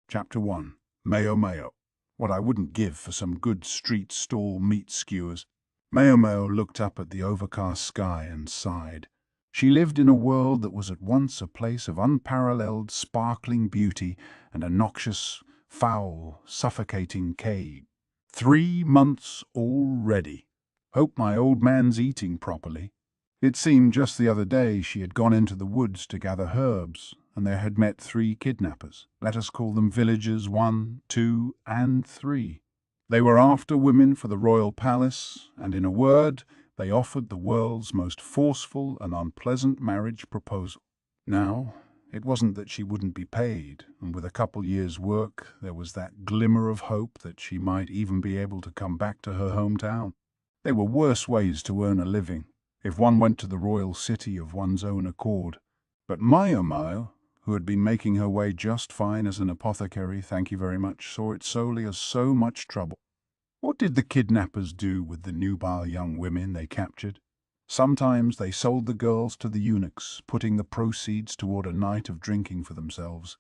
Chapter 1. Maomao. What I wouldn't give for some good street stall meat skewers. Maomao looked up at the overcast sky and sighed. She lived in a world that was at once a place of unparalleled, sparkling beauty and a noxious, foul, suffocating cave. 3 months already. Hope my old man's eating properly. It seemed just the other day she had gone into the woods to gather herbs, and there had met 3 kidnappers. Let us call them villagers 1, 2, and 3. They were after women for the royal palace, and in a word, they offered the world's most forceful and unpleasant marriage proposal. Now, it wasn't that she wouldn't be paid, and with a couple years' work, there was that glimmer of hope that she might even be able to come back to her hometown. There were worse ways to earn a living, if one went to the royal city of one's own accord. But Maomao, who had been making her way just fine as an apothecary, thank you very much, saw it solely as so much trouble. What did the kidnappers do with the nubile young women they captured? Sometimes they sold the girls to the eunuchs, putting the proceeds toward a night of drinking for themselves.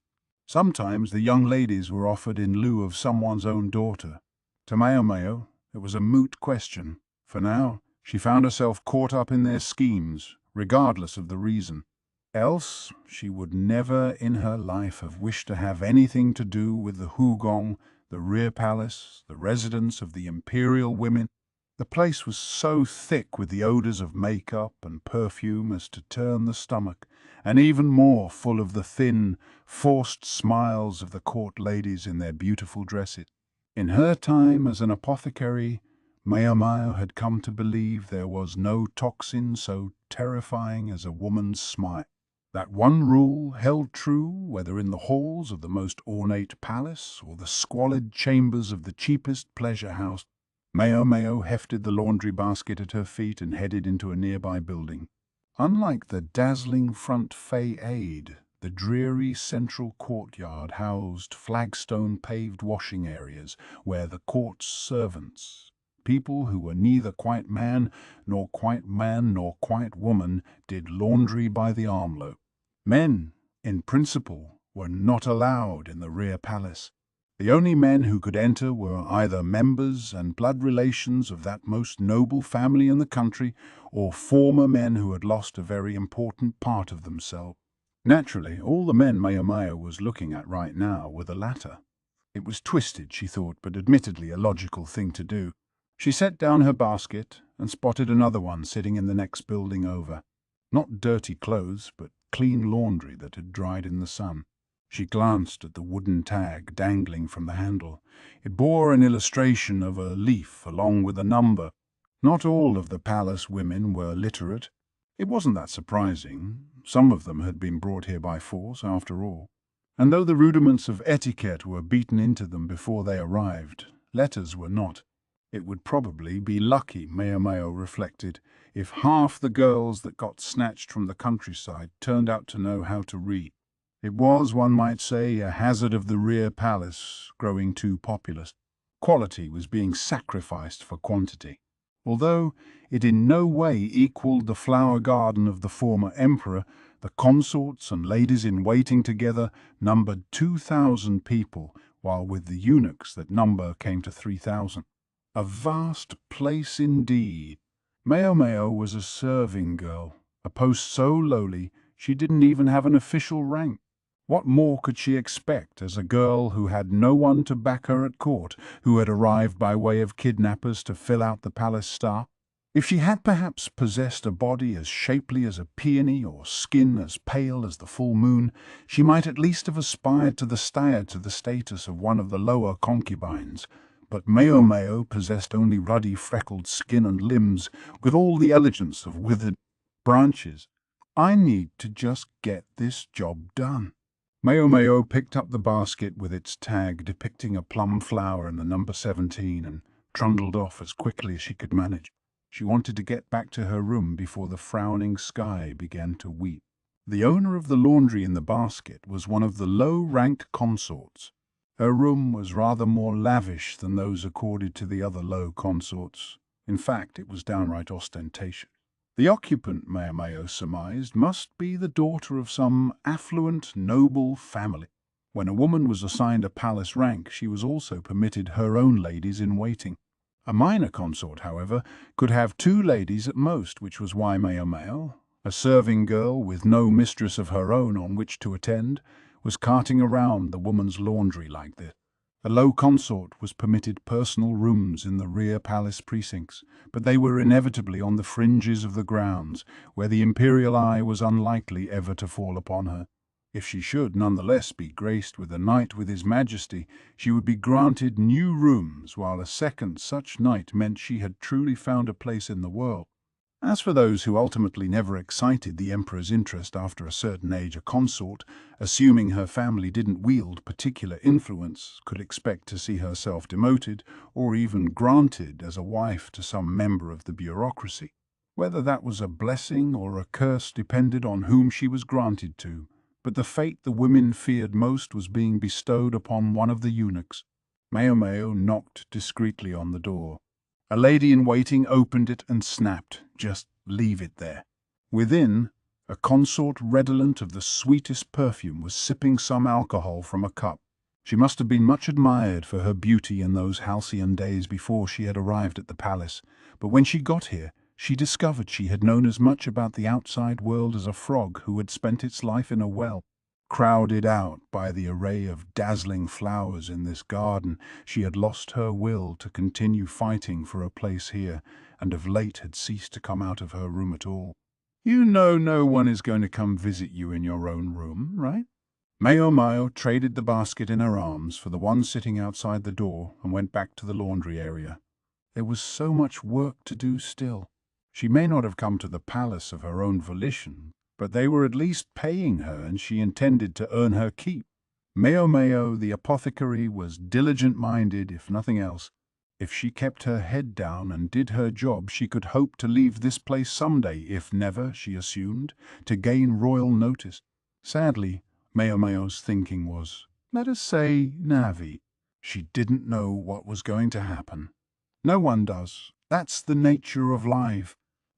Sometimes the young ladies were offered in lieu of someone's own daughter. To Maomao, it was a moot question. For now, she found herself caught up in their schemes, regardless of the reason. Else, she would never in her life have wished to have anything to do with the Hugong, the rear palace, the residence of the imperial women. The place was so thick with the odors of makeup and perfume as to turn the stomach, and even more full of the thin, forced smiles of the court ladies in their beautiful dresses. In her time as an apothecary, Maomao had come to believe there was no toxin so terrifying as a woman's smile. That one rule held true whether in the halls of the most ornate palace or the squalid chambers of the cheapest pleasure house. Maomao hefted the laundry basket at her feet and headed into a nearby building. Unlike the dazzling front fayade, the dreary central courtyard housed flagstone-paved washing areas where the court's servants, people who were neither quite man nor quite woman, did laundry by the armload. Men, in principle, were not allowed in the rear palace. The only men who could enter were either members and blood relations of that most noble family in the country, or former men who had lost a very important part of themselves. Naturally, all the men Maomao was looking at right now were the latter. It was twisted, she thought, but admittedly a logical thing to do. She set down her basket and spotted another one sitting in the next building over. Not dirty clothes, but clean laundry that had dried in the sun. She glanced at the wooden tag dangling from the handle. It bore an illustration of a leaf along with a number. Not all of the palace women were literate. It wasn't that surprising. Some of them had been brought here by force, after all. And though the rudiments of etiquette were beaten into them before they arrived, letters were not. It would probably be lucky, Maomao reflected, if half the girls that got snatched from the countryside turned out to know how to read. It was, one might say, a hazard of the rear palace growing too populous. Quality was being sacrificed for quantity. Although it in no way equaled the flower garden of the former emperor, the consorts and ladies-in-waiting together numbered 2,000 people, while with the eunuchs that number came to 3,000. A vast place indeed. Maomao was a serving girl, a post so lowly she didn't even have an official rank. What more could she expect as a girl who had no one to back her at court, who had arrived by way of kidnappers to fill out the palace staff? If she had perhaps possessed a body as shapely as a peony or skin as pale as the full moon, she might at least have aspired to the status of one of the lower concubines. But Maomao possessed only ruddy freckled skin and limbs, with all the elegance of withered branches. I need to just get this job done. Maomao picked up the basket with its tag depicting a plum flower and the number 17 and trundled off as quickly as she could manage. She wanted to get back to her room before the frowning sky began to weep. The owner of the laundry in the basket was one of the low-ranked consorts. Her room was rather more lavish than those accorded to the other low consorts. In fact, it was downright ostentatious. The occupant, Maomao surmised, must be the daughter of some affluent, noble family. When a woman was assigned a palace rank, she was also permitted her own ladies-in-waiting. A minor consort, however, could have 2 ladies at most, which was why Maomao, a serving girl with no mistress of her own on which to attend, was carting around the woman's laundry like this. A low consort was permitted personal rooms in the rear palace precincts, but they were inevitably on the fringes of the grounds, where the imperial eye was unlikely ever to fall upon her. If she should nonetheless be graced with a night with His Majesty, she would be granted new rooms, while a second such night meant she had truly found a place in the world. As for those who ultimately never excited the Emperor's interest after a certain age, a consort, assuming her family didn't wield particular influence, could expect to see herself demoted or even granted as a wife to some member of the bureaucracy. Whether that was a blessing or a curse depended on whom she was granted to, but the fate the women feared most was being bestowed upon one of the eunuchs. Maomao knocked discreetly on the door. A lady-in-waiting opened it and snapped, "Just leave it there." Within, a consort redolent of the sweetest perfume was sipping some alcohol from a cup. She must have been much admired for her beauty in those halcyon days before she had arrived at the palace, but when she got here, she discovered she had known as much about the outside world as a frog who had spent its life in a well. Crowded out by the array of dazzling flowers in this garden, she had lost her will to continue fighting for a place here, and of late had ceased to come out of her room at all. "You know no one is going to come visit you in your own room, right?" Maomao traded the basket in her arms for the one sitting outside the door and went back to the laundry area. There was so much work to do still. She may not have come to the palace of her own volition, but they were at least paying her, and she intended to earn her keep. Maomao, the apothecary, was diligent-minded, if nothing else. If she kept her head down and did her job, she could hope to leave this place someday, if never, she assumed, to gain royal notice. Sadly, Maomao's thinking was, let us say, naive. She didn't know what was going to happen. No one does. That's the nature of life.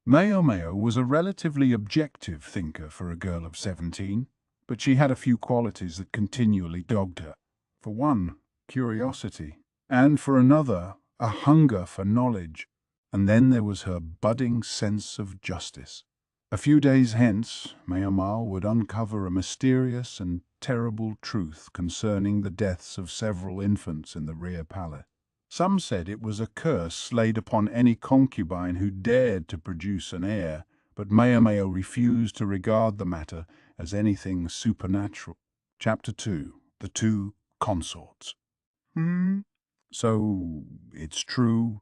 Maomao was a relatively objective thinker for a girl of 17, but she had a few qualities that continually dogged her. For one, curiosity, and for another, a hunger for knowledge, and then there was her budding sense of justice. A few days hence, Maomao would uncover a mysterious and terrible truth concerning the deaths of several infants in the rear palace. Some said it was a curse laid upon any concubine who dared to produce an heir, but Maomao refused to regard the matter as anything supernatural. Chapter 2. The Two Consorts. So, it's true.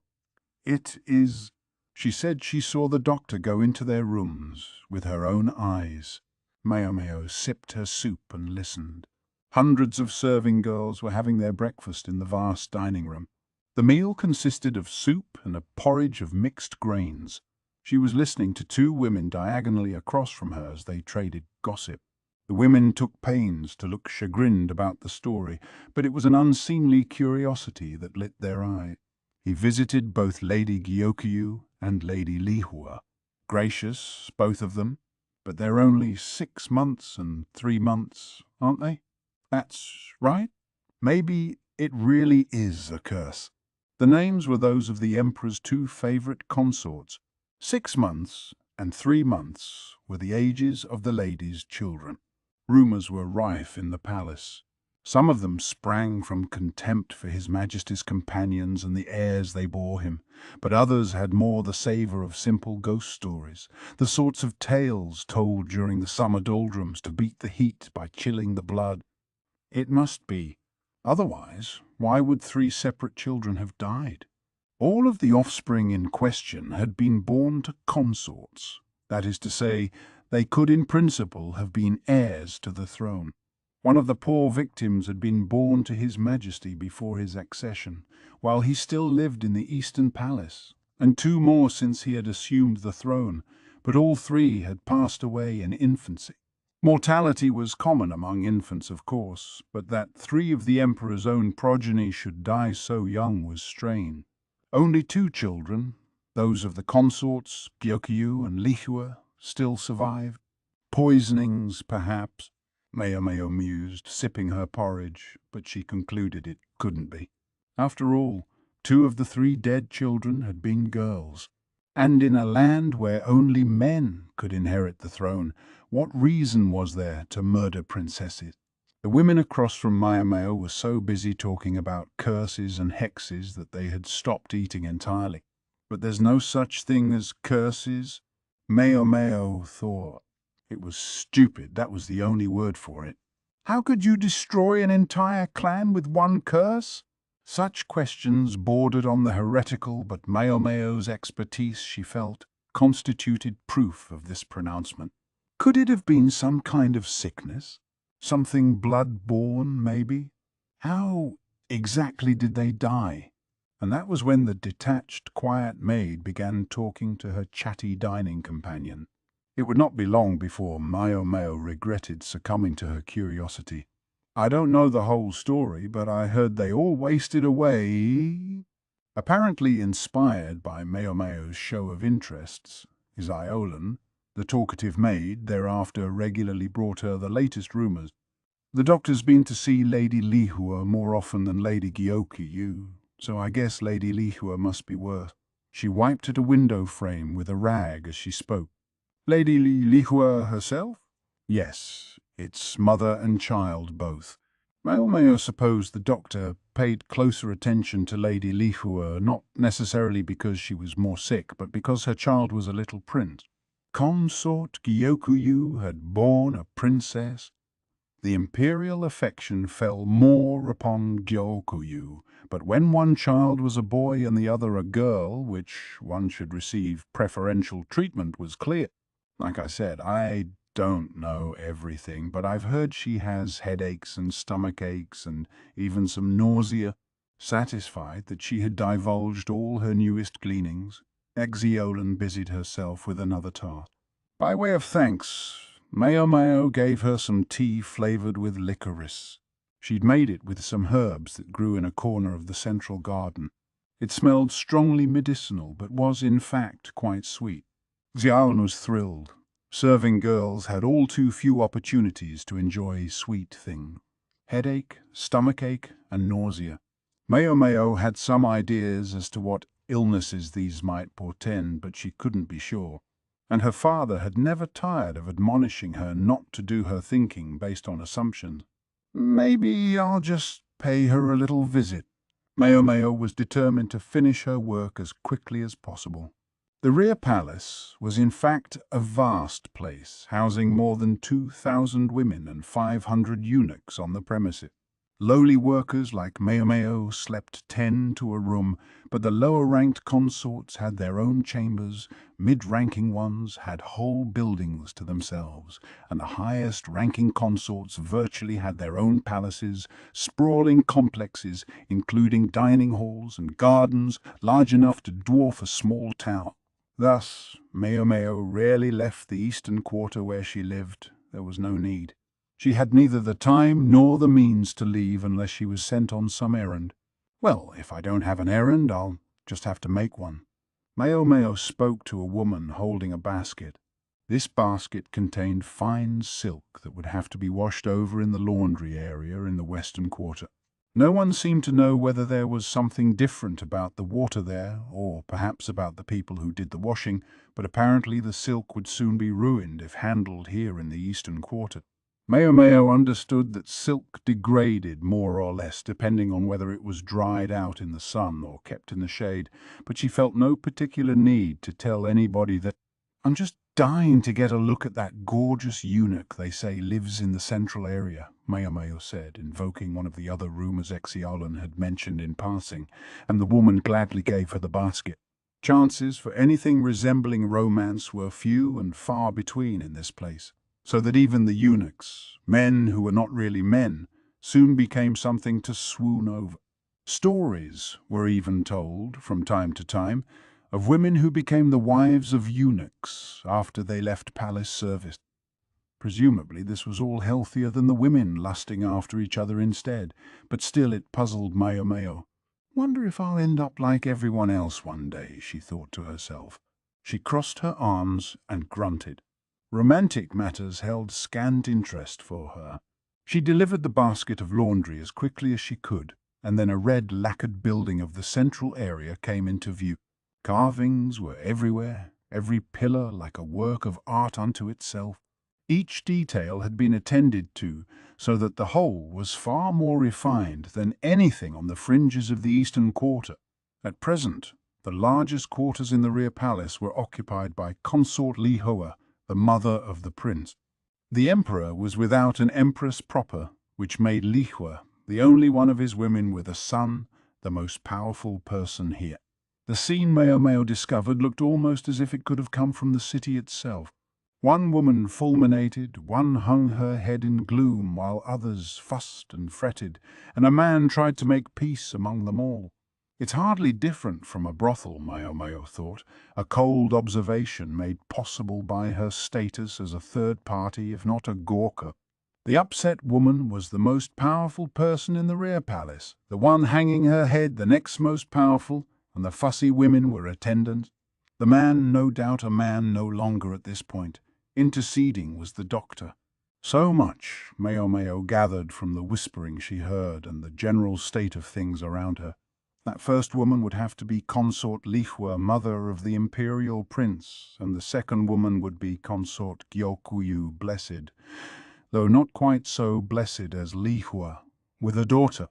It is. She said she saw the doctor go into their rooms with her own eyes. Maomao sipped her soup and listened. Hundreds of serving girls were having their breakfast in the vast dining room. The meal consisted of soup and a porridge of mixed grains. She was listening to 2 women diagonally across from her as they traded gossip. The women took pains to look chagrined about the story, but it was an unseemly curiosity that lit their eye. He visited both Lady Gyokyu and Lady Lihua. Gracious, both of them, but they're only 6 months and 3 months, aren't they? That's right. Maybe it really is a curse. The names were those of the Emperor's 2 favorite consorts. 6 months and 3 months were the ages of the lady's children. Rumors were rife in the palace. Some of them sprang from contempt for His Majesty's companions and the airs they bore him, but others had more the savour of simple ghost stories, the sorts of tales told during the summer doldrums to beat the heat by chilling the blood. It must be. Otherwise, why would 3 separate children have died? All of the offspring in question had been born to consorts. That is to say, they could in principle have been heirs to the throne. One of the poor victims had been born to His Majesty before his accession, while he still lived in the Eastern Palace, and 2 more since he had assumed the throne, but all 3 had passed away in infancy. Mortality was common among infants, of course, but that 3 of the Emperor's own progeny should die so young was strange. Only 2 children, those of the consorts, Gyokyu and Lihua, still survived. Poisonings, perhaps. Maomao mused, sipping her porridge, but she concluded it couldn't be. After all, 2 of the 3 dead children had been girls. And in a land where only men could inherit the throne, what reason was there to murder princesses? The women across from Maomao were so busy talking about curses and hexes that they had stopped eating entirely. But there's no such thing as curses, Maomao thought. It was stupid, that was the only word for it. How could you destroy an entire clan with one curse? Such questions bordered on the heretical, but Maomao's expertise, she felt, constituted proof of this pronouncement. Could it have been some kind of sickness? Something blood-borne, maybe? How exactly did they die? And that was when the detached, quiet maid began talking to her chatty dining companion. It would not be long before Maomao regretted succumbing to her curiosity. I don't know the whole story, but I heard they all wasted away. Apparently inspired by Maomao's show of interests, Iolan, the talkative maid, thereafter regularly brought her the latest rumours. The doctor's been to see Lady Lihua more often than Lady Gyokuyu, so I guess Lady Lihua must be worse. She wiped at a window frame with a rag as she spoke. Lady Lihua herself? Yes, it's mother and child both. Maomao supposed the doctor paid closer attention to Lady Lihua, not necessarily because she was more sick, but because her child was a little prince. Consort Gyokuyu had borne a princess. The imperial affection fell more upon Gyokuyu, but when one child was a boy and the other a girl, which one should receive preferential treatment was clear. Like I said, I don't know everything, but I've heard she has headaches and stomach aches and even some nausea. Satisfied that she had divulged all her newest gleanings, Iolan busied herself with another task. By way of thanks, Maomao gave her some tea flavoured with licorice. She'd made it with some herbs that grew in a corner of the central garden. It smelled strongly medicinal, but was in fact quite sweet. Xiaolan was thrilled. Serving girls had all too few opportunities to enjoy sweet things. Headache, stomachache, and nausea. Maomao had some ideas as to what illnesses these might portend, but she couldn't be sure. And her father had never tired of admonishing her not to do her thinking based on assumptions. Maybe I'll just pay her a little visit. Maomao was determined to finish her work as quickly as possible. The rear palace was in fact a vast place, housing more than 2,000 women and 500 eunuchs on the premises. Lowly workers like Maomao slept 10 to a room, but the lower-ranked consorts had their own chambers, mid-ranking ones had whole buildings to themselves, and the highest-ranking consorts virtually had their own palaces, sprawling complexes, including dining halls and gardens large enough to dwarf a small town. Thus, Maomao rarely left the eastern quarter where she lived. There was no need. She had neither the time nor the means to leave unless she was sent on some errand. Well, if I don't have an errand, I'll just have to make one. Maomao spoke to a woman holding a basket. This basket contained fine silk that would have to be washed over in the laundry area in the western quarter. No one seemed to know whether there was something different about the water there, or perhaps about the people who did the washing, but apparently the silk would soon be ruined if handled here in the eastern quarter. Maomao understood that silk degraded more or less depending on whether it was dried out in the sun or kept in the shade, but she felt no particular need to tell anybody that, "I'm just dying to get a look at that gorgeous eunuch they say lives in the central area," Maomao said, invoking one of the other rumours Xiaolan had mentioned in passing, and the woman gladly gave her the basket. Chances for anything resembling romance were few and far between in this place, so that even the eunuchs, men who were not really men, soon became something to swoon over. Stories were even told, from time to time, of women who became the wives of eunuchs after they left palace service. Presumably this was all healthier than the women lusting after each other instead, but still it puzzled Maomao. "Wonder if I'll end up like everyone else one day," she thought to herself. She crossed her arms and grunted. Romantic matters held scant interest for her. She delivered the basket of laundry as quickly as she could, and then a red lacquered building of the central area came into view. Carvings were everywhere, every pillar like a work of art unto itself. Each detail had been attended to, so that the whole was far more refined than anything on the fringes of the eastern quarter. At present, the largest quarters in the rear palace were occupied by Consort Lihaku, the mother of the prince. The emperor was without an empress proper, which made Lihaku the only one of his women with a son, the most powerful person here. The scene Maomao discovered looked almost as if it could have come from the city itself. One woman fulminated, one hung her head in gloom, while others fussed and fretted, and a man tried to make peace among them all. It's hardly different from a brothel, Maomao thought, a cold observation made possible by her status as a third party, if not a gawker. The upset woman was the most powerful person in the rear palace, the one hanging her head the next most powerful, and the fussy women were attendants. The man, no doubt a man no longer at this point, interceding was the doctor. So much Maomao gathered from the whispering she heard and the general state of things around her. That first woman would have to be Consort Lihaku, mother of the imperial prince, and the second woman would be Consort Gyokuyu, blessed, though not quite so blessed as Lihaku, with a daughter.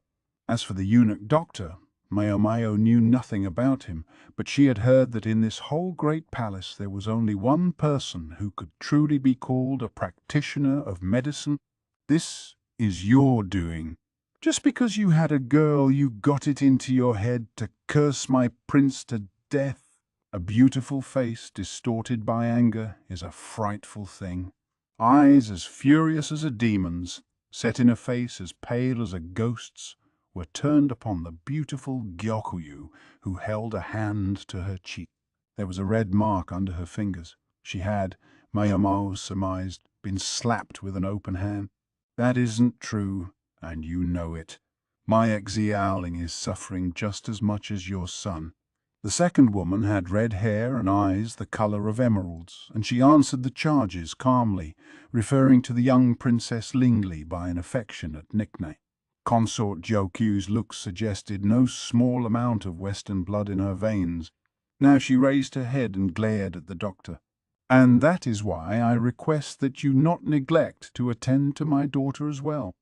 As for the eunuch doctor, Maomao knew nothing about him, but she had heard that in this whole great palace there was only one person who could truly be called a practitioner of medicine. This is your doing. Just because you had a girl, you got it into your head to curse my prince to death. A beautiful face distorted by anger is a frightful thing. Eyes as furious as a demon's, set in a face as pale as a ghost's, were turned upon the beautiful Gyokuyu, who held a hand to her cheek. There was a red mark under her fingers. She had, Maomao surmised, been slapped with an open hand. That isn't true, and you know it. My exiling is suffering just as much as your son. The second woman had red hair and eyes the color of emeralds, and she answered the charges calmly, referring to the young Princess Lingley by an affectionate nickname. Consort Jokyu's looks suggested no small amount of Western blood in her veins. Now she raised her head and glared at the doctor. And that is why I request that you not neglect to attend to my daughter as well.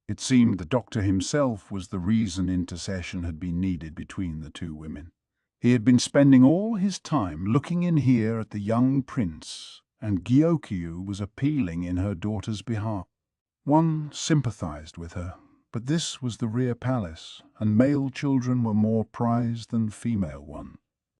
It seemed the doctor himself was the reason intercession had been needed between the two women. He had been spending all his time looking in here at the young prince, and Gyokyu was appealing in her daughter's behalf. One sympathized with her, but this was the rear palace, and male children were more prized than female ones.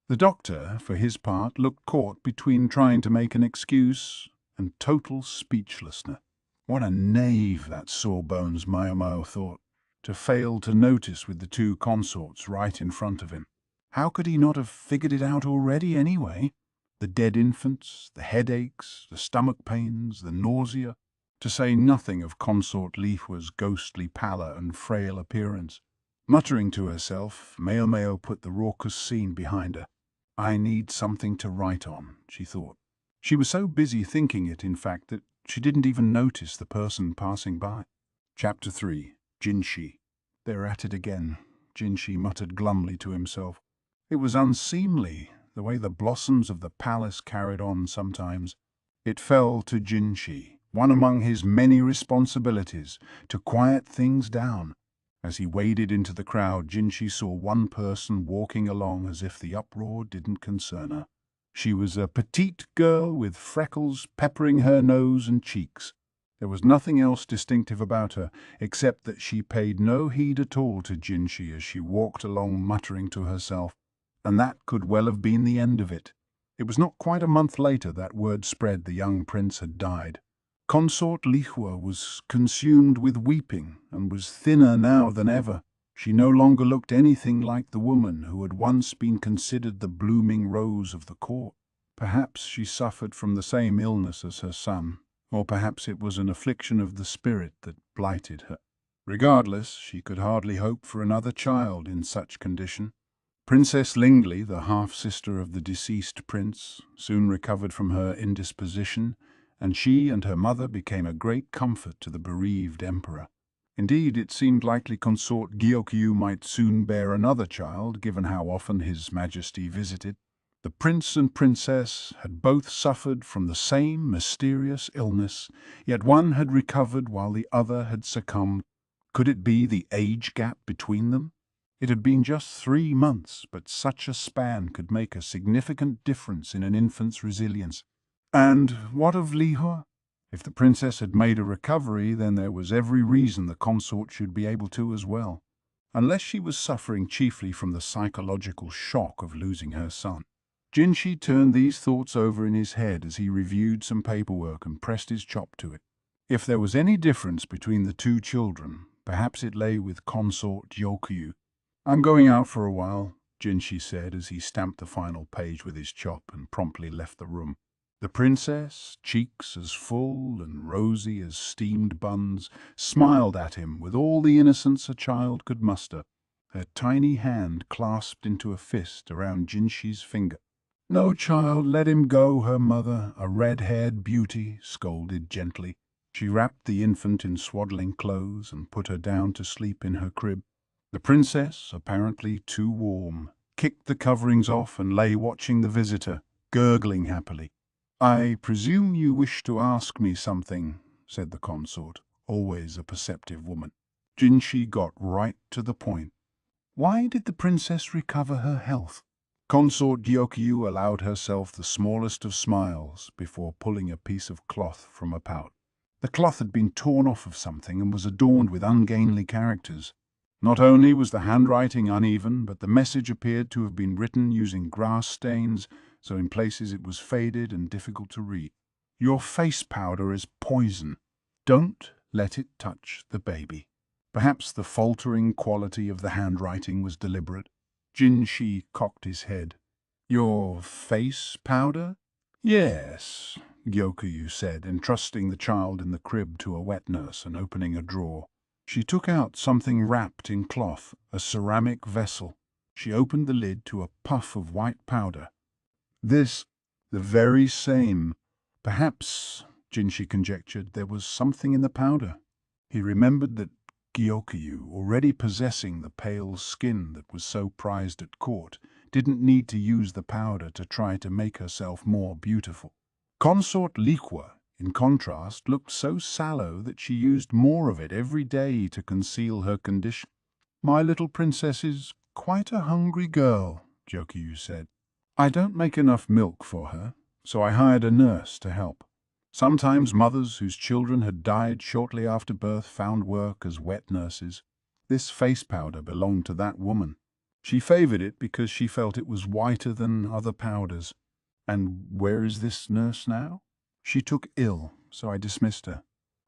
The doctor, for his part, looked caught between trying to make an excuse and total speechlessness. What a knave that sawbones, Maomao thought, to fail to notice with the two consorts right in front of him. How could he not have figured it out already anyway? The dead infants, the headaches, the stomach pains, the nausea, to say nothing of Consort Lihaku's ghostly pallor and frail appearance. Muttering to herself, Maomao put the raucous scene behind her. I need something to write on, she thought. She was so busy thinking it, in fact, that she didn't even notice the person passing by. Chapter 3. Jinshi. They're at it again, Jinshi muttered glumly to himself. It was unseemly, the way the blossoms of the palace carried on sometimes. It fell to Jinshi, one among his many responsibilities, to quiet things down. As he waded into the crowd, Jinshi saw one person walking along as if the uproar didn't concern her. She was a petite girl with freckles peppering her nose and cheeks. There was nothing else distinctive about her, except that she paid no heed at all to Jinshi as she walked along muttering to herself. And that could well have been the end of it. It was not quite a month later that word spread the young prince had died. Consort Lihaku was consumed with weeping, and was thinner now than ever. She no longer looked anything like the woman who had once been considered the blooming rose of the court. Perhaps she suffered from the same illness as her son, or perhaps it was an affliction of the spirit that blighted her. Regardless, she could hardly hope for another child in such condition. Princess Lingley, the half-sister of the deceased prince, soon recovered from her indisposition, and she and her mother became a great comfort to the bereaved emperor. Indeed, it seemed likely Consort Gyokyu might soon bear another child, given how often His Majesty visited. The prince and princess had both suffered from the same mysterious illness, yet one had recovered while the other had succumbed. Could it be the age gap between them? It had been just 3 months, but such a span could make a significant difference in an infant's resilience. And what of Lihua? If the princess had made a recovery, then there was every reason the consort should be able to as well, unless she was suffering chiefly from the psychological shock of losing her son. Jinshi turned these thoughts over in his head as he reviewed some paperwork and pressed his chop to it. If there was any difference between the two children, perhaps it lay with Consort Gyokyu. "I'm going out for a while," Jinshi said as he stamped the final page with his chop and promptly left the room. The princess, cheeks as full and rosy as steamed buns, smiled at him with all the innocence a child could muster, her tiny hand clasped into a fist around Jinshi's finger. "No, child, let him go," her mother, a red-haired beauty, scolded gently. She wrapped the infant in swaddling clothes and put her down to sleep in her crib. The princess, apparently too warm, kicked the coverings off and lay watching the visitor, gurgling happily. "I presume you wish to ask me something," said the consort, always a perceptive woman. Jinshi got right to the point. "Why did the princess recover her health?" Consort Gyokyu allowed herself the smallest of smiles before pulling a piece of cloth from a pouch. The cloth had been torn off of something and was adorned with ungainly characters. Not only was the handwriting uneven, but the message appeared to have been written using grass stains, so in places it was faded and difficult to read. "Your face powder is poison. Don't let it touch the baby." Perhaps the faltering quality of the handwriting was deliberate. Jinshi cocked his head. "Your face powder?" "Yes," Gyokyu said, entrusting the child in the crib to a wet nurse and opening a drawer. She took out something wrapped in cloth, a ceramic vessel. She opened the lid to a puff of white powder. "This, the very same." Perhaps, Jinshi conjectured, there was something in the powder. He remembered that Gyokyu, already possessing the pale skin that was so prized at court, didn't need to use the powder to try to make herself more beautiful. Consort Lihua, in contrast, looked so sallow that she used more of it every day to conceal her condition. "My little princess is quite a hungry girl," Gyokyu said. "I don't make enough milk for her, so I hired a nurse to help. Sometimes mothers whose children had died shortly after birth found work as wet nurses. This face powder belonged to that woman. She favored it because she felt it was whiter than other powders. And where is this nurse now? She took ill, so I dismissed her.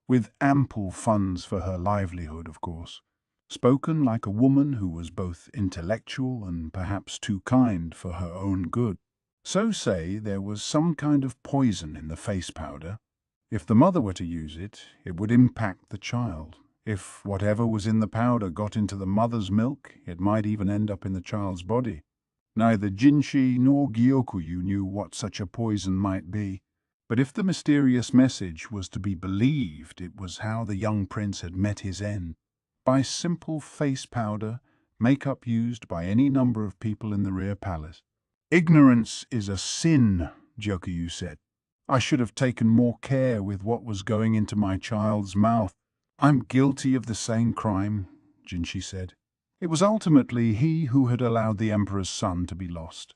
With ample funds for her livelihood, of course. Spoken like a woman who was both intellectual and perhaps too kind for her own good. So say there was some kind of poison in the face powder. If the mother were to use it, it would impact the child. If whatever was in the powder got into the mother's milk, it might even end up in the child's body. Neither Jinshi nor Gyokyu knew what such a poison might be. But if the mysterious message was to be believed, it was how the young prince had met his end. By simple face powder, makeup used by any number of people in the rear palace. "Ignorance is a sin," Gyokyu said. "I should have taken more care with what was going into my child's mouth." "I'm guilty of the same crime," Jinshi said. "It was ultimately he who had allowed the emperor's son to be lost.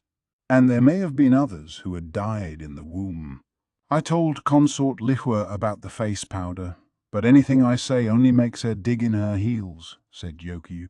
And there may have been others who had died in the womb. I told Consort Lihua about the face powder, but anything I say only makes her dig in her heels," said Gyokyu.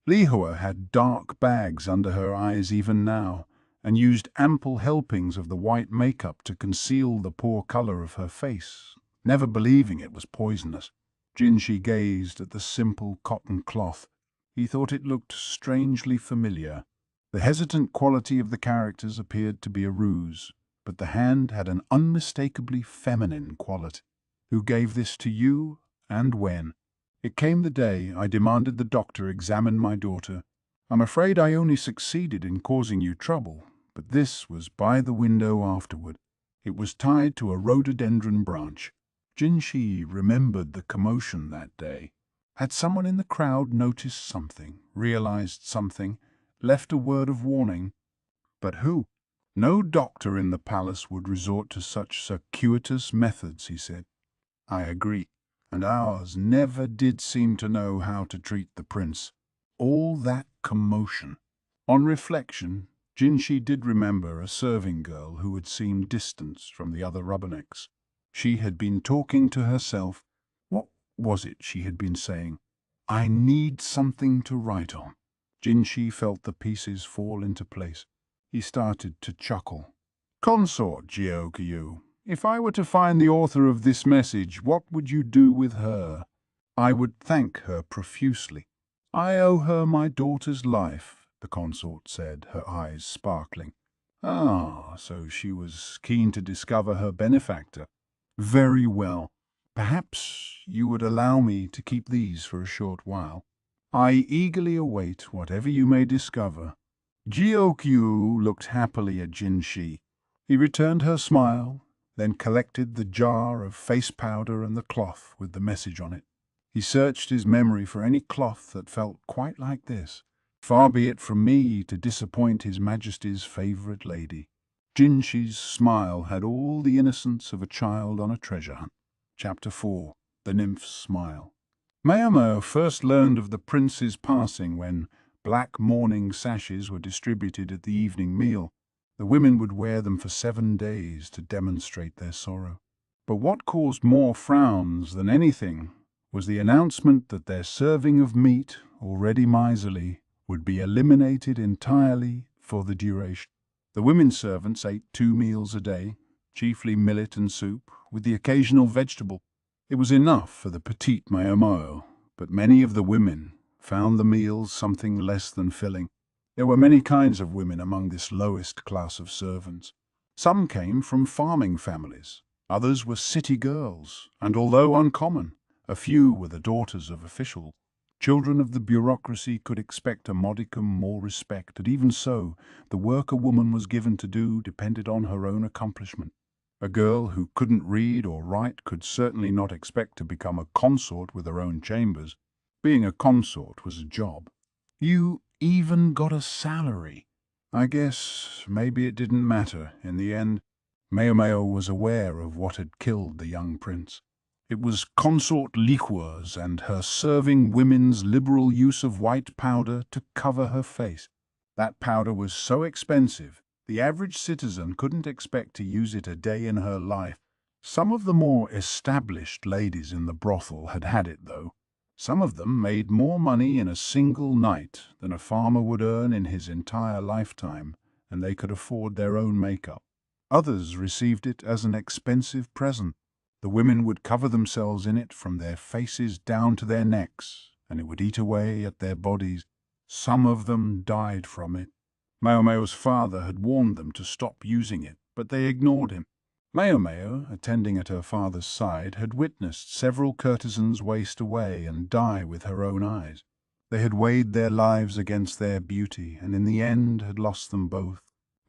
Lihua had dark bags under her eyes even now, and used ample helpings of the white makeup to conceal the poor color of her face, never believing it was poisonous. Jinshi gazed at the simple cotton cloth. He thought it looked strangely familiar. The hesitant quality of the characters appeared to be a ruse, but the hand had an unmistakably feminine quality. "Who gave this to you, and when?" "It came the day I demanded the doctor examine my daughter. I'm afraid I only succeeded in causing you trouble, but this was by the window afterward." It was tied to a rhododendron branch. Jinshi remembered the commotion that day. Had someone in the crowd noticed something, realized something, left a word of warning? But who? No doctor in the palace would resort to such circuitous methods, he said. I agree, and ours never did seem to know how to treat the prince. All that commotion. On reflection, Jinshi did remember a serving girl who had seemed distanced from the other rubbernecks. She had been talking to herself. What was it she had been saying? I need something to write on. Jinshi felt the pieces fall into place. He started to chuckle. Consort Gyokyu, if I were to find the author of this message, what would you do with her? I would thank her profusely. I owe her my daughter's life, the consort said, her eyes sparkling. Ah, so she was keen to discover her benefactor. Very well. Perhaps you would allow me to keep these for a short while. I eagerly await whatever you may discover. Gyokyu looked happily at Jinshi. He returned her smile, then collected the jar of face powder and the cloth with the message on it. He searched his memory for any cloth that felt quite like this. Far be it from me to disappoint His Majesty's favourite lady. Jinshi's smile had all the innocence of a child on a treasure hunt. Chapter 4. The Nymph's Smile. Maomao first learned of the prince's passing when black mourning sashes were distributed at the evening meal. The women would wear them for 7 days to demonstrate their sorrow. But what caused more frowns than anything was the announcement that their serving of meat, already miserly, would be eliminated entirely for the duration. The women servants ate 2 meals a day, chiefly millet and soup, with the occasional vegetable. It was enough for the petite Maomao, but many of the women found the meals something less than filling. There were many kinds of women among this lowest class of servants. Some came from farming families, others were city girls, and although uncommon, a few were the daughters of officials. Children of the bureaucracy could expect a modicum more respect, and even so, the work a woman was given to do depended on her own accomplishment. A girl who couldn't read or write could certainly not expect to become a consort with her own chambers. Being a consort was a job. You even got a salary. I guess maybe it didn't matter in the end. Maomao was aware of what had killed the young prince. It was consort liqueurs and her serving women's liberal use of white powder to cover her face. That powder was so expensive, the average citizen couldn't expect to use it a day in her life. Some of the more established ladies in the brothel had had it, though. Some of them made more money in a single night than a farmer would earn in his entire lifetime, and they could afford their own makeup. Others received it as an expensive present. The women would cover themselves in it from their faces down to their necks, and it would eat away at their bodies. Some of them died from it. Maomao's father had warned them to stop using it, but they ignored him. Maomao, attending at her father's side, had witnessed several courtesans waste away and die with her own eyes. They had weighed their lives against their beauty, and in the end had lost them both.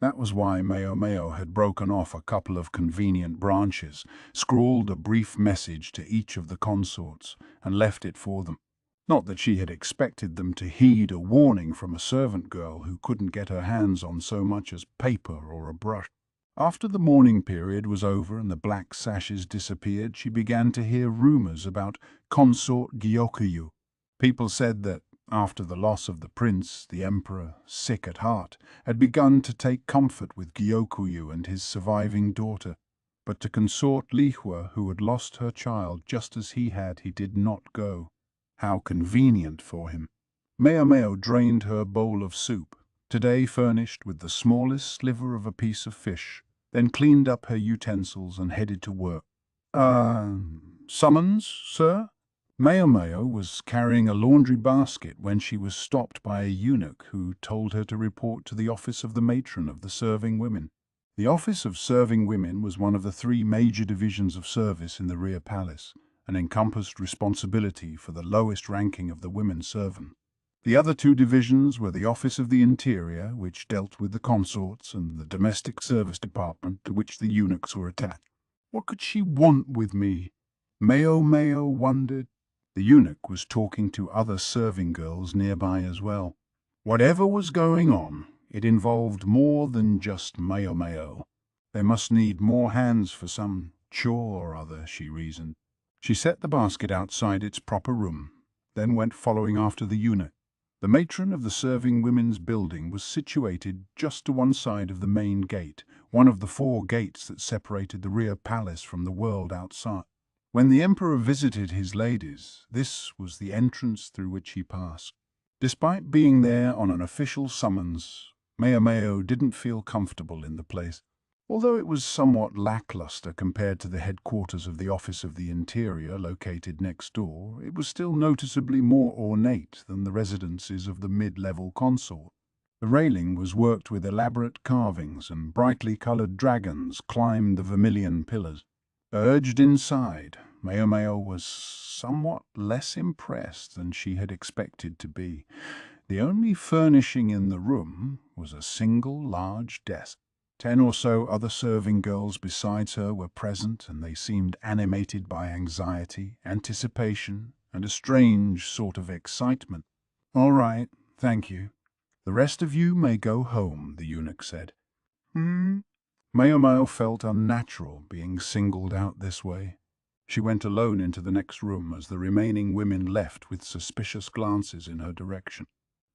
That was why Maomao had broken off a couple of convenient branches, scrawled a brief message to each of the consorts, and left it for them. Not that she had expected them to heed a warning from a servant girl who couldn't get her hands on so much as paper or a brush. After the mourning period was over and the black sashes disappeared, she began to hear rumors about consort Gyokyu. People said that, after the loss of the prince, the emperor, sick at heart, had begun to take comfort with Gyokyu and his surviving daughter. But to consort Lihua, who had lost her child just as he did not go. How convenient for him. Maomao drained her bowl of soup, today furnished with the smallest sliver of a piece of fish, then cleaned up her utensils and headed to work. Summons, sir? Maomao was carrying a laundry basket when she was stopped by a eunuch who told her to report to the office of the matron of the serving women. The office of serving women was one of the 3 major divisions of service in the rear palace, and encompassed responsibility for the lowest ranking of the women servants. The other two divisions were the Office of the Interior, which dealt with the consorts, and the Domestic Service Department, to which the eunuchs were attached. What could she want with me? Maomao wondered. The eunuch was talking to other serving girls nearby as well. Whatever was going on, it involved more than just Maomao. They must need more hands for some chore or other, she reasoned. She set the basket outside its proper room, then went following after the eunuch. The matron of the serving women's building was situated just to one side of the main gate, one of the 4 gates that separated the rear palace from the world outside. When the emperor visited his ladies, this was the entrance through which he passed. Despite being there on an official summons, Maomao didn't feel comfortable in the place. Although it was somewhat lackluster compared to the headquarters of the Office of the Interior located next door, it was still noticeably more ornate than the residences of the mid-level consort. The railing was worked with elaborate carvings, and brightly colored dragons climbed the vermilion pillars. Urged inside, Maomao was somewhat less impressed than she had expected to be. The only furnishing in the room was a single large desk. 10 or so other serving girls besides her were present, and they seemed animated by anxiety, anticipation, and a strange sort of excitement. "All right, thank you. The rest of you may go home," the eunuch said. Maomao felt unnatural being singled out this way. She went alone into the next room as the remaining women left with suspicious glances in her direction.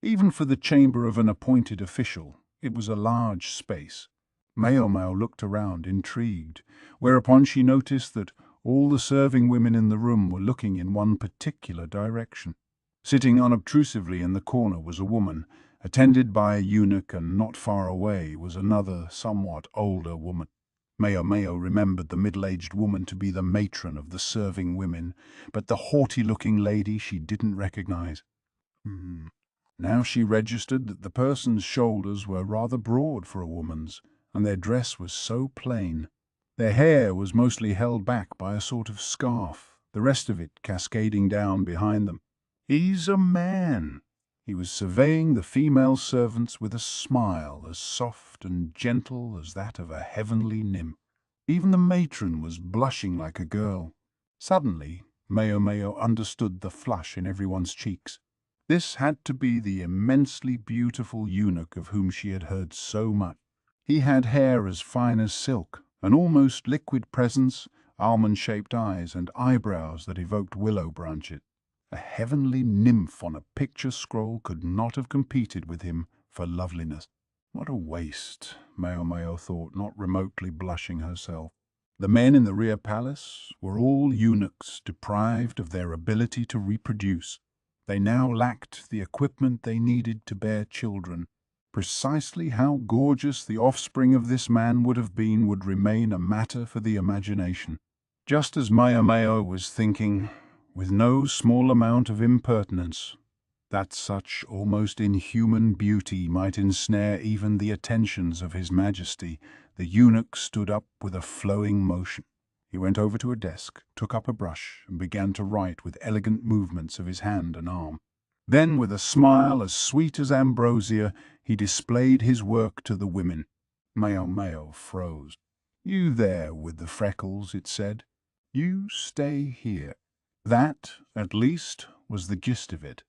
Even for the chamber of an appointed official, it was a large space. Maomao looked around, intrigued, whereupon she noticed that all the serving women in the room were looking in one particular direction. Sitting unobtrusively in the corner was a woman, attended by a eunuch, and not far away was another, somewhat older woman. Maomao remembered the middle-aged woman to be the matron of the serving women, but the haughty-looking lady she didn't recognize. Now she registered that the person's shoulders were rather broad for a woman's, and their dress was so plain. Their hair was mostly held back by a sort of scarf, the rest of it cascading down behind them. "He's a man." He was surveying the female servants with a smile as soft and gentle as that of a heavenly nymph. Even the matron was blushing like a girl. Suddenly, Maomao understood the flush in everyone's cheeks. This had to be the immensely beautiful eunuch of whom she had heard so much. He had hair as fine as silk, an almost liquid presence, almond-shaped eyes, and eyebrows that evoked willow branches. A heavenly nymph on a picture scroll could not have competed with him for loveliness. What a waste, Maomao thought, not remotely blushing herself. The men in the rear palace were all eunuchs deprived of their ability to reproduce. They now lacked the equipment they needed to bear children. Precisely how gorgeous the offspring of this man would have been would remain a matter for the imagination. Just as Maomao was thinking, with no small amount of impertinence, that such almost inhuman beauty might ensnare even the attentions of His Majesty, the eunuch stood up with a flowing motion. He went over to a desk, took up a brush, and began to write with elegant movements of his hand and arm. Then, with a smile as sweet as ambrosia, he displayed his work to the women. Maomao froze. "You there with the freckles," it said. "You stay here." That, at least, was the gist of it.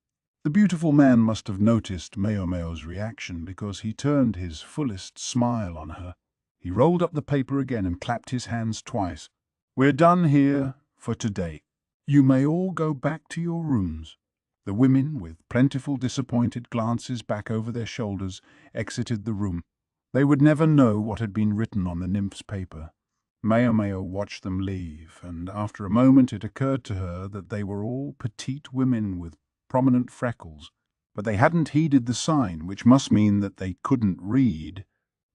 The beautiful man must have noticed Maomao's reaction, because he turned his fullest smile on her. He rolled up the paper again and clapped his hands twice. "We're done here for today. You may all go back to your rooms." The women, with plentiful disappointed glances back over their shoulders, exited the room. They would never know what had been written on the nymph's paper. Maomao watched them leave, and after a moment it occurred to her that they were all petite women with prominent freckles, but they hadn't heeded the sign, which must mean that they couldn't read.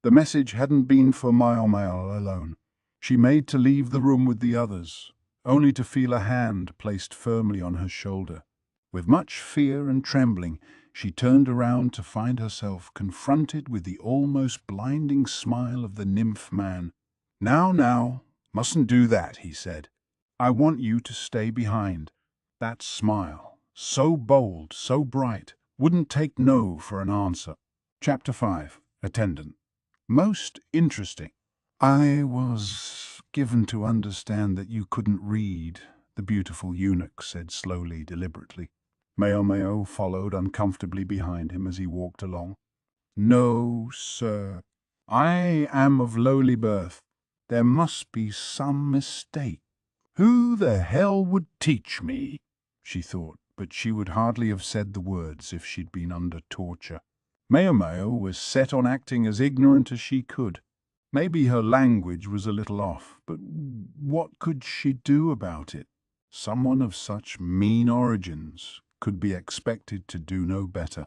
The message hadn't been for Maomao alone. She made to leave the room with the others, only to feel a hand placed firmly on her shoulder. With much fear and trembling, she turned around to find herself confronted with the almost blinding smile of the nymph man. Now, mustn't do that," he said. "I want you to stay behind." That smile, so bold, so bright, Wouldn't take no for an answer. Chapter 5. Attendant. Most interesting. I was given to understand that you couldn't read, the beautiful eunuch said slowly, deliberately. Maomao followed uncomfortably behind him as he walked along. No, sir. I am of lowly birth. There must be some mistake. Who the hell would teach me? She thought, but she would hardly have said the words if she'd been under torture. Maomao was set on acting as ignorant as she could. Maybe her language was a little off, but what could she do about it? Someone of such mean origins could be expected to do no better.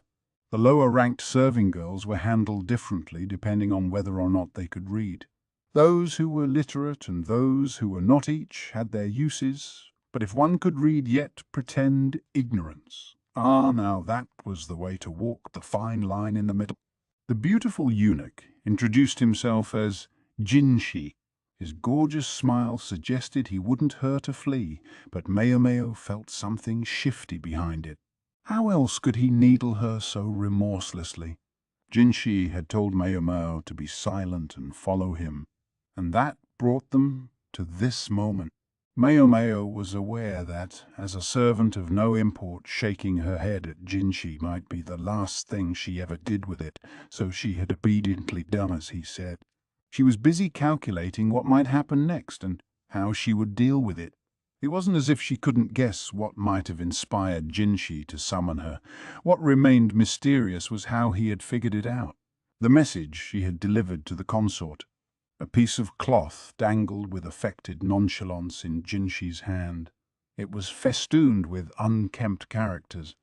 The lower-ranked serving girls were handled differently depending on whether or not they could read. Those who were literate and those who were not each had their uses, but if one could read yet pretend ignorance, now that was the way to walk the fine line in the middle. The beautiful eunuch introduced himself as Jinshi. His gorgeous smile suggested he wouldn't hurt a flea, but Maomao felt something shifty behind it. How else could he needle her so remorselessly? Jinshi had told Maomao to be silent and follow him, and that brought them to this moment. Maomao was aware that, as a servant of no import, shaking her head at Jinshi might be the last thing she ever did with it, so she had obediently done as he said. She was busy calculating what might happen next and how she would deal with it. It wasn't as if she couldn't guess what might have inspired Jinshi to summon her. What remained mysterious was how he had figured it out. The message she had delivered to the consort. A piece of cloth dangled with affected nonchalance in Jinshi's hand. It was festooned with unkempt characters.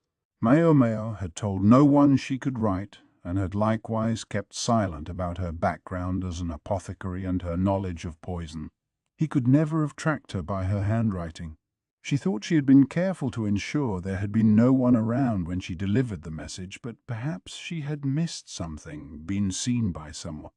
Maomao had told no one she could write, and had likewise kept silent about her background as an apothecary and her knowledge of poison. He could never have tracked her by her handwriting. She thought she had been careful to ensure there had been no one around when she delivered the message, but perhaps she had missed something, been seen by someone.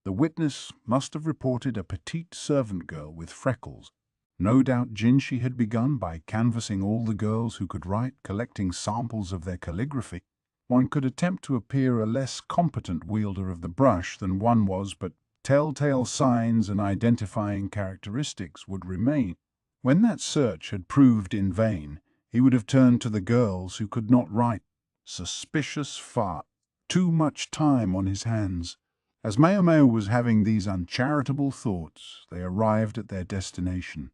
The witness must have reported a petite servant girl with freckles. No doubt Jinshi had begun by canvassing all the girls who could write, collecting samples of their calligraphy. One could attempt to appear a less competent wielder of the brush than one was, but telltale signs and identifying characteristics would remain. When that search had proved in vain, he would have turned to the girls who could not write. Suspicious fart. Too much time on his hands. As Maomao was having these uncharitable thoughts, they arrived at their destination.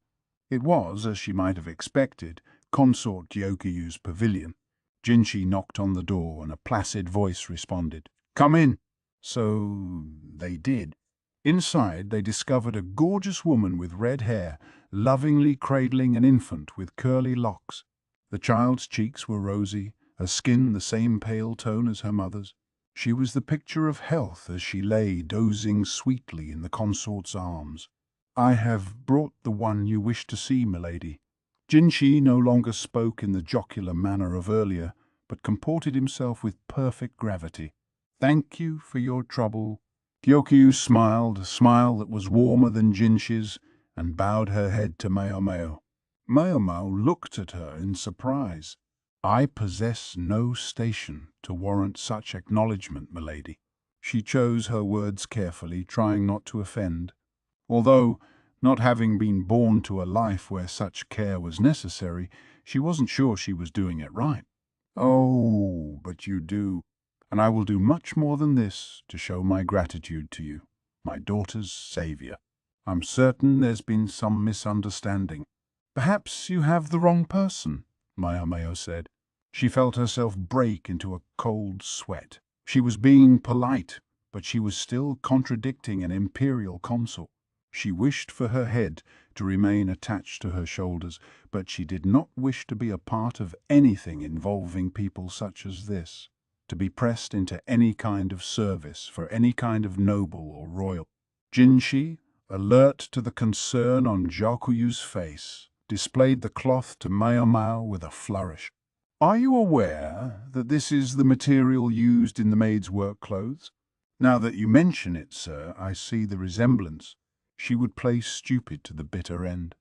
It was, as she might have expected, Consort Gyokuyu's pavilion. Jinshi knocked on the door, and a placid voice responded, "Come in." So they did. Inside, they discovered a gorgeous woman with red hair, lovingly cradling an infant with curly locks. The child's cheeks were rosy, her skin the same pale tone as her mother's. She was the picture of health as she lay dozing sweetly in the consort's arms. "I have brought the one you wish to see, milady." Jinshi no longer spoke in the jocular manner of earlier, but comported himself with perfect gravity. "Thank you for your trouble." Gyokuyu smiled, a smile that was warmer than Jinshi's, and bowed her head to Maomao. Maomao looked at her in surprise. "I possess no station to warrant such acknowledgment, milady." She chose her words carefully, trying not to offend. Although, not having been born to a life where such care was necessary, she wasn't sure she was doing it right. "Oh, but you do, and I will do much more than this to show my gratitude to you, my daughter's savior. I'm certain there's been some misunderstanding." "Perhaps you have the wrong person," Maomao said. She felt herself break into a cold sweat. She was being polite, but she was still contradicting an imperial consort. She wished for her head to remain attached to her shoulders, but she did not wish to be a part of anything involving people such as this, to be pressed into any kind of service for any kind of noble or royal. Jinshi, alert to the concern on Gyokuyu's face, displayed the cloth to Maomao with a flourish. "Are you aware that this is the material used in the maid's work clothes? Now that you mention it, sir, I see the resemblance." She would play stupid to the bitter end,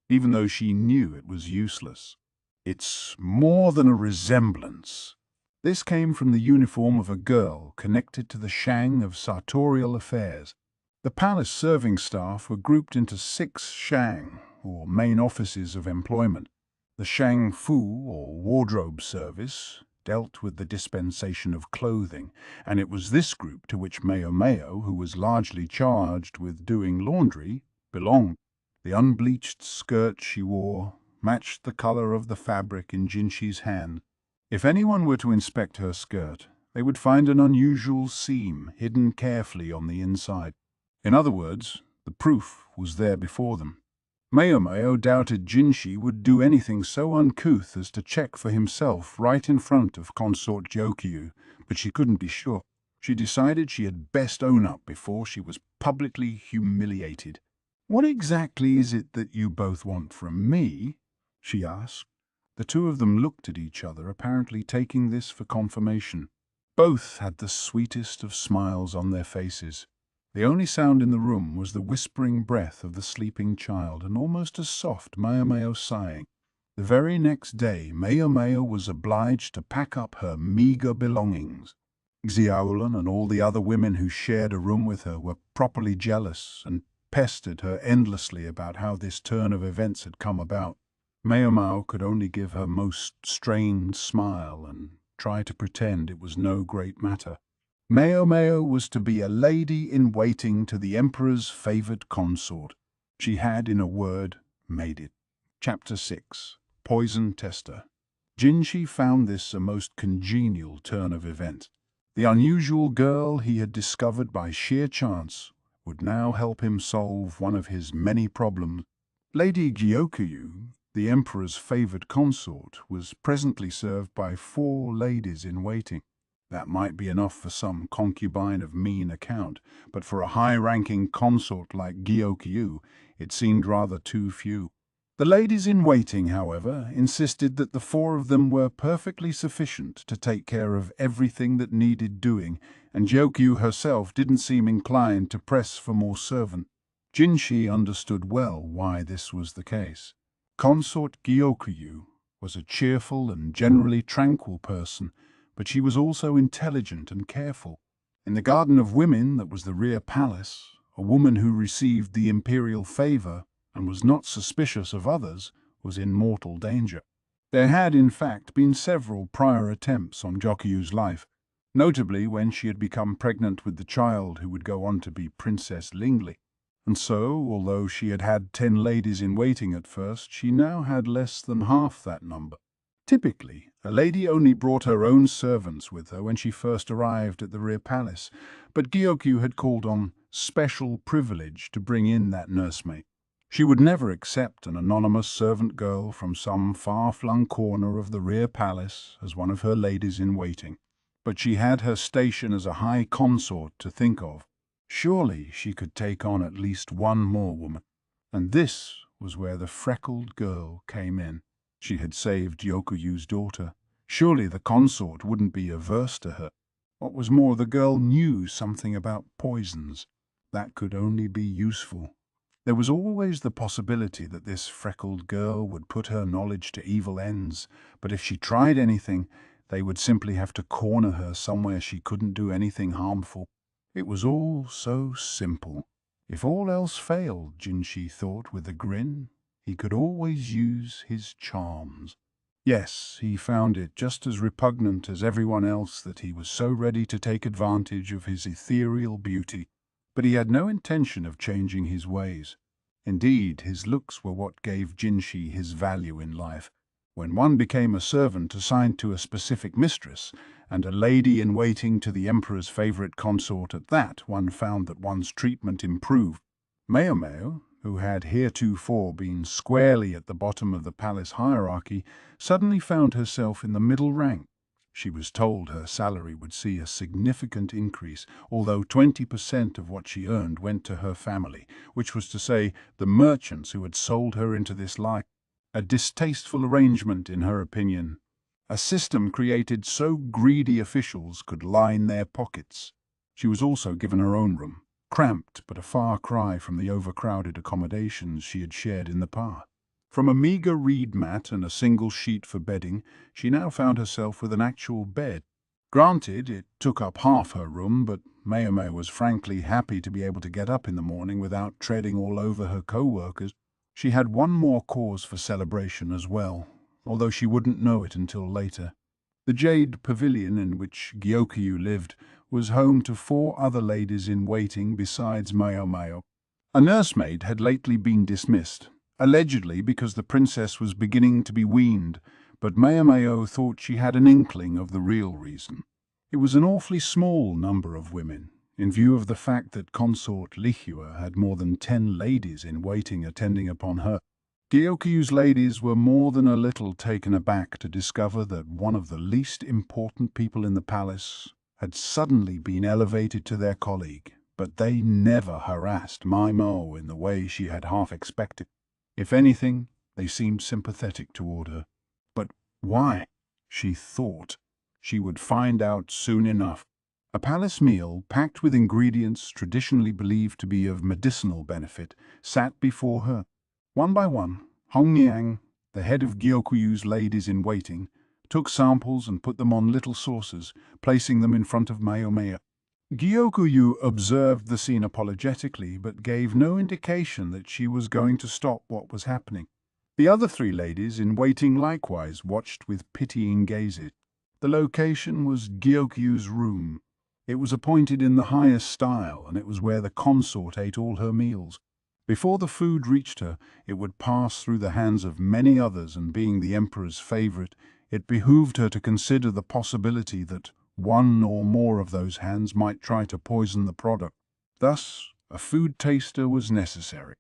even though she knew it was useless. "It's more than a resemblance. This came from the uniform of a girl connected to the Shang of sartorial affairs. The palace serving staff were grouped into 6 Shang, or main offices of employment. The Shang Fu, or wardrobe service, dealt with the dispensation of clothing, and it was this group to which Maomao, who was largely charged with doing laundry, belonged. The unbleached skirt she wore matched the color of the fabric in Jinshi's hand. If anyone were to inspect her skirt, they would find an unusual seam hidden carefully on the inside. In other words, the proof was there before them. Maomao doubted Jinshi would do anything so uncouth as to check for himself right in front of Consort Gyokyu, but she couldn't be sure. She decided she had best own up before she was publicly humiliated. "What exactly is it that you both want from me?" she asked. The two of them looked at each other, apparently taking this for confirmation. Both had the sweetest of smiles on their faces. The only sound in the room was the whispering breath of the sleeping child and almost as soft Maomao sighing. The very next day, Maomao was obliged to pack up her meager belongings. Xiaolan and all the other women who shared a room with her were properly jealous and pestered her endlessly about how this turn of events had come about. Maomao could only give her most strained smile and try to pretend it was no great matter. Maomao was to be a lady-in-waiting to the Emperor's favored consort. She had, in a word, made it. Chapter 6. Poison Tester. Jinshi found this a most congenial turn of events. The unusual girl he had discovered by sheer chance would now help him solve one of his many problems. Lady Gyokyu, the Emperor's favored consort, was presently served by 4 ladies-in-waiting. That might be enough for some concubine of mean account, but for a high-ranking consort like Gyokyu, it seemed rather too few. The ladies-in-waiting, however, insisted that the 4 of them were perfectly sufficient to take care of everything that needed doing, and Gyokyu herself didn't seem inclined to press for more servant. Jinshi understood well why this was the case. Consort Gyokyu was a cheerful and generally tranquil person, but she was also intelligent and careful. In the Garden of Women that was the rear palace, a woman who received the imperial favor and was not suspicious of others was in mortal danger. There had, in fact, been several prior attempts on Gyokyu's life, notably when she had become pregnant with the child who would go on to be Princess Lingli. And so, although she had had 10 ladies-in-waiting at first, she now had less than half that number. Typically, a lady only brought her own servants with her when she first arrived at the rear palace, but Gyokyu had called on special privilege to bring in that nursemaid. She would never accept an anonymous servant girl from some far-flung corner of the rear palace as one of her ladies-in-waiting. But she had her station as a high consort to think of. Surely she could take on at least one more woman. And this was where the freckled girl came in. She had saved Gyokuyu's daughter. Surely the consort wouldn't be averse to her. What was more, the girl knew something about poisons. That could only be useful. There was always the possibility that this freckled girl would put her knowledge to evil ends, but if she tried anything, they would simply have to corner her somewhere she couldn't do anything harmful. It was all so simple. If all else failed, Jinshi thought with a grin, he could always use his charms. Yes, he found it just as repugnant as everyone else that he was so ready to take advantage of his ethereal beauty, but he had no intention of changing his ways. Indeed, his looks were what gave Jinshi his value in life. When one became a servant assigned to a specific mistress, and a lady-in-waiting to the Emperor's favorite consort at that, one found that one's treatment improved. Maomao, who had heretofore been squarely at the bottom of the palace hierarchy, suddenly found herself in the middle rank. She was told her salary would see a significant increase, although 20% of what she earned went to her family, which was to say, the merchants who had sold her into this life. A distasteful arrangement, in her opinion. A system created so greedy officials could line their pockets. She was also given her own room, cramped but a far cry from the overcrowded accommodations she had shared in the past. From a meager reed mat and a single sheet for bedding, she now found herself with an actual bed. Granted, it took up half her room, but Maomao was frankly happy to be able to get up in the morning without treading all over her co-workers. She had one more cause for celebration as well, although she wouldn't know it until later. The Jade Pavilion in which Gyokyu lived was home to 4 other ladies-in-waiting besides Maomao. A nursemaid had lately been dismissed, allegedly because the princess was beginning to be weaned, but Maomao thought she had an inkling of the real reason. It was an awfully small number of women, in view of the fact that Consort Lihaku had more than 10 ladies-in-waiting attending upon her. Gyokyu's ladies were more than a little taken aback to discover that one of the least important people in the palace had suddenly been elevated to their colleague, but they never harassed Maomao in the way she had half expected. If anything, they seemed sympathetic toward her. But why? She thought. She would find out soon enough. A palace meal, packed with ingredients traditionally believed to be of medicinal benefit, sat before her. One by one, Hongyang, the head of Gyokyu's ladies-in-waiting, took samples and put them on little saucers, placing them in front of Maomao. Gyokyu observed the scene apologetically, but gave no indication that she was going to stop what was happening. The other 3 ladies-in-waiting likewise watched with pitying gazes. The location was Gyokyu's room. It was appointed in the highest style, and it was where the consort ate all her meals. Before the food reached her, it would pass through the hands of many others, and being the emperor's favorite, it behooved her to consider the possibility that one or more of those hands might try to poison the product. Thus, a food taster was necessary.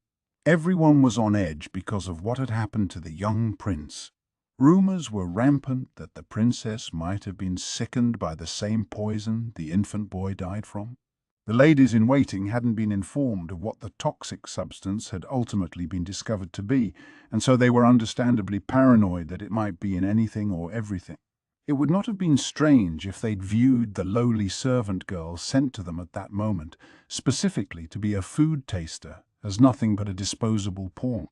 Everyone was on edge because of what had happened to the young prince. Rumors were rampant that the princess might have been sickened by the same poison the infant boy died from. The ladies-in-waiting hadn't been informed of what the toxic substance had ultimately been discovered to be, and so they were understandably paranoid that it might be in anything or everything. It would not have been strange if they'd viewed the lowly servant girl sent to them at that moment, specifically to be a food taster, as nothing but a disposable pawn.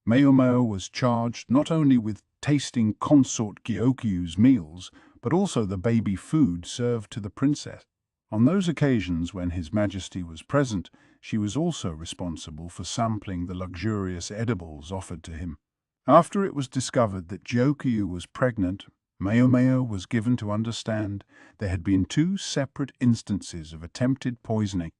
Maomao was charged not only with tasting Consort Gyokyu's meals, but also the baby food served to the princess. On those occasions when His Majesty was present, she was also responsible for sampling the luxurious edibles offered to him. After it was discovered that Gyokyu was pregnant, Maomao was given to understand there had been 2 separate instances of attempted poisoning.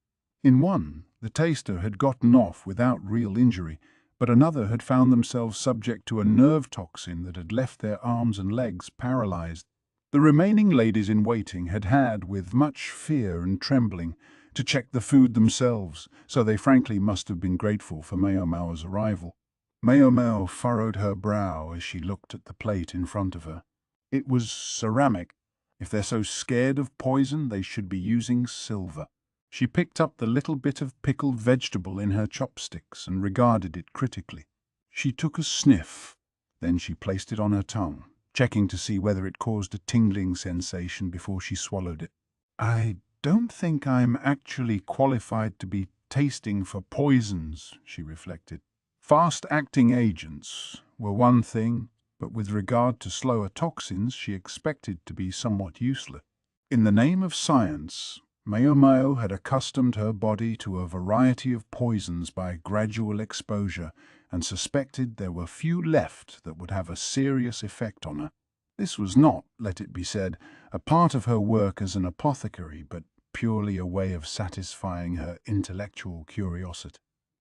In one, the taster had gotten off without real injury, but another had found themselves subject to a nerve toxin that had left their arms and legs paralyzed. The remaining ladies-in-waiting had, with much fear and trembling, to check the food themselves, so they frankly must have been grateful for Maomao's arrival. Maomao furrowed her brow as she looked at the plate in front of her. It was ceramic. If they're so scared of poison, they should be using silver. She picked up the little bit of pickled vegetable in her chopsticks and regarded it critically. She took a sniff, then she placed it on her tongue, checking to see whether it caused a tingling sensation before she swallowed it. "I don't think I'm actually qualified to be tasting for poisons," she reflected. Fast-acting agents were one thing, but with regard to slower toxins she expected to be somewhat useless. In the name of science, Maomao had accustomed her body to a variety of poisons by gradual exposure, and suspected there were few left that would have a serious effect on her. This was not, let it be said, a part of her work as an apothecary, but purely a way of satisfying her intellectual curiosity.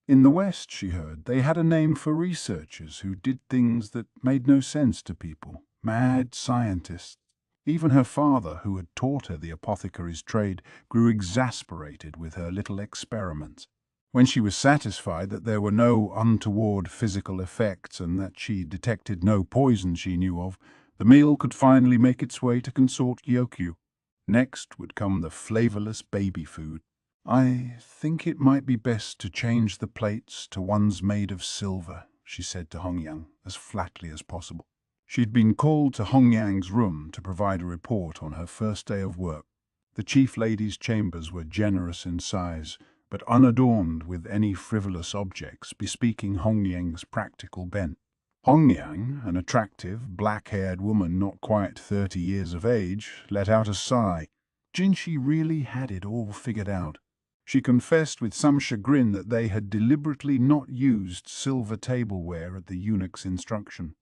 In the West, she heard, they had a name for researchers who did things that made no sense to people, mad scientists. Even her father, who had taught her the apothecary's trade, grew exasperated with her little experiments. When she was satisfied that there were no untoward physical effects and that she detected no poison she knew of, the meal could finally make its way to Consort Gyokyu. Next would come the flavorless baby food. "I think it might be best to change the plates to ones made of silver," she said to Hongyang, as flatly as possible. She'd been called to Hongyang's room to provide a report on her first day of work. The chief lady's chambers were generous in size, but unadorned with any frivolous objects bespeaking Hongyang's practical bent. Hongyang, an attractive, black-haired woman not quite 30 years of age, let out a sigh. Jinshi really had it all figured out. She confessed with some chagrin that they had deliberately not used silver tableware at the eunuch's instruction.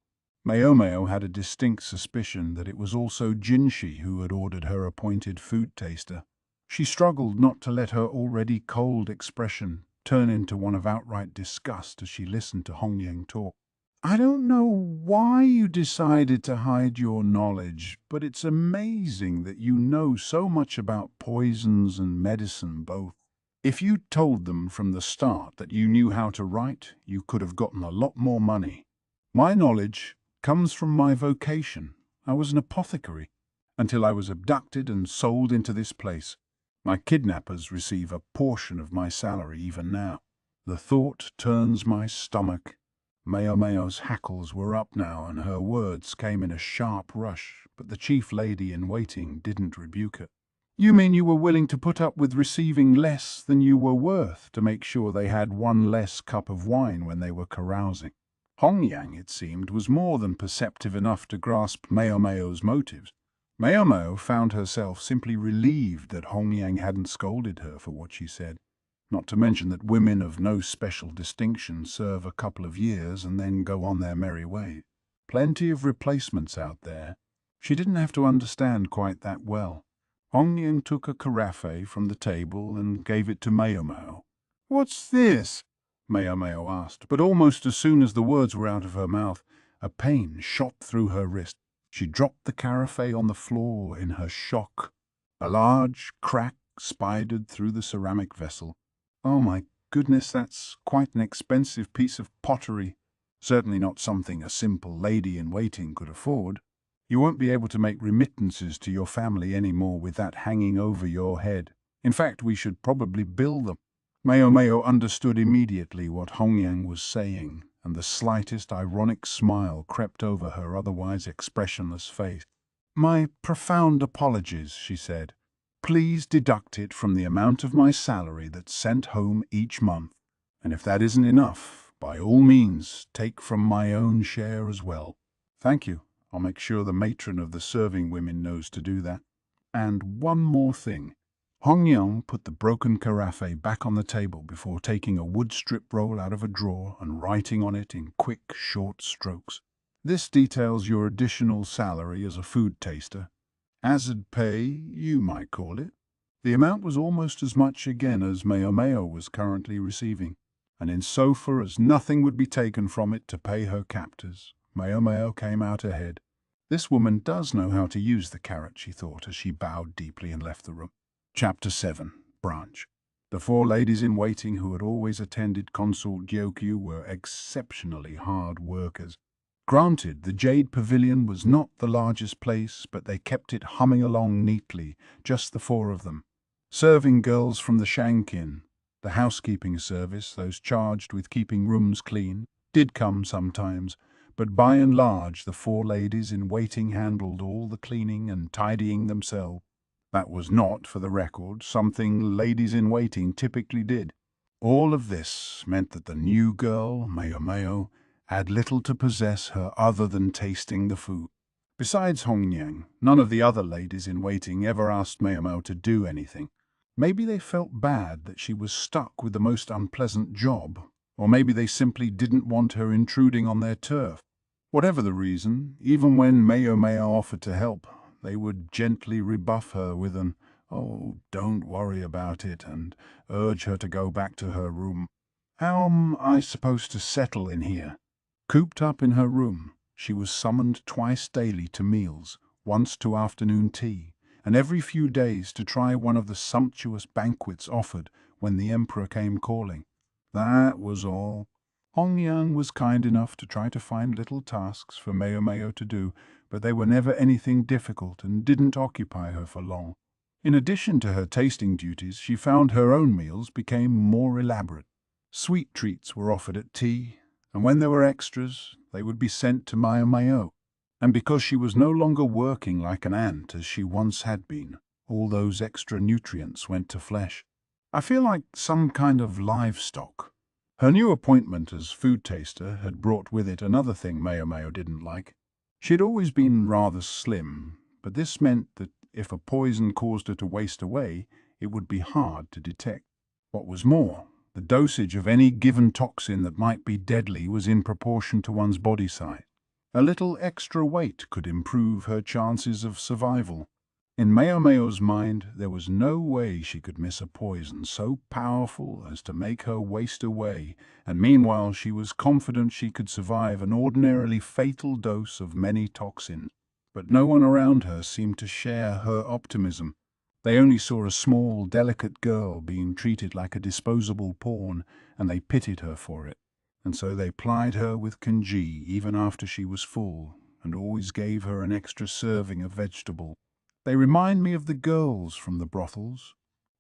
Maomao had a distinct suspicion that it was also Jinshi who had ordered her appointed food taster. She struggled not to let her already cold expression turn into one of outright disgust as she listened to Hongyang talk. I don't know why you decided to hide your knowledge, but it's amazing that you know so much about poisons and medicine both. If you told them from the start that you knew how to write, you could have gotten a lot more money. My knowledge comes from my vocation. I was an apothecary, until I was abducted and sold into this place. My kidnappers receive a portion of my salary even now. The thought turns my stomach. Maomao's hackles were up now, and her words came in a sharp rush, but the chief lady in waiting didn't rebuke her. You mean you were willing to put up with receiving less than you were worth to make sure they had one less cup of wine when they were carousing? Hongyang, it seemed, was more than perceptive enough to grasp Maomao's motives. Maomao found herself simply relieved that Hongyang hadn't scolded her for what she said. Not to mention that women of no special distinction serve a couple of years and then go on their merry way. Plenty of replacements out there. She didn't have to understand quite that well. Hongyang took a carafe from the table and gave it to Maomao. "What's this?" Maomao asked, but almost as soon as the words were out of her mouth, a pain shot through her wrist. She dropped the carafe on the floor in her shock. A large crack spidered through the ceramic vessel. "Oh my goodness, that's quite an expensive piece of pottery. Certainly not something a simple lady-in-waiting could afford. You won't be able to make remittances to your family anymore with that hanging over your head. In fact, we should probably bill them." Maomao understood immediately what Hongyang was saying, and the slightest ironic smile crept over her otherwise expressionless face. "My profound apologies," she said. "Please deduct it from the amount of my salary that's sent home each month. And if that isn't enough, by all means, take from my own share as well." "Thank you. I'll make sure the matron of the serving women knows to do that. And one more thing." Hongyang put the broken carafe back on the table before taking a wood strip roll out of a drawer and writing on it in quick, short strokes. "This details your additional salary as a food taster. Hazard pay, you might call it." The amount was almost as much again as Maomao was currently receiving, and insofar as nothing would be taken from it to pay her captors, Maomao came out ahead. This woman does know how to use the carrot, she thought as she bowed deeply and left the room. Chapter 7. Branch. The four ladies-in-waiting who had always attended Consort Gyokyu were exceptionally hard workers. Granted, the Jade Pavilion was not the largest place, but they kept it humming along neatly, just the four of them. Serving girls from the Shankin, the housekeeping service, those charged with keeping rooms clean, did come sometimes, but by and large the four ladies-in-waiting handled all the cleaning and tidying themselves. That was not, for the record, something ladies-in-waiting typically did. All of this meant that the new girl, Maomao, had little to possess her other than tasting the food. Besides Hongyang, none of the other ladies-in-waiting ever asked Maomao to do anything. Maybe they felt bad that she was stuck with the most unpleasant job, or maybe they simply didn't want her intruding on their turf. Whatever the reason, even when Maomao offered to help, they would gently rebuff her with an, "Oh, don't worry about it," and urge her to go back to her room. "How am I supposed to settle in here?" Cooped up in her room, she was summoned twice daily to meals, once to afternoon tea, and every few days to try one of the sumptuous banquets offered when the emperor came calling. That was all. Hongyang was kind enough to try to find little tasks for Maomao to do, but they were never anything difficult and didn't occupy her for long. In addition to her tasting duties, she found her own meals became more elaborate. Sweet treats were offered at tea, and when there were extras, they would be sent to Maomao. And because she was no longer working like an ant as she once had been, all those extra nutrients went to flesh. "I feel like some kind of livestock," Her new appointment as food taster had brought with it another thing Maomao didn't like. She had always been rather slim, but this meant that if a poison caused her to waste away, it would be hard to detect. What was more, the dosage of any given toxin that might be deadly was in proportion to one's body size. A little extra weight could improve her chances of survival. In Maomao's mind, there was no way she could miss a poison so powerful as to make her waste away, and meanwhile she was confident she could survive an ordinarily fatal dose of many toxins. But no one around her seemed to share her optimism. They only saw a small, delicate girl being treated like a disposable pawn, and they pitied her for it. And so they plied her with congee even after she was full, and always gave her an extra serving of vegetable. They remind me of the girls from the brothels.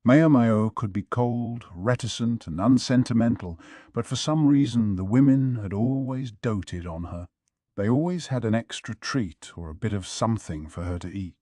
Maomao could be cold, reticent, and unsentimental, but for some reason the women had always doted on her. They always had an extra treat or a bit of something for her to eat.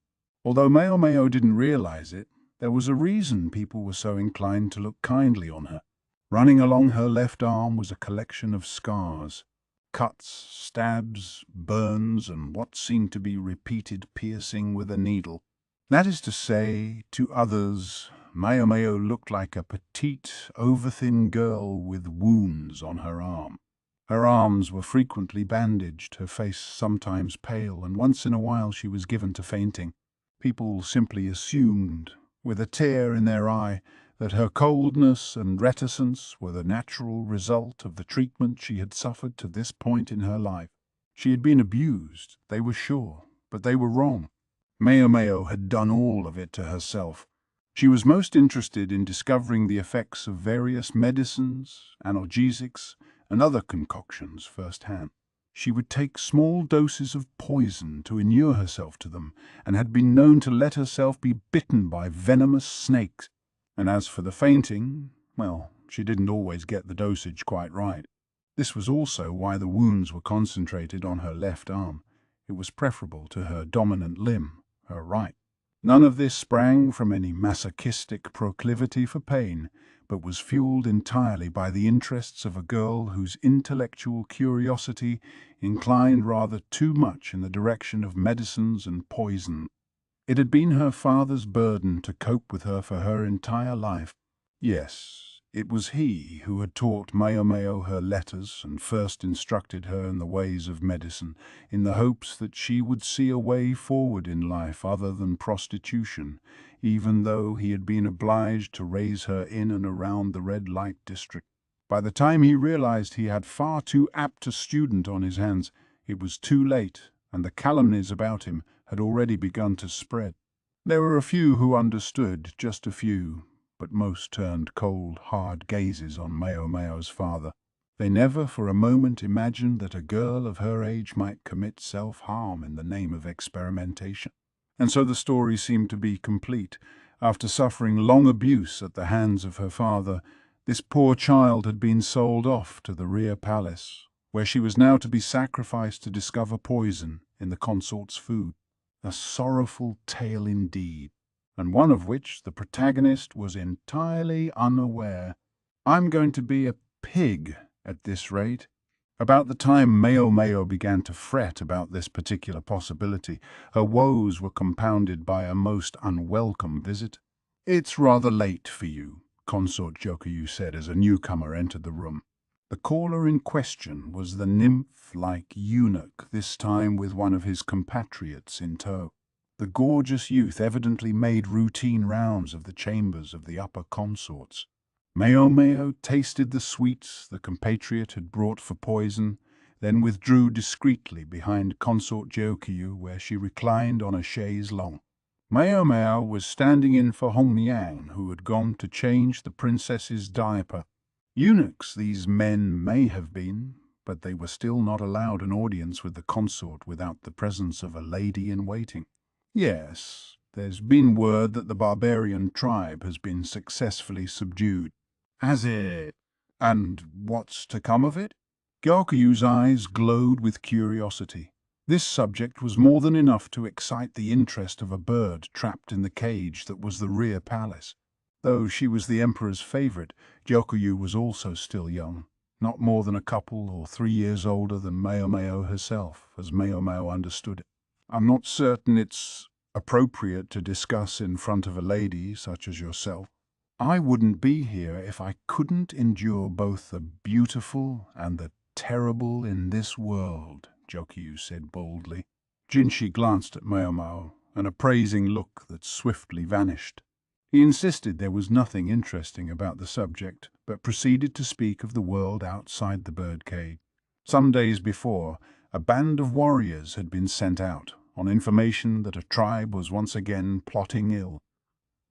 Although Maomao didn't realize it, there was a reason people were so inclined to look kindly on her. Running along her left arm was a collection of scars, cuts, stabs, burns, and what seemed to be repeated piercing with a needle. That is to say, to others, Maomao looked like a petite, over-thin girl with wounds on her arm. Her arms were frequently bandaged, her face sometimes pale, and once in a while she was given to fainting. People simply assumed, with a tear in their eye, that her coldness and reticence were the natural result of the treatment she had suffered to this point in her life. She had been abused, they were sure, but they were wrong. Maomao had done all of it to herself. She was most interested in discovering the effects of various medicines, analgesics, and other concoctions firsthand. She would take small doses of poison to inure herself to them, and had been known to let herself be bitten by venomous snakes. And as for the fainting, well, she didn't always get the dosage quite right. This was also why the wounds were concentrated on her left arm. It was preferable to her dominant limb, her right. None of this sprang from any masochistic proclivity for pain, but was fueled entirely by the interests of a girl whose intellectual curiosity inclined rather too much in the direction of medicines and poison. It had been her father's burden to cope with her for her entire life. Yes, it was he who had taught Maomao her letters and first instructed her in the ways of medicine, in the hopes that she would see a way forward in life other than prostitution, even though he had been obliged to raise her in and around the red light district. By the time he realized he had far too apt a student on his hands, it was too late, and the calumnies about him had already begun to spread. There were a few who understood, just a few, but most turned cold, hard gazes on Maomao's father. They never for a moment imagined that a girl of her age might commit self-harm in the name of experimentation. And so the story seemed to be complete. After suffering long abuse at the hands of her father, this poor child had been sold off to the rear palace, where she was now to be sacrificed to discover poison in the consort's food. A sorrowful tale indeed, and one of which the protagonist was entirely unaware. I'm going to be a pig at this rate. About the time Maomao began to fret about this particular possibility, her woes were compounded by a most unwelcome visit. "It's rather late for you," Consort Jokayu said as a newcomer entered the room. The caller in question was the nymph-like Eunuch, this time with one of his compatriots in tow. The gorgeous youth evidently made routine rounds of the chambers of the upper consorts. Maomao tasted the sweets the compatriot had brought for poison, then withdrew discreetly behind Consort Jokayu, where she reclined on a chaise longue. Maomao was standing in for Hongniang, who had gone to change the princess's diaper. Eunuchs these men may have been, but they were still not allowed an audience with the consort without the presence of a lady-in-waiting. Yes, there's been word that the barbarian tribe has been successfully subdued. Has it? And what's to come of it? Gyokuyu's eyes glowed with curiosity. This subject was more than enough to excite the interest of a bird trapped in the cage that was the rear palace. Though she was the emperor's favorite, Gyokuyu was also still young. not more than a couple or 3 years older than Maomao herself, as Maomao understood it. I'm not certain it's appropriate to discuss in front of a lady such as yourself. I wouldn't be here if I couldn't endure both the beautiful and the terrible in this world, Jokyu said boldly. Jinshi glanced at Maomao, an appraising look that swiftly vanished. He insisted there was nothing interesting about the subject, but proceeded to speak of the world outside the birdcage. Some days before, a band of warriors had been sent out, on information that a tribe was once again plotting ill.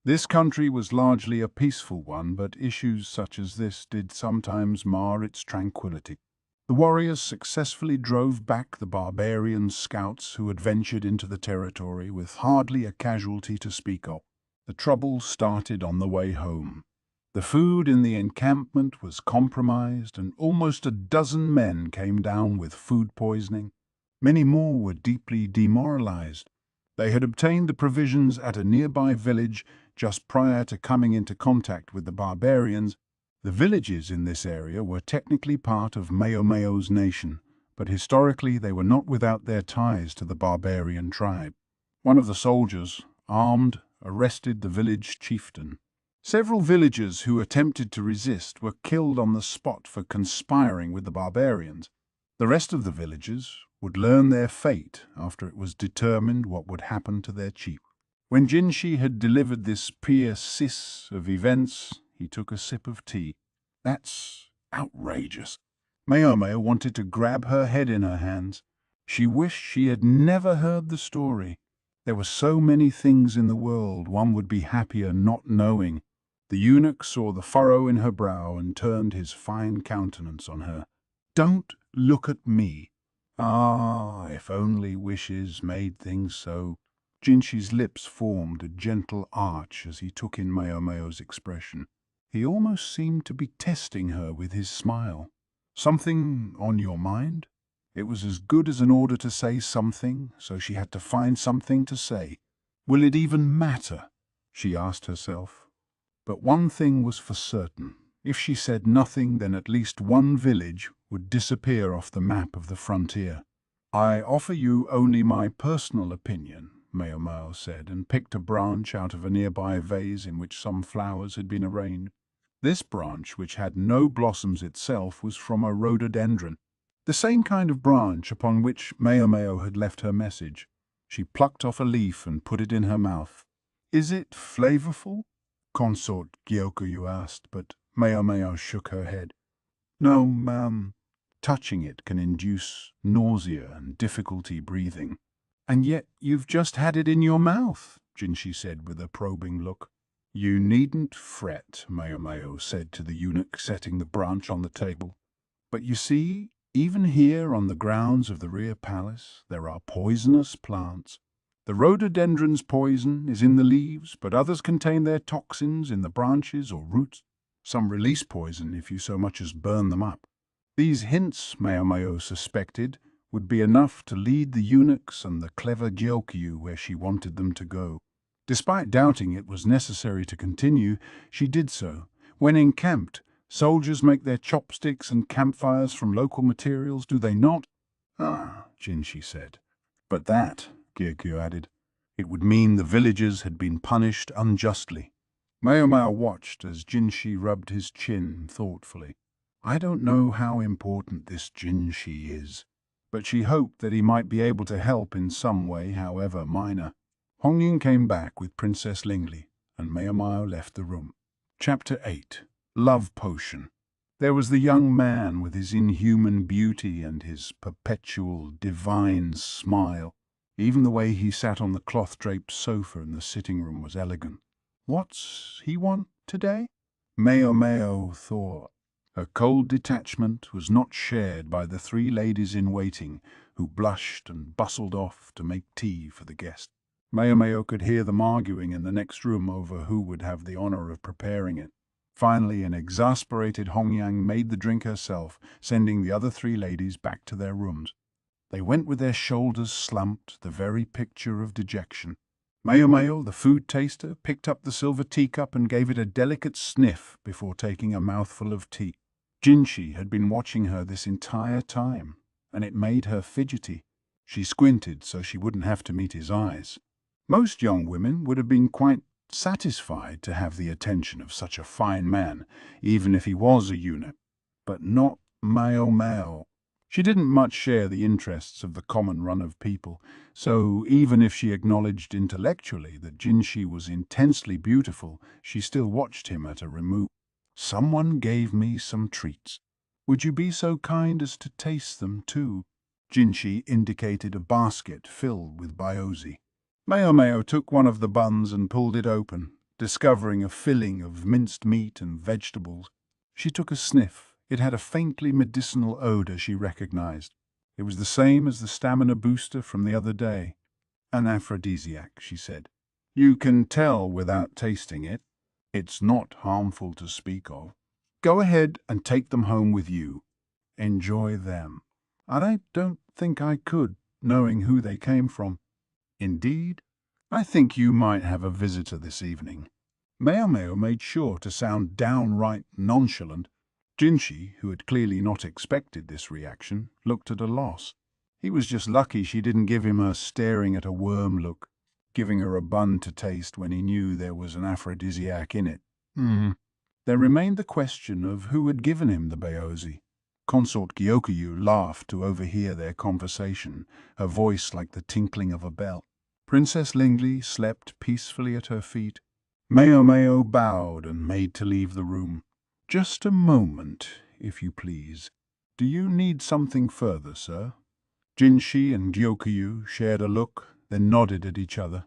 This country was largely a peaceful one, but issues such as this did sometimes mar its tranquility. The warriors successfully drove back the barbarian scouts who had ventured into the territory with hardly a casualty to speak of. The trouble started on the way home. The food in the encampment was compromised, and almost a dozen men came down with food poisoning. Many more were deeply demoralized. They had obtained the provisions at a nearby village just prior to coming into contact with the barbarians. The villages in this area were technically part of Maomao's nation, but historically they were not without their ties to the barbarian tribe. One of the soldiers, armed, arrested the village chieftain. Several villagers who attempted to resist were killed on the spot for conspiring with the barbarians. The rest of the villagers would learn their fate after it was determined what would happen to their chief. When Jinshi had delivered this précis of events, he took a sip of tea. That's outrageous. Maomao wanted to grab her head in her hands. She wished she had never heard the story. There were so many things in the world one would be happier not knowing. The eunuch saw the furrow in her brow and turned his fine countenance on her. Don't look at me. Ah, if only wishes made things so. Jinshi's lips formed a gentle arch as he took in Maomao's expression. He almost seemed to be testing her with his smile. Something on your mind? It was as good as an order to say something, so she had to find something to say. Will it even matter? She asked herself. But one thing was for certain. If she said nothing, then at least one village would disappear off the map of the frontier. I offer you only my personal opinion, Maomao said, and picked a branch out of a nearby vase in which some flowers had been arranged. This branch, which had no blossoms itself, was from a rhododendron, the same kind of branch upon which Maomao had left her message. She plucked off a leaf and put it in her mouth. Is it flavorful? Consort Gyokyu asked, but Maomao shook her head. No, ma'am. Touching it can induce nausea and difficulty breathing. And yet you've just had it in your mouth, Jinshi said with a probing look. You needn't fret, Maomao said to the eunuch, setting the branch on the table. But you see, even here on the grounds of the rear palace, there are poisonous plants. The rhododendron's poison is in the leaves, but others contain their toxins in the branches or roots. Some release poison if you so much as burn them up. These hints, Maomao suspected, would be enough to lead the eunuchs and the clever Gyokyu where she wanted them to go. Despite doubting it was necessary to continue, she did so. When encamped, soldiers make their chopsticks and campfires from local materials, do they not? Ah, Jinshi said. But that, Gyokyu added, it would mean the villagers had been punished unjustly. Maomao watched as Jinshi rubbed his chin thoughtfully. I don't know how important this Jinshi is, but she hoped that he might be able to help in some way, however minor. Hongyun came back with Princess Lingley, and Maomao left the room. Chapter 8. Love Potion. There was the young man with his inhuman beauty and his perpetual divine smile. Even the way he sat on the cloth-draped sofa in the sitting room was elegant. What's he want today? Maomao thought. Her cold detachment was not shared by the 3 ladies in waiting, who blushed and bustled off to make tea for the guest. Maomao could hear them arguing in the next room over who would have the honor of preparing it. Finally, an exasperated Hongyang made the drink herself, sending the other 3 ladies back to their rooms. They went with their shoulders slumped, the very picture of dejection. Maomao, the food taster, picked up the silver teacup and gave it a delicate sniff before taking a mouthful of tea. Jinshi had been watching her this entire time, and it made her fidgety. She squinted so she wouldn't have to meet his eyes. Most young women would have been quite satisfied to have the attention of such a fine man, even if he was a eunuch, but not Maomao. She didn't much share the interests of the common run of people, so even if she acknowledged intellectually that Jinshi was intensely beautiful, she still watched him at a remove. "Someone gave me some treats. Would you be so kind as to taste them too?" Jinshi indicated a basket filled with biozi. Maomao took one of the buns and pulled it open, discovering a filling of minced meat and vegetables. She took a sniff. It had a faintly medicinal odor she recognized. It was the same as the stamina booster from the other day. "An aphrodisiac," she said. "You can tell without tasting it. It's not harmful to speak of. Go ahead and take them home with you. Enjoy them." "I don't think I could, knowing who they came from." "Indeed? I think you might have a visitor this evening." Maomao made sure to sound downright nonchalant. Jinshi, who had clearly not expected this reaction, looked at a loss. He was just lucky she didn't give him a staring at a worm look, giving her a bun to taste when he knew there was an aphrodisiac in it. There remained the question of who had given him the baozi. Consort Gyokyu laughed to overhear their conversation, her voice like the tinkling of a bell. Princess Lingli slept peacefully at her feet. Maomao bowed and made to leave the room. "Just a moment, if you please. Do you need something further, sir?" Jinshi and Gyokyu shared a look, then nodded at each other.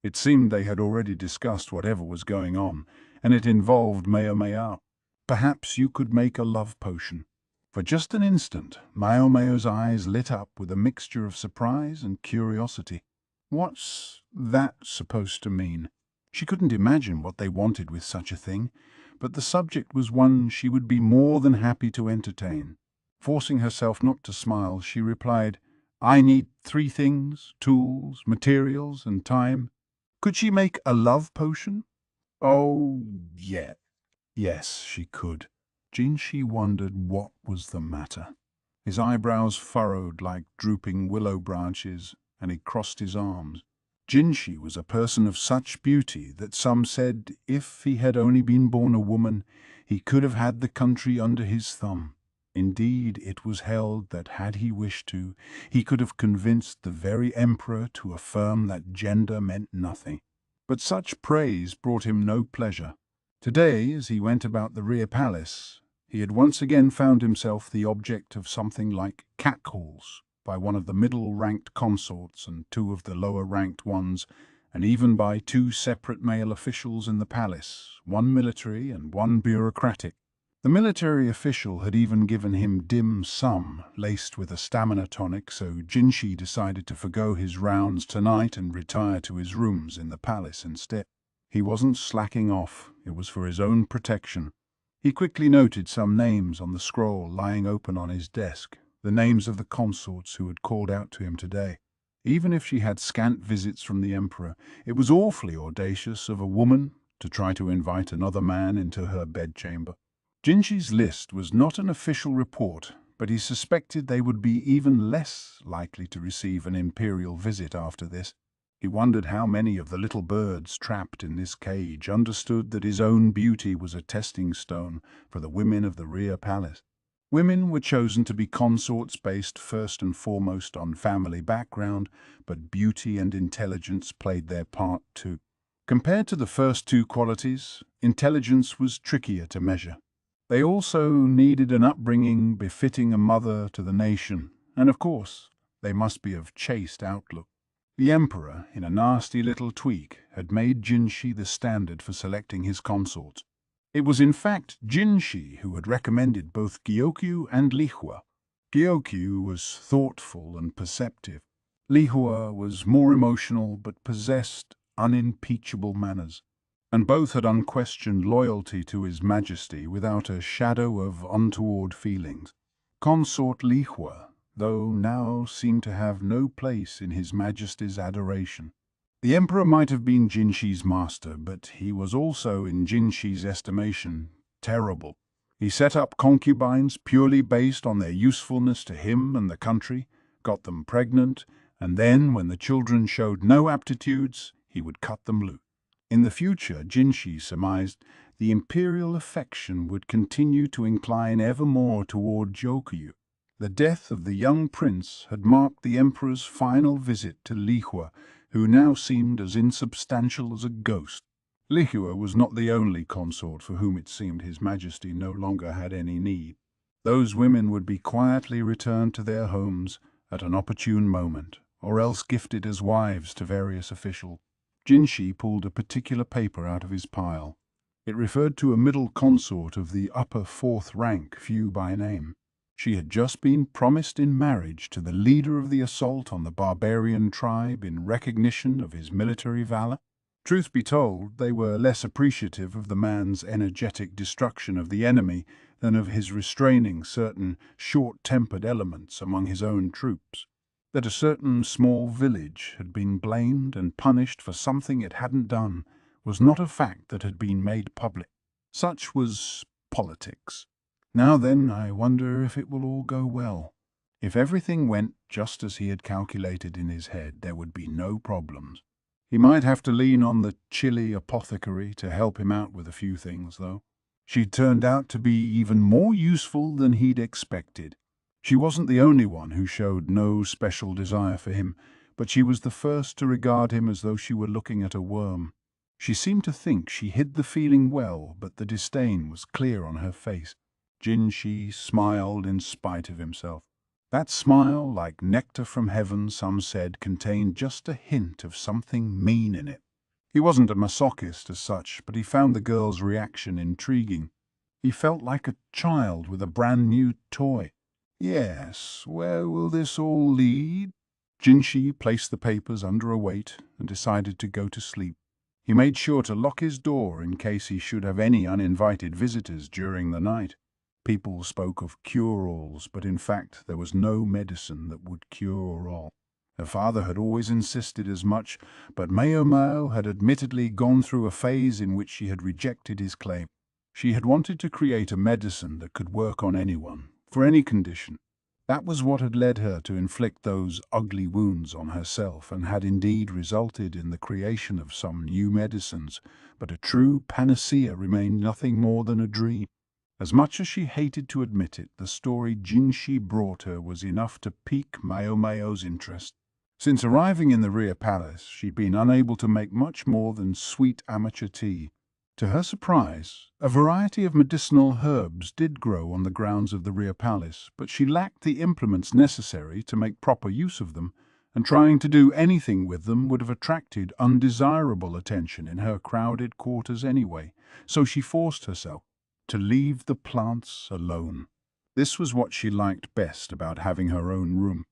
It seemed they had already discussed whatever was going on, and it involved Maomao. "Perhaps you could make a love potion." For just an instant, Maomao's eyes lit up with a mixture of surprise and curiosity. What's that supposed to mean? She couldn't imagine what they wanted with such a thing, but the subject was one she would be more than happy to entertain. Forcing herself not to smile, she replied, "I need 3 things: tools, materials, and time." Could she make a love potion? Oh, yeah. Yes, she could. Jinshi wondered what was the matter. His eyebrows furrowed like drooping willow branches, and he crossed his arms. Jinshi was a person of such beauty that some said if he had only been born a woman, he could have had the country under his thumb. Indeed, it was held that had he wished to, he could have convinced the very emperor to affirm that gender meant nothing. But such praise brought him no pleasure. Today, as he went about the rear palace, he had once again found himself the object of something like catcalls by one of the middle-ranked consorts and 2 of the lower-ranked ones, and even by 2 separate male officials in the palace, 1 military and 1 bureaucratic. The military official had even given him dim sum laced with a stamina tonic, so Jinshi decided to forgo his rounds tonight and retire to his rooms in the palace instead. He wasn't slacking off, it was for his own protection. He quickly noted some names on the scroll lying open on his desk, the names of the consorts who had called out to him today. Even if she had scant visits from the emperor, it was awfully audacious of a woman to try to invite another man into her bedchamber. Jinshi's list was not an official report, but he suspected they would be even less likely to receive an imperial visit after this. He wondered how many of the little birds trapped in this cage understood that his own beauty was a testing stone for the women of the rear palace. Women were chosen to be consorts based first and foremost on family background, but beauty and intelligence played their part too. Compared to the first 2 qualities, intelligence was trickier to measure. They also needed an upbringing befitting a mother to the nation, and of course, they must be of chaste outlook. The emperor, in a nasty little tweak, had made Jinshi the standard for selecting his consorts. It was in fact Jinshi who had recommended both Gyokyu and Lihua. Gyokyu was thoughtful and perceptive. Lihua was more emotional but possessed unimpeachable manners. And both had unquestioned loyalty to His Majesty without a shadow of untoward feelings. Consort Lihua, though, now seemed to have no place in His Majesty's adoration. The Emperor might have been Jinshi's master, but he was also, in Jinshi's estimation, terrible. He set up concubines purely based on their usefulness to him and the country, got them pregnant, and then, when the children showed no aptitudes, he would cut them loose. In the future, Jinshi surmised, the imperial affection would continue to incline ever more toward Jokuyu. The death of the young prince had marked the emperor's final visit to Lihua, who now seemed as insubstantial as a ghost. Lihua was not the only consort for whom it seemed His Majesty no longer had any need. Those women would be quietly returned to their homes at an opportune moment, or else gifted as wives to various officials. Jinshi pulled a particular paper out of his pile. It referred to a middle consort of the upper fourth rank, few by name. She had just been promised in marriage to the leader of the assault on the barbarian tribe in recognition of his military valor. Truth be told, they were less appreciative of the man's energetic destruction of the enemy than of his restraining certain short-tempered elements among his own troops. That a certain small village had been blamed and punished for something it hadn't done was not a fact that had been made public. Such was politics. Now then, I wonder if it will all go well. If everything went just as he had calculated in his head, there would be no problems. He might have to lean on the chilly apothecary to help him out with a few things, though. She'd turned out to be even more useful than he'd expected. She wasn't the only one who showed no special desire for him, but she was the first to regard him as though she were looking at a worm. She seemed to think she hid the feeling well, but the disdain was clear on her face. Jinshi smiled in spite of himself. That smile, like nectar from heaven, some said, contained just a hint of something mean in it. He wasn't a masochist as such, but he found the girl's reaction intriguing. He felt like a child with a brand new toy. Yes, where will this all lead? Jinshi placed the papers under a weight and decided to go to sleep. He made sure to lock his door in case he should have any uninvited visitors during the night. People spoke of cure-alls, but in fact there was no medicine that would cure all. Her father had always insisted as much, but Maomao had admittedly gone through a phase in which she had rejected his claim. She had wanted to create a medicine that could work on anyone, for any condition. That was what had led her to inflict those ugly wounds on herself, and had indeed resulted in the creation of some new medicines, but a true panacea remained nothing more than a dream. As much as she hated to admit it, the story Jinshi brought her was enough to pique Maomao's interest. Since arriving in the rear palace, she'd been unable to make much more than sweet amateur tea. To her surprise, a variety of medicinal herbs did grow on the grounds of the rear palace, but she lacked the implements necessary to make proper use of them, and trying to do anything with them would have attracted undesirable attention in her crowded quarters anyway, so she forced herself to leave the plants alone. This was what she liked best about having her own room.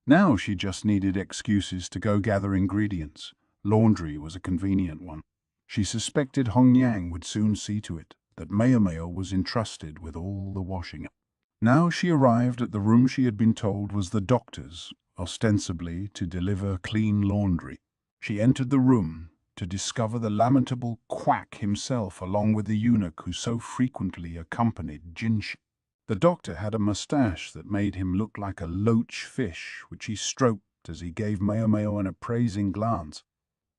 Now she just needed excuses to go gather ingredients. Laundry was a convenient one. She suspected Hongyang would soon see to it that Maomao was entrusted with all the washing. Now she arrived at the room she had been told was the doctor's, ostensibly to deliver clean laundry. She entered the room to discover the lamentable quack himself along with the eunuch who so frequently accompanied Jinshi. The doctor had a moustache that made him look like a loach fish, which he stroked as he gave Maomao an appraising glance.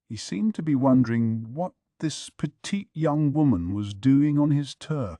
He seemed to be wondering what this petite young woman was doing on his turf.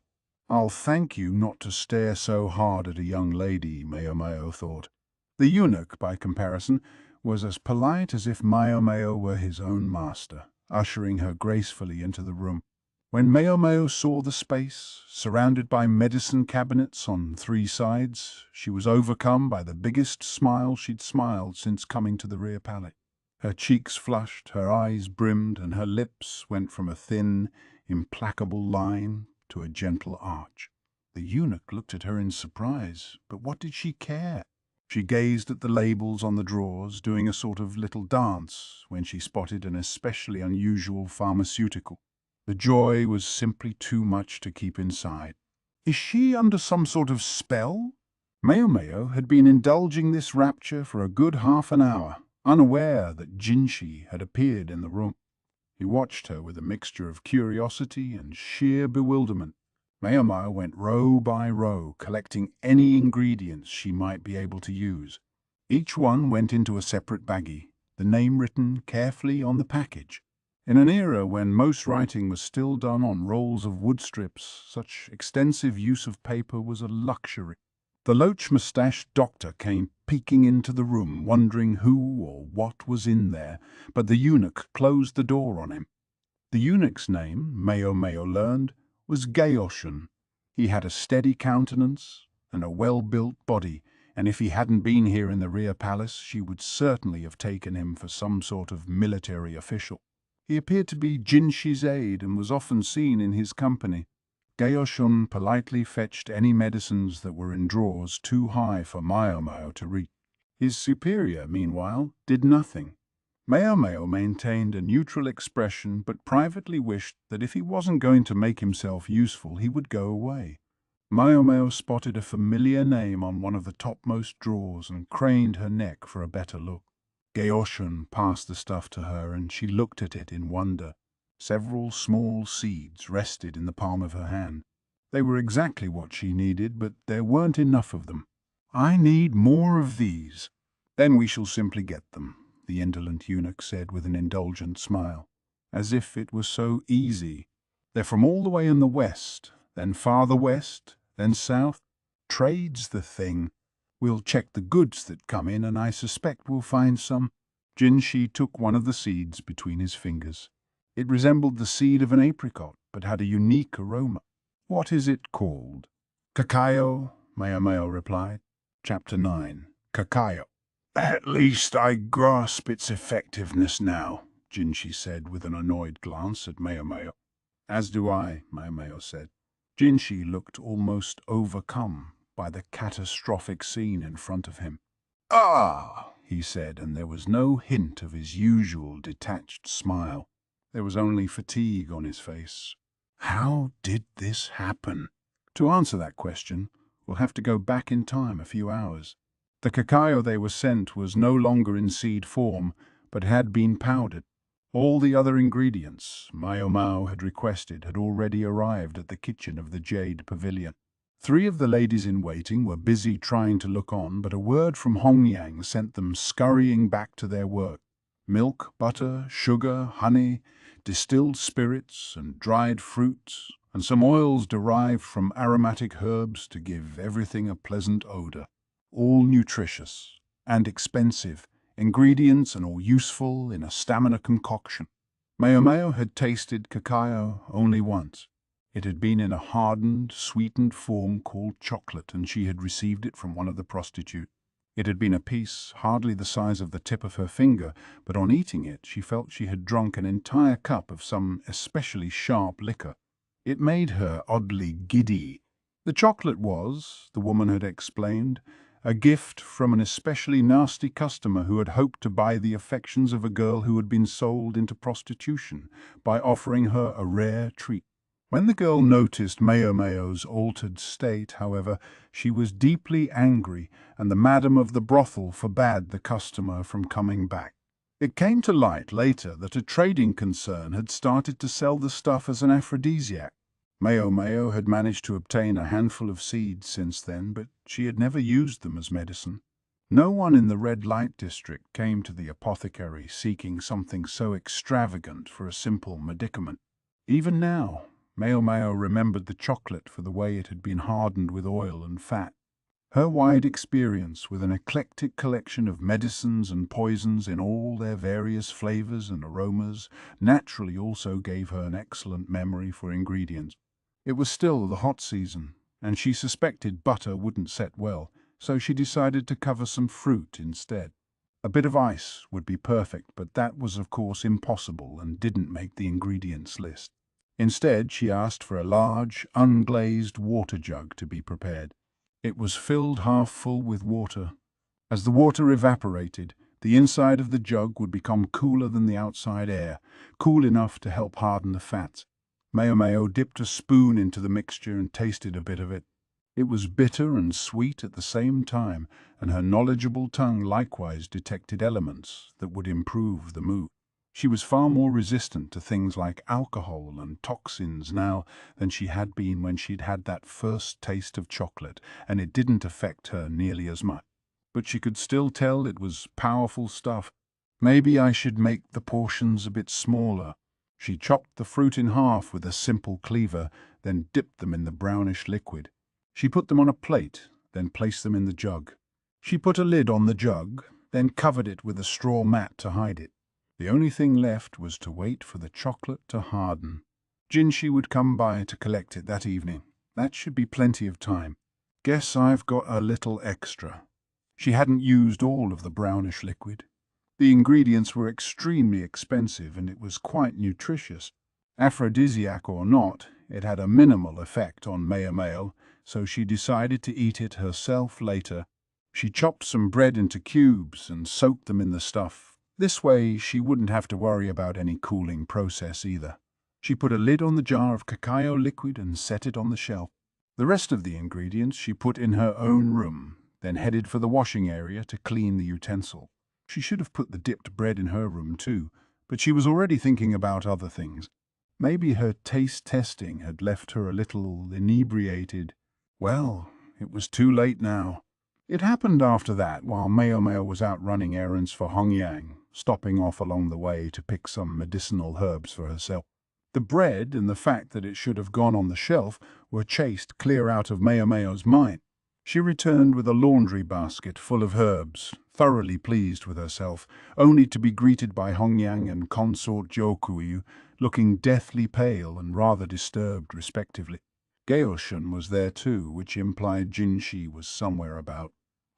"I'll thank you not to stare so hard at a young lady," Maomao thought. The eunuch, by comparison, was as polite as if Maomao were his own master, ushering her gracefully into the room. When Maomao saw the space, surrounded by medicine cabinets on 3 sides, she was overcome by the biggest smile she'd smiled since coming to the rear palace. Her cheeks flushed, her eyes brimmed, and her lips went from a thin, implacable line to a gentle arch. The eunuch looked at her in surprise, but what did she care? She gazed at the labels on the drawers, doing a sort of little dance when she spotted an especially unusual pharmaceutical. The joy was simply too much to keep inside. Is she under some sort of spell? Maomao had been indulging this rapture for a good half an hour, unaware that Jinshi had appeared in the room. He watched her with a mixture of curiosity and sheer bewilderment. Maomao went row by row, collecting any ingredients she might be able to use. Each one went into a separate baggie, the name written carefully on the package. In an era when most writing was still done on rolls of wood strips, such extensive use of paper was a luxury. The loach-moustached doctor came peeking into the room, wondering who or what was in there, but the eunuch closed the door on him. The eunuch's name, Maomao learned, was Gaoshan. He had a steady countenance and a well-built body, and if he hadn't been here in the rear palace, she would certainly have taken him for some sort of military official. He appeared to be Jinshi's aide and was often seen in his company. Gaoshan politely fetched any medicines that were in drawers too high for Maomao to reach. His superior, meanwhile, did nothing. Maomao maintained a neutral expression but privately wished that if he wasn't going to make himself useful, he would go away. Maomao spotted a familiar name on one of the topmost drawers and craned her neck for a better look. Gaoshan passed the stuff to her and she looked at it in wonder. Several small seeds rested in the palm of her hand. They were exactly what she needed, but there weren't enough of them. "I need more of these." "Then we shall simply get them," the indolent eunuch said with an indulgent smile. "As if it was so easy. They're from all the way in the west, then farther west, then south. Trade's the thing. We'll check the goods that come in, and I suspect we'll find some." Jinshi took one of the seeds between his fingers. It resembled the seed of an apricot, but had a unique aroma. "What is it called?" "Cacao," Maomao replied. Chapter 9. Cacao. "At least I grasp its effectiveness now," Jinshi said with an annoyed glance at Maomao. "As do I," Maomao said. Jinshi looked almost overcome by the catastrophic scene in front of him. "Ah!" he said, and there was no hint of his usual detached smile. There was only fatigue on his face. How did this happen? To answer that question, we'll have to go back in time a few hours. The cacao they were sent was no longer in seed form, but had been powdered. All the other ingredients Maomao had requested had already arrived at the kitchen of the Jade Pavilion. 3 of the ladies-in-waiting were busy trying to look on, but a word from Hongyang sent them scurrying back to their work. Milk, butter, sugar, honey, distilled spirits and dried fruits, and some oils derived from aromatic herbs to give everything a pleasant odor. All nutritious and expensive ingredients and all useful in a stamina concoction. Maomao had tasted cacao only once. It had been in a hardened, sweetened form called chocolate, and she had received it from one of the prostitutes. It had been a piece hardly the size of the tip of her finger, but on eating it she felt she had drunk an entire cup of some especially sharp liquor. It made her oddly giddy. The chocolate was, the woman had explained, a gift from an especially nasty customer who had hoped to buy the affections of a girl who had been sold into prostitution by offering her a rare treat. When the girl noticed Maomao's altered state, however, she was deeply angry, and the madam of the brothel forbade the customer from coming back. It came to light later that a trading concern had started to sell the stuff as an aphrodisiac. Maomao had managed to obtain a handful of seeds since then, but she had never used them as medicine. No one in the red light district came to the apothecary seeking something so extravagant for a simple medicament. Even now, Maomao remembered the chocolate for the way it had been hardened with oil and fat. Her wide experience with an eclectic collection of medicines and poisons in all their various flavors and aromas naturally also gave her an excellent memory for ingredients. It was still the hot season, and she suspected butter wouldn't set well, so she decided to cover some fruit instead. A bit of ice would be perfect, but that was of course impossible and didn't make the ingredients list. Instead, she asked for a large, unglazed water jug to be prepared. It was filled half full with water. As the water evaporated, the inside of the jug would become cooler than the outside air, cool enough to help harden the fats. Maomao dipped a spoon into the mixture and tasted a bit of it. It was bitter and sweet at the same time, and her knowledgeable tongue likewise detected elements that would improve the mood. She was far more resistant to things like alcohol and toxins now than she had been when she'd had that first taste of chocolate, and it didn't affect her nearly as much. But she could still tell it was powerful stuff. Maybe I should make the portions a bit smaller. She chopped the fruit in half with a simple cleaver, then dipped them in the brownish liquid. She put them on a plate, then placed them in the jug. She put a lid on the jug, then covered it with a straw mat to hide it. The only thing left was to wait for the chocolate to harden. Jinshi would come by to collect it that evening. That should be plenty of time. Guess I've got a little extra. She hadn't used all of the brownish liquid. The ingredients were extremely expensive and it was quite nutritious. Aphrodisiac or not, it had a minimal effect on Maomao, so she decided to eat it herself later. She chopped some bread into cubes and soaked them in the stuff. This way she wouldn't have to worry about any cooling process either. She put a lid on the jar of cacao liquid and set it on the shelf. The rest of the ingredients she put in her own room, then headed for the washing area to clean the utensil. She should have put the dipped bread in her room too, but she was already thinking about other things. Maybe her taste testing had left her a little inebriated. Well, it was too late now. It happened after that while Maomao was out running errands for Hongyang, stopping off along the way to pick some medicinal herbs for herself. The bread and the fact that it should have gone on the shelf were chased clear out of Maomao's mind. She returned with a laundry basket full of herbs, thoroughly pleased with herself, only to be greeted by Hongyang and consort Jokuyu, looking deathly pale and rather disturbed respectively. Gaoshun was there too, which implied Jinshi was somewhere about.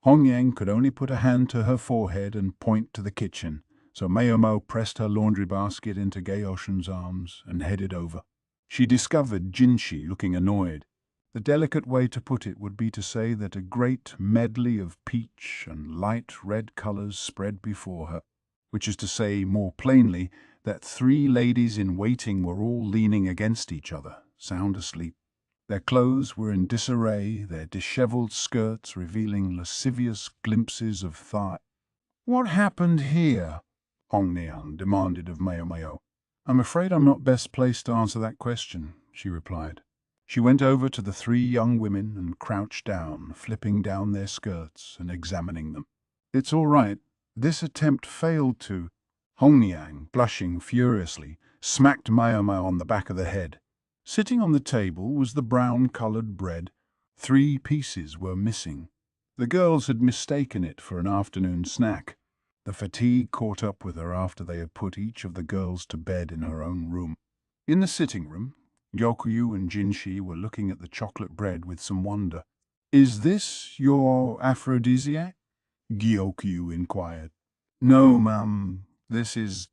Hongyang could only put a hand to her forehead and point to the kitchen, so Maomao pressed her laundry basket into Gaoshun's arms and headed over. She discovered Jinshi looking annoyed. The delicate way to put it would be to say that a great medley of peach and light red colors spread before her, which is to say, more plainly, that three ladies in waiting were all leaning against each other, sound asleep. Their clothes were in disarray, their dishevelled skirts revealing lascivious glimpses of thigh. "What happened here?" Hongyang demanded of Maomao. "I'm afraid I'm not best placed to answer that question," she replied. She went over to the three young women and crouched down, flipping down their skirts and examining them. "It's all right. This attempt failed to—" Hongyang, blushing furiously, smacked Maomao on the back of the head. Sitting on the table was the brown-coloured bread. 3 pieces were missing. The girls had mistaken it for an afternoon snack. The fatigue caught up with her after they had put each of the girls to bed in her own room. In the sitting room, Yokuyu and Jinshi were looking at the chocolate bread with some wonder. "Is this your aphrodisiac?" Gyokyu inquired. "No, ma'am. This is—"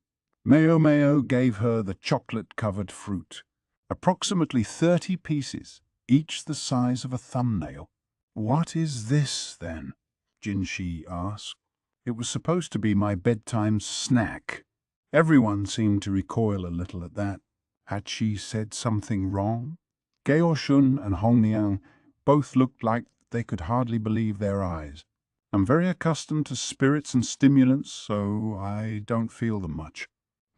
Maomao gave her the chocolate-covered fruit. Approximately 30 pieces, each the size of a thumbnail. "What is this, then?" Jinshi asked. "It was supposed to be my bedtime snack." Everyone seemed to recoil a little at that. Had she said something wrong? Gaoshun and Hongyang both looked like they could hardly believe their eyes. "I'm very accustomed to spirits and stimulants, so I don't feel them much."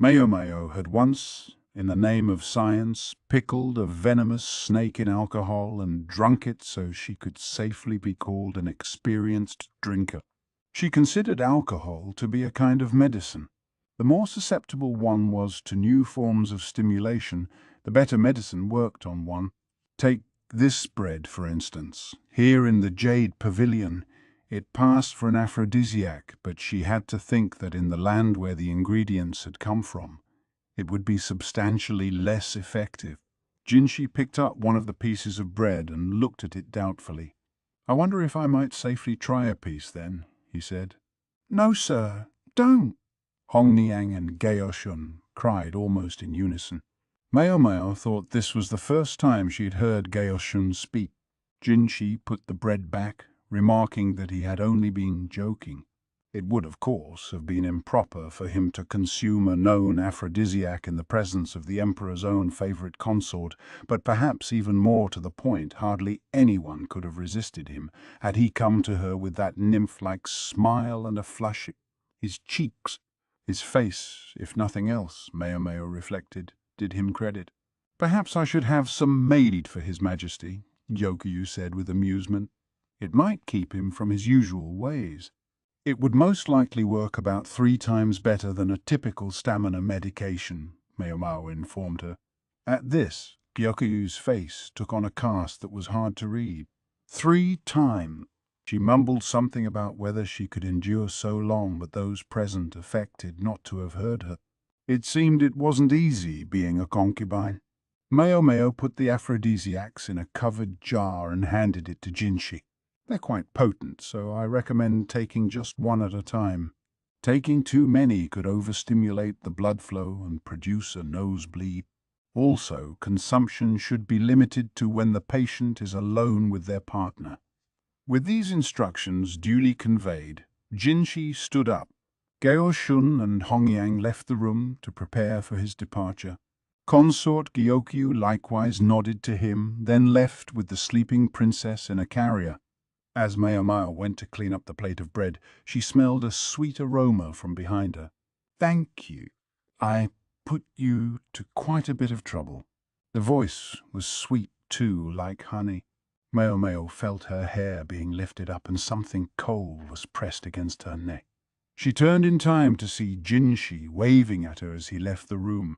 Maomao had once, in the name of science, pickled a venomous snake in alcohol and drunk it so she could safely be called an experienced drinker. She considered alcohol to be a kind of medicine. The more susceptible one was to new forms of stimulation, the better medicine worked on one. Take this bread, for instance. Here in the Jade Pavilion, it passed for an aphrodisiac, but she had to think that in the land where the ingredients had come from, it would be substantially less effective. Jinshi picked up one of the pieces of bread and looked at it doubtfully. "I wonder if I might safely try a piece, then," he said. "No, sir, don't!" Hongyang and Gaoshun cried almost in unison. Maomao thought this was the first time she had heard Gaoshun speak. Jinshi put the bread back, remarking that he had only been joking. It would, of course, have been improper for him to consume a known aphrodisiac in the presence of the Emperor's own favourite consort, but perhaps even more to the point, hardly anyone could have resisted him, had he come to her with that nymph-like smile and a flush. His cheeks, His face, if nothing else, Maomao reflected, did him credit. "Perhaps I should have some made for His Majesty," Gyokyu said with amusement. "It might keep him from his usual ways. It would most likely work about 3 times better than a typical stamina medication," Maomao informed her. At this, Gyokyu's face took on a cast that was hard to read. 3 times. She mumbled something about whether she could endure so long, but those present affected not to have heard her. It seemed it wasn't easy being a concubine. Maomao put the aphrodisiacs in a covered jar and handed it to Jinshi. "They're quite potent, so I recommend taking just one at a time. Taking too many could overstimulate the blood flow and produce a nosebleed. Also, consumption should be limited to when the patient is alone with their partner." With these instructions duly conveyed, Jinshi stood up. Gao Shun and Hongyang left the room to prepare for his departure. Consort Gyokyu likewise nodded to him, then left with the sleeping princess in a carrier. As Maomao went to clean up the plate of bread, she smelled a sweet aroma from behind her. "Thank you. I put you to quite a bit of trouble." The voice was sweet too, like honey. Maomao felt her hair being lifted up and something cold was pressed against her neck. She turned in time to see Jinshi waving at her as he left the room.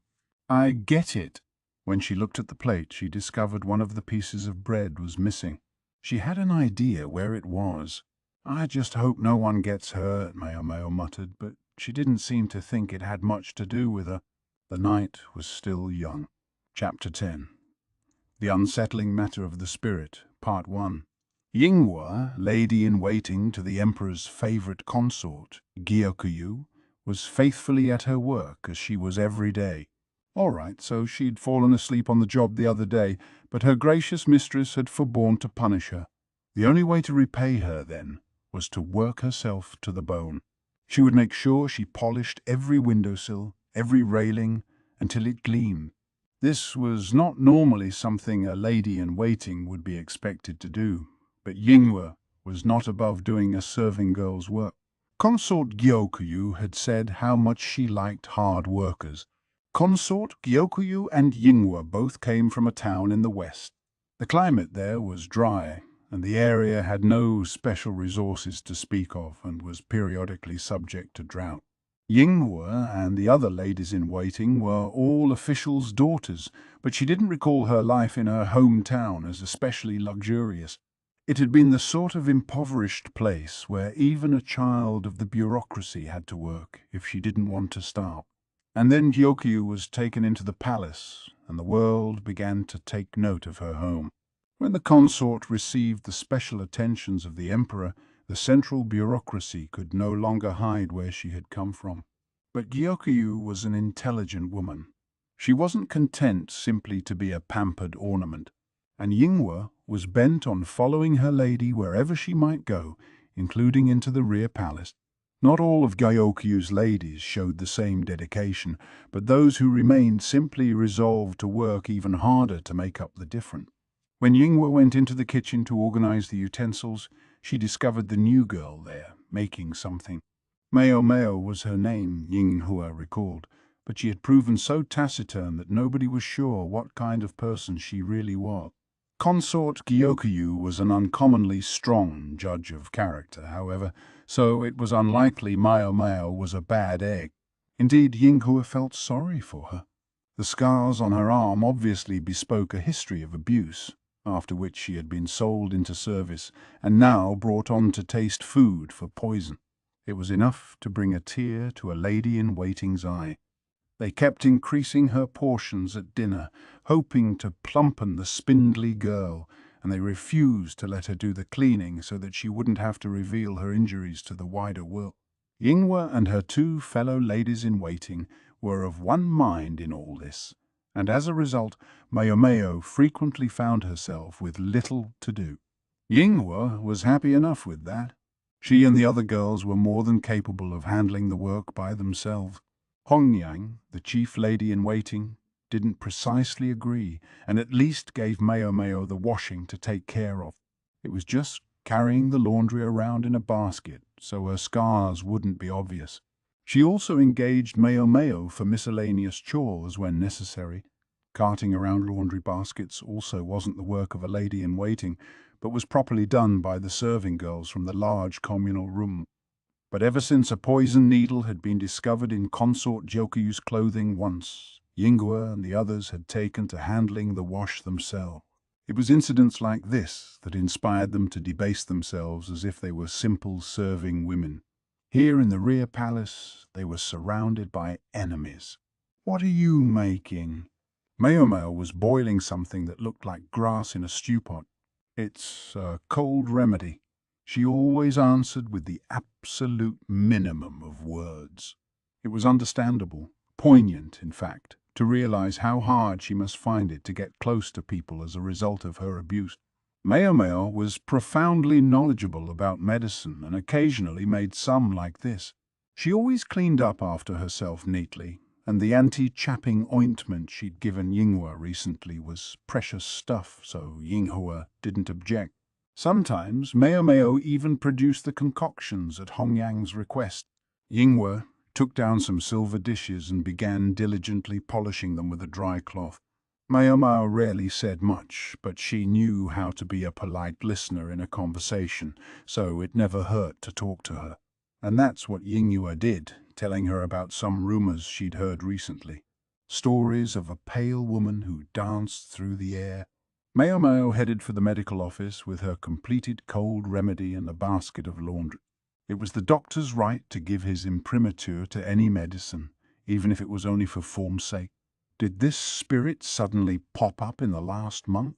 "I get it." When she looked at the plate, she discovered one of the pieces of bread was missing. She had an idea where it was. "I just hope no one gets hurt," Maomao muttered, but she didn't seem to think it had much to do with her. The night was still young. Chapter 10. The Unsettling Matter of the Spirit, Part 1. Yinghua, lady-in-waiting to the Emperor's favorite consort, Gyokyu, was faithfully at her work as she was every day. All right, so she'd fallen asleep on the job the other day, but her gracious mistress had forborne to punish her. The only way to repay her, then, was to work herself to the bone. She would make sure she polished every windowsill, every railing, until it gleamed. This was not normally something a lady-in-waiting would be expected to do, but Yinghua was not above doing a serving girl's work. Consort Gyokyu had said how much she liked hard workers. Consort Gyokyu and Yinghua both came from a town in the west. The climate there was dry, and the area had no special resources to speak of and was periodically subject to drought. Yinghua and the other ladies-in-waiting were all officials' daughters, but she didn't recall her life in her hometown as especially luxurious. It had been the sort of impoverished place where even a child of the bureaucracy had to work if she didn't want to starve. And then Gyokyu was taken into the palace, and the world began to take note of her home. When the consort received the special attentions of the emperor, the central bureaucracy could no longer hide where she had come from. But Gyokyu was an intelligent woman. She wasn't content simply to be a pampered ornament, and Yinghua was bent on following her lady wherever she might go, including into the rear palace. Not all of Gyokyu's ladies showed the same dedication, but those who remained simply resolved to work even harder to make up the difference. When Yinghua went into the kitchen to organize the utensils, she discovered the new girl there, making something. Maomao was her name, Yinghua recalled, but she had proven so taciturn that nobody was sure what kind of person she really was. Consort Gyokyu was an uncommonly strong judge of character, however, so it was unlikely Maomao was a bad egg. Indeed, Yinghua felt sorry for her. The scars on her arm obviously bespoke a history of abuse, after which she had been sold into service and now brought on to taste food for poison. It was enough to bring a tear to a lady-in-waiting's eye. They kept increasing her portions at dinner, hoping to plumpen the spindly girl, and they refused to let her do the cleaning so that she wouldn't have to reveal her injuries to the wider world. Yinghua and her 2 fellow ladies-in-waiting were of one mind in all this, and as a result, Maomao frequently found herself with little to do. Yinghua was happy enough with that. She and the other girls were more than capable of handling the work by themselves. Hongyang, the chief lady-in-waiting, didn't precisely agree, and at least gave Maomao the washing to take care of. It was just carrying the laundry around in a basket, so her scars wouldn't be obvious. She also engaged Maomao for miscellaneous chores when necessary. Carting around laundry baskets also wasn't the work of a lady-in-waiting, but was properly done by the serving girls from the large communal room. But ever since a poison needle had been discovered in Consort Jyokyu's clothing once, Yinghua and the others had taken to handling the wash themselves. It was incidents like this that inspired them to debase themselves as if they were simple serving women. Here in the rear palace, they were surrounded by enemies. "What are you making?" Maomao was boiling something that looked like grass in a stew pot. "It's a cold remedy." She always answered with the absolute minimum of words. It was understandable, poignant in fact, to realize how hard she must find it to get close to people as a result of her abuse. Maomao was profoundly knowledgeable about medicine and occasionally made some like this. She always cleaned up after herself neatly, and the anti-chapping ointment she'd given Yinghua recently was precious stuff, so Yinghua didn't object. Sometimes Maomao even produced the concoctions at Hongyang's request. Yinghua took down some silver dishes and began diligently polishing them with a dry cloth. Maomao rarely said much, but she knew how to be a polite listener in a conversation, so it never hurt to talk to her. And that's what Yinghua did, telling her about some rumors she'd heard recently. Stories of a pale woman who danced through the air. Maomao headed for the medical office with her completed cold remedy and a basket of laundry. It was the doctor's right to give his imprimatur to any medicine, even if it was only for form's sake. Did this spirit suddenly pop up in the last month?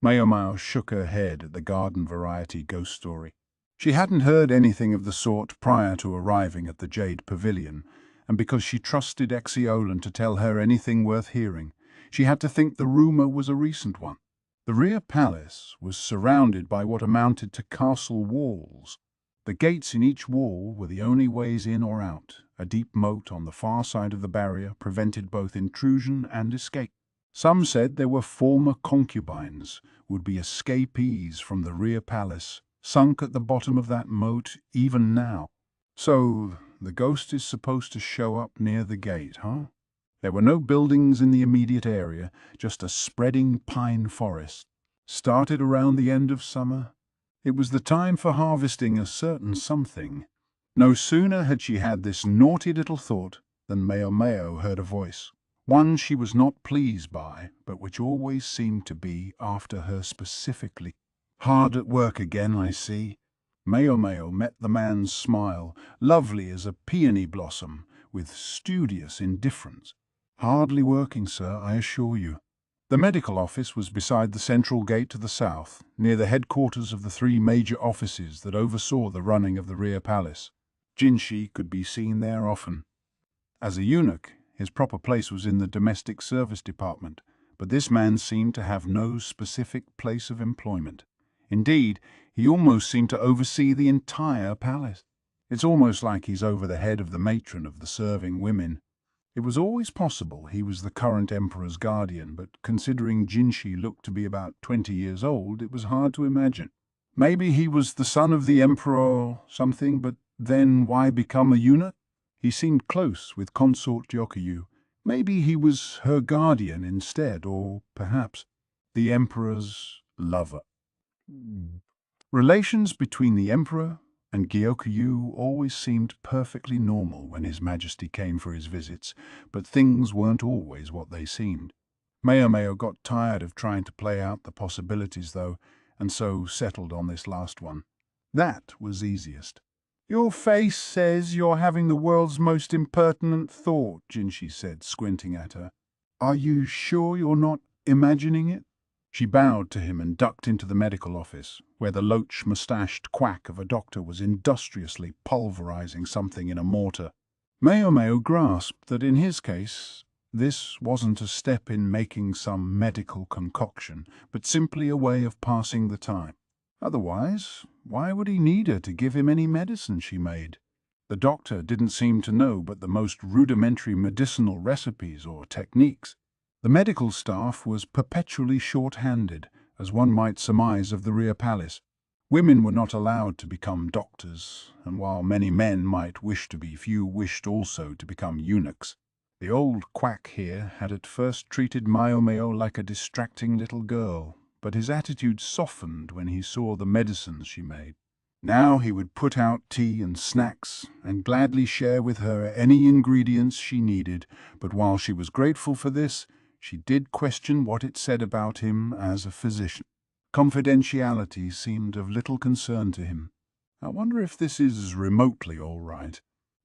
Maomao shook her head at the garden variety ghost story. She hadn't heard anything of the sort prior to arriving at the Jade Pavilion, and because she trusted Exiolan to tell her anything worth hearing, she had to think the rumor was a recent one. The rear palace was surrounded by what amounted to castle walls. The gates in each wall were the only ways in or out. A deep moat on the far side of the barrier prevented both intrusion and escape. Some said there were former concubines, would-be escapees from the rear palace, sunk at the bottom of that moat even now. So the ghost is supposed to show up near the gate, huh? There were no buildings in the immediate area, just a spreading pine forest. Started around the end of summer. It was the time for harvesting a certain something. No sooner had she had this naughty little thought than Maomao heard a voice. One she was not pleased by, but which always seemed to be after her specifically. "Hard at work again, I see." Maomao met the man's smile, lovely as a peony blossom, with studious indifference. "Hardly working, sir, I assure you." The medical office was beside the central gate to the south, near the headquarters of the 3 major offices that oversaw the running of the rear palace. Jinshi could be seen there often. As a eunuch, his proper place was in the domestic service department, but this man seemed to have no specific place of employment. Indeed, he almost seemed to oversee the entire palace. It's almost like he's over the head of the matron of the serving women. It was always possible he was the current emperor's guardian, but considering Jinshi looked to be about 20 years old, it was hard to imagine. Maybe he was the son of the emperor or something, but then why become a eunuch? He seemed close with Consort Jyokyuu. Maybe he was her guardian instead, or perhaps the emperor's lover. Relations between the emperor and Gyokyu always seemed perfectly normal when His Majesty came for his visits, but things weren't always what they seemed. Maomao got tired of trying to play out the possibilities, though, and so settled on this last one. That was easiest. "Your face says you're having the world's most impertinent thought," Jinshi said, squinting at her. "Are you sure you're not imagining it?" She bowed to him and ducked into the medical office, where the loach-moustached quack of a doctor was industriously pulverizing something in a mortar. Maomao grasped that in his case, this wasn't a step in making some medical concoction, but simply a way of passing the time. Otherwise, why would he need her to give him any medicine she made? The doctor didn't seem to know but the most rudimentary medicinal recipes or techniques. The medical staff was perpetually short-handed, as one might surmise of the rear palace. Women were not allowed to become doctors, and while many men might wish to be, few wished also to become eunuchs. The old quack here had at first treated Maomao like a distracting little girl, but his attitude softened when he saw the medicines she made. Now he would put out tea and snacks and gladly share with her any ingredients she needed, but while she was grateful for this, she did question what it said about him as a physician. Confidentiality seemed of little concern to him. I wonder if this is remotely all right.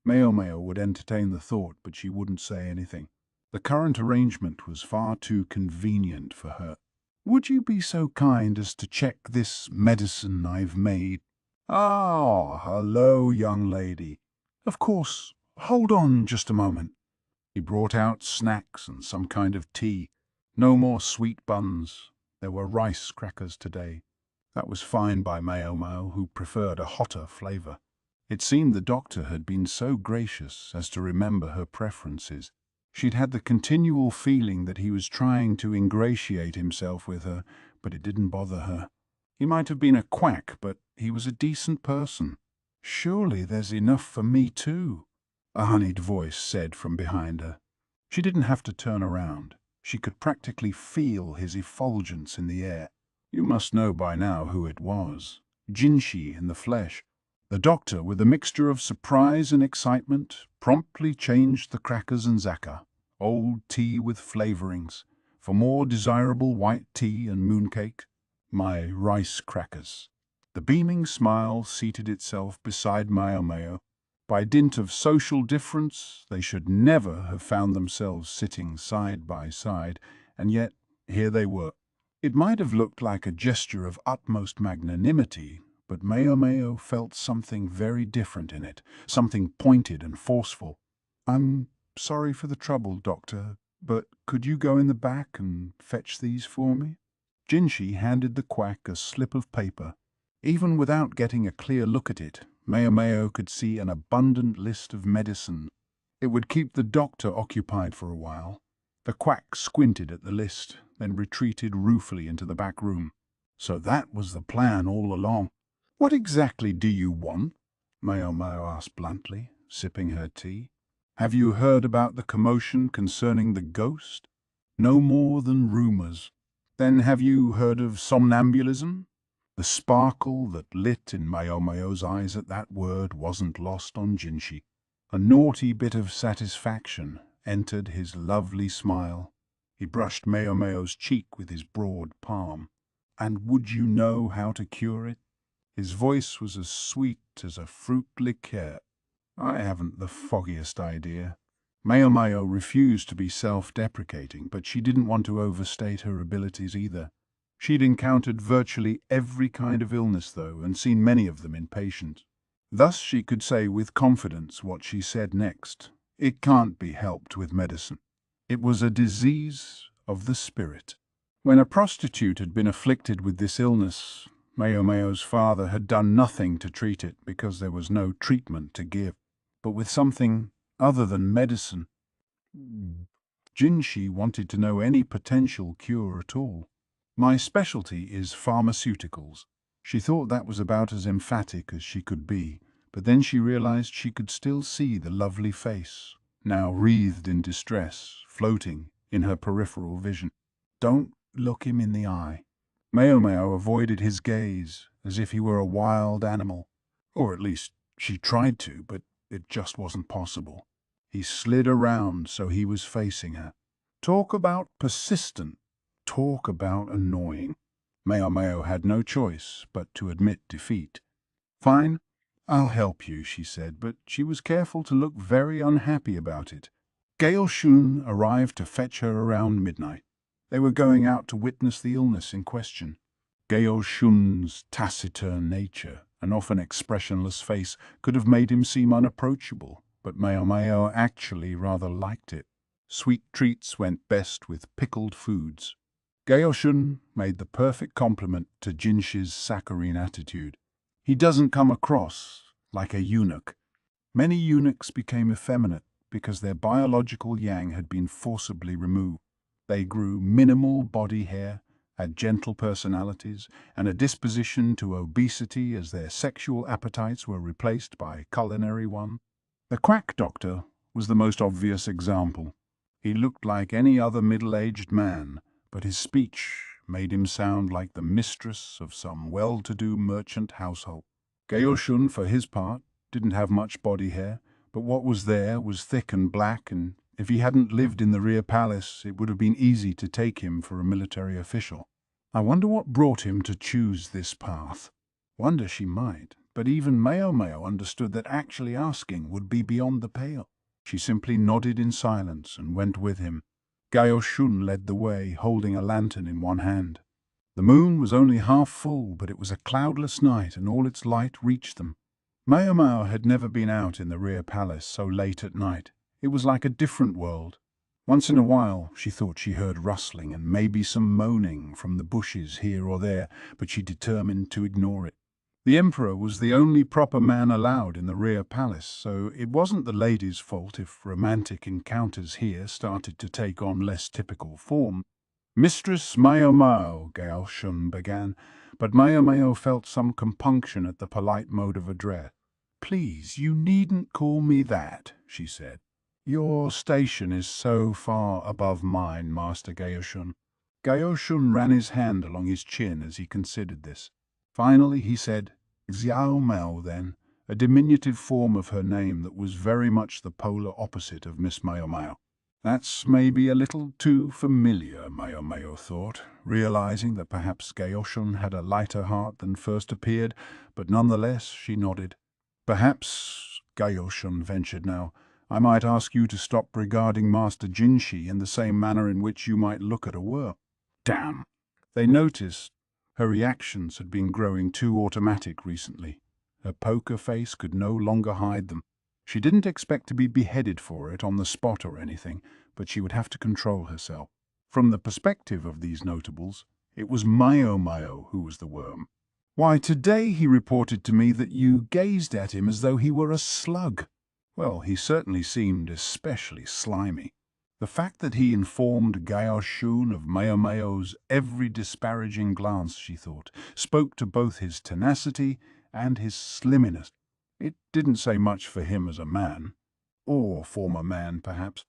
Maomao would entertain the thought, but she wouldn't say anything. The current arrangement was far too convenient for her. Would you be so kind as to check this medicine I've made? Ah, hello, young lady. Of course, hold on just a moment. He brought out snacks and some kind of tea. No more sweet buns. There were rice crackers today. That was fine by Maomao, who preferred a hotter flavor. It seemed the doctor had been so gracious as to remember her preferences. She'd had the continual feeling that he was trying to ingratiate himself with her, but it didn't bother her. He might have been a quack, but he was a decent person. Surely there's enough for me too, a honeyed voice said from behind her. She didn't have to turn around. She could practically feel his effulgence in the air. You must know by now who it was. Jinshi in the flesh. The doctor, with a mixture of surprise and excitement, promptly changed the crackers and zaka, old tea with flavorings, for more desirable white tea and mooncake, my rice crackers. The beaming smile seated itself beside Maomao. By dint of social difference, they should never have found themselves sitting side by side, and yet here they were. It might have looked like a gesture of utmost magnanimity, but Maomao felt something very different in it, something pointed and forceful. I'm sorry for the trouble, Doctor, but could you go in the back and fetch these for me? Jinshi handed the quack a slip of paper. Even without getting a clear look at it, Maomao could see an abundant list of medicine. It would keep the doctor occupied for a while. The quack squinted at the list, then retreated ruefully into the back room. So that was the plan all along. What exactly do you want? Maomao asked bluntly, sipping her tea. Have you heard about the commotion concerning the ghost? No more than rumors. Then have you heard of somnambulism? The sparkle that lit in Maomao's eyes at that word wasn't lost on Jinshi. A naughty bit of satisfaction entered his lovely smile. He brushed Maomao's cheek with his broad palm. And would you know how to cure it? His voice was as sweet as a fruit liqueur. I haven't the foggiest idea. Maomao refused to be self-deprecating, but she didn't want to overstate her abilities either. She'd encountered virtually every kind of illness, though, and seen many of them in patients. Thus she could say with confidence what she said next. It can't be helped with medicine. It was a disease of the spirit. When a prostitute had been afflicted with this illness, Maomao's father had done nothing to treat it because there was no treatment to give. But with something other than medicine, Jinshi wanted to know any potential cure at all. My specialty is pharmaceuticals. She thought that was about as emphatic as she could be, but then she realized she could still see the lovely face, now wreathed in distress, floating in her peripheral vision. Don't look him in the eye. Maomao avoided his gaze as if he were a wild animal. Or at least she tried to, but it just wasn't possible. He slid around so he was facing her. Talk about persistent. Talk about annoying. Maomao had no choice but to admit defeat. Fine, I'll help you, she said, but she was careful to look very unhappy about it. Gale Shun arrived to fetch her around midnight. They were going out to witness the illness in question. Gale Shun's taciturn nature, an often expressionless face, could have made him seem unapproachable, but Maomao actually rather liked it. Sweet treats went best with pickled foods. Gale Shun made the perfect complement to Jinshi's saccharine attitude. He doesn't come across like a eunuch. Many eunuchs became effeminate because their biological yang had been forcibly removed. They grew minimal body hair had gentle personalities and a disposition to obesity as their sexual appetites were replaced by culinary one. The quack doctor was the most obvious example. He looked like any other middle-aged man, but his speech made him sound like the mistress of some well-to-do merchant household. Gaoshun, for his part, didn't have much body hair, but what was there was thick and black, and if he hadn't lived in the rear palace, it would have been easy to take him for a military official. I wonder what brought him to choose this path. Wonder she might, but even Maomao understood that actually asking would be beyond the pale. She simply nodded in silence and went with him. Gaoshun led the way, holding a lantern in one hand. The moon was only half full, but it was a cloudless night, and all its light reached them. Maomao had never been out in the rear palace so late at night. It was like a different world. Once in a while, she thought she heard rustling and maybe some moaning from the bushes here or there, but she determined to ignore it. The emperor was the only proper man allowed in the rear palace, so it wasn't the lady's fault if romantic encounters here started to take on less typical form. "Mistress Maomao," Gaoshun began, but Maomao felt some compunction at the polite mode of address. "Please, you needn't call me that," she said. "Your station is so far above mine, Master Gaoshun." Gaoshun ran his hand along his chin as he considered this. Finally he said, "Xiao Mao, then," a diminutive form of her name that was very much the polar opposite of Miss Maomao. That's maybe a little too familiar, Maomao thought, realizing that perhaps Gaoshun had a lighter heart than first appeared, but nonetheless she nodded. "Perhaps," Gaoshun ventured now, "I might ask you to stop regarding Master Jinshi in the same manner in which you might look at a worm." Damn! They noticed her reactions had been growing too automatic recently. Her poker face could no longer hide them. She didn't expect to be beheaded for it on the spot or anything, but she would have to control herself. From the perspective of these notables, it was Maomao who was the worm. "Why, today he reported to me that you gazed at him as though he were a slug." Well, he certainly seemed especially slimy. The fact that he informed Gaoshun of Maomao's every disparaging glance, she thought, spoke to both his tenacity and his slimminess. It didn't say much for him as a man, or former man, perhaps.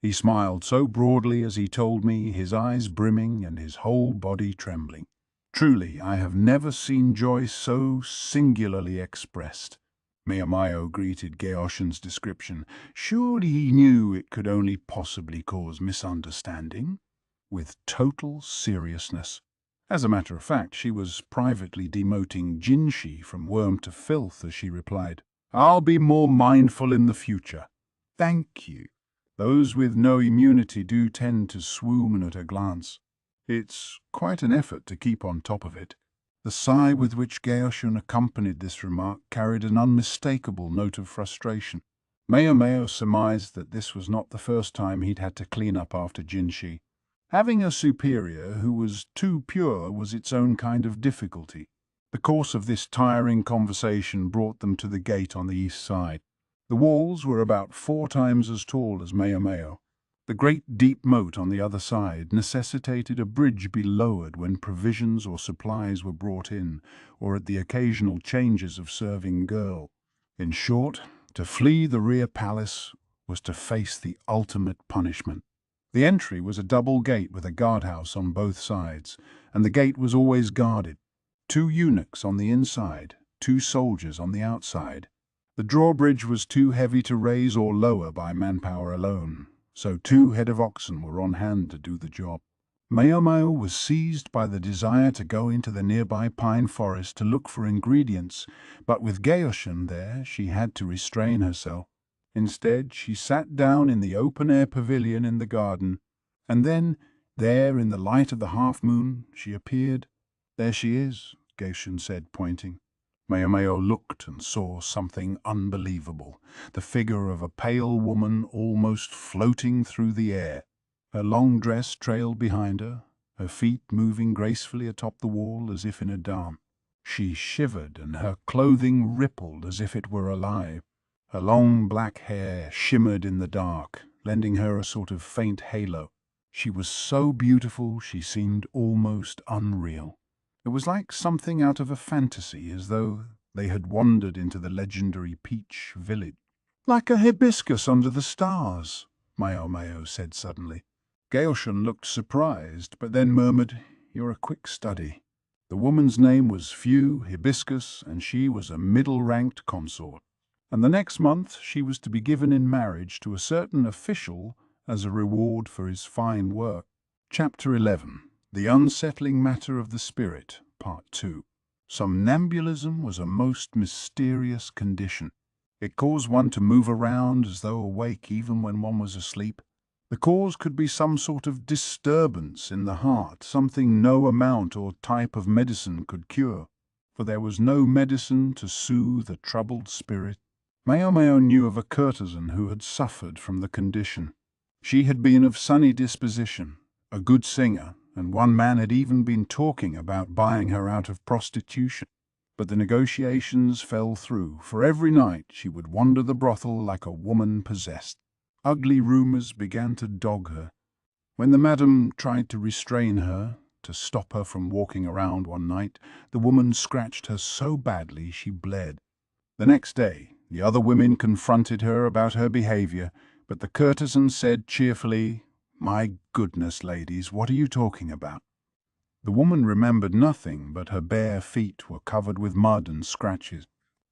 He smiled so broadly as he told me, his eyes brimming and his whole body trembling. "Truly, I have never seen joy so singularly expressed." Maomao greeted Gaoshun's description. Surely he knew it could only possibly cause misunderstanding, with total seriousness. As a matter of fact, she was privately demoting Jinshi from worm to filth as she replied, "I'll be more mindful in the future." "Thank you." Those with no immunity do tend to swoon at a glance. It's quite an effort to keep on top of it. The sigh with which Gaoshun accompanied this remark carried an unmistakable note of frustration. Maomao surmised that this was not the first time he'd had to clean up after Jinshi. Having a superior who was too pure was its own kind of difficulty. The course of this tiring conversation brought them to the gate on the east side. The walls were about 4 times as tall as Maomao. The great deep moat on the other side necessitated a bridge be lowered when provisions or supplies were brought in, or at the occasional changes of serving girl. In short, to flee the rear palace was to face the ultimate punishment. The entry was a double gate with a guardhouse on both sides, and the gate was always guarded. 2 eunuchs on the inside, 2 soldiers on the outside. The drawbridge was too heavy to raise or lower by manpower alone, so 2 head of oxen were on hand to do the job. Maomao was seized by the desire to go into the nearby pine forest to look for ingredients, but with Gaoshun there she had to restrain herself. Instead, she sat down in the open-air pavilion in the garden, and then, there in the light of the half-moon, she appeared. "There she is," Gaoshun said, pointing. Maomao looked and saw something unbelievable, the figure of a pale woman almost floating through the air. Her long dress trailed behind her, her feet moving gracefully atop the wall as if in a dance. She shivered and her clothing rippled as if it were alive. Her long black hair shimmered in the dark, lending her a sort of faint halo. She was so beautiful she seemed almost unreal. It was like something out of a fantasy, as though they had wandered into the legendary peach village. "Like a hibiscus under the stars," Maomao said suddenly. Gaoshun looked surprised, but then murmured, "You're a quick study." The woman's name was Few Hibiscus, and she was a middle-ranked consort. And the next month she was to be given in marriage to a certain official as a reward for his fine work. Chapter 11. The Unsettling Matter of the Spirit, Part 2. Somnambulism was a most mysterious condition. It caused one to move around as though awake even when one was asleep. The cause could be some sort of disturbance in the heart, something no amount or type of medicine could cure, for there was no medicine to soothe a troubled spirit. Maomao knew of a courtesan who had suffered from the condition. She had been of sunny disposition, a good singer, and one man had even been talking about buying her out of prostitution. But the negotiations fell through, for every night she would wander the brothel like a woman possessed. Ugly rumours began to dog her. When the madam tried to restrain her, to stop her from walking around one night, the woman scratched her so badly she bled. The next day, the other women confronted her about her behaviour, but the courtesan said cheerfully, "My goodness, ladies, what are you talking about?" The woman remembered nothing, but her bare feet were covered with mud and scratches.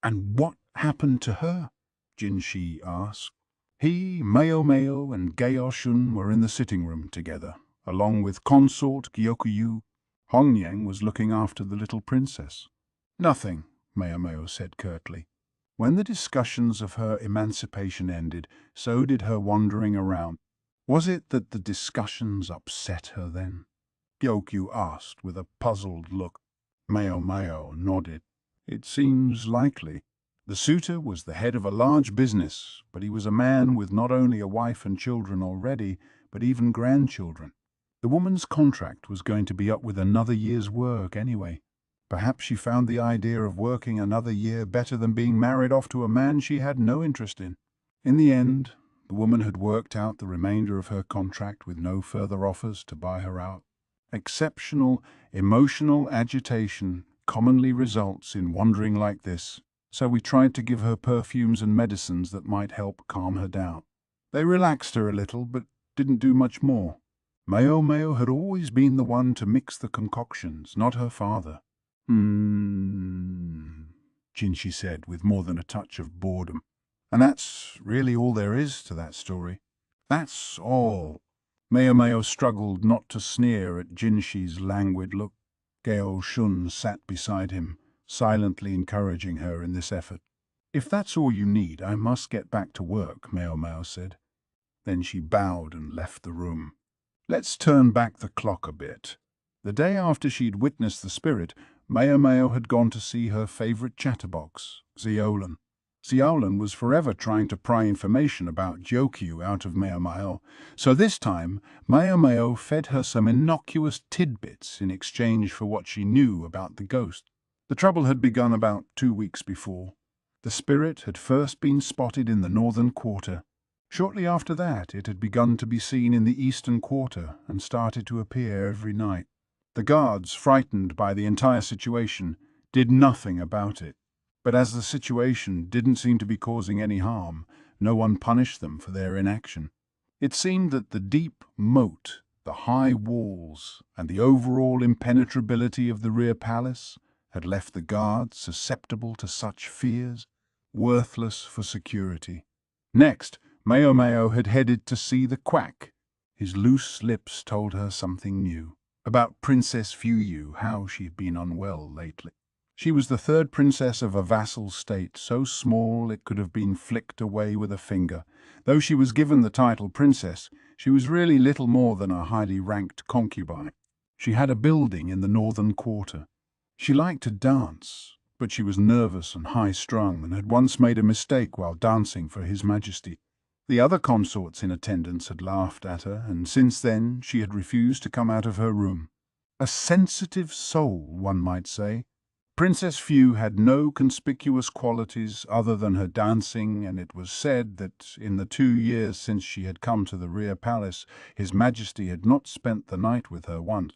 "And what happened to her?" Jinshi asked. He, Maomao, and Gaoshun were in the sitting room together, along with consort Gyokuyu. Hongyang was looking after the little princess. "Nothing," Maomao said curtly. When the discussions of her emancipation ended, so did her wandering around. Was it that the discussions upset her then? Gyokyu asked with a puzzled look. Maomao nodded. "It seems likely." The suitor was the head of a large business, but he was a man with not only a wife and children already, but even grandchildren. The woman's contract was going to be up with another year's work anyway. Perhaps she found the idea of working another year better than being married off to a man she had no interest in. In the end, the woman had worked out the remainder of her contract with no further offers to buy her out. Exceptional emotional agitation commonly results in wandering like this, so we tried to give her perfumes and medicines that might help calm her down. They relaxed her a little, but didn't do much more. Maomao had always been the one to mix the concoctions, not her father. Jinshi said, with more than a touch of boredom. "And that's really all there is to that story." "That's all." Maomao struggled not to sneer at Jinshi's languid look. Gaoshun sat beside him, silently encouraging her in this effort. "If that's all you need, I must get back to work," Maomao said. Then she bowed and left the room. Let's turn back the clock a bit. The day after she'd witnessed the spirit, Maomao had gone to see her favourite chatterbox, Xiaolan. Xiaolan was forever trying to pry information about Gyokyu out of Maomao, so this time Maomao fed her some innocuous tidbits in exchange for what she knew about the ghost. The trouble had begun about 2 weeks before. The spirit had first been spotted in the northern quarter. Shortly after that, it had begun to be seen in the eastern quarter and started to appear every night. The guards, frightened by the entire situation, did nothing about it. But as the situation didn't seem to be causing any harm, no one punished them for their inaction. It seemed that the deep moat, the high walls, and the overall impenetrability of the rear palace had left the guards susceptible to such fears, worthless for security. Next, Maomao had headed to see the quack. His loose lips told her something new. About Princess Fuyu, how she had been unwell lately. She was the third princess of a vassal state, so small it could have been flicked away with a finger. Though she was given the title princess, she was really little more than a highly ranked concubine. She had a building in the northern quarter. She liked to dance, but she was nervous and high-strung and had once made a mistake while dancing for His Majesty. The other consorts in attendance had laughed at her, and since then she had refused to come out of her room. A sensitive soul, one might say. Princess Fu had no conspicuous qualities other than her dancing, and it was said that in the 2 years since she had come to the rear palace, His Majesty had not spent the night with her once.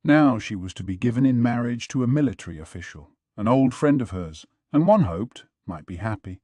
Now she was to be given in marriage to a military official, an old friend of hers, and one hoped might be happy.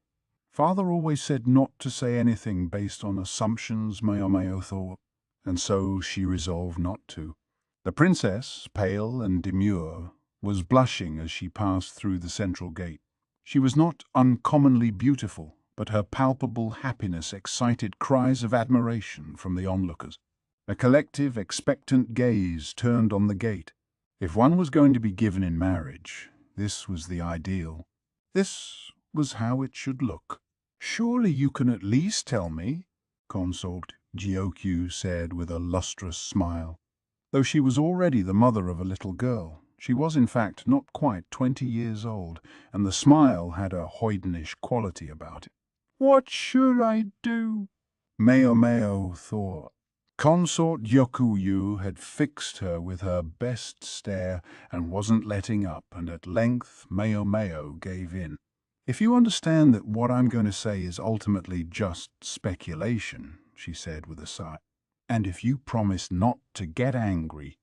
Father always said not to say anything based on assumptions, Maomao thought, and so she resolved not to. The princess, pale and demure, was blushing as she passed through the central gate. She was not uncommonly beautiful, but her palpable happiness excited cries of admiration from the onlookers. A collective, expectant gaze turned on the gate. If one was going to be given in marriage, this was the ideal. This was how it should look. "Surely you can at least tell me," Consort Gyokyu said with a lustrous smile. Though she was already the mother of a little girl, she was in fact not quite 20 years old, and the smile had a hoydenish quality about it. "What should I do?" Maomao thought. Consort Gyokyu had fixed her with her best stare and wasn't letting up, and at length Maomao gave in. "If you understand that what I'm going to say is ultimately just speculation," she said with a sigh, "and if you promise not to get angry—"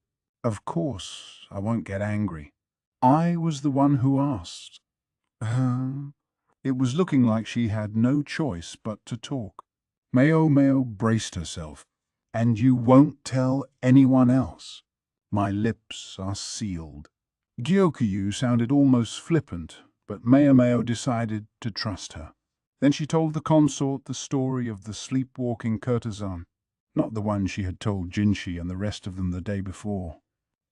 "Of course I won't get angry. I was the one who asked." It was looking like she had no choice but to talk. Maomao braced herself. "And you won't tell anyone else?" "My lips are sealed." Gyokyu sounded almost flippant, but Maomao decided to trust her. Then she told the consort the story of the sleepwalking courtesan, not the one she had told Jinshi and the rest of them the day before.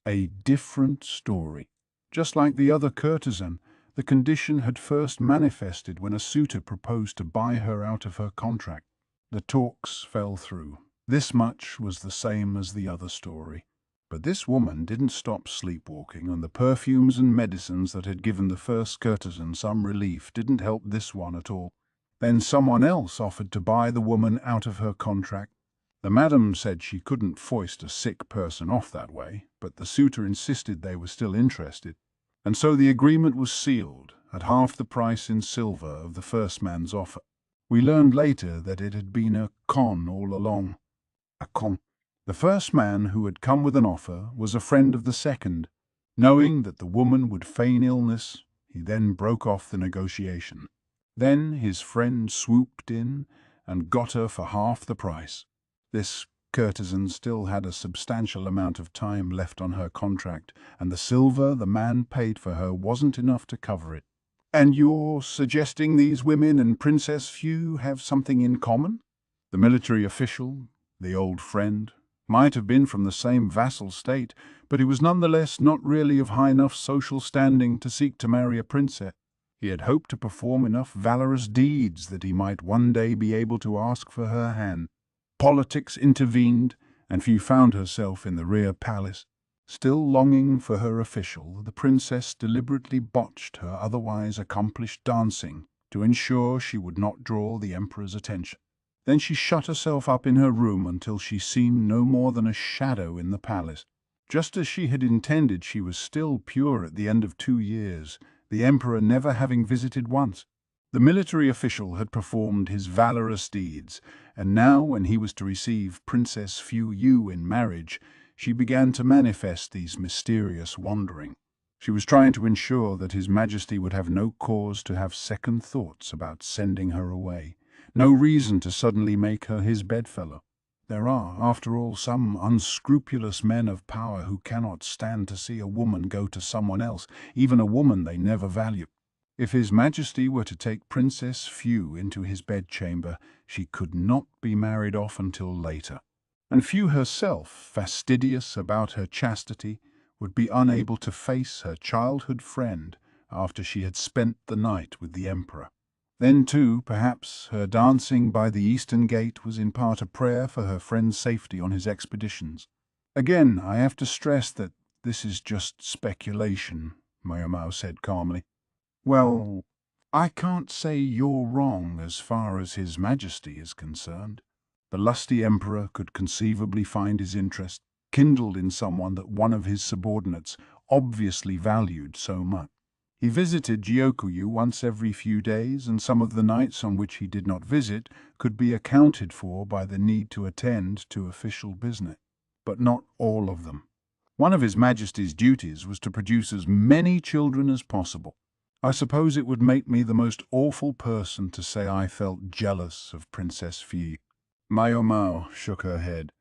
A different story. Just like the other courtesan, the condition had first manifested when a suitor proposed to buy her out of her contract. The talks fell through. This much was the same as the other story. But this woman didn't stop sleepwalking, and the perfumes and medicines that had given the first courtesan some relief didn't help this one at all. Then someone else offered to buy the woman out of her contract. The madam said she couldn't foist a sick person off that way, but the suitor insisted they were still interested. And so the agreement was sealed at half the price in silver of the first man's offer. We learned later that it had been a con all along. A con. The first man who had come with an offer was a friend of the second. Knowing that the woman would feign illness, he then broke off the negotiation. Then his friend swooped in and got her for half the price. This courtesan still had a substantial amount of time left on her contract, and the silver the man paid for her wasn't enough to cover it. "And you're suggesting these women and Princess Fu have something in common?" The military official, the old friend, might have been from the same vassal state, but he was nonetheless not really of high enough social standing to seek to marry a princess. He had hoped to perform enough valorous deeds that he might one day be able to ask for her hand. Politics intervened, and Fu found herself in the rear palace. Still longing for her official, the princess deliberately botched her otherwise accomplished dancing to ensure she would not draw the emperor's attention. Then she shut herself up in her room until she seemed no more than a shadow in the palace. Just as she had intended, she was still pure at the end of 2 years, the emperor never having visited once. The military official had performed his valorous deeds, and now when he was to receive Princess Fu Yu in marriage, she began to manifest these mysterious wandering. She was trying to ensure that His Majesty would have no cause to have second thoughts about sending her away. No reason to suddenly make her his bedfellow. There are, after all, some unscrupulous men of power who cannot stand to see a woman go to someone else, even a woman they never value. If His Majesty were to take Princess Fu into his bedchamber, she could not be married off until later. And Fu herself, fastidious about her chastity, would be unable to face her childhood friend after she had spent the night with the emperor. Then, too, perhaps, her dancing by the Eastern Gate was in part a prayer for her friend's safety on his expeditions. "Again, I have to stress that this is just speculation," Maomao said calmly. "Well, I can't say you're wrong as far as His Majesty is concerned." The lusty emperor could conceivably find his interest kindled in someone that one of his subordinates obviously valued so much. He visited Gyokuyu once every few days, and some of the nights on which he did not visit could be accounted for by the need to attend to official business. But not all of them. One of His Majesty's duties was to produce as many children as possible. I suppose it would make me the most awful person to say I felt jealous of Princess Fi. Maomao shook her head.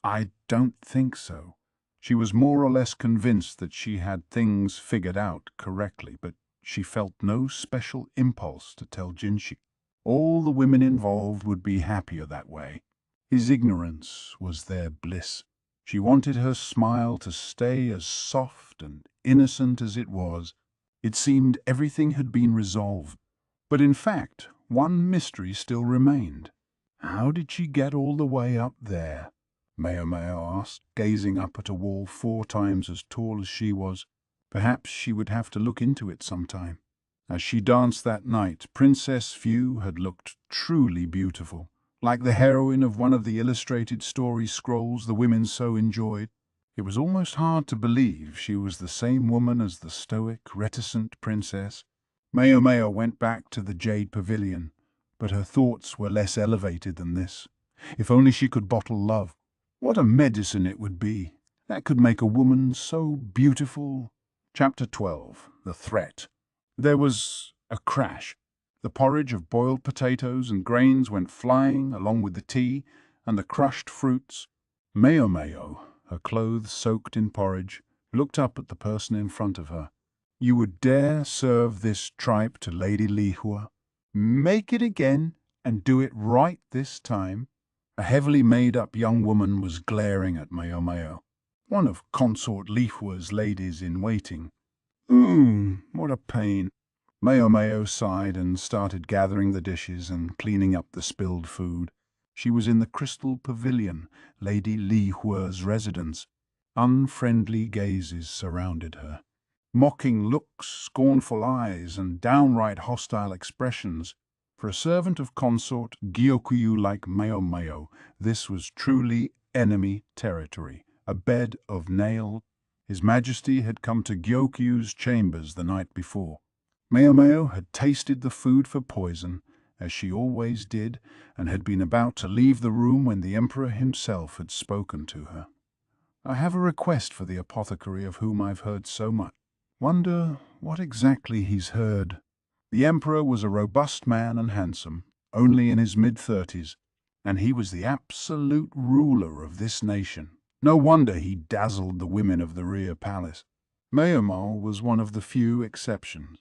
I don't think so. She was more or less convinced that she had things figured out correctly, but she felt no special impulse to tell Jinshi. All the women involved would be happier that way. His ignorance was their bliss. She wanted her smile to stay as soft and innocent as it was. It seemed everything had been resolved. But in fact, one mystery still remained. How did she get all the way up there? Maomao asked, gazing up at a wall 4 times as tall as she was. Perhaps she would have to look into it sometime. As she danced that night, Princess Fu had looked truly beautiful, like the heroine of one of the illustrated story scrolls the women so enjoyed. It was almost hard to believe she was the same woman as the stoic, reticent princess. Maomao went back to the Jade Pavilion, but her thoughts were less elevated than this. If only she could bottle love. What a medicine it would be! That could make a woman so beautiful. Chapter 12. The Threat. There was a crash. The porridge of boiled potatoes and grains went flying, along with the tea and the crushed fruits. Maomao, her clothes soaked in porridge, looked up at the person in front of her. You would dare serve this tripe to Lady Lihua? Make it again, and do it right this time. A heavily made-up young woman was glaring at Maomao, one of Consort Lihua's ladies-in-waiting. What a pain. Maomao sighed and started gathering the dishes and cleaning up the spilled food. She was in the Crystal Pavilion, Lady Lihua's residence. Unfriendly gazes surrounded her. Mocking looks, scornful eyes, and downright hostile expressions. For a servant of consort Gyokuyu like Maomao, this was truly enemy territory, a bed of nails. His Majesty had come to Gyokuyu's chambers the night before. Maomao had tasted the food for poison, as she always did, and had been about to leave the room when the Emperor himself had spoken to her. I have a request for the apothecary of whom I've heard so much. Wonder what exactly he's heard. The Emperor was a robust man and handsome, only in his mid-30s, and he was the absolute ruler of this nation. No wonder he dazzled the women of the rear palace. Maomao was one of the few exceptions.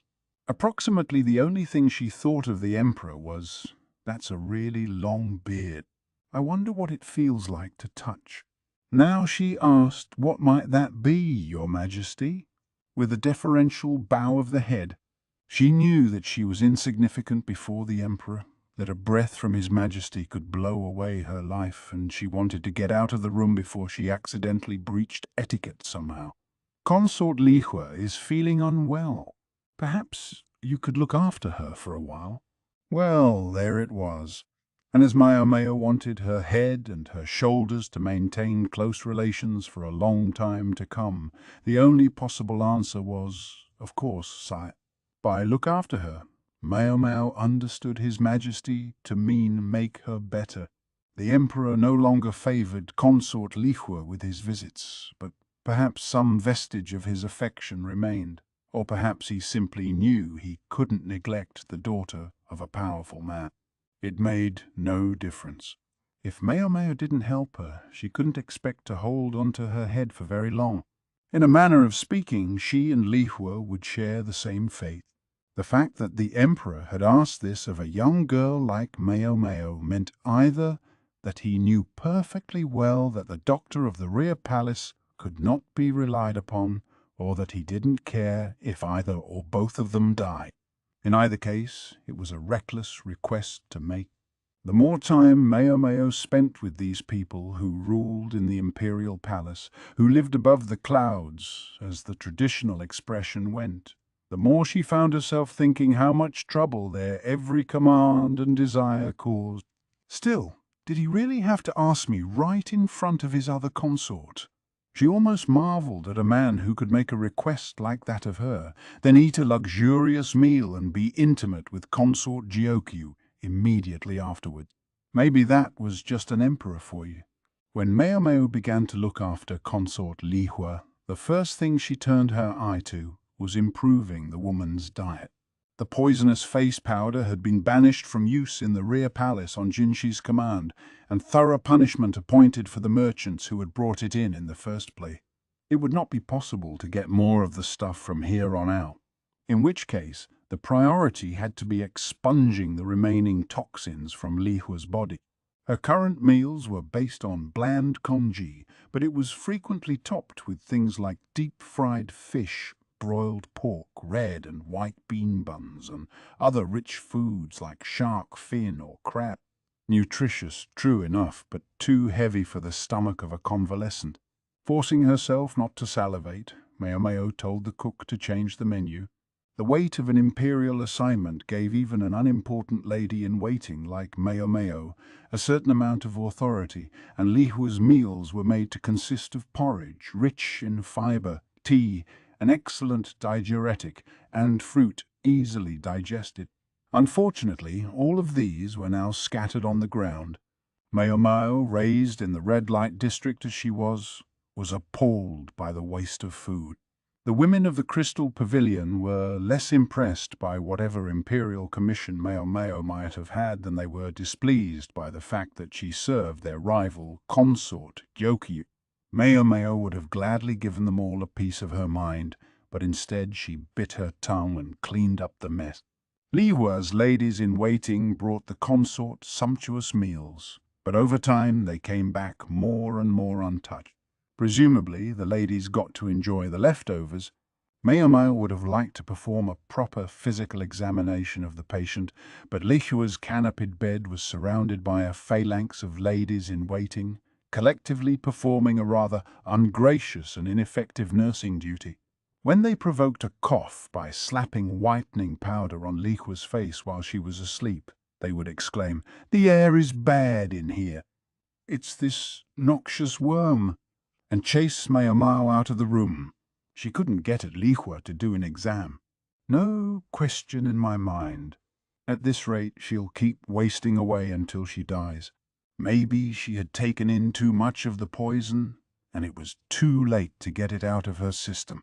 Approximately the only thing she thought of the Emperor was, that's a really long beard. I wonder what it feels like to touch. Now she asked, what might that be, Your Majesty? With a deferential bow of the head. She knew that she was insignificant before the Emperor, that a breath from His Majesty could blow away her life, and she wanted to get out of the room before she accidentally breached etiquette somehow. Consort Lihua is feeling unwell. Perhaps you could look after her for a while. Well, there it was. And as Maomao wanted her head and her shoulders to maintain close relations for a long time to come, the only possible answer was, of course, sire. By look after her, Maomao understood His Majesty to mean make her better. The Emperor no longer favoured Consort Lihua with his visits, but perhaps some vestige of his affection remained, or perhaps he simply knew he couldn't neglect the daughter of a powerful man. It made no difference. If Maomao didn't help her, she couldn't expect to hold onto her head for very long. In a manner of speaking, she and Lihua would share the same fate. The fact that the Emperor had asked this of a young girl like Maomao meant either that he knew perfectly well that the doctor of the rear palace could not be relied upon, or that he didn't care if either or both of them died. In either case, it was a reckless request to make. The more time Maomao spent with these people who ruled in the Imperial Palace, who lived above the clouds, as the traditional expression went, the more she found herself thinking how much trouble their every command and desire caused. Still, did he really have to ask me right in front of his other consort? She almost marveled at a man who could make a request like that of her, then eat a luxurious meal and be intimate with Consort Gyokyu immediately afterward. Maybe that was just an emperor for you. When Maomao began to look after Consort Lihua, the first thing she turned her eye to was improving the woman's diet. The poisonous face powder had been banished from use in the rear palace on Jinshi's command, and thorough punishment appointed for the merchants who had brought it in the first place. It would not be possible to get more of the stuff from here on out, in which case the priority had to be expunging the remaining toxins from Lihua's body. Her current meals were based on bland congee, but it was frequently topped with things like deep-fried fish, broiled pork, red and white bean buns, and other rich foods like shark fin or crab. Nutritious, true enough, but too heavy for the stomach of a convalescent. Forcing herself not to salivate, Maomao told the cook to change the menu. The weight of an imperial assignment gave even an unimportant lady-in-waiting like Maomao a certain amount of authority, and Lihua's meals were made to consist of porridge, rich in fiber, tea, an excellent diuretic, and fruit easily digested. Unfortunately, all of these were now scattered on the ground. Maomao, raised in the red light district as she was appalled by the waste of food. The women of the Crystal Pavilion were less impressed by whatever imperial commission Maomao might have had than they were displeased by the fact that she served their rival consort, Gyokyu. Maomao would have gladly given them all a piece of her mind, but instead she bit her tongue and cleaned up the mess. Lihua's ladies-in-waiting brought the consort sumptuous meals, but over time they came back more and more untouched. Presumably, the ladies got to enjoy the leftovers. Maomao would have liked to perform a proper physical examination of the patient, but Lihua's canopied bed was surrounded by a phalanx of ladies-in-waiting, collectively performing a rather ungracious and ineffective nursing duty. When they provoked a cough by slapping whitening powder on Lihua's face while she was asleep, they would exclaim, "The air is bad in here. It's this noxious worm," and chase Maomao out of the room. She couldn't get at Lihua to do an exam. No question in my mind. At this rate, she'll keep wasting away until she dies. Maybe she had taken in too much of the poison, and it was too late to get it out of her system.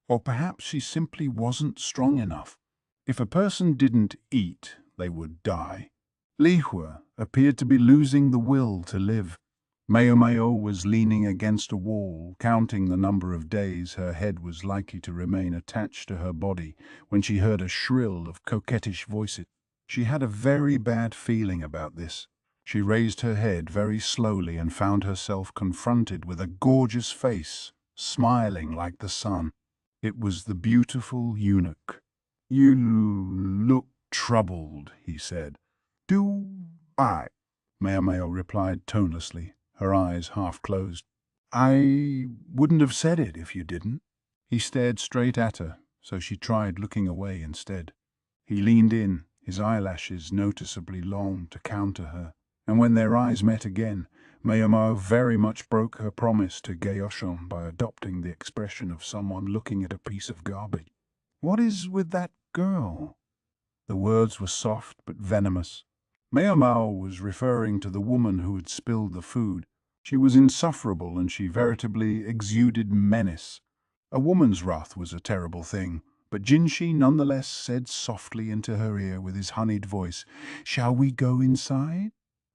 Or perhaps she simply wasn't strong enough. If a person didn't eat, they would die. Lihua appeared to be losing the will to live. Maomao was leaning against a wall, counting the number of days her head was likely to remain attached to her body, when she heard a shrill of coquettish voices. She had a very bad feeling about this. She raised her head very slowly and found herself confronted with a gorgeous face, smiling like the sun. It was the beautiful Eunuch. "You look troubled," he said. "Do I?" Maomao replied tonelessly, her eyes half closed. "I wouldn't have said it if you didn't." He stared straight at her, so she tried looking away instead. He leaned in, his eyelashes noticeably long, to counter her, and when their eyes met again, Maomao very much broke her promise to Gaoshon by adopting the expression of someone looking at a piece of garbage. "What is with that girl?" The words were soft but venomous. Maomao was referring to the woman who had spilled the food. She was insufferable, and she veritably exuded menace. A woman's wrath was a terrible thing, but Jinshi nonetheless said softly into her ear with his honeyed voice, "Shall we go inside?"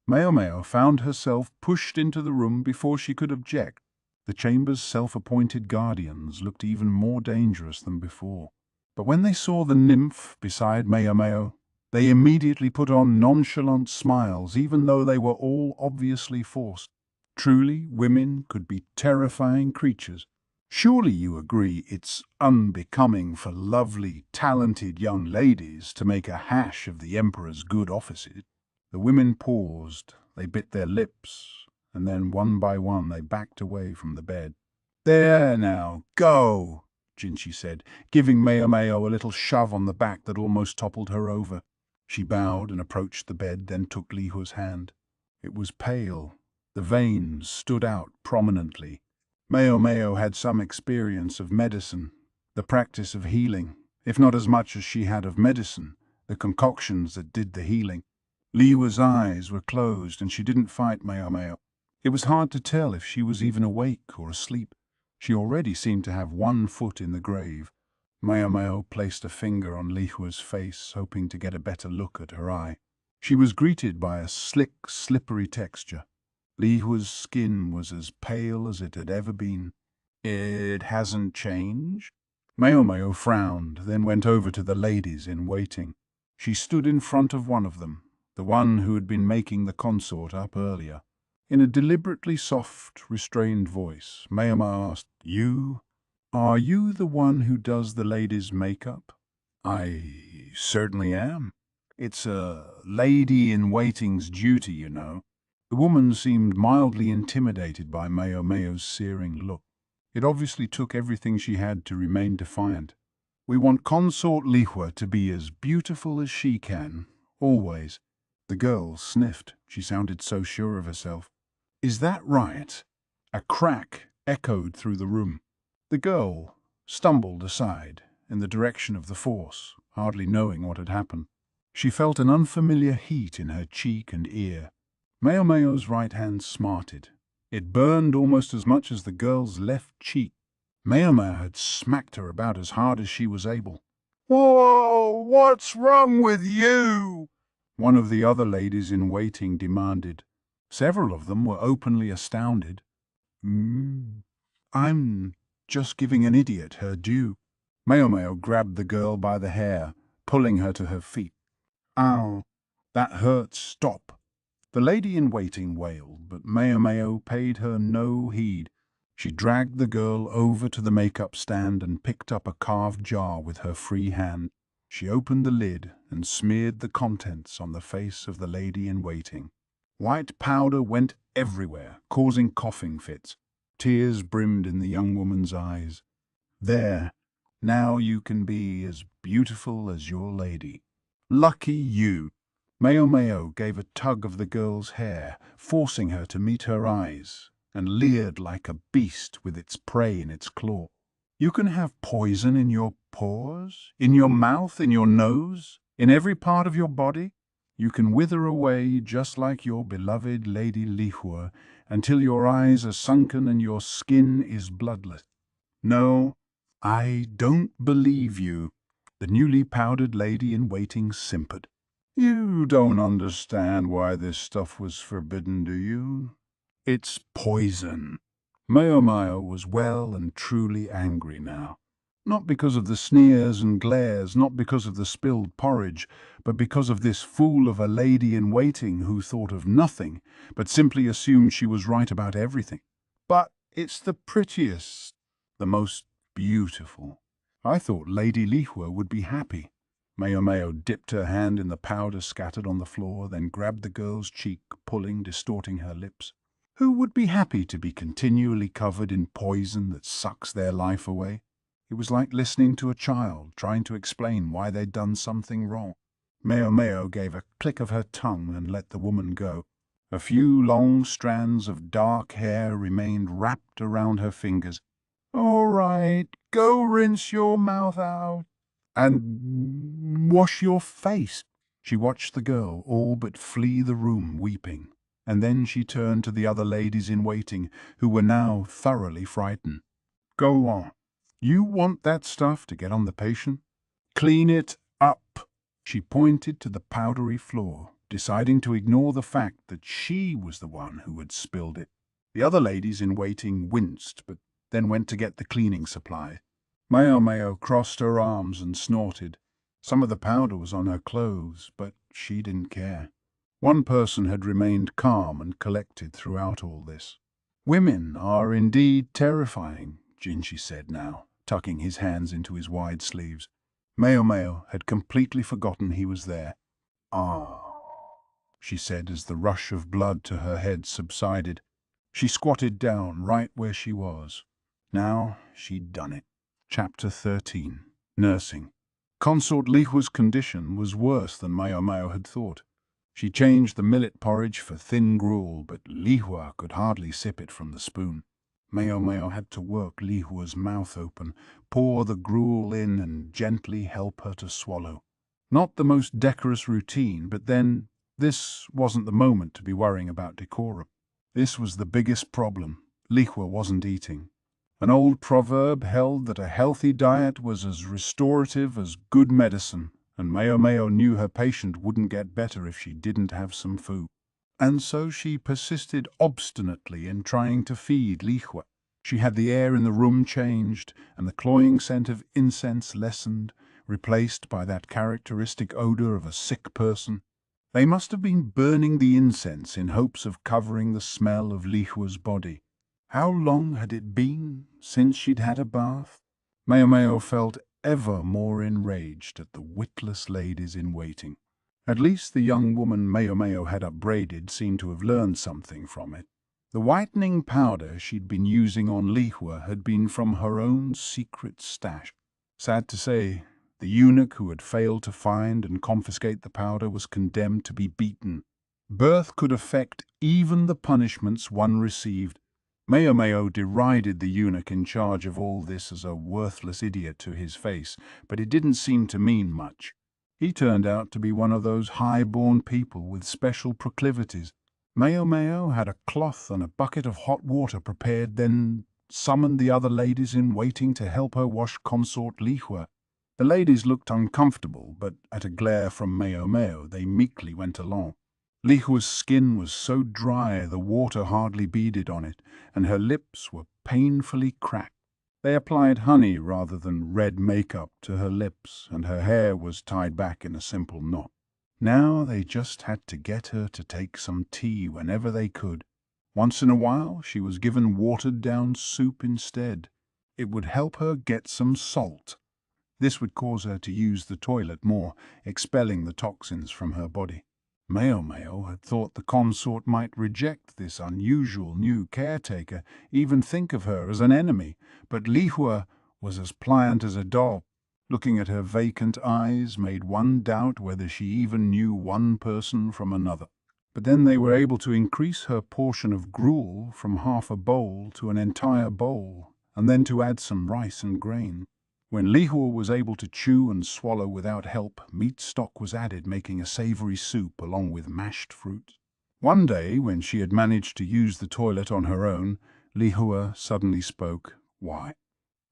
Maomao found herself pushed into the room before she could object. The chamber's self-appointed guardians looked even more dangerous than before. But when they saw the nymph beside Maomao, they immediately put on nonchalant smiles, even though they were all obviously forced. Truly, women could be terrifying creatures. Surely you agree it's unbecoming for lovely, talented young ladies to make a hash of the Emperor's good offices. The women paused, they bit their lips, and then one by one they backed away from the bed. "There now, go," Jinshi said, giving Maomao a little shove on the back that almost toppled her over. She bowed and approached the bed, then took Lihua's hand. It was pale. The veins stood out prominently. Maomao had some experience of medicine, the practice of healing, if not as much as she had of medicine, the concoctions that did the healing. Lihua's eyes were closed and she didn't fight Maomao. It was hard to tell if she was even awake or asleep. She already seemed to have one foot in the grave. Maomao placed a finger on Lihua's face, hoping to get a better look at her eye. She was greeted by a slick, slippery texture. Lihua's skin was as pale as it had ever been. "It hasn't changed?" Maomao frowned, then went over to the ladies in waiting. She stood in front of one of them, the one who had been making the consort up earlier. In a deliberately soft, restrained voice, Maomao asked, "Are you the one who does the ladies' makeup?" "I certainly am. It's a lady-in-waiting's duty, you know." The woman seemed mildly intimidated by Maomao's searing look. It obviously took everything she had to remain defiant. "We want Consort Lihua to be as beautiful as she can, always." The girl sniffed. She sounded so sure of herself. "Is that right?" A crack echoed through the room. The girl stumbled aside in the direction of the force, hardly knowing what had happened. She felt an unfamiliar heat in her cheek and ear. Maomao's right hand smarted. It burned almost as much as the girl's left cheek. Maomao had smacked her about as hard as she was able. "Whoa, what's wrong with you?" one of the other ladies in waiting demanded. Several of them were openly astounded. "I'm just giving an idiot her due." Maomao grabbed the girl by the hair, pulling her to her feet. "Ow, that hurts, stop." The lady in waiting wailed, but Maomao paid her no heed. She dragged the girl over to the makeup stand and picked up a carved jar with her free hand. She opened the lid and smeared the contents on the face of the lady in waiting. White powder went everywhere, causing coughing fits. Tears brimmed in the young woman's eyes. "There, now you can be as beautiful as your lady." "Lucky you." Maomao gave a tug of the girl's hair, forcing her to meet her eyes, and leered like a beast with its prey in its claw. "You can have poison in your pores, in your mouth, in your nose, in every part of your body. You can wither away just like your beloved Lady Lihua until your eyes are sunken and your skin is bloodless." "No, I don't believe you." The newly powdered lady in waiting simpered. "You don't understand why this stuff was forbidden, do you? It's poison." Maomao was well and truly angry now. Not because of the sneers and glares, not because of the spilled porridge, but because of this fool of a lady in waiting who thought of nothing, but simply assumed she was right about everything. "But it's the prettiest, the most beautiful. I thought Lady Lihua would be happy." Maomao dipped her hand in the powder scattered on the floor, then grabbed the girl's cheek, pulling, distorting her lips. Who would be happy to be continually covered in poison that sucks their life away? It was like listening to a child trying to explain why they'd done something wrong. Maomao gave a click of her tongue and let the woman go. A few long strands of dark hair remained wrapped around her fingers. "All right, go rinse your mouth out. And wash your face." She watched the girl all but flee the room weeping, and then she turned to the other ladies in waiting, who were now thoroughly frightened. "Go on. You want that stuff to get on the patient? Clean it up." She pointed to the powdery floor, deciding to ignore the fact that she was the one who had spilled it. The other ladies in waiting winced, but then went to get the cleaning supply. Maomao crossed her arms and snorted. Some of the powder was on her clothes, but she didn't care. One person had remained calm and collected throughout all this. "Women are indeed terrifying," Jinshi said now, tucking his hands into his wide sleeves. Maomao had completely forgotten he was there. "Ah," she said as the rush of blood to her head subsided. She squatted down right where she was. Now she'd done it. Chapter 13. Nursing. Consort Lihua's condition was worse than Maomao had thought. She changed the millet porridge for thin gruel, but Lihua could hardly sip it from the spoon. Maomao had to work Lihua's mouth open, pour the gruel in and gently help her to swallow. Not the most decorous routine, but then this wasn't the moment to be worrying about decorum. This was the biggest problem. Lihua wasn't eating. An old proverb held that a healthy diet was as restorative as good medicine, and Maomao knew her patient wouldn't get better if she didn't have some food. And so she persisted obstinately in trying to feed Lihua. She had the air in the room changed, and the cloying scent of incense lessened, replaced by that characteristic odor of a sick person. They must have been burning the incense in hopes of covering the smell of Lihua's body. How long had it been since she'd had a bath? Maomao felt ever more enraged at the witless ladies in waiting. At least the young woman Maomao had upbraided seemed to have learned something from it. The whitening powder she'd been using on Lihua had been from her own secret stash. Sad to say, the eunuch who had failed to find and confiscate the powder was condemned to be beaten. Birth could affect even the punishments one received. Maomao derided the eunuch in charge of all this as a worthless idiot to his face, but it didn't seem to mean much. He turned out to be one of those high-born people with special proclivities. Maomao had a cloth and a bucket of hot water prepared, then summoned the other ladies in waiting to help her wash consort Lihua. The ladies looked uncomfortable, but at a glare from Maomao they meekly went along. Lihua's skin was so dry the water hardly beaded on it, and her lips were painfully cracked. They applied honey rather than red makeup to her lips, and her hair was tied back in a simple knot. Now they just had to get her to take some tea whenever they could. Once in a while she was given watered-down soup instead. It would help her get some salt. This would cause her to use the toilet more, expelling the toxins from her body. Maomao had thought the consort might reject this unusual new caretaker, even think of her as an enemy, but Lihua was as pliant as a doll. Looking at her vacant eyes made one doubt whether she even knew one person from another. But then they were able to increase her portion of gruel from half a bowl to an entire bowl, and then to add some rice and grain. When Lihua was able to chew and swallow without help, meat stock was added, making a savory soup along with mashed fruit. One day, when she had managed to use the toilet on her own, Lihua suddenly spoke. "Why,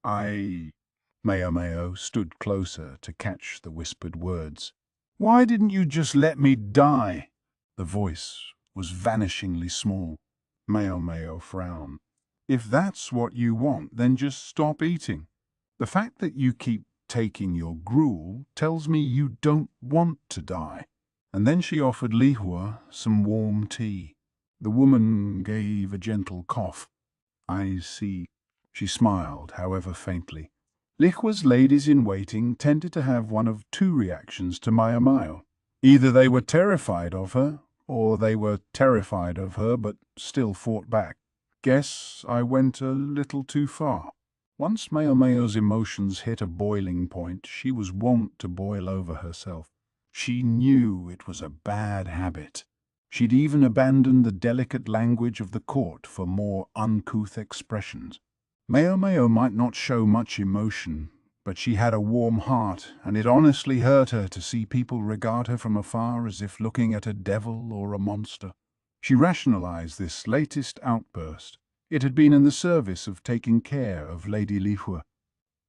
Maomao stood closer to catch the whispered words. "Why didn't you just let me die?" The voice was vanishingly small. Maomao frowned. "If that's what you want, then just stop eating. The fact that you keep taking your gruel tells me you don't want to die." And then she offered Lihua some warm tea. The woman gave a gentle cough. "I see." She smiled, however faintly. Lihua's ladies-in-waiting tended to have one of two reactions to Maomao. Either they were terrified of her, or they were terrified of her but still fought back. Guess I went a little too far. Once Maomao's emotions hit a boiling point, she was wont to boil over herself. She knew it was a bad habit. She'd even abandoned the delicate language of the court for more uncouth expressions. Maomao might not show much emotion, but she had a warm heart, and it honestly hurt her to see people regard her from afar as if looking at a devil or a monster. She rationalized this latest outburst. It had been in the service of taking care of Lady Lihua.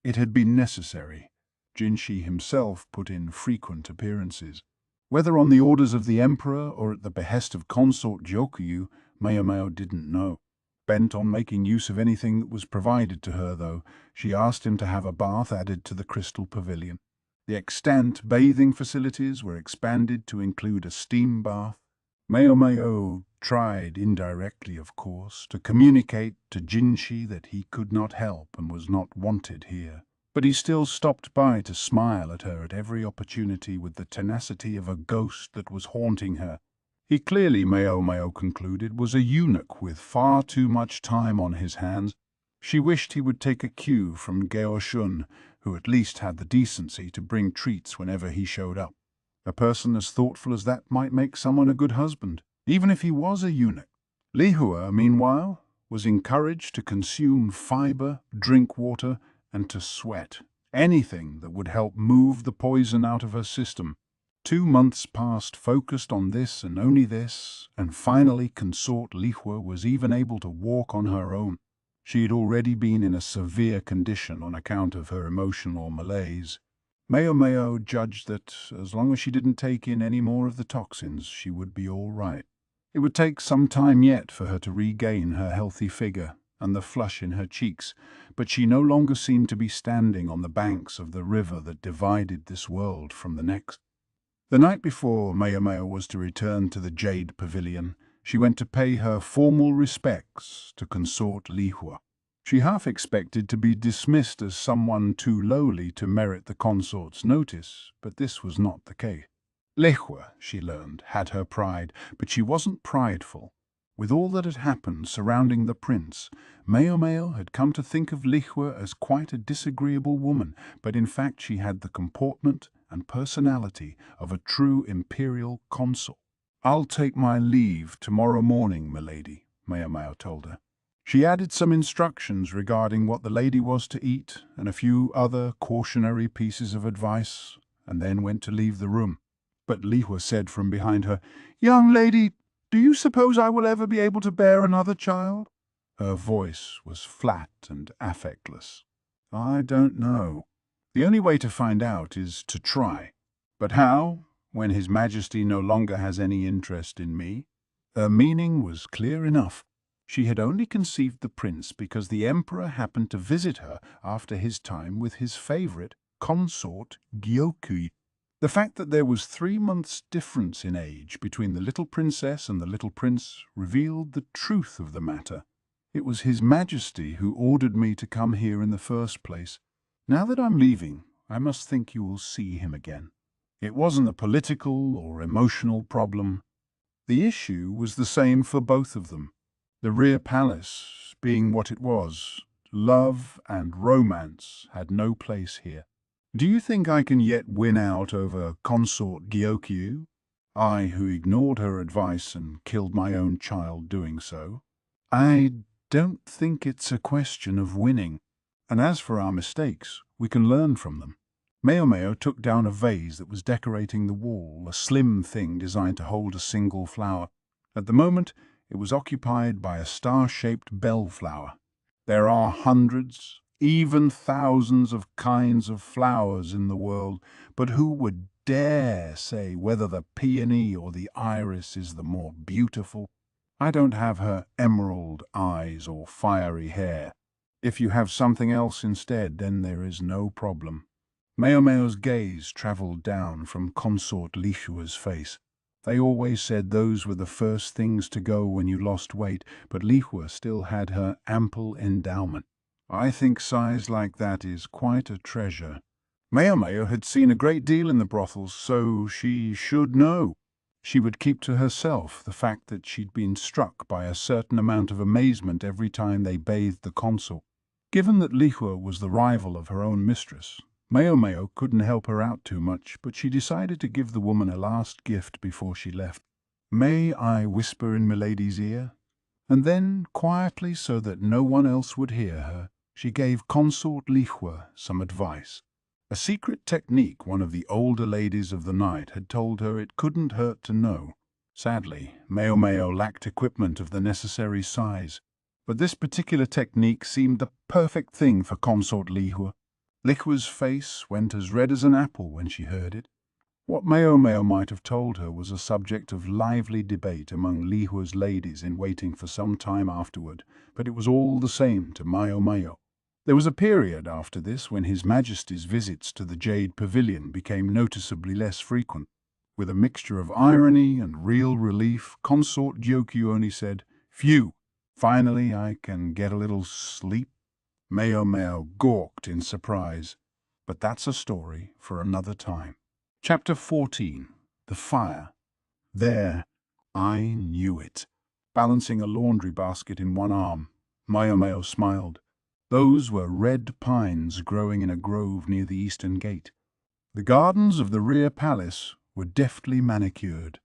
It had been necessary. Jinshi himself put in frequent appearances. Whether on the orders of the emperor or at the behest of Consort Jokuyu, Maomao didn't know. Bent on making use of anything that was provided to her, though, she asked him to have a bath added to the crystal pavilion. The extant bathing facilities were expanded to include a steam bath. Maomao tried, indirectly of course, to communicate to Jinshi that he could not help and was not wanted here. But he still stopped by to smile at her at every opportunity with the tenacity of a ghost that was haunting her. He clearly, Maomao concluded, was a eunuch with far too much time on his hands. She wished he would take a cue from Geoshun, who at least had the decency to bring treats whenever he showed up. A person as thoughtful as that might make someone a good husband, even if he was a eunuch. Lihua, meanwhile, was encouraged to consume fiber, drink water, and to sweat. Anything that would help move the poison out of her system. 2 months passed focused on this and only this, and finally Consort Lihua was even able to walk on her own. She had already been in a severe condition on account of her emotional malaise. Maomao judged that, as long as she didn't take in any more of the toxins, she would be all right. It would take some time yet for her to regain her healthy figure and the flush in her cheeks, but she no longer seemed to be standing on the banks of the river that divided this world from the next. The night before Maomao was to return to the Jade Pavilion, she went to pay her formal respects to Consort Lihua. She half expected to be dismissed as someone too lowly to merit the consort's notice, but this was not the case. Lihua, she learned, had her pride, but she wasn't prideful. With all that had happened surrounding the prince, Maomao had come to think of Lihua as quite a disagreeable woman, but in fact she had the comportment and personality of a true imperial consort. "I'll take my leave tomorrow morning, milady," Maomao told her. She added some instructions regarding what the lady was to eat and a few other cautionary pieces of advice, and then went to leave the room. But Lihua said from behind her, "Young lady, do you suppose I will ever be able to bear another child?" Her voice was flat and affectless. "I don't know. The only way to find out is to try. But how, when His Majesty no longer has any interest in me?" Her meaning was clear enough. She had only conceived the prince because the emperor happened to visit her after his time with his favorite consort, Gyokui. The fact that there was 3 months' difference in age between the little princess and the little prince revealed the truth of the matter. It was His Majesty who ordered me to come here in the first place. Now that I'm leaving, I must think you will see him again. It wasn't a political or emotional problem. The issue was the same for both of them. The rear palace, being what it was, love and romance had no place here. Do you think I can yet win out over Consort Gyokyu? I, who ignored her advice and killed my own child doing so? I don't think it's a question of winning. And as for our mistakes, we can learn from them. Maomao took down a vase that was decorating the wall, a slim thing designed to hold a single flower. At the moment, it was occupied by a star-shaped bellflower. There are hundreds, even thousands of kinds of flowers in the world, but who would dare say whether the peony or the iris is the more beautiful? I don't have her emerald eyes or fiery hair. If you have something else instead, then there is no problem. Maomao's gaze travelled down from Consort Lihua's face. They always said those were the first things to go when you lost weight, but Lihua still had her ample endowment. I think size like that is quite a treasure. Maomao had seen a great deal in the brothels, so she should know. She would keep to herself the fact that she'd been struck by a certain amount of amazement every time they bathed the consort. Given that Lihua was the rival of her own mistress, Maomao couldn't help her out too much, but she decided to give the woman a last gift before she left. "May I whisper in milady's ear?" And then, quietly so that no one else would hear her, she gave Consort Lihua some advice. A secret technique one of the older ladies of the night had told her it couldn't hurt to know. Sadly, Maomao lacked equipment of the necessary size, but this particular technique seemed the perfect thing for Consort Lihua. Lihua's face went as red as an apple when she heard it. What Maomao might have told her was a subject of lively debate among Lihua's ladies in waiting for some time afterward, but it was all the same to Maomao. There was a period after this when His Majesty's visits to the Jade Pavilion became noticeably less frequent. With a mixture of irony and real relief, Consort Gyokyu only said, "Phew, finally I can get a little sleep." Maomao gawked in surprise, but that's a story for another time. Chapter 14. The Fire. There, I knew it. Balancing a laundry basket in one arm, Maomao smiled. Those were red pines growing in a grove near the eastern gate. The gardens of the rear palace were deftly manicured.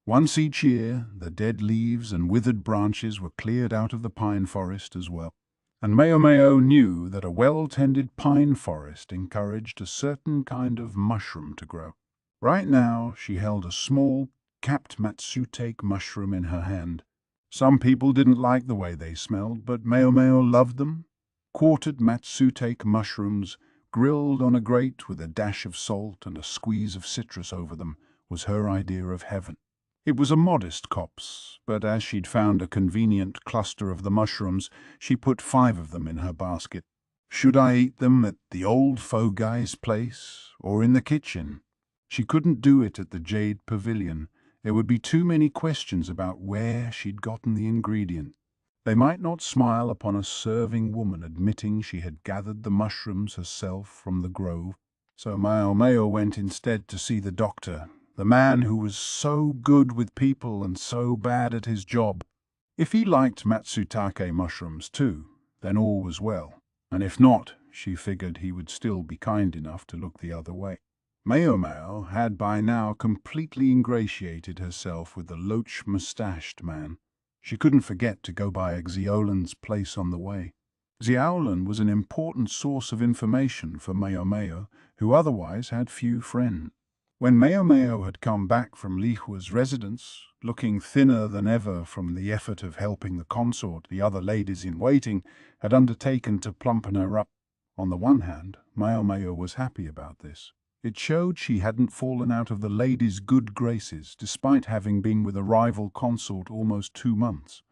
Once each year, the dead leaves and withered branches were cleared out of the pine forest as well. And Maomao knew that a well-tended pine forest encouraged a certain kind of mushroom to grow. Right now, she held a small, capped matsutake mushroom in her hand. Some people didn't like the way they smelled, but Maomao loved them. Quartered matsutake mushrooms, grilled on a grate with a dash of salt and a squeeze of citrus over them, was her idea of heaven. It was a modest copse, but as she'd found a convenient cluster of the mushrooms, she put 5 of them in her basket. Should I eat them at the old Fogai's place, or in the kitchen? She couldn't do it at the Jade Pavilion. There would be too many questions about where she'd gotten the ingredient. They might not smile upon a serving woman admitting she had gathered the mushrooms herself from the grove. So Maomao went instead to see the doctor, the man who was so good with people and so bad at his job. If he liked matsutake mushrooms too, then all was well, and if not, she figured he would still be kind enough to look the other way. Maomao had by now completely ingratiated herself with the loach-moustached man. She couldn't forget to go by Xiaolan's place on the way. Xiaolan was an important source of information for Maomao, who otherwise had few friends. When Maomao had come back from Lihua's residence, looking thinner than ever from the effort of helping the consort the other ladies in waiting had undertaken to plumpen her up, on the one hand, Maomao was happy about this. It showed she hadn't fallen out of the ladies' good graces despite having been with a rival consort almost 2 months.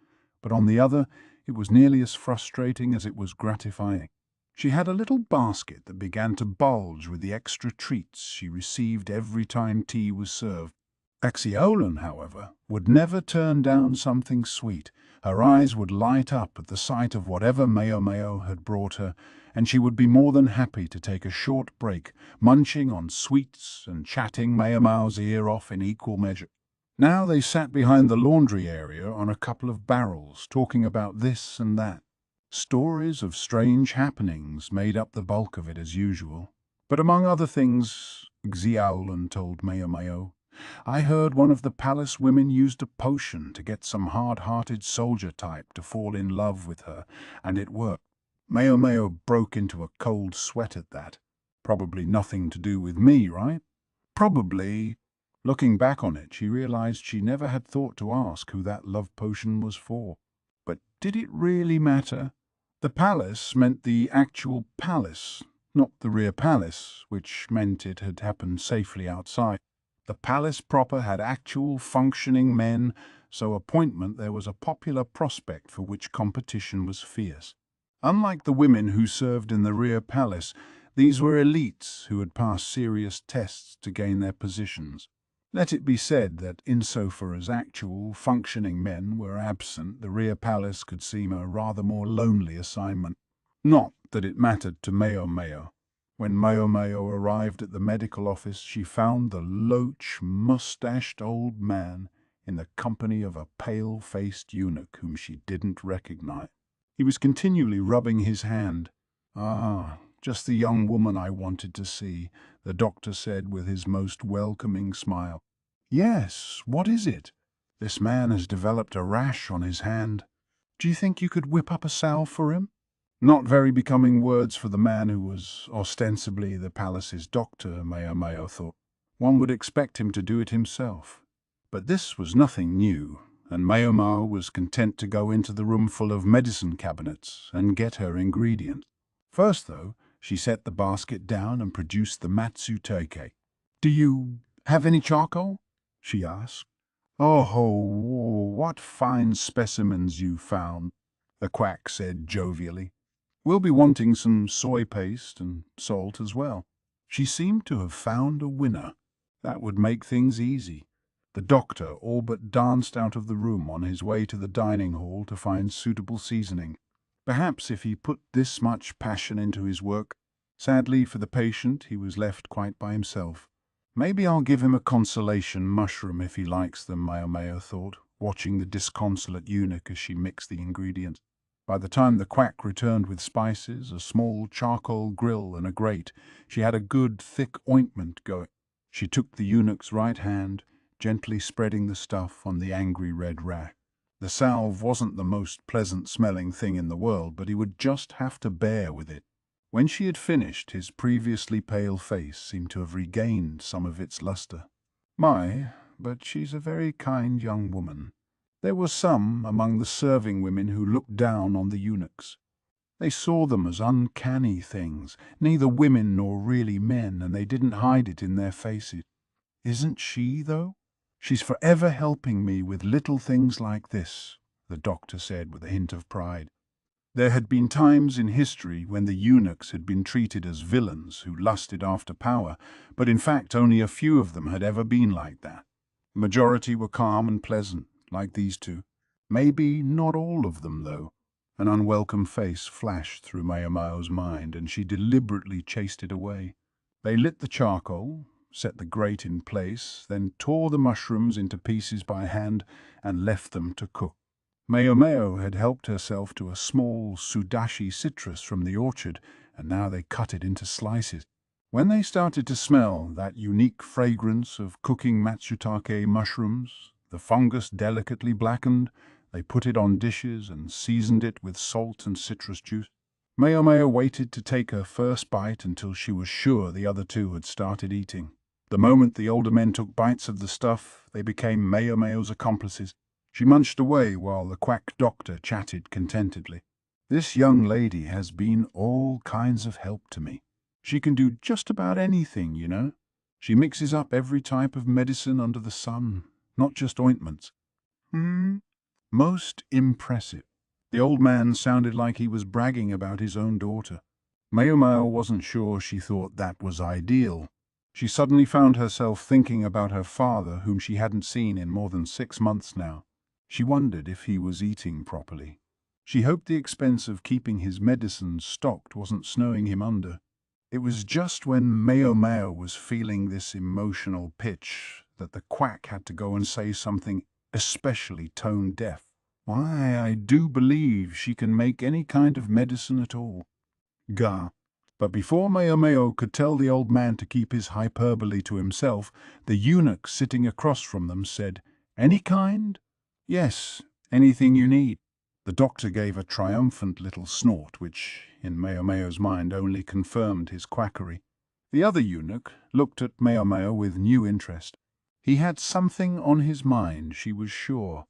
But on the other, it was nearly as frustrating as it was gratifying. She had a little basket that began to bulge with the extra treats she received every time tea was served. Xiaolan, however, would never turn down something sweet. Her eyes would light up at the sight of whatever Maomao had brought her, and she would be more than happy to take a short break, munching on sweets and chatting Maomao's ear off in equal measure. Now they sat behind the laundry area on a couple of barrels, talking about this and that. Stories of strange happenings made up the bulk of it as usual. But among other things, Xiaolan told Maomao, I heard one of the palace women used a potion to get some hard-hearted soldier type to fall in love with her, and it worked. Maomao broke into a cold sweat at that. Probably nothing to do with me, right? Probably. Looking back on it, she realized she never had thought to ask who that love potion was for. But did it really matter? The palace meant the actual palace, not the rear palace, which meant it had happened safely outside. The palace proper had actual functioning men, so appointment there was a popular prospect for which competition was fierce. Unlike the women who served in the rear palace, these were elites who had passed serious tests to gain their positions. Let it be said that insofar as actual, functioning men were absent, the rear palace could seem a rather more lonely assignment. Not that it mattered to Maomao. When Maomao arrived at the medical office, she found the loach-moustached old man in the company of a pale-faced eunuch whom she didn't recognize. He was continually rubbing his hand. Ah, just the young woman I wanted to see, the doctor said with his most welcoming smile. Yes, what is it? This man has developed a rash on his hand. Do you think you could whip up a salve for him? Not very becoming words for the man who was ostensibly the palace's doctor, Maomao thought. One would expect him to do it himself. But this was nothing new, and Maomao was content to go into the room full of medicine cabinets and get her ingredients. First, though, she set the basket down and produced the matsutake. Do you have any charcoal? She asked. Oh, what fine specimens you found, the quack said jovially. We'll be wanting some soy paste and salt as well. She seemed to have found a winner. That would make things easy. The doctor all but danced out of the room on his way to the dining hall to find suitable seasoning. Perhaps if he put this much passion into his work, sadly for the patient, he was left quite by himself. Maybe I'll give him a consolation mushroom if he likes them, Maomao thought, watching the disconsolate eunuch as she mixed the ingredients. By the time the quack returned with spices, a small charcoal grill and a grate, she had a good thick ointment going. She took the eunuch's right hand, gently spreading the stuff on the angry red rack. The salve wasn't the most pleasant-smelling thing in the world, but he would just have to bear with it. When she had finished, his previously pale face seemed to have regained some of its luster. But she's a very kind young woman. There were some among the serving women who looked down on the eunuchs. They saw them as uncanny things, neither women nor really men, and they didn't hide it in their faces. Isn't she, though? She's forever helping me with little things like this, the doctor said with a hint of pride. There had been times in history when the eunuchs had been treated as villains who lusted after power, but in fact only a few of them had ever been like that. The majority were calm and pleasant, like these two. Maybe not all of them, though. An unwelcome face flashed through Maomao's mind, and she deliberately chased it away. They lit the charcoal, set the grate in place, then tore the mushrooms into pieces by hand and left them to cook. Maomao had helped herself to a small sudashi citrus from the orchard, and now they cut it into slices. When they started to smell that unique fragrance of cooking matsutake mushrooms, the fungus delicately blackened, they put it on dishes and seasoned it with salt and citrus juice. Maomao waited to take her first bite until she was sure the other two had started eating. The moment the older men took bites of the stuff, they became Maomao's accomplices. She munched away while the quack doctor chatted contentedly. This young lady has been all kinds of help to me. She can do just about anything, you know. She mixes up every type of medicine under the sun, not just ointments. Most impressive. The old man sounded like he was bragging about his own daughter. Maomao wasn't sure she thought that was ideal. She suddenly found herself thinking about her father, whom she hadn't seen in more than 6 months now. She wondered if he was eating properly. She hoped the expense of keeping his medicines stocked wasn't snowing him under. It was just when Maomao was feeling this emotional pitch that the quack had to go and say something especially tone-deaf. Why, I do believe she can make any kind of medicine at all. Gah. But before Maomao could tell the old man to keep his hyperbole to himself, the eunuch sitting across from them said, "Any kind?" "Yes, anything you need." The doctor gave a triumphant little snort, which, in Maomao's mind, only confirmed his quackery. The other eunuch looked at Maomao with new interest. He had something on his mind, she was sure.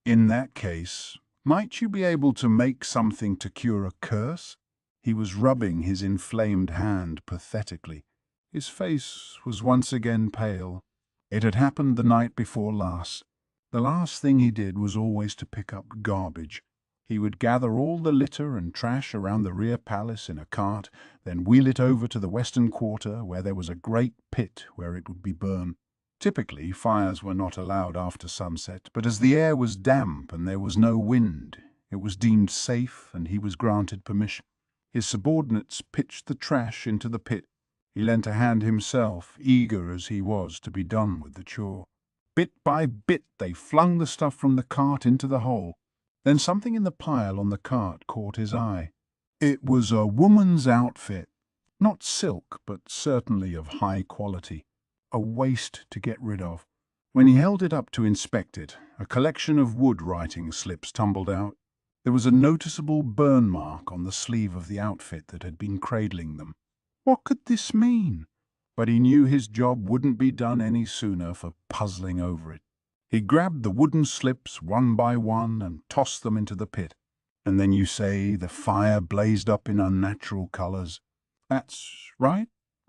"In that case, might you be able to make something to cure a curse?" He was rubbing his inflamed hand pathetically. His face was once again pale. It had happened the night before last. The last thing he did was always to pick up garbage. He would gather all the litter and trash around the rear palace in a cart, then wheel it over to the western quarter where there was a great pit where it would be burned. Typically, fires were not allowed after sunset, but as the air was damp and there was no wind, it was deemed safe and he was granted permission. His subordinates pitched the trash into the pit. He lent a hand himself, eager as he was to be done with the chore. Bit by bit they flung the stuff from the cart into the hole. Then something in the pile on the cart caught his eye. It was a woman's outfit. Not silk, but certainly of high quality. A waste to get rid of. When he held it up to inspect it, a collection of wood writing slips tumbled out. There was a noticeable burn mark on the sleeve of the outfit that had been cradling them. What could this mean? But he knew his job wouldn't be done any sooner for puzzling over it. He grabbed the wooden slips one by one and tossed them into the pit. And then you say the fire blazed up in unnatural colors. That's right.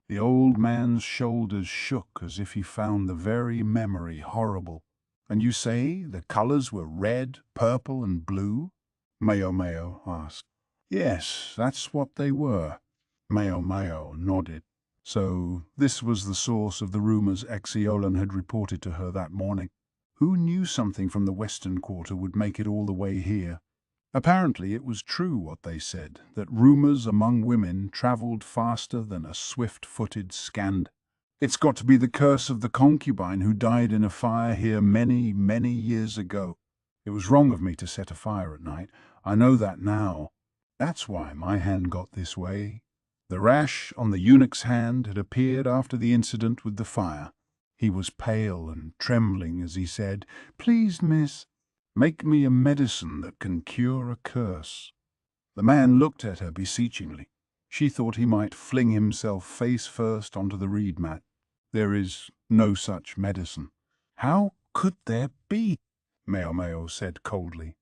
The old man's shoulders shook as if he found the very memory horrible. And you say the colors were red, purple, and blue? Maomao asked. Yes, that's what they were. Maomao nodded. So this was the source of the rumors Exiolan had reported to her that morning. Who knew something from the western quarter would make it all the way here? Apparently it was true what they said, that rumors among women traveled faster than a swift-footed scand. It's got to be the curse of the concubine who died in a fire here many, many years ago. It was wrong of me to set a fire at night. I know that now. That's why my hand got this way. The rash on the eunuch's hand had appeared after the incident with the fire. He was pale and trembling as he said, "Please, miss, make me a medicine that can cure a curse." The man looked at her beseechingly. She thought he might fling himself face first onto the reed mat. "There is no such medicine." "How could there be?" Maomao said coldly.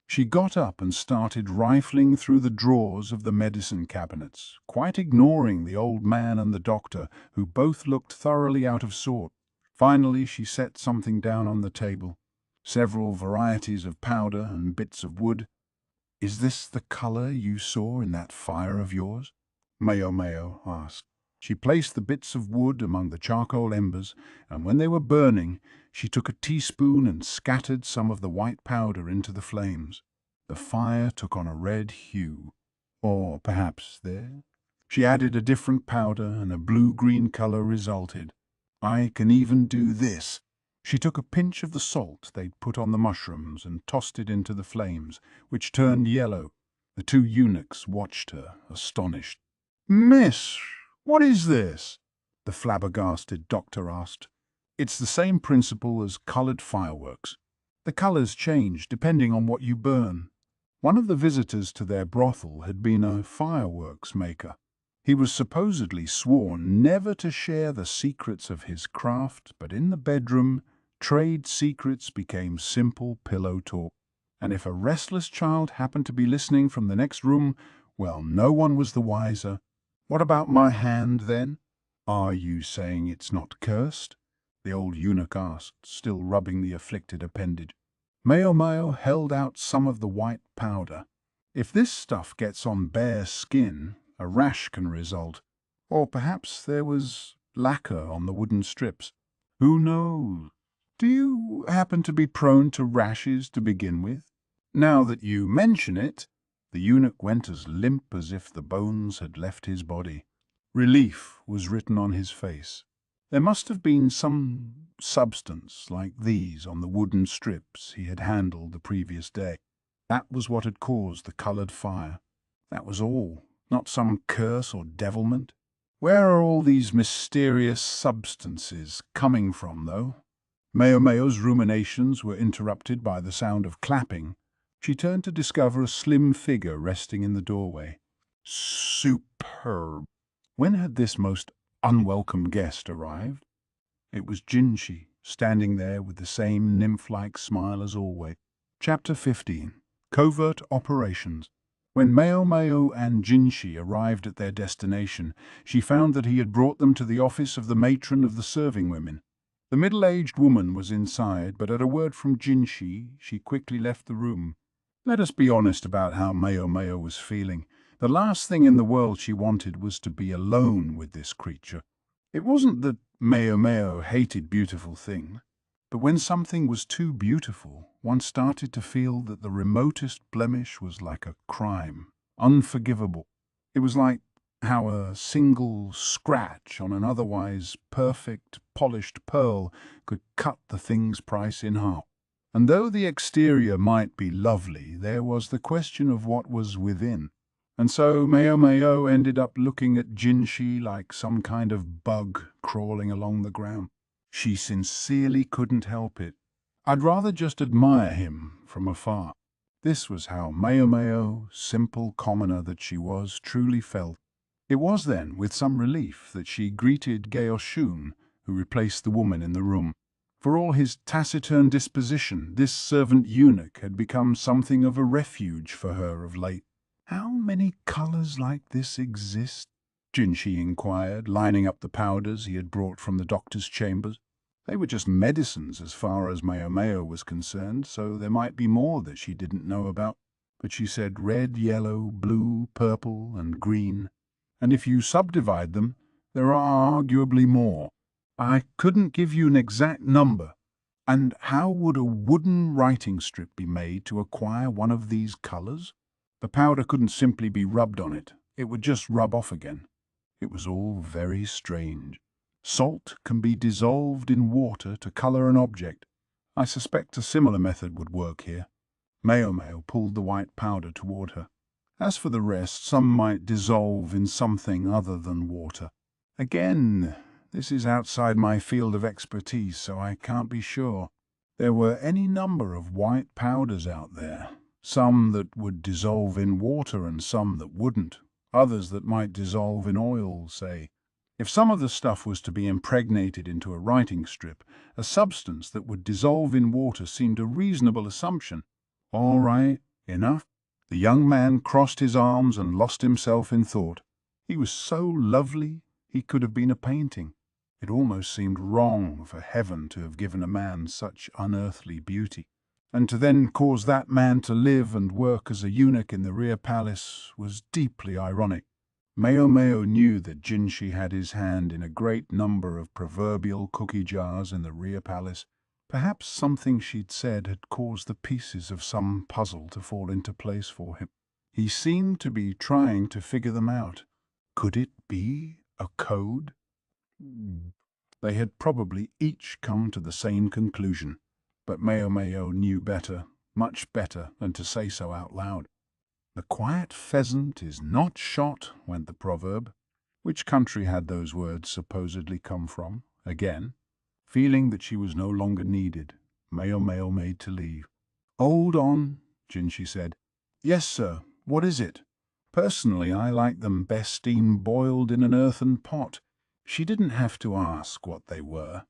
She got up and started rifling through the drawers of the medicine cabinets, quite ignoring the old man and the doctor, who both looked thoroughly out of sorts. Finally, she set something down on the table. Several varieties of powder and bits of wood. "Is this the color you saw in that fire of yours?" Maomao asked. She placed the bits of wood among the charcoal embers, and when they were burning, she took a teaspoon and scattered some of the white powder into the flames. The fire took on a red hue. Or perhaps there. She added a different powder, and a blue-green color resulted. "I can even do this." She took a pinch of the salt they'd put on the mushrooms and tossed it into the flames, which turned yellow. The two eunuchs watched her, astonished. "Miss, what is this?" the flabbergasted doctor asked. "It's the same principle as colored fireworks. The colors change depending on what you burn." One of the visitors to their brothel had been a fireworks maker. He was supposedly sworn never to share the secrets of his craft, but in the bedroom, trade secrets became simple pillow talk. And if a restless child happened to be listening from the next room, well, no one was the wiser. "What about my hand, then?" "Are you saying it's not cursed?" the old eunuch asked, still rubbing the afflicted appendage. Maomao held out some of the white powder. "If this stuff gets on bare skin, a rash can result. Or perhaps there was lacquer on the wooden strips. Who knows? Do you happen to be prone to rashes to begin with?" "Now that you mention it," the eunuch went as limp as if the bones had left his body. Relief was written on his face. There must have been some substance like these on the wooden strips he had handled the previous day. That was what had caused the colored fire. That was all, not some curse or devilment. Where are all these mysterious substances coming from, though? Maomao's ruminations were interrupted by the sound of clapping. She turned to discover a slim figure resting in the doorway. Superb! When had this most unwelcome guest arrived? It was Jinshi, standing there with the same nymph-like smile as always. Chapter 15. Covert Operations. When Maomao and Jinshi arrived at their destination, she found that he had brought them to the office of the matron of the serving women. The middle-aged woman was inside, but at a word from Jinshi, she quickly left the room. Let us be honest about how Maomao was feeling. The last thing in the world she wanted was to be alone with this creature. It wasn't that Maomao hated beautiful things, but when something was too beautiful, one started to feel that the remotest blemish was like a crime, unforgivable. It was like how a single scratch on an otherwise perfect, polished pearl could cut the thing's price in half. And though the exterior might be lovely, there was the question of what was within. And so Maomao ended up looking at Jinshi like some kind of bug crawling along the ground. She sincerely couldn't help it. I'd rather just admire him from afar. This was how Maomao, simple commoner that she was, truly felt. It was then, with some relief, that she greeted Gaoshun, who replaced the woman in the room. For all his taciturn disposition, this servant eunuch had become something of a refuge for her of late. "How many colors like this exist?" Jinshi inquired, lining up the powders he had brought from the doctor's chambers. They were just medicines as far as Maomao was concerned, so there might be more that she didn't know about. But she said red, yellow, blue, purple, and green. And if you subdivide them, there are arguably more. I couldn't give you an exact number. And how would a wooden writing strip be made to acquire one of these colors? The powder couldn't simply be rubbed on it. It would just rub off again. It was all very strange. Salt can be dissolved in water to color an object. I suspect a similar method would work here. Maomao pulled the white powder toward her. As for the rest, some might dissolve in something other than water. Again, This is outside my field of expertise, so I can't be sure. There were any number of white powders out there, some that would dissolve in water and some that wouldn't, others that might dissolve in oil, say. If some of the stuff was to be impregnated into a writing strip, a substance that would dissolve in water seemed a reasonable assumption. All right, enough. The young man crossed his arms and lost himself in thought. He was so lovely, he could have been a painting. It almost seemed wrong for heaven to have given a man such unearthly beauty. And to then cause that man to live and work as a eunuch in the rear palace was deeply ironic. Maomao knew that Jinshi had his hand in a great number of proverbial cookie jars in the rear palace. Perhaps something she'd said had caused the pieces of some puzzle to fall into place for him. He seemed to be trying to figure them out. Could it be a code? They had probably each come to the same conclusion, but Maomao knew better, much better, than to say so out loud. The quiet pheasant is not shot, went the proverb. Which country had those words supposedly come from? Again, feeling that she was no longer needed, Maomao made to leave. Hold on, Jinshi said. Yes, sir. What is it? Personally, I like them best steam-boiled in an earthen pot. She didn't have to ask what they were.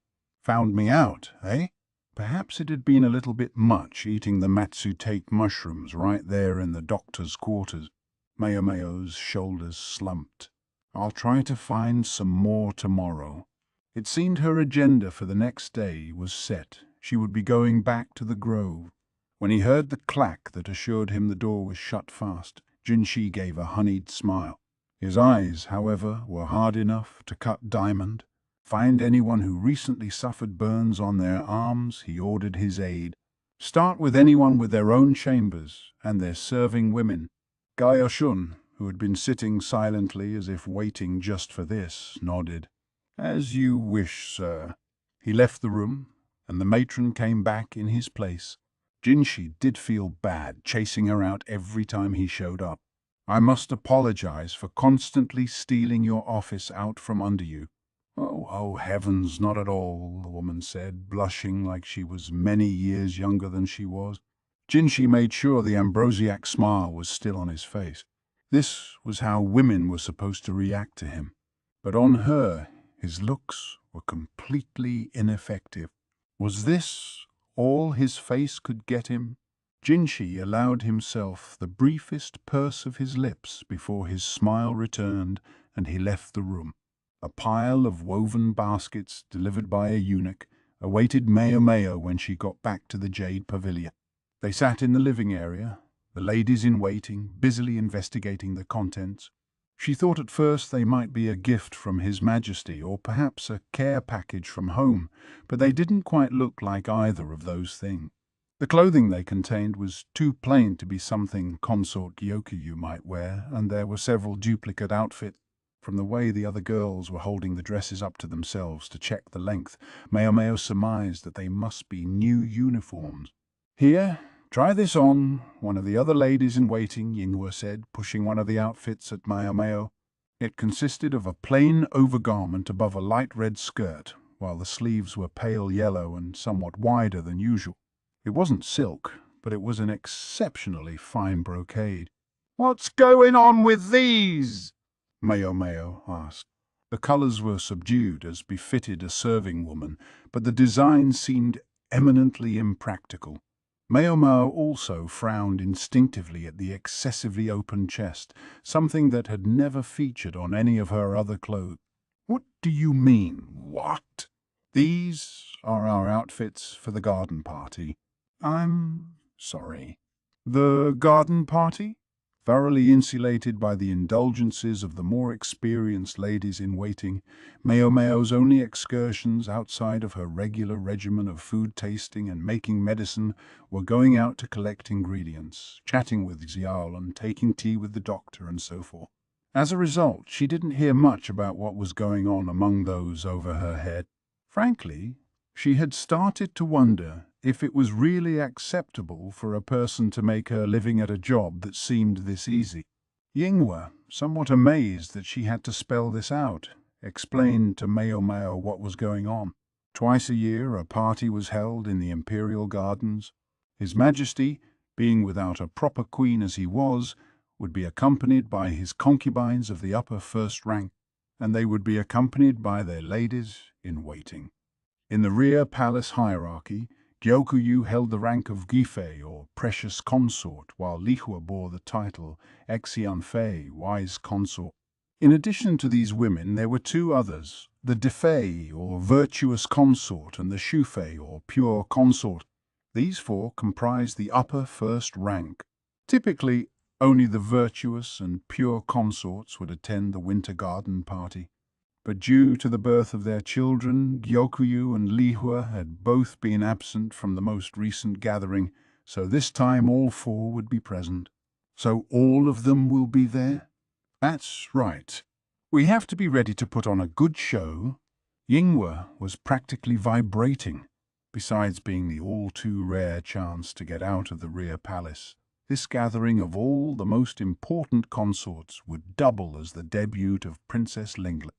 Found me out, eh? Perhaps it had been a little bit much eating the matsutake mushrooms right there in the doctor's quarters. Maomao's shoulders slumped. I'll try to find some more tomorrow. It seemed her agenda for the next day was set. She would be going back to the grove. When he heard the clack that assured him the door was shut fast, Jinshi gave a honeyed smile. His eyes, however, were hard enough to cut diamond. Find anyone who recently suffered burns on their arms, he ordered his aide. Start with anyone with their own chambers and their serving women. Gaioshun, who had been sitting silently as if waiting just for this, nodded. As you wish, sir. He left the room, and the matron came back in his place. Jinshi did feel bad chasing her out every time he showed up. I must apologize for constantly stealing your office out from under you. Oh, heavens, not at all, the woman said, blushing like she was many years younger than she was. Jinshi made sure the ambrosiac smile was still on his face. This was how women were supposed to react to him. But on her, his looks were completely ineffective. Was this all his face could get him? Jinshi allowed himself the briefest purse of his lips before his smile returned and he left the room. A pile of woven baskets delivered by a eunuch awaited Maomao when she got back to the Jade Pavilion. They sat in the living area, the ladies in waiting, busily investigating the contents. She thought at first they might be a gift from His Majesty or perhaps a care package from home, but they didn't quite look like either of those things. The clothing they contained was too plain to be something consort Gyokuyu might wear, and there were several duplicate outfits. From the way the other girls were holding the dresses up to themselves to check the length, Maomao surmised that they must be new uniforms. Here, try this on, one of the other ladies in waiting, Yinghua said, pushing one of the outfits at Maomao. It consisted of a plain overgarment above a light red skirt, while the sleeves were pale yellow and somewhat wider than usual. It wasn't silk, but it was an exceptionally fine brocade. "What's going on with these?" Maomao asked. The colours were subdued, as befitted a serving woman, but the design seemed eminently impractical. Maomao also frowned instinctively at the excessively open chest, something that had never featured on any of her other clothes. "What do you mean, what?" "These are our outfits for the garden party." "I'm sorry." "The garden party?" Thoroughly insulated by the indulgences of the more experienced ladies in waiting, Maomao's only excursions outside of her regular regimen of food tasting and making medicine were going out to collect ingredients, chatting with Xiao and taking tea with the doctor and so forth. As a result, she didn't hear much about what was going on among those over her head. Frankly, she had started to wonder if it was really acceptable for a person to make her living at a job that seemed this easy. Yinghua, somewhat amazed that she had to spell this out, explained to Maomao what was going on. Twice a year a party was held in the Imperial Gardens. His Majesty, being without a proper queen as he was, would be accompanied by his concubines of the upper first rank, and they would be accompanied by their ladies in waiting. In the rear palace hierarchy, Gyokuyu held the rank of Gifei, or precious consort, while Lihua bore the title Exianfei, wise consort. In addition to these women, there were two others, the Defei, or virtuous consort, and the Shufei, or pure consort. These four comprised the upper first rank. Typically, only the virtuous and pure consorts would attend the winter garden party. But due to the birth of their children, Gyokuyu and Lihua had both been absent from the most recent gathering, so this time all four would be present. So all of them will be there? That's right. We have to be ready to put on a good show. Yinghua was practically vibrating. Besides being the all-too-rare chance to get out of the rear palace, this gathering of all the most important consorts would double as the debut of Princess Linglet.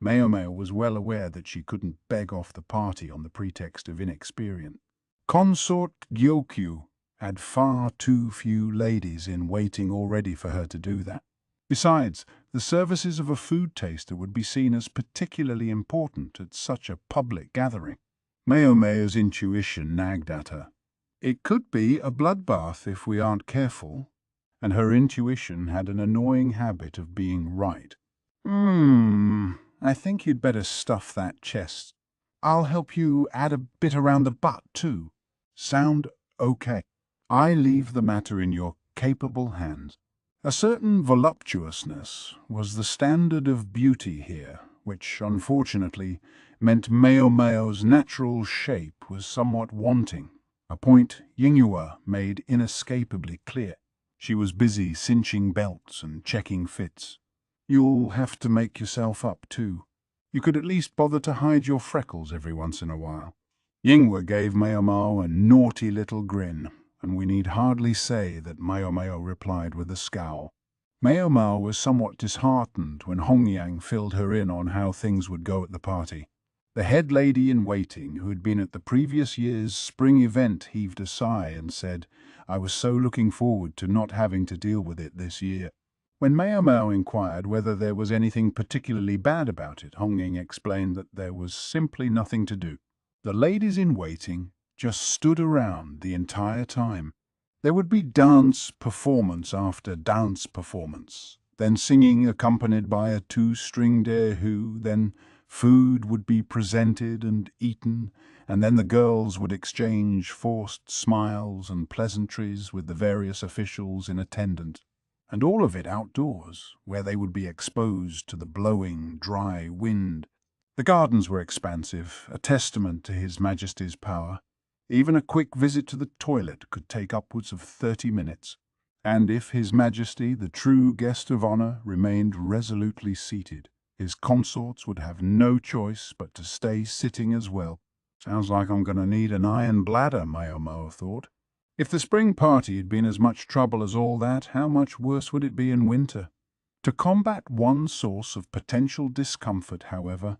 Maomao was well aware that she couldn't beg off the party on the pretext of inexperience. Consort Gyokyu had far too few ladies in waiting already for her to do that. Besides, the services of a food taster would be seen as particularly important at such a public gathering. Maomao's intuition nagged at her. It could be a bloodbath if we aren't careful, and her intuition had an annoying habit of being right. I think you'd better stuff that chest. I'll help you add a bit around the butt, too. Sound okay? I leave the matter in your capable hands. A certain voluptuousness was the standard of beauty here, which, unfortunately, meant Maomao's natural shape was somewhat wanting, a point Yinghua made inescapably clear. She was busy cinching belts and checking fits. You'll have to make yourself up, too. You could at least bother to hide your freckles every once in a while. Yinghua gave Maomao a naughty little grin, and we need hardly say that Maomao replied with a scowl. Maomao was somewhat disheartened when Hongyang filled her in on how things would go at the party. The head lady-in-waiting, who had been at the previous year's spring event, heaved a sigh and said, "I was so looking forward to not having to deal with it this year." When Maomao inquired whether there was anything particularly bad about it, Hongyang explained that there was simply nothing to do. The ladies-in-waiting just stood around the entire time. There would be dance performance after dance performance, then singing accompanied by a two-stringed erhu, then food would be presented and eaten, and then the girls would exchange forced smiles and pleasantries with the various officials in attendance. And all of it outdoors, where they would be exposed to the blowing, dry wind. The gardens were expansive, a testament to His Majesty's power. Even a quick visit to the toilet could take upwards of 30 minutes. And if His Majesty, the true guest of honor, remained resolutely seated, his consorts would have no choice but to stay sitting as well. Sounds like I'm going to need an iron bladder, Maomao thought. If the spring party had been as much trouble as all that, how much worse would it be in winter? To combat one source of potential discomfort, however,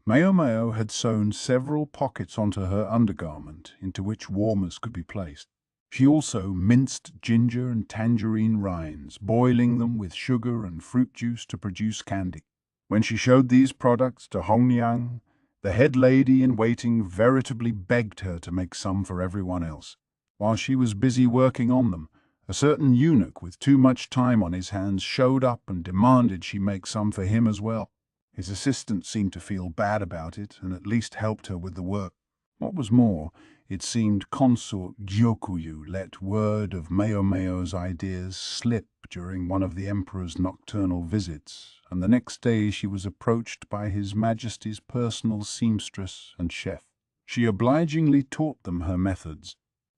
Maomao had sewn several pockets onto her undergarment into which warmers could be placed. She also minced ginger and tangerine rinds, boiling them with sugar and fruit juice to produce candy. When she showed these products to Hongyang, the head lady-in-waiting veritably begged her to make some for everyone else. While she was busy working on them, a certain eunuch with too much time on his hands showed up and demanded she make some for him as well. His assistant seemed to feel bad about it and at least helped her with the work. What was more, it seemed Consort Gyokuyu let word of Maomao's ideas slip during one of the Emperor's nocturnal visits, and the next day she was approached by His Majesty's personal seamstress and chef. She obligingly taught them her methods.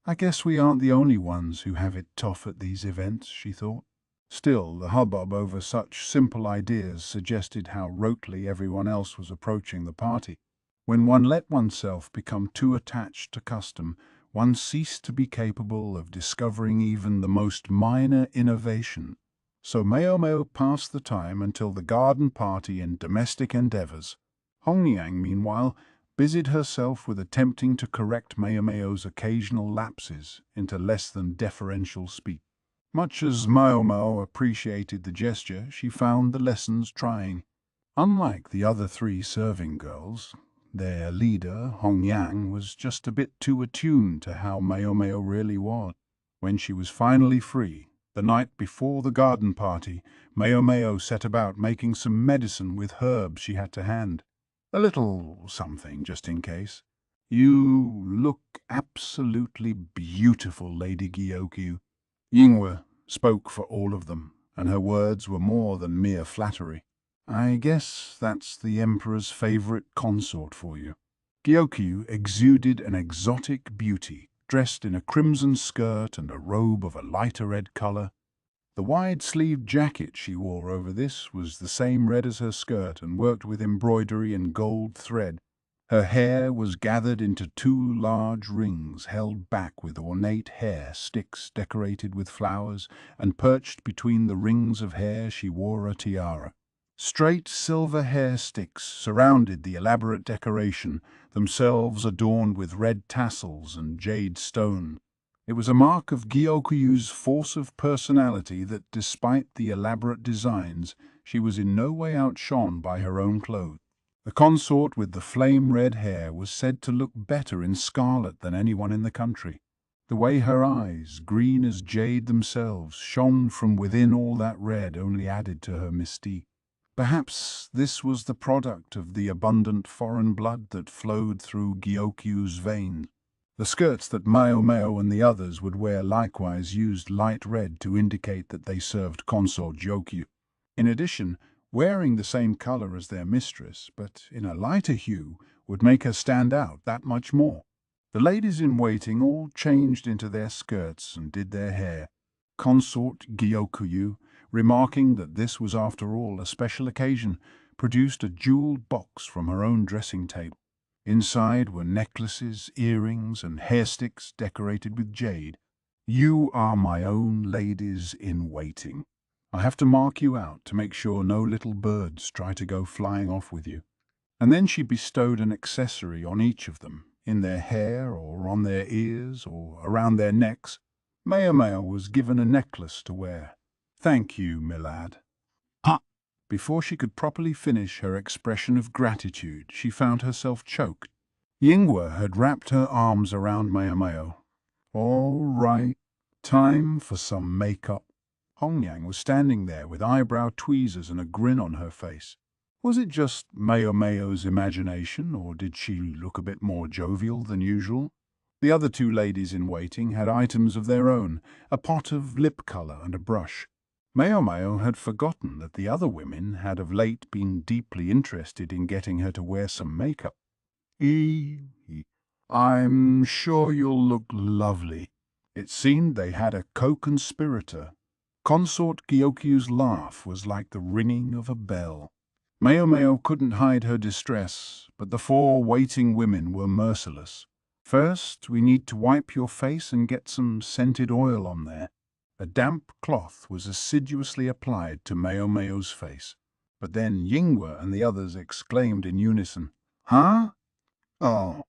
I guess we aren't the only ones who have it tough at these events, she thought. Still, the hubbub over such simple ideas suggested how rotely everyone else was approaching the party. When one let oneself become too attached to custom, one ceased to be capable of discovering even the most minor innovation. So Maomao passed the time until the garden party and domestic endeavors. Hongyang, meanwhile, busied herself with attempting to correct Maomao's occasional lapses into less than deferential speech. Much as Maomao appreciated the gesture, she found the lessons trying. Unlike the other three serving girls, their leader, Hongyang, was just a bit too attuned to how Maomao really was. When she was finally free, the night before the garden party, Maomao set about making some medicine with herbs she had to hand. A little something, just in case. "You look absolutely beautiful, Lady Gyokyu." Yingwe spoke for all of them, and her words were more than mere flattery. "I guess that's the Emperor's favorite consort for you." Gyokyu exuded an exotic beauty, dressed in a crimson skirt and a robe of a lighter red color. The wide-sleeved jacket she wore over this was the same red as her skirt and worked with embroidery and gold thread. Her hair was gathered into two large rings held back with ornate hair sticks decorated with flowers, and perched between the rings of hair she wore a tiara. Straight silver hair sticks surrounded the elaborate decoration, themselves adorned with red tassels and jade stone. It was a mark of Gyoku's force of personality that, despite the elaborate designs, she was in no way outshone by her own clothes. The consort with the flame-red hair was said to look better in scarlet than anyone in the country. The way her eyes, green as jade themselves, shone from within all that red only added to her mystique. Perhaps this was the product of the abundant foreign blood that flowed through Gyoku's veins. The skirts that Maomao and the others would wear likewise used light red to indicate that they served Consort Gyokyu. In addition, wearing the same color as their mistress, but in a lighter hue, would make her stand out that much more. The ladies-in-waiting all changed into their skirts and did their hair. Consort Gyokyu, remarking that this was after all a special occasion, produced a jeweled box from her own dressing table. Inside were necklaces, earrings, and hairsticks decorated with jade. "You are my own ladies-in-waiting. I have to mark you out to make sure no little birds try to go flying off with you." And then she bestowed an accessory on each of them, in their hair or on their ears or around their necks. Maomao was given a necklace to wear. "Thank you, Milad." Before she could properly finish her expression of gratitude, she found herself choked. Yingwe had wrapped her arms around Maomao. "All right, time for some makeup." Hongyang was standing there with eyebrow tweezers and a grin on her face. Was it just Maomao's imagination, or did she look a bit more jovial than usual? The other two ladies-in-waiting had items of their own, a pot of lip color and a brush. Maomao had forgotten that the other women had of late been deeply interested in getting her to wear some makeup. "I'm sure you'll look lovely." It seemed they had a co-conspirator. Consort Gyoku's laugh was like the ringing of a bell. Maomao couldn't hide her distress, but the four waiting women were merciless. "First, we need to wipe your face and get some scented oil on there." A damp cloth was assiduously applied to Maomao's face. But then Yingwe and the others exclaimed in unison, "Huh?" "Oh."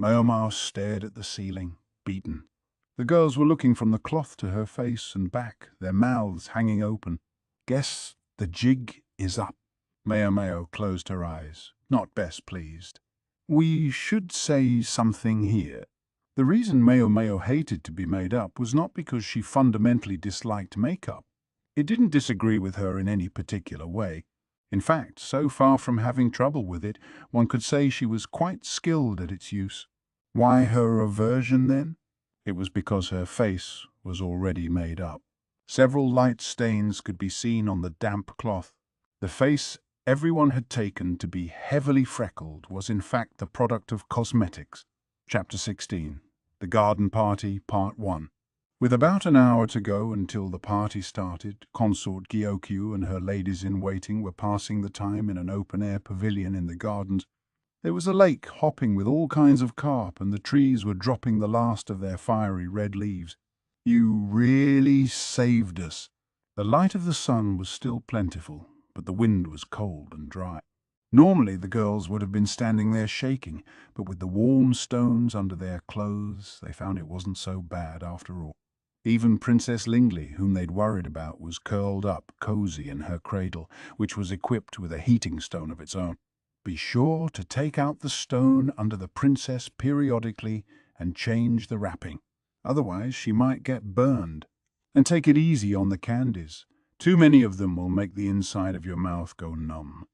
Maomao stared at the ceiling, beaten. The girls were looking from the cloth to her face and back, their mouths hanging open. "Guess the jig is up." Maomao closed her eyes, not best pleased. "We should say something here." The reason Maomao hated to be made up was not because she fundamentally disliked makeup. It didn't disagree with her in any particular way. In fact, so far from having trouble with it, one could say she was quite skilled at its use. Why her aversion, then? It was because her face was already made up. Several light stains could be seen on the damp cloth. The face everyone had taken to be heavily freckled was in fact the product of cosmetics. Chapter 16. The Garden Party, Part 1. With about an hour to go until the party started, Consort Gyokyu and her ladies-in-waiting were passing the time in an open-air pavilion in the gardens. There was a lake hopping with all kinds of carp, and the trees were dropping the last of their fiery red leaves. "You really saved us." The light of the sun was still plentiful, but the wind was cold and dry. Normally the girls would have been standing there shaking, but with the warm stones under their clothes, they found it wasn't so bad after all. Even Princess Lingley, whom they'd worried about, was curled up, cozy in her cradle, which was equipped with a heating stone of its own. Be sure to take out the stone under the princess periodically and change the wrapping. Otherwise she might get burned. And take it easy on the candies. Too many of them will make the inside of your mouth go numb.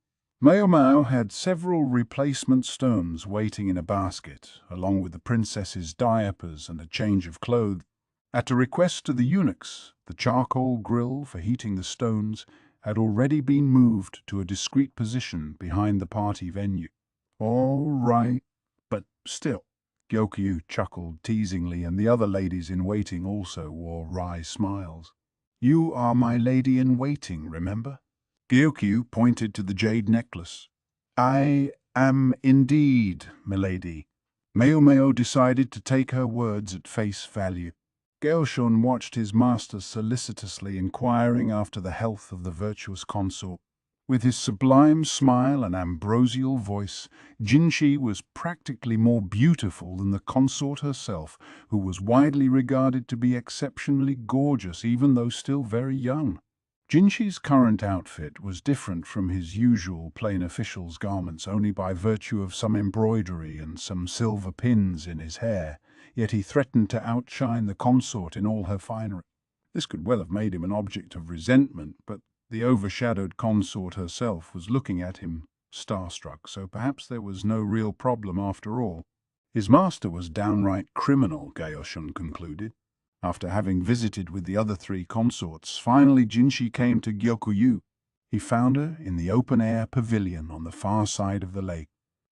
Maomao had several replacement stones waiting in a basket, along with the princess's diapers and a change of clothes. At a request of the eunuchs, the charcoal grill for heating the stones had already been moved to a discreet position behind the party venue. All right, but still. Gyokyu chuckled teasingly, and the other ladies in waiting also wore wry smiles. You are my lady-in-waiting, remember? Gyokyu pointed to the jade necklace. I am indeed, milady. Maomao decided to take her words at face value. Geoshun watched his master solicitously inquiring after the health of the virtuous consort. With his sublime smile and ambrosial voice, Jinshi was practically more beautiful than the consort herself, who was widely regarded to be exceptionally gorgeous even though still very young. Jinshi's current outfit was different from his usual plain official's garments only by virtue of some embroidery and some silver pins in his hair, yet he threatened to outshine the consort in all her finery. This could well have made him an object of resentment, but the overshadowed consort herself was looking at him, starstruck, so perhaps there was no real problem after all. His master was downright criminal, Gaoshun concluded. After having visited with the other three consorts, finally Jinshi came to Gyokyu. He found her in the open-air pavilion on the far side of the lake.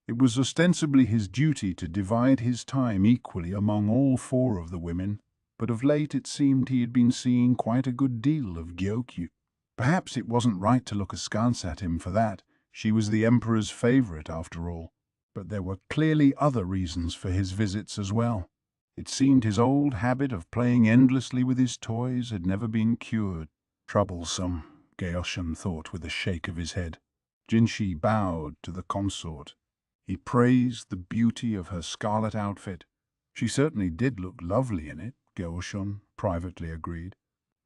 It was ostensibly his duty to divide his time equally among all four of the women, but of late it seemed he had been seeing quite a good deal of Gyokyu. Perhaps it wasn't right to look askance at him for that. She was the emperor's favorite after all. But there were clearly other reasons for his visits as well. It seemed his old habit of playing endlessly with his toys had never been cured. Troublesome, Gaoshun thought with a shake of his head. Jinshi bowed to the consort. He praised the beauty of her scarlet outfit. She certainly did look lovely in it, Gaoshun privately agreed.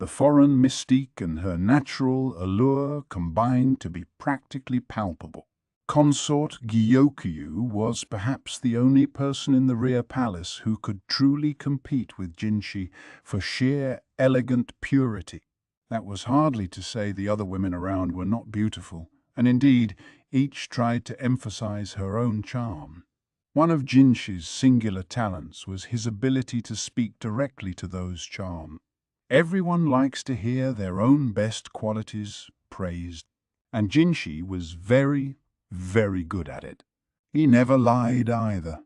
The foreign mystique and her natural allure combined to be practically palpable. Consort Gyokyu was perhaps the only person in the rear palace who could truly compete with Jinshi for sheer elegant purity. That was hardly to say the other women around were not beautiful, and indeed each tried to emphasize her own charm. One of Jinshi's singular talents was his ability to speak directly to those charmed. Everyone likes to hear their own best qualities praised, and Jinshi was very good at it. He never lied either.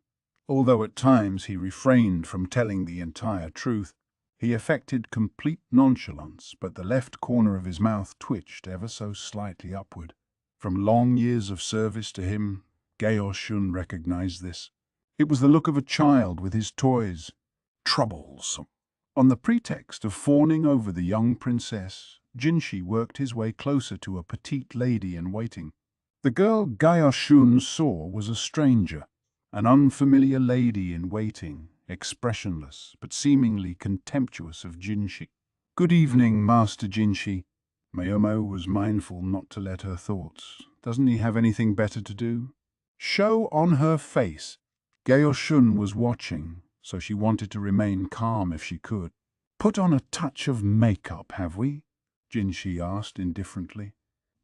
Although at times he refrained from telling the entire truth, he affected complete nonchalance, but the left corner of his mouth twitched ever so slightly upward. From long years of service to him, Gaoshun recognized this. It was the look of a child with his toys. Troublesome. On the pretext of fawning over the young princess, Jinshi worked his way closer to a petite lady-in-waiting. The girl Gaoshun saw was a stranger, an unfamiliar lady-in-waiting, expressionless but seemingly contemptuous of Jinshi. "Good evening, Master Jinshi." Maomao was mindful not to let her thoughts. Doesn't he have anything better to do? Show on her face. Gaoshun was watching, so she wanted to remain calm if she could. "Put on a touch of makeup, have we?" Jinshi asked indifferently.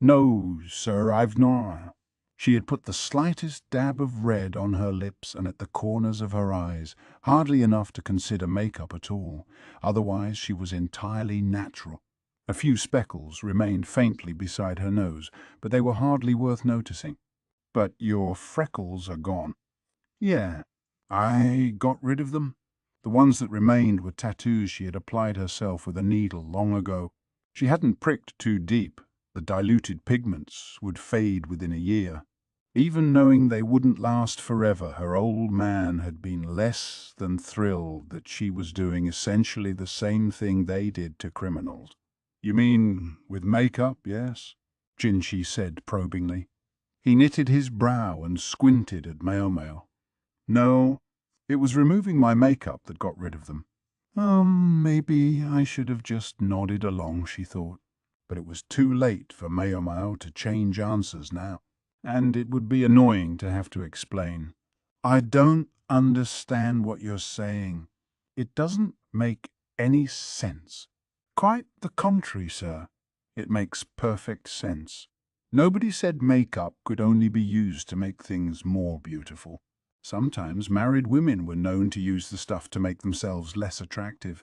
"No, sir, I've not." She had put the slightest dab of red on her lips and at the corners of her eyes, hardly enough to consider makeup at all. Otherwise she was entirely natural. A few speckles remained faintly beside her nose, but they were hardly worth noticing. "But your freckles are gone." "Yeah, I got rid of them." The ones that remained were tattoos she had applied herself with a needle long ago. She hadn't pricked too deep. The diluted pigments would fade within a year. Even knowing they wouldn't last forever, her old man had been less than thrilled that she was doing essentially the same thing they did to criminals. You mean with makeup, yes? Jinshi said probingly. He knitted his brow and squinted at Maomao. No, it was removing my makeup that got rid of them. Maybe I should have just nodded along, she thought. But it was too late for Maomao to change answers now, and it would be annoying to have to explain. I don't understand what you're saying. It doesn't make any sense. Quite the contrary, sir. It makes perfect sense. Nobody said makeup could only be used to make things more beautiful. Sometimes married women were known to use the stuff to make themselves less attractive.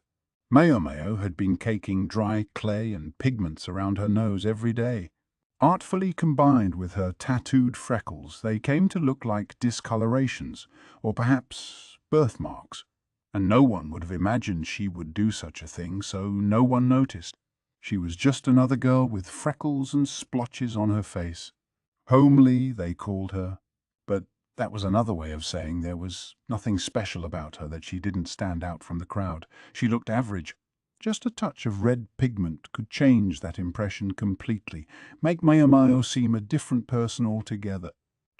Maomao had been caking dry clay and pigments around her nose every day. Artfully combined with her tattooed freckles, they came to look like discolorations, or perhaps birthmarks. And no one would have imagined she would do such a thing, so no one noticed. She was just another girl with freckles and splotches on her face. Homely, they called her, but that was another way of saying there was nothing special about her, that she didn't stand out from the crowd. She looked average. Just a touch of red pigment could change that impression completely, make Maomao seem a different person altogether.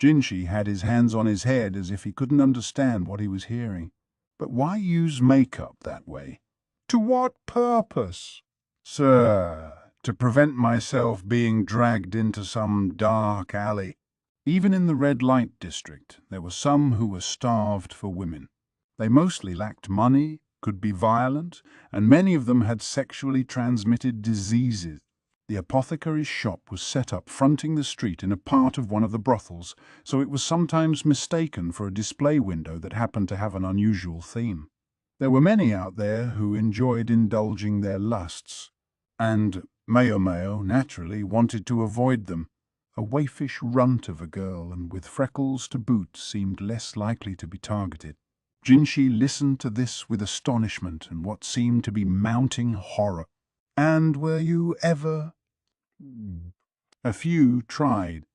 Jinshi had his hands on his head as if he couldn't understand what he was hearing. But why use makeup that way? To what purpose? Sir, to prevent myself being dragged into some dark alley. Even in the red light district, there were some who were starved for women. They mostly lacked money, could be violent, and many of them had sexually transmitted diseases. The apothecary's shop was set up fronting the street in a part of one of the brothels, so it was sometimes mistaken for a display window that happened to have an unusual theme. There were many out there who enjoyed indulging their lusts, and Maomao naturally wanted to avoid them. A waifish runt of a girl, and with freckles to boot, seemed less likely to be targeted. Jinshi listened to this with astonishment and what seemed to be mounting horror. And were you ever? A few tried.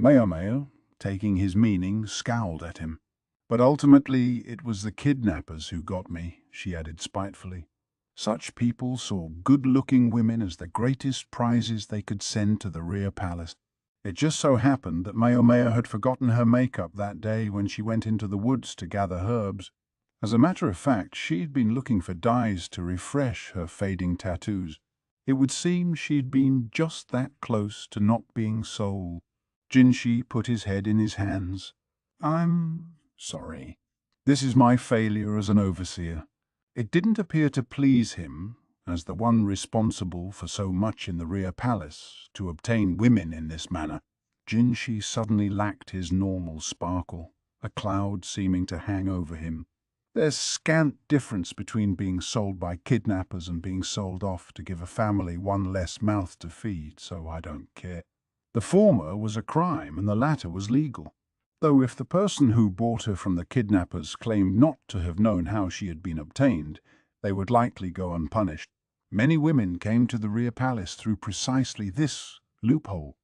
Maomao, taking his meaning, scowled at him. But ultimately it was the kidnappers who got me, she added spitefully. Such people saw good-looking women as the greatest prizes they could send to the rear palace. It just so happened that Maomao had forgotten her makeup that day when she went into the woods to gather herbs. As a matter of fact, she'd been looking for dyes to refresh her fading tattoos. It would seem she'd been just that close to not being sold. Jinshi put his head in his hands. I'm sorry. This is my failure as an overseer. It didn't appear to please him, as the one responsible for so much in the rear palace, to obtain women in this manner. Jinshi suddenly lacked his normal sparkle, a cloud seeming to hang over him. There's scant difference between being sold by kidnappers and being sold off to give a family one less mouth to feed, so I don't care. The former was a crime and the latter was legal. Though if the person who bought her from the kidnappers claimed not to have known how she had been obtained, they would likely go unpunished. Many women came to the rear palace through precisely this loophole.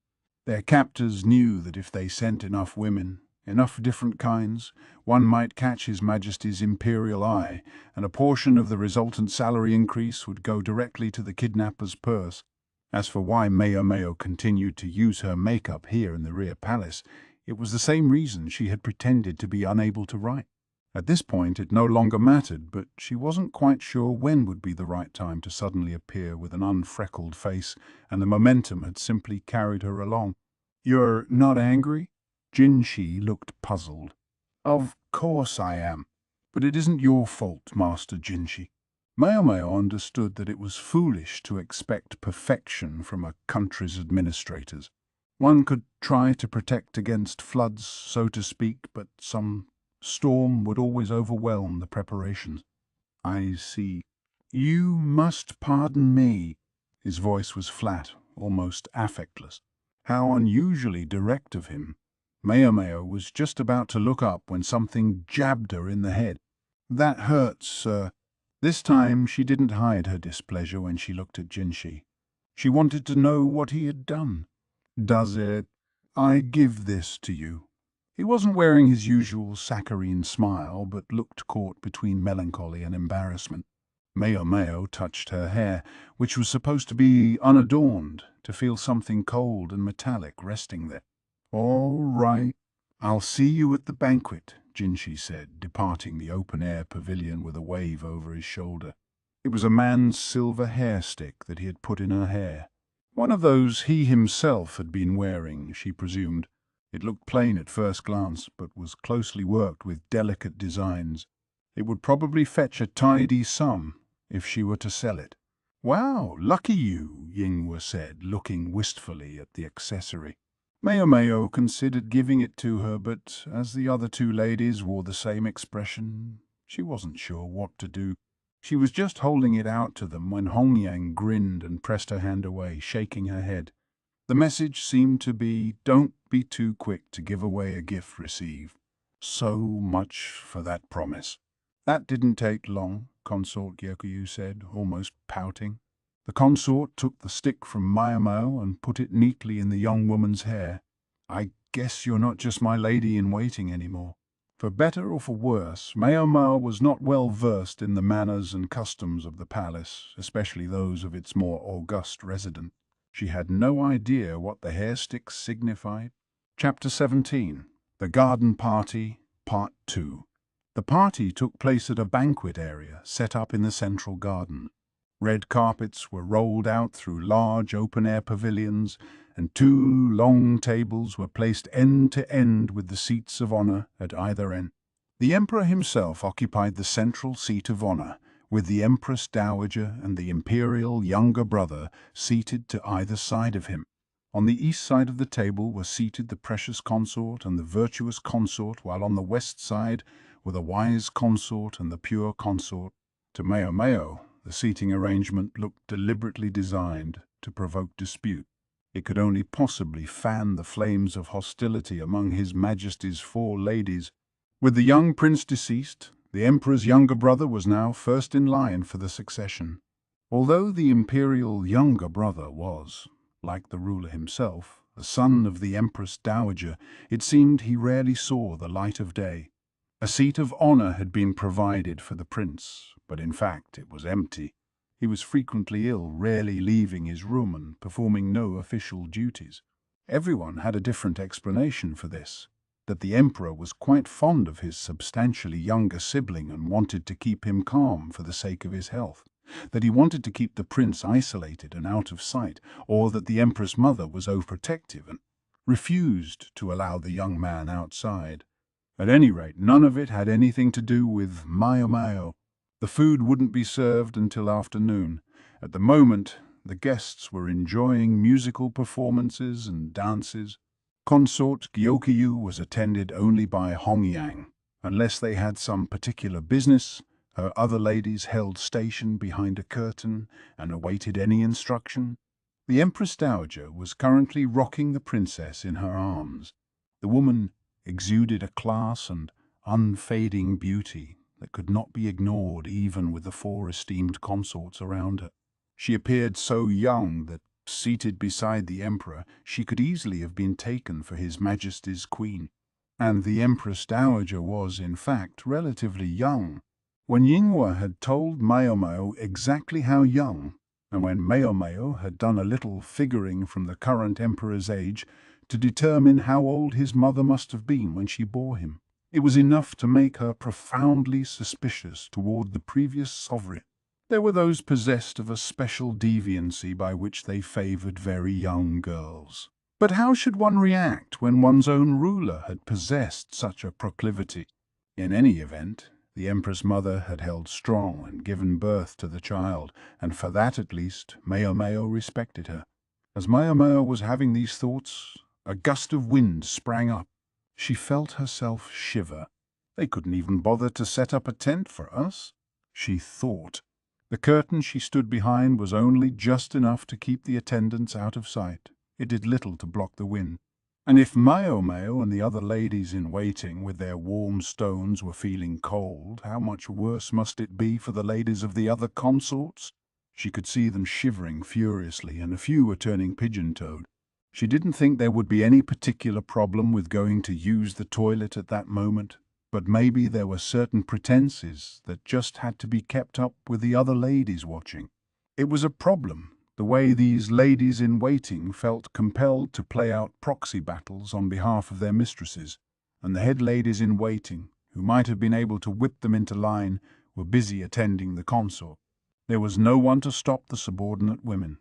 Their captors knew that if they sent enough women, enough different kinds, one might catch His Majesty's Imperial eye, and a portion of the resultant salary increase would go directly to the kidnapper's purse. As for why Maomao continued to use her makeup here in the rear palace, it was the same reason she had pretended to be unable to write. At this point it no longer mattered, but she wasn't quite sure when would be the right time to suddenly appear with an unfreckled face, and the momentum had simply carried her along. "You're not angry?" Jinshi looked puzzled. "Of course I am. But it isn't your fault, Master Jinshi." Maomao understood that it was foolish to expect perfection from a country's administrators. One could try to protect against floods, so to speak, but some storm would always overwhelm the preparations. "I see. You must pardon me." His voice was flat, almost affectless. How unusually direct of him. Maomao was just about to look up when something jabbed her in the head. "That hurts, sir." This time she didn't hide her displeasure when she looked at Jinshi. She wanted to know what he had done. "Does it? I give this to you." He wasn't wearing his usual saccharine smile, but looked caught between melancholy and embarrassment. Maomao touched her hair, which was supposed to be unadorned, to feel something cold and metallic resting there. "All right. I'll see you at the banquet," Jinshi said, departing the open-air pavilion with a wave over his shoulder. It was a man's silver hair stick that he had put in her hair. One of those he himself had been wearing, she presumed. It looked plain at first glance, but was closely worked with delicate designs. It would probably fetch a tidy sum if she were to sell it. "Wow, lucky you," Yinghua said, looking wistfully at the accessory. Maomao considered giving it to her, but as the other two ladies wore the same expression, she wasn't sure what to do. She was just holding it out to them when Hongyang grinned and pressed her hand away, shaking her head. The message seemed to be, "Don't be too quick to give away a gift received." So much for that promise. "That didn't take long," Consort Gyokuyu said, almost pouting. The consort took the stick from Maomao and put it neatly in the young woman's hair. "I guess you're not just my lady-in-waiting anymore." For better or for worse, Maomao was not well versed in the manners and customs of the palace, especially those of its more august resident. She had no idea what the hair sticks signified. Chapter 17. The Garden Party, Part 2. The party took place at a banquet area set up in the central garden. Red carpets were rolled out through large open-air pavilions, and 2 long tables were placed end to end with the seats of honor at either end. The emperor himself occupied the central seat of honor, with the Empress Dowager and the Imperial younger brother seated to either side of him. On the east side of the table were seated the precious consort and the virtuous consort, while on the west side were the wise consort and the pure consort. To Maomao, the seating arrangement looked deliberately designed to provoke dispute. It could only possibly fan the flames of hostility among His Majesty's 4 ladies. With the young prince deceased, the emperor's younger brother was now first in line for the succession. Although the imperial younger brother was, like the ruler himself, the son of the Empress Dowager, it seemed he rarely saw the light of day. A seat of honor had been provided for the prince, but in fact it was empty. He was frequently ill, rarely leaving his room and performing no official duties. Everyone had a different explanation for this, that the emperor was quite fond of his substantially younger sibling and wanted to keep him calm for the sake of his health, that he wanted to keep the prince isolated and out of sight, or that the empress mother was overprotective and refused to allow the young man outside. At any rate, none of it had anything to do with Maomao. The food wouldn't be served until afternoon. At the moment, the guests were enjoying musical performances and dances. Consort Gyokuyu was attended only by Hongyang. Unless they had some particular business, her other ladies held station behind a curtain and awaited any instruction. The Empress Dowager was currently rocking the princess in her arms. The woman exuded a class and unfading beauty that could not be ignored even with the 4 esteemed consorts around her. She appeared so young that, seated beside the emperor, she could easily have been taken for His Majesty's queen. And the Empress Dowager was, in fact, relatively young. When Yinghua had told Maomao exactly how young, and when Maomao had done a little figuring from the current emperor's age to determine how old his mother must have been when she bore him, it was enough to make her profoundly suspicious toward the previous sovereign. There were those possessed of a special deviancy by which they favored very young girls. But how should one react when one's own ruler had possessed such a proclivity? In any event, the Empress Mother had held strong and given birth to the child, and for that at least Maomao respected her. As Maomao was having these thoughts, a gust of wind sprang up. She felt herself shiver. "They couldn't even bother to set up a tent for us," she thought. The curtain she stood behind was only just enough to keep the attendants out of sight. It did little to block the wind. And if Maomao and the other ladies in waiting with their warm stones were feeling cold, how much worse must it be for the ladies of the other consorts? She could see them shivering furiously, and a few were turning pigeon-toed. She didn't think there would be any particular problem with going to use the toilet at that moment. But maybe there were certain pretenses that just had to be kept up with the other ladies watching. It was a problem, the way these ladies-in-waiting felt compelled to play out proxy battles on behalf of their mistresses, and the head ladies-in-waiting, who might have been able to whip them into line, were busy attending the consort. There was no one to stop the subordinate women.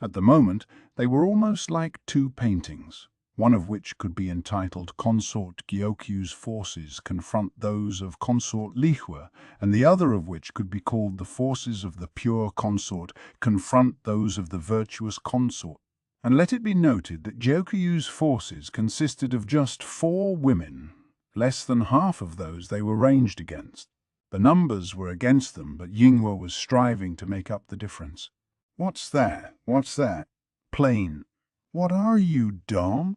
At the moment, they were almost like two paintings, one of which could be entitled Consort Gyoku's Forces Confront Those of Consort Lihua, and the other of which could be called The Forces of the Pure Consort Confront Those of the Virtuous Consort. And let it be noted that Gyoku's forces consisted of just 4 women, less than half of those they were ranged against. The numbers were against them, but Yinghua was striving to make up the difference. "What's that? What's that?" "Plain." "What are you, Dom?"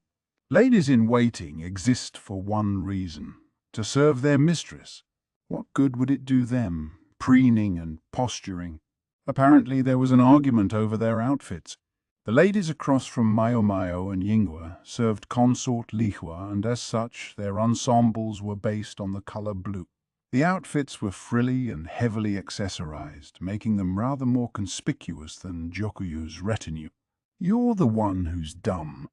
Ladies-in-waiting exist for one reason, to serve their mistress. What good would it do them, preening and posturing? Apparently there was an argument over their outfits. The ladies across from Maomao and Yinghua served Consort Lihua, and as such their ensembles were based on the color blue. The outfits were frilly and heavily accessorized, making them rather more conspicuous than Gyokuyu's retinue. "You're the one who's dumb.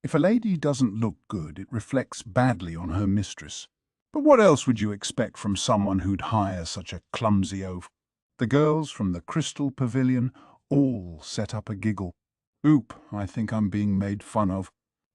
If a lady doesn't look good, it reflects badly on her mistress. But what else would you expect from someone who'd hire such a clumsy oaf?" The girls from the Crystal Pavilion all set up a giggle. "Oop, I think I'm being made fun of."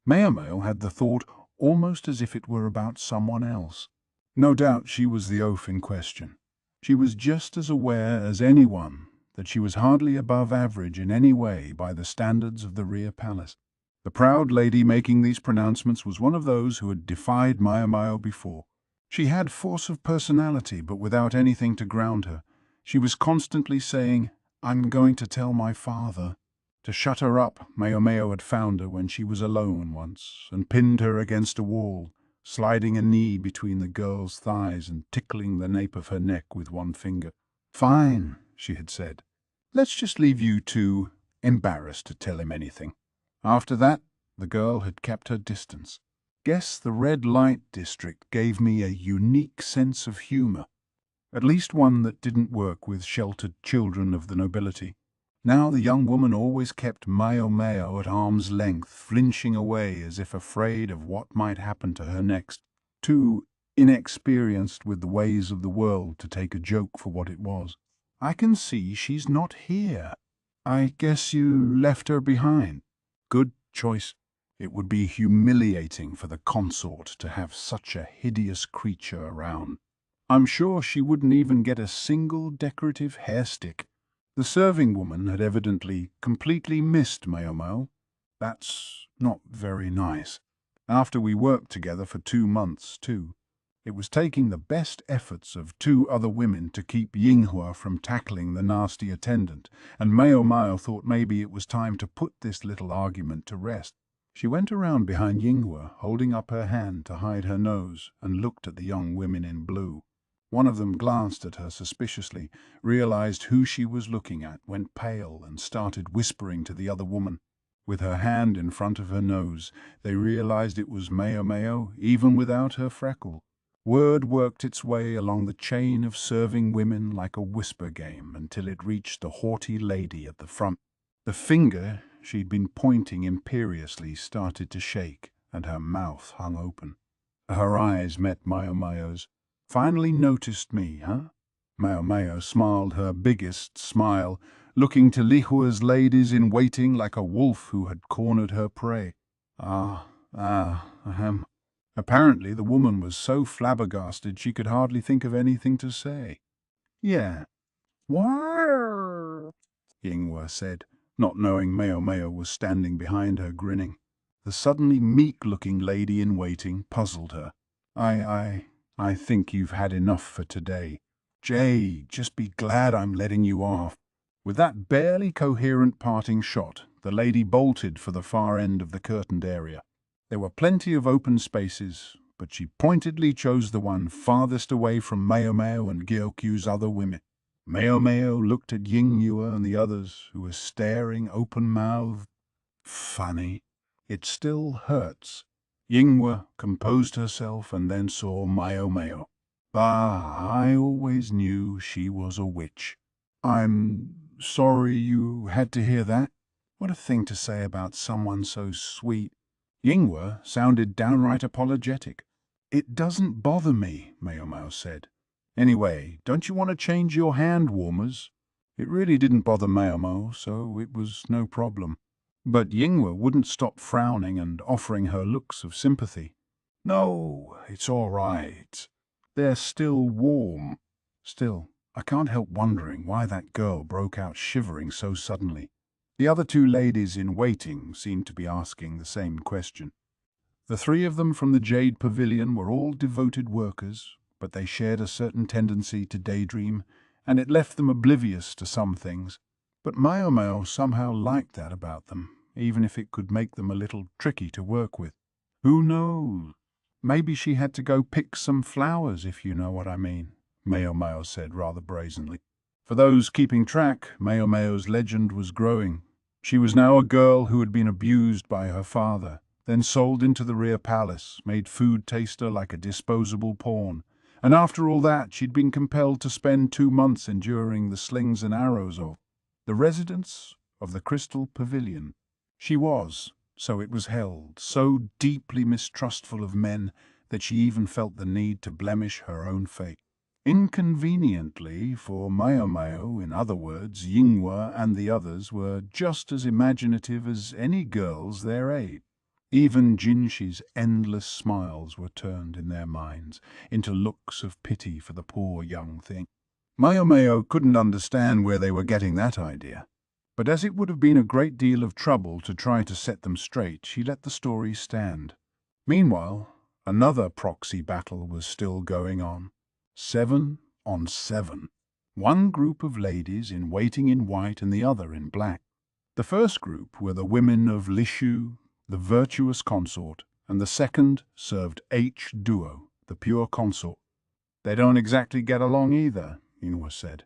Maomao had the thought almost as if it were about someone else. No doubt she was the oaf in question. She was just as aware as anyone that she was hardly above average in any way by the standards of the rear palace. The proud lady making these pronouncements was one of those who had defied Maomao before. She had force of personality, but without anything to ground her. She was constantly saying, "I'm going to tell my father." To shut her up, Maomao had found her when she was alone once, and pinned her against a wall, sliding a knee between the girl's thighs and tickling the nape of her neck with one finger. "Fine," she had said. "Let's just leave you two embarrassed to tell him anything." After that, the girl had kept her distance. Guess the red light district gave me a unique sense of humor, at least one that didn't work with sheltered children of the nobility. Now the young woman always kept Maomao at arm's length, flinching away as if afraid of what might happen to her next, too inexperienced with the ways of the world to take a joke for what it was. "I can see she's not here. I guess you left her behind." Good choice. It would be humiliating for the consort to have such a hideous creature around. I'm sure she wouldn't even get a single decorative hair stick. The serving woman had evidently completely missed Maomao. That's not very nice. After we worked together for 2 months, too. It was taking the best efforts of 2 other women to keep Yinghua from tackling the nasty attendant, and Maomao thought maybe it was time to put this little argument to rest. She went around behind Yinghua, holding up her hand to hide her nose, and looked at the young women in blue. One of them glanced at her suspiciously, realized who she was looking at, went pale, and started whispering to the other woman. With her hand in front of her nose, they realized it was Maomao, even without her freckle. Word worked its way along the chain of serving women like a whisper game until it reached the haughty lady at the front. The finger she'd been pointing imperiously started to shake, and her mouth hung open. Her eyes met Maomao's. "Finally noticed me, huh?" Maomao smiled her biggest smile, looking to Lihua's ladies-in-waiting like a wolf who had cornered her prey. Ahem. Apparently the woman was so flabbergasted she could hardly think of anything to say. "Yeah." "Warr," Yinghua said, not knowing Maomao was standing behind her grinning. The suddenly meek-looking lady-in-waiting puzzled her. I think you've had enough for today. Jay, just be glad I'm letting you off." With that barely coherent parting shot, the lady bolted for the far end of the curtained area. There were plenty of open spaces, but she pointedly chose the one farthest away from Maomao and Gyoku's other women. Maomao looked at Yinghua and the others, who were staring open-mouthed. "Funny. It still hurts." Yinghua composed herself and then saw Maomao. Ah, I always knew she was a witch. I'm sorry you had to hear that. What a thing to say about someone so sweet. Yingwe sounded downright apologetic. It doesn't bother me, Maomao said. Anyway, don't you want to change your hand warmers? It really didn't bother Maomao, so it was no problem. But Yingwe wouldn't stop frowning and offering her looks of sympathy. No, it's all right. They're still warm. Still, I can't help wondering why that girl broke out shivering so suddenly. The other two ladies in waiting seemed to be asking the same question. The three of them from the Jade Pavilion were all devoted workers, but they shared a certain tendency to daydream, and it left them oblivious to some things. But Maomao somehow liked that about them, even if it could make them a little tricky to work with. Who knows? Maybe she had to go pick some flowers, if you know what I mean, Maomao said rather brazenly. For those keeping track, Maomao's legend was growing. She was now a girl who had been abused by her father, then sold into the rear palace, made food taster like a disposable pawn. And after all that, she'd been compelled to spend 2 months enduring the slings and arrows of the residents of the Crystal Pavilion. She was, so it was held, so deeply mistrustful of men that she even felt the need to blemish her own fate. Inconveniently for Maomao, in other words, Yingwe and the others were just as imaginative as any girls their age. Even Jinshi's endless smiles were turned in their minds into looks of pity for the poor young thing. Maomao couldn't understand where they were getting that idea, but as it would have been a great deal of trouble to try to set them straight, she let the story stand. Meanwhile, another proxy battle was still going on. 7 on 7. One group of ladies in waiting in white and the other in black. The first group were the women of Lihaku, the virtuous consort, and the second served H-Duo, the pure consort. They don't exactly get along either, Yingwe said.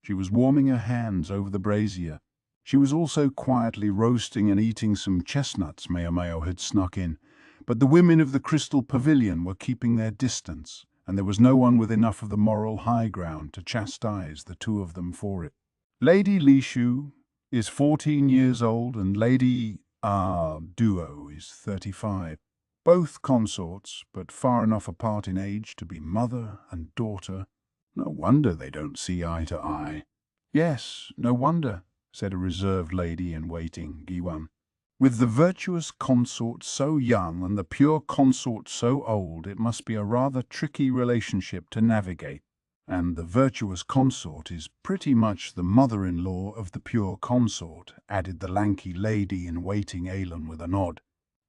She was warming her hands over the brazier. She was also quietly roasting and eating some chestnuts Maomao had snuck in, but the women of the Crystal Pavilion were keeping their distance, and there was no one with enough of the moral high ground to chastise the two of them for it. Lady Lihaku is 14 years old and Lady Duo is 35. Both consorts, but far enough apart in age to be mother and daughter. No wonder they don't see eye to eye. Yes, no wonder, said a reserved lady in waiting, Giwan. With the virtuous consort so young and the pure consort so old, it must be a rather tricky relationship to navigate. And the virtuous consort is pretty much the mother-in-law of the pure consort, added the lanky lady in waiting Aelin with a nod.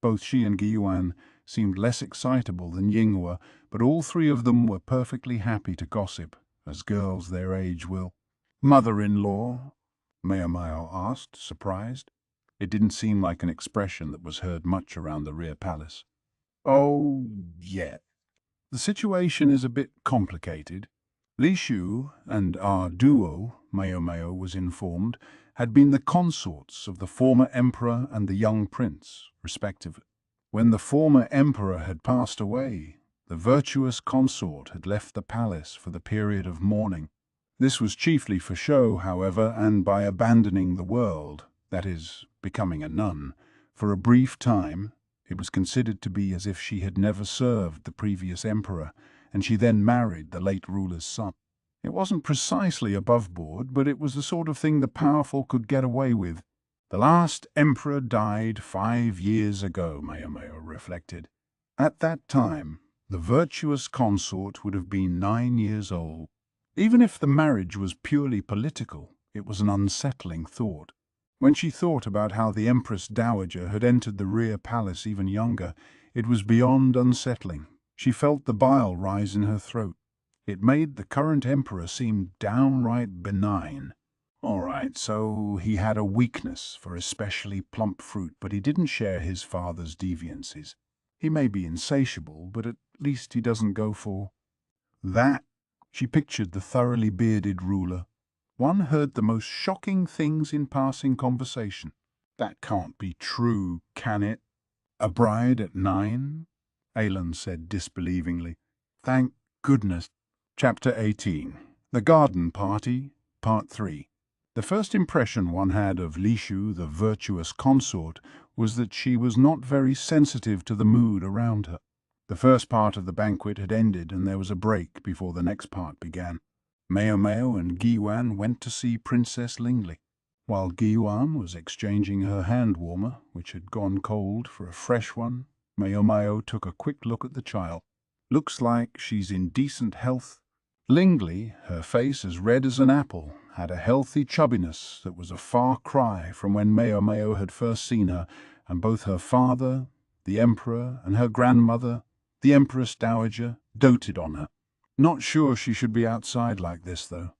Both she and Gyuan seemed less excitable than Yingwe, but all three of them were perfectly happy to gossip, as girls their age will. Mother-in-law? Maomao asked, surprised. It didn't seem like an expression that was heard much around the rear palace. Oh, yeah. The situation is a bit complicated. Lihaku and our duo, Maomao was informed, had been the consorts of the former emperor and the young prince, respectively. When the former emperor had passed away, the virtuous consort had left the palace for the period of mourning. This was chiefly for show, however, and by abandoning the world, that is, becoming a nun, for a brief time, it was considered to be as if she had never served the previous emperor, and she then married the late ruler's son. It wasn't precisely above board, but it was the sort of thing the powerful could get away with. The last emperor died 5 years ago, Maomao reflected. At that time, the virtuous consort would have been 9 years old. Even if the marriage was purely political, it was an unsettling thought. When she thought about how the Empress Dowager had entered the rear palace even younger, it was beyond unsettling. She felt the bile rise in her throat. It made the current emperor seem downright benign. All right, so he had a weakness for especially plump fruit, but he didn't share his father's deviances. He may be insatiable, but at least he doesn't go for that. She pictured the thoroughly bearded ruler. One heard the most shocking things in passing conversation. That can't be true, can it? A bride at 9? Aelin said disbelievingly. Thank goodness. Chapter 18. The Garden Party, Part 3. The first impression one had of Lishu, the virtuous consort, was that she was not very sensitive to the mood around her. The first part of the banquet had ended and there was a break before the next part began. Maomao and Giwan went to see Princess Lingley. While Giwan was exchanging her hand warmer, which had gone cold, for a fresh one, Maomao took a quick look at the child. "Looks like she's in decent health." Lingley, her face as red as an apple, had a healthy chubbiness that was a far cry from when Maomao had first seen her, and both her father, the Emperor, and her grandmother, the Empress Dowager, doted on her. Not sure she should be outside like this, though.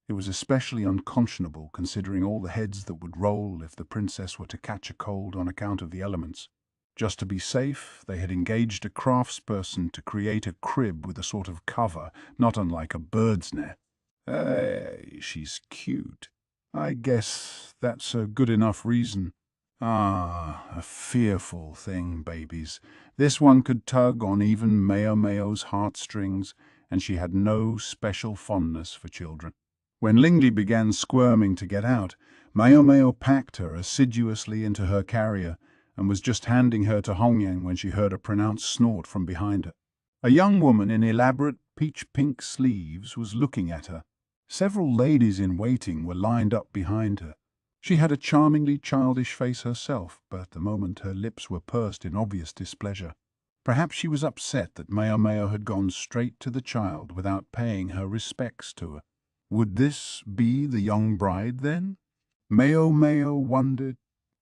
It was especially unconscionable, considering all the heads that would roll if the princess were to catch a cold on account of the elements. Just to be safe, they had engaged a craftsperson to create a crib with a sort of cover, not unlike a bird's nest. Hey, she's cute. I guess that's a good enough reason. Ah, a fearful thing, babies. This one could tug on even Maomao's heartstrings, and she had no special fondness for children. When Lingley began squirming to get out, Maomao packed her assiduously into her carrier, and was just handing her to Hongyang when she heard a pronounced snort from behind her. A young woman in elaborate peach-pink sleeves was looking at her. Several ladies in waiting were lined up behind her. She had a charmingly childish face herself, but at the moment her lips were pursed in obvious displeasure. Perhaps she was upset that Maomao had gone straight to the child without paying her respects to her. Would this be the young bride, then? Maomao wondered.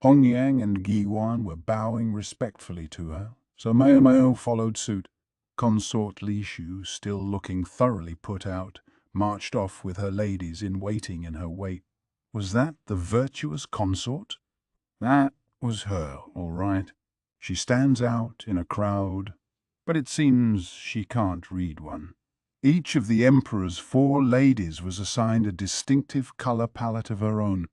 Hongyang and Giwan were bowing respectfully to her, so Maomao followed suit. Consort Lishu, still looking thoroughly put out, marched off with her ladies in waiting in her wake. Was that the virtuous consort? That was her, all right. She stands out in a crowd, but it seems she can't read one. Each of the Emperor's 4 ladies was assigned a distinctive color palette of her own.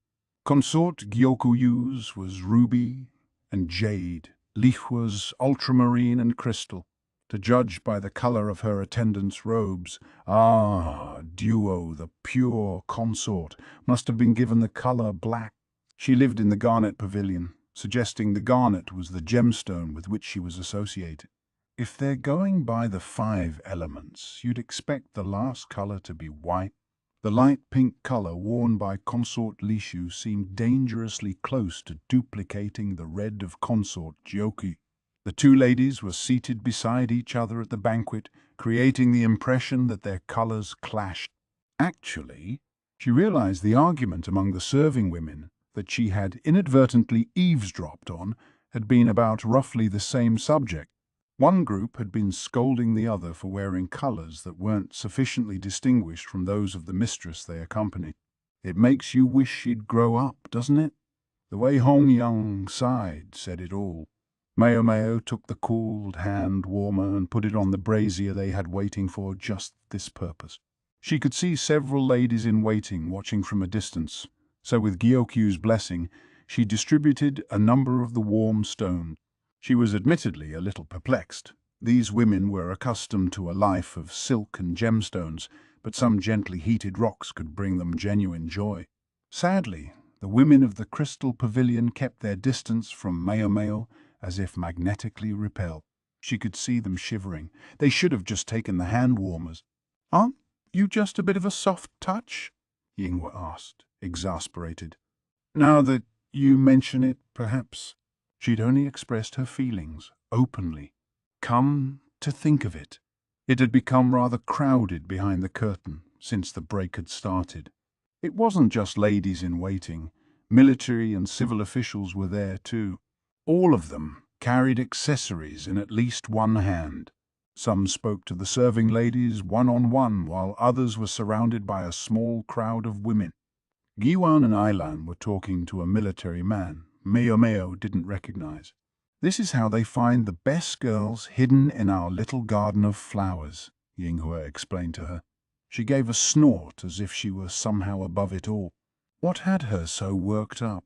Consort Gyokuyu's was ruby and jade, Lihua's ultramarine and crystal. To judge by the color of her attendants' robes, Duo, the pure consort, must have been given the color black. She lived in the Garnet Pavilion, suggesting the garnet was the gemstone with which she was associated. If they're going by the 5 elements, you'd expect the last color to be white. The light pink color worn by Consort Lishu seemed dangerously close to duplicating the red of Consort Gyoku. The 2 ladies were seated beside each other at the banquet, creating the impression that their colors clashed. Actually, she realized the argument among the serving women that she had inadvertently eavesdropped on had been about roughly the same subject. One group had been scolding the other for wearing colors that weren't sufficiently distinguished from those of the mistress they accompanied. It makes you wish she'd grow up, doesn't it? The way Hongyang sighed said it all. Maomao took the cooled hand warmer and put it on the brazier they had waiting for just this purpose. She could see several ladies in waiting watching from a distance, so with Gyoku's blessing, she distributed a number of the warm stones. She was admittedly a little perplexed. These women were accustomed to a life of silk and gemstones, but some gently heated rocks could bring them genuine joy. Sadly, the women of the Crystal Pavilion kept their distance from Maomao as if magnetically repelled. She could see them shivering. They should have just taken the hand warmers. "Aren't you just a bit of a soft touch?" Yinghua asked, exasperated. "Now that you mention it, perhaps." She'd only expressed her feelings, openly. Come to think of it, it had become rather crowded behind the curtain since the break had started. It wasn't just ladies in waiting. Military and civil officials were there too. All of them carried accessories in at least one hand. Some spoke to the serving ladies one-on-one, while others were surrounded by a small crowd of women. Giwan and Ailan were talking to a military man Maomao didn't recognize. "This is how they find the best girls hidden in our little garden of flowers," Yinghua explained to her. She gave a snort as if she were somehow above it all. What had her so worked up?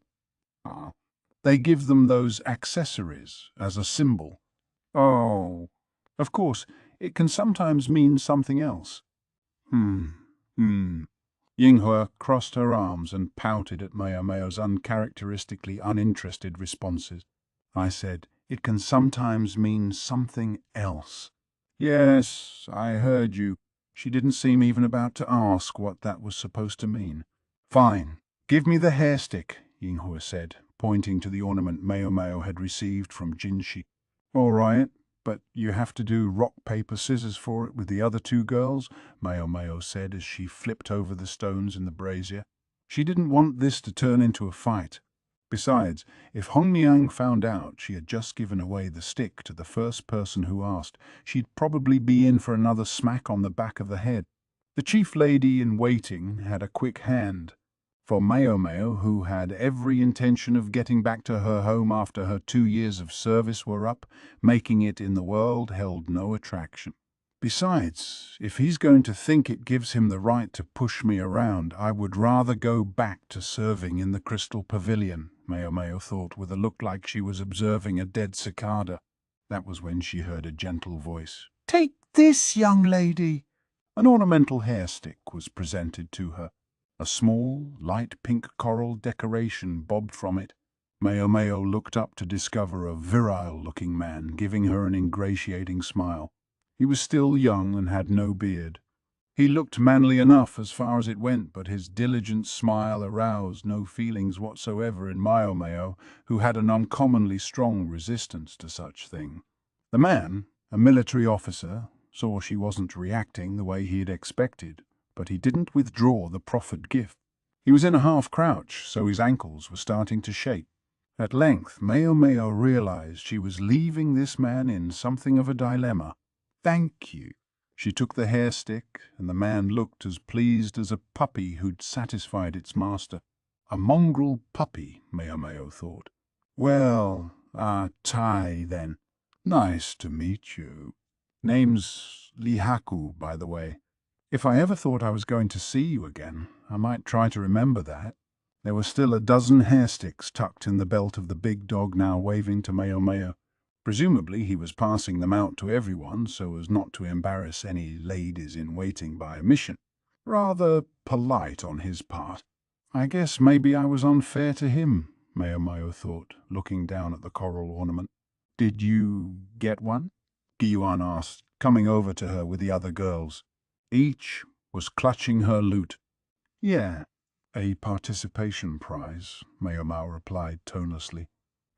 They give them those accessories as a symbol. Oh, of course, it can sometimes mean something else. Hmm. Hmm. Yinghua crossed her arms and pouted at Maomao's uncharacteristically uninterested responses. I said, "It can sometimes mean something else." "Yes, I heard you." She didn't seem even about to ask what that was supposed to mean. "Fine. Give me the hair stick," Yinghua said, pointing to the ornament Maomao had received from Jinshi. "All right, but you have to do rock, paper, scissors for it with the other two girls," Maomao said as she flipped over the stones in the brazier. She didn't want this to turn into a fight. Besides, if Hongyang found out she had just given away the stick to the first person who asked, she'd probably be in for another smack on the back of the head. The chief lady in waiting had a quick hand. For Maomao, who had every intention of getting back to her home after her 2 years of service were up, making it in the world held no attraction. Besides, if he's going to think it gives him the right to push me around, I would rather go back to serving in the Crystal Pavilion, Maomao thought with a look like she was observing a dead cicada. That was when she heard a gentle voice. "Take this, young lady." An ornamental hair stick was presented to her. A small, light pink coral decoration bobbed from it. Maomao looked up to discover a virile-looking man giving her an ingratiating smile. He was still young and had no beard. He looked manly enough as far as it went, but his diligent smile aroused no feelings whatsoever in Maomao, who had an uncommonly strong resistance to such thing. The man, a military officer, saw she wasn't reacting the way he had expected, but he didn't withdraw the proffered gift. He was in a half-crouch, so his ankles were starting to shake. At length, Maomao realized she was leaving this man in something of a dilemma. "Thank you." She took the hair stick, and the man looked as pleased as a puppy who'd satisfied its master. A mongrel puppy, Maomao thought. "Well, Tai then. Nice to meet you. Name's Lihaku, by the way. If I ever thought I was going to see you again, I might try to remember that." There were still a dozen hair sticks tucked in the belt of the big dog, now waving to Maomao. Presumably he was passing them out to everyone so as not to embarrass any ladies in waiting by omission. Rather polite on his part. I guess maybe I was unfair to him, Maomao thought, looking down at the coral ornament. "Did you get one?" Gyuan asked, coming over to her with the other girls. Each was clutching her lute. "Yeah, a participation prize," Maomao replied tonelessly.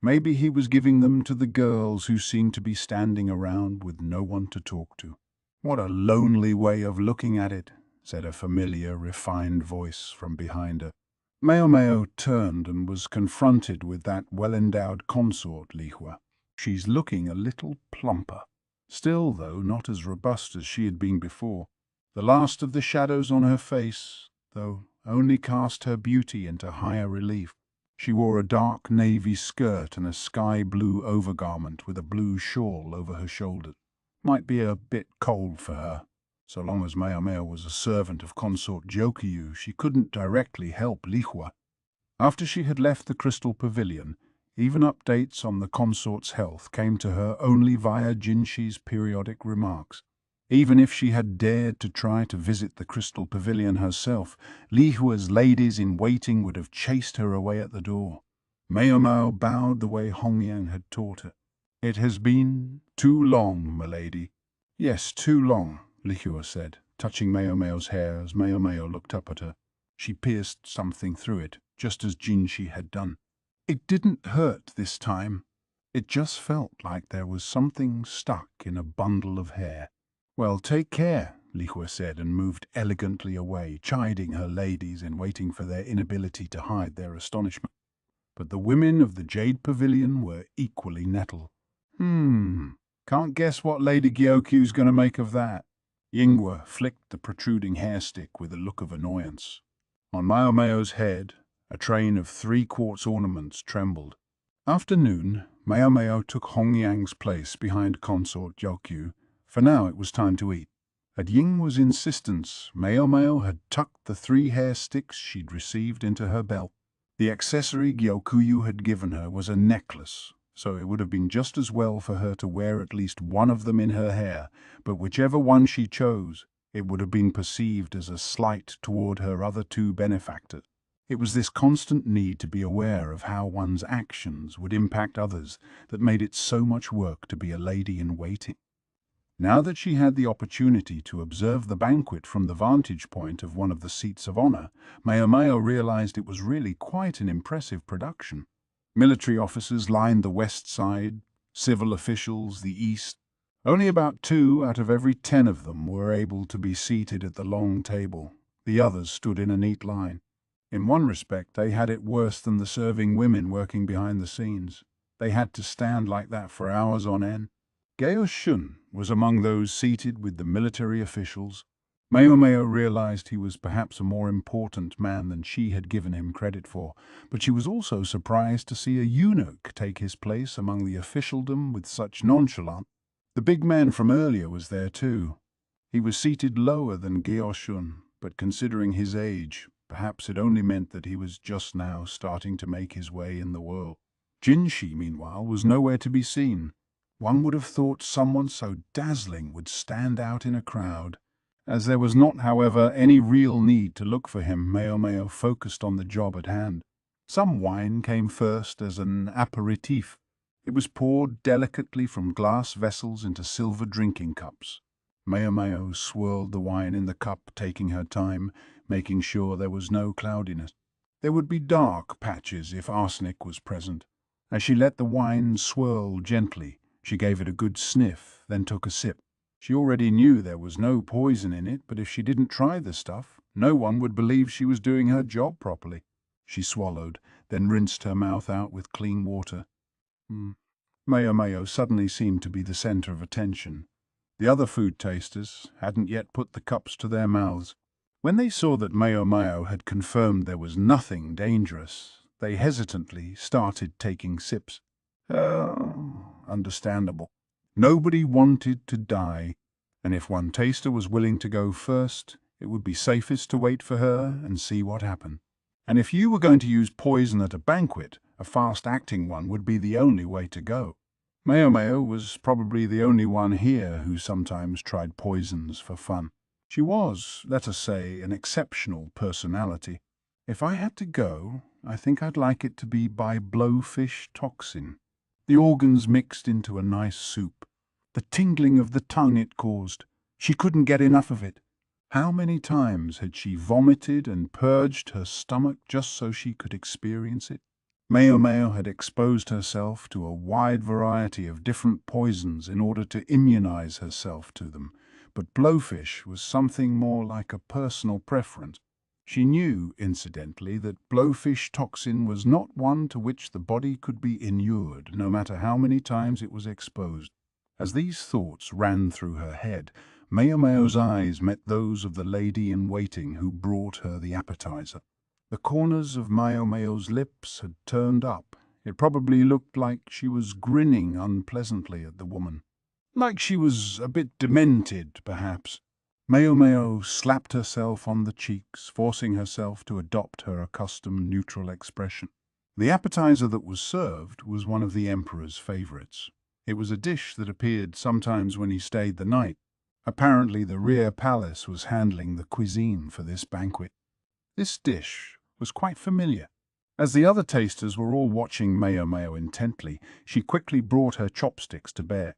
Maybe he was giving them to the girls who seemed to be standing around with no one to talk to. "What a lonely way of looking at it," said a familiar, refined voice from behind her. Maomao turned and was confronted with that well-endowed consort, Lihua. She's looking a little plumper. Still, though, not as robust as she had been before. The last of the shadows on her face, though, only cast her beauty into higher relief. She wore a dark navy skirt and a sky-blue overgarment with a blue shawl over her shoulders. Might be a bit cold for her. So long as Maomao was a servant of Consort Jokyu, she couldn't directly help Lihua. After she had left the Crystal Pavilion, even updates on the consort's health came to her only via Jinshi's periodic remarks. Even if she had dared to try to visit the Crystal Pavilion herself, Lihua's ladies-in-waiting would have chased her away at the door. Maomao bowed the way Hongyang had taught her. "It has been too long, milady." "Yes, too long," Lihua said, touching Maomao's hair as Maomao looked up at her. She pierced something through it, just as Jinshi had done. It didn't hurt this time. It just felt like there was something stuck in a bundle of hair. "Well, take care," Lihua said, and moved elegantly away, chiding her ladies in waiting for their inability to hide their astonishment. But the women of the Jade Pavilion were equally nettled. Can't guess what Lady Gyoku's going to make of that." Yinghua flicked the protruding hair stick with a look of annoyance. On Maomao's head, a train of 3 quartz ornaments trembled. After noon, Maomao took Hongyang's place behind Consort Jokyu. For now it was time to eat. At Yinghua's insistence, Maomao had tucked the 3 hair sticks she'd received into her belt. The accessory Gyokuyu had given her was a necklace, so it would have been just as well for her to wear at least one of them in her hair, but whichever one she chose, It would have been perceived as a slight toward her other two benefactors. It was this constant need to be aware of how one's actions would impact others that made it so much work to be a lady in waiting. Now that she had the opportunity to observe the banquet from the vantage point of one of the seats of honor, Maomao realized it was really quite an impressive production. Military officers lined the west side, civil officials the east. Only about 2 out of every 10 of them were able to be seated at the long table. The others stood in a neat line. In one respect, they had it worse than the serving women working behind the scenes. They had to stand like that for hours on end. Gao Shun was among those seated with the military officials. Maomao realized he was perhaps a more important man than she had given him credit for, but she was also surprised to see a eunuch take his place among the officialdom with such nonchalance. The big man from earlier was there too. He was seated lower than Gao Shun, but considering his age, perhaps it only meant that he was just now starting to make his way in the world. Jinshi, meanwhile, was nowhere to be seen. One would have thought someone so dazzling would stand out in a crowd. As there was not, however, any real need to look for him, Maomao focused on the job at hand. Some wine came first as an aperitif. It was poured delicately from glass vessels into silver drinking cups. Maomao swirled the wine in the cup, taking her time, making sure there was no cloudiness. There would be dark patches if arsenic was present. As she let the wine swirl gently, she gave it a good sniff, then took a sip. She already knew there was no poison in it, but if she didn't try the stuff, no one would believe she was doing her job properly. She swallowed, then rinsed her mouth out with clean water. Maomao suddenly seemed to be the center of attention. The other food tasters hadn't yet put the cups to their mouths. When they saw that Maomao had confirmed there was nothing dangerous, they hesitantly started taking sips. Understandable. Nobody wanted to die, and if one taster was willing to go first, it would be safest to wait for her and see what happened. And if you were going to use poison at a banquet, a fast-acting one would be the only way to go. Maomao was probably the only one here who sometimes tried poisons for fun. She was, let us say, an exceptional personality. If I had to go, I think I'd like it to be by blowfish toxin. The organs mixed into a nice soup. The tingling of the tongue it caused. She couldn't get enough of it. How many times had she vomited and purged her stomach just so she could experience it? Maomao had exposed herself to a wide variety of different poisons in order to immunize herself to them, but blowfish was something more like a personal preference. She knew, incidentally, that blowfish toxin was not one to which the body could be inured, no matter how many times it was exposed. As these thoughts ran through her head, Maomao's eyes met those of the lady-in-waiting who brought her the appetizer. The corners of Maomao's lips had turned up. It probably looked like she was grinning unpleasantly at the woman. Like she was a bit demented, perhaps. Maomao slapped herself on the cheeks, forcing herself to adopt her accustomed neutral expression. The appetizer that was served was one of the emperor's favorites. It was a dish that appeared sometimes when he stayed the night. Apparently the rear palace was handling the cuisine for this banquet. This dish was quite familiar. As the other tasters were all watching Maomao intently, she quickly brought her chopsticks to bear.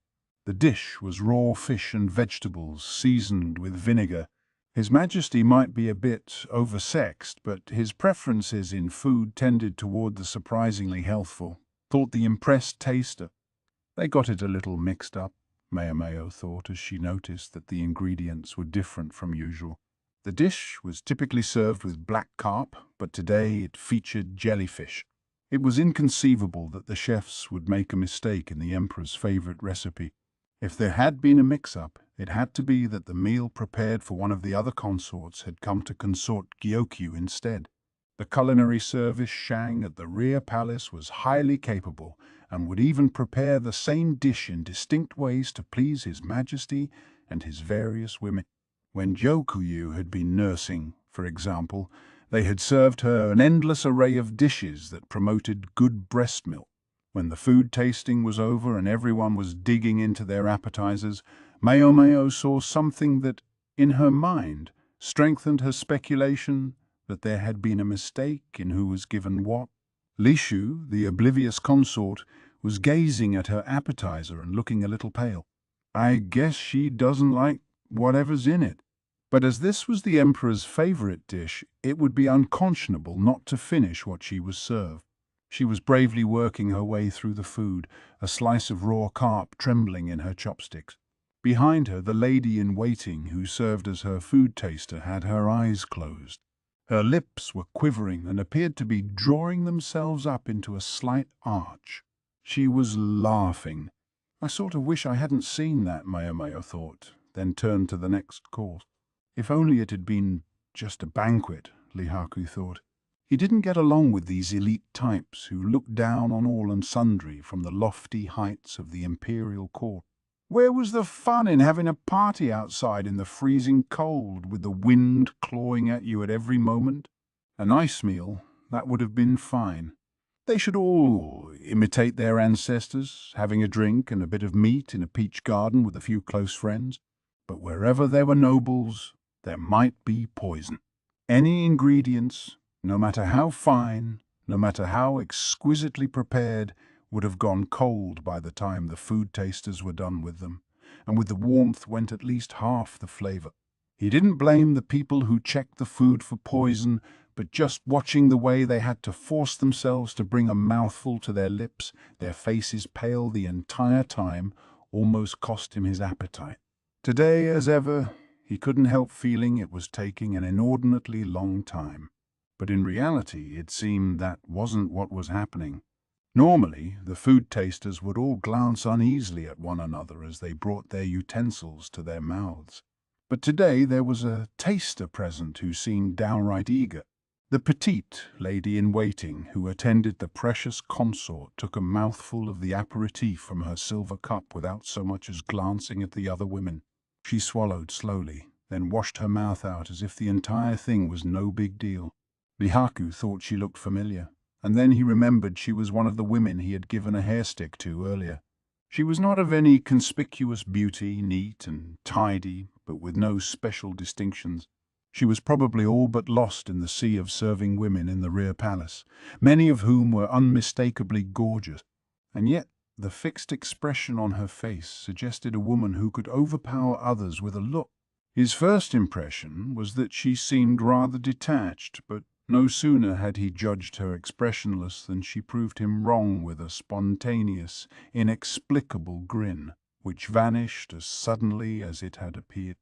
The dish was raw fish and vegetables seasoned with vinegar. His Majesty might be a bit oversexed, but his preferences in food tended toward the surprisingly healthful, thought the impressed taster. They got it a little mixed up, Maomao thought as she noticed that the ingredients were different from usual. The dish was typically served with black carp, but today it featured jellyfish. It was inconceivable that the chefs would make a mistake in the emperor's favorite recipe. If there had been a mix-up, it had to be that the meal prepared for one of the other consorts had come to consort Gyokyu instead. The culinary service Shang at the rear palace was highly capable and would even prepare the same dish in distinct ways to please His Majesty and his various women. When Gyokyu had been nursing, for example, they had served her an endless array of dishes that promoted good breast milk. When the food tasting was over and everyone was digging into their appetizers, Maomao saw something that in her mind, strengthened her speculation that there had been a mistake in who was given what. Lishu, the oblivious consort, was gazing at her appetizer and looking a little pale. I guess she doesn't like whatever's in it. But as this was the Emperor's favorite dish, it would be unconscionable not to finish what she was served. She was bravely working her way through the food, a slice of raw carp trembling in her chopsticks. Behind her, the lady-in-waiting who served as her food taster had her eyes closed. Her lips were quivering and appeared to be drawing themselves up into a slight arch. She was laughing. I sort of wish I hadn't seen that, Maomao thought, then turned to the next course. If only it had been just a banquet, Lihaku thought. He didn't get along with these elite types who looked down on all and sundry from the lofty heights of the Imperial Court. Where was the fun in having a party outside in the freezing cold, with the wind clawing at you at every moment? A nice meal, that would have been fine. They should all imitate their ancestors, having a drink and a bit of meat in a peach garden with a few close friends. But wherever there were nobles, there might be poison. Any ingredients, no matter how fine, no matter how exquisitely prepared, would have gone cold by the time the food tasters were done with them, and with the warmth went at least half the flavor. He didn't blame the people who checked the food for poison, but just watching the way they had to force themselves to bring a mouthful to their lips, their faces pale the entire time, almost cost him his appetite. Today, as ever, he couldn't help feeling it was taking an inordinately long time. But in reality, it seemed that wasn't what was happening. Normally, the food tasters would all glance uneasily at one another as they brought their utensils to their mouths. But today there was a taster present who seemed downright eager. The petite lady-in-waiting who attended the precious consort took a mouthful of the aperitif from her silver cup without so much as glancing at the other women. She swallowed slowly, then washed her mouth out as if the entire thing was no big deal. Lihaku thought she looked familiar, and then he remembered she was one of the women he had given a hairstick to earlier. She was not of any conspicuous beauty, neat and tidy, but with no special distinctions. She was probably all but lost in the sea of serving women in the rear palace, many of whom were unmistakably gorgeous, and yet the fixed expression on her face suggested a woman who could overpower others with a look. His first impression was that she seemed rather detached, but no sooner had he judged her expressionless than she proved him wrong with a spontaneous, inexplicable grin, which vanished as suddenly as it had appeared.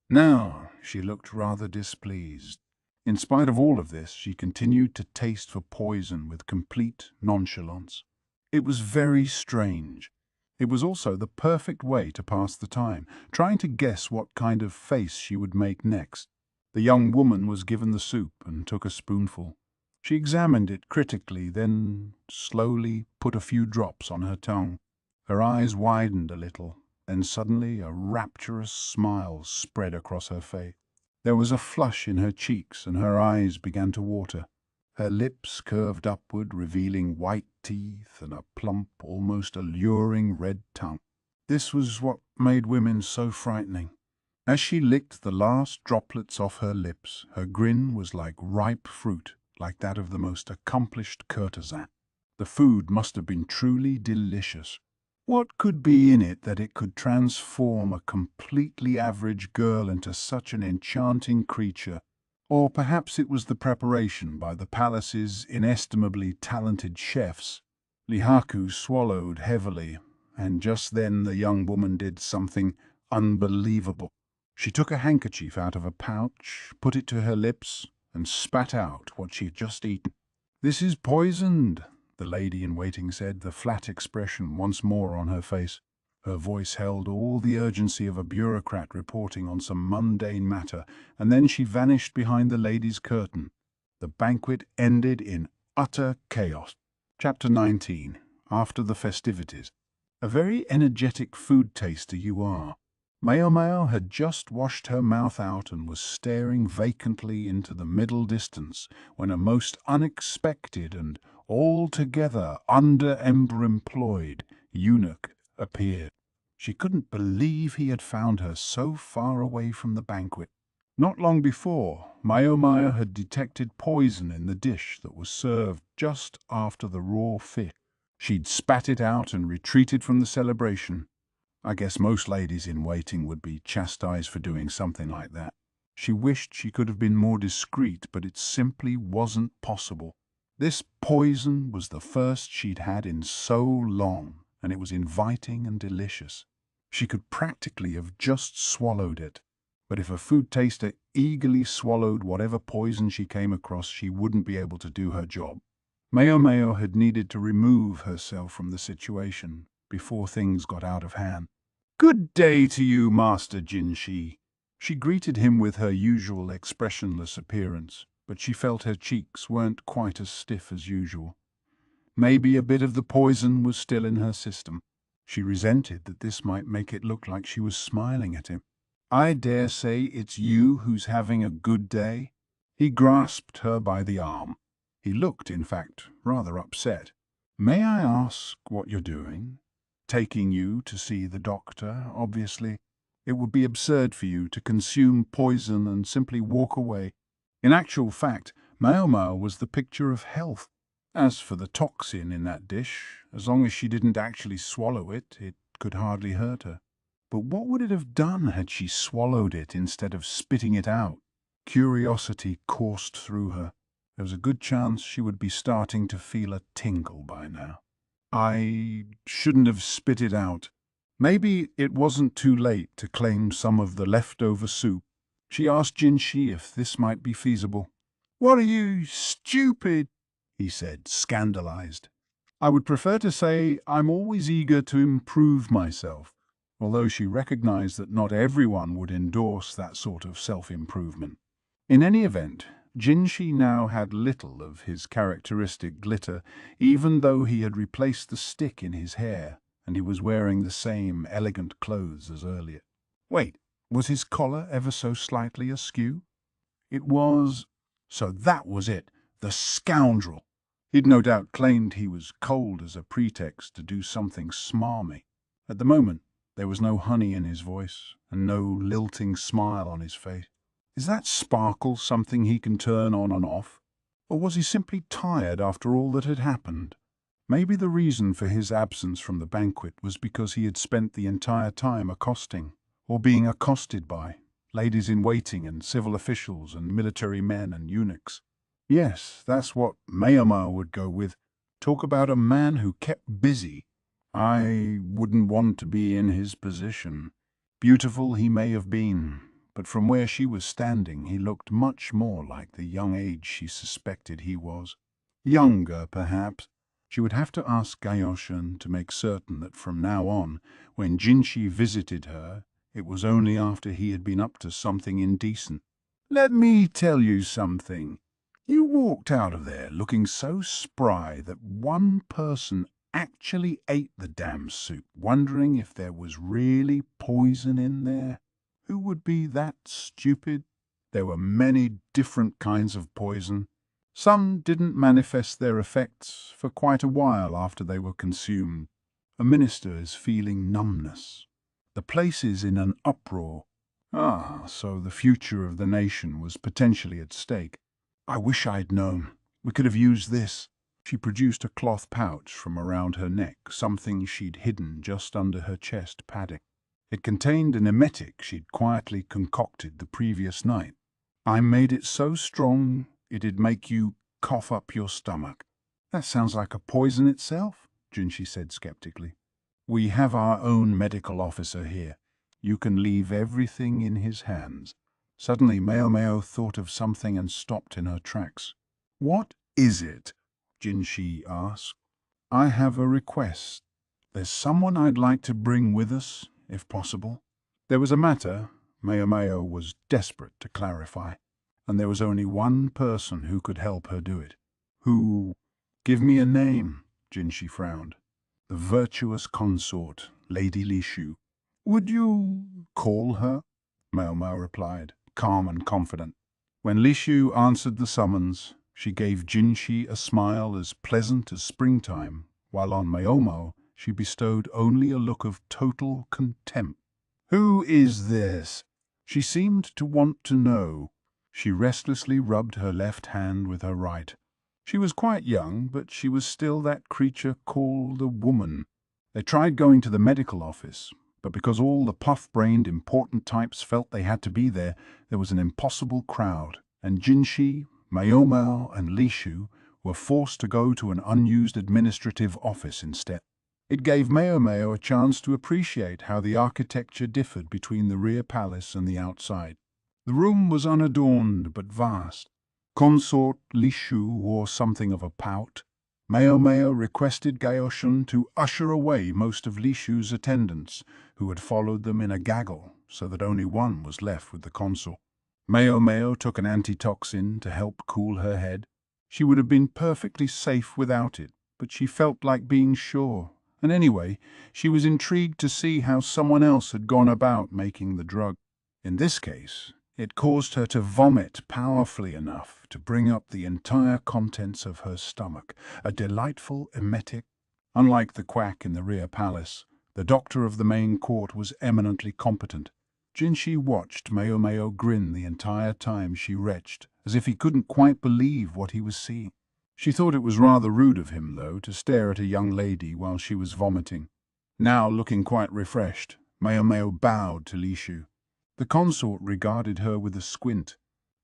Now she looked rather displeased. In spite of all of this, she continued to taste for poison with complete nonchalance. It was very strange. It was also the perfect way to pass the time, trying to guess what kind of face she would make next. The young woman was given the soup and took a spoonful. She examined it critically, then slowly put a few drops on her tongue. Her eyes widened a little, then suddenly a rapturous smile spread across her face. There was a flush in her cheeks and her eyes began to water. Her lips curved upward, revealing white teeth and a plump, almost alluring red tongue. This was what made women so frightening. As she licked the last droplets off her lips, her grin was like ripe fruit, like that of the most accomplished courtesan. The food must have been truly delicious. What could be in it that it could transform a completely average girl into such an enchanting creature? Or perhaps it was the preparation by the palace's inestimably talented chefs. Lihaku swallowed heavily, and just then the young woman did something unbelievable. She took a handkerchief out of a pouch, put it to her lips, and spat out what she had just eaten. "This is poisoned," the lady-in-waiting said, the flat expression once more on her face. Her voice held all the urgency of a bureaucrat reporting on some mundane matter, and then she vanished behind the ladies' curtain. The banquet ended in utter chaos. Chapter 19. After the Festivities. A very energetic food taster you are. Maomao had just washed her mouth out and was staring vacantly into the middle distance when a most unexpected and altogether under-employed eunuch appeared. She couldn't believe he had found her so far away from the banquet. Not long before, Maomao had detected poison in the dish that was served just after the raw fish. She'd spat it out and retreated from the celebration. I guess most ladies in waiting would be chastised for doing something like that. She wished she could have been more discreet, but it simply wasn't possible. This poison was the first she'd had in so long, and it was inviting and delicious. She could practically have just swallowed it, but if a food taster eagerly swallowed whatever poison she came across, she wouldn't be able to do her job. Maomao had needed to remove herself from the situation before things got out of hand. "Good day to you, Master Jinshi." She greeted him with her usual expressionless appearance, but she felt her cheeks weren't quite as stiff as usual. Maybe a bit of the poison was still in her system. She resented that this might make it look like she was smiling at him. "I dare say it's you who's having a good day." He grasped her by the arm. He looked, in fact, rather upset. "May I ask what you're doing?" "Taking you to see the doctor, obviously. It would be absurd for you to consume poison and simply walk away." In actual fact, Maomao was the picture of health. As for the toxin in that dish, as long as she didn't actually swallow it, it could hardly hurt her. But what would it have done had she swallowed it instead of spitting it out? Curiosity coursed through her. There was a good chance she would be starting to feel a tingle by now. "I shouldn't have spit it out." Maybe it wasn't too late to claim some of the leftover soup. She asked Jinshi if this might be feasible. "What are you, stupid?" he said, scandalized. "I would prefer to say I'm always eager to improve myself," although she recognized that not everyone would endorse that sort of self-improvement. In any event, Jinshi now had little of his characteristic glitter, even though he had replaced the stick in his hair, and he was wearing the same elegant clothes as earlier. Wait, was his collar ever so slightly askew? It was. So that was it, the scoundrel. He'd no doubt claimed he was cold as a pretext to do something smarmy. At the moment, there was no honey in his voice, and no lilting smile on his face. Is that sparkle something he can turn on and off? Or was he simply tired after all that had happened? Maybe the reason for his absence from the banquet was because he had spent the entire time accosting, or being accosted by, ladies in waiting and civil officials and military men and eunuchs. Yes, that's what Maomao would go with. Talk about a man who kept busy. I wouldn't want to be in his position. Beautiful he may have been, but from where she was standing he looked much more like the young age she suspected he was. Younger, perhaps. She would have to ask Gayoshan to make certain that from now on, when Jinshi visited her, it was only after he had been up to something indecent. "Let me tell you something. You walked out of there looking so spry that one person actually ate the damn soup, wondering if there was really poison in there. Who would be that stupid? There were many different kinds of poison. Some didn't manifest their effects for quite a while after they were consumed. A minister is feeling numbness. The place is in an uproar. So the future of the nation was potentially at stake. I wish I'd known. We could have used this." She produced a cloth pouch from around her neck, something she'd hidden just under her chest padding. It contained an emetic she'd quietly concocted the previous night. "I made it so strong it'd make you cough up your stomach." "That sounds like a poison itself," Jinshi said skeptically. "We have our own medical officer here. You can leave everything in his hands." Suddenly Maomao thought of something and stopped in her tracks. "What is it?" Jinshi asked. "I have a request. There's someone I'd like to bring with us, if possible." There was a matter Maomao was desperate to clarify, and there was only one person who could help her do it. "Who? Give me a name," Jinshi frowned. "The virtuous consort, Lady Lishu." "Would you call her?" Maomao replied, calm and confident. When Lishu answered the summons, she gave Jinshi a smile as pleasant as springtime, while on Maomao she bestowed only a look of total contempt. "Who is this?" She seemed to want to know. She restlessly rubbed her left hand with her right. She was quite young, but she was still that creature called a woman. They tried going to the medical office, but because all the puff-brained important types felt they had to be there, there was an impossible crowd, and Jinshi, Maomao, and Lishu were forced to go to an unused administrative office instead. It gave Maomao a chance to appreciate how the architecture differed between the rear palace and the outside. The room was unadorned but vast. Consort Lishu wore something of a pout. Maomao requested Gaoshun to usher away most of Lishu's attendants, who had followed them in a gaggle, so that only one was left with the consort. Maomao took an antitoxin to help cool her head. She would have been perfectly safe without it, but she felt like being sure. And anyway, she was intrigued to see how someone else had gone about making the drug. In this case, it caused her to vomit powerfully enough to bring up the entire contents of her stomach, a delightful emetic. Unlike the quack in the rear palace, the doctor of the main court was eminently competent. Jinshi watched Maomao grin the entire time she retched, as if he couldn't quite believe what he was seeing. She thought it was rather rude of him, though, to stare at a young lady while she was vomiting. Now, looking quite refreshed, Maomao bowed to Lishu. The consort regarded her with a squint.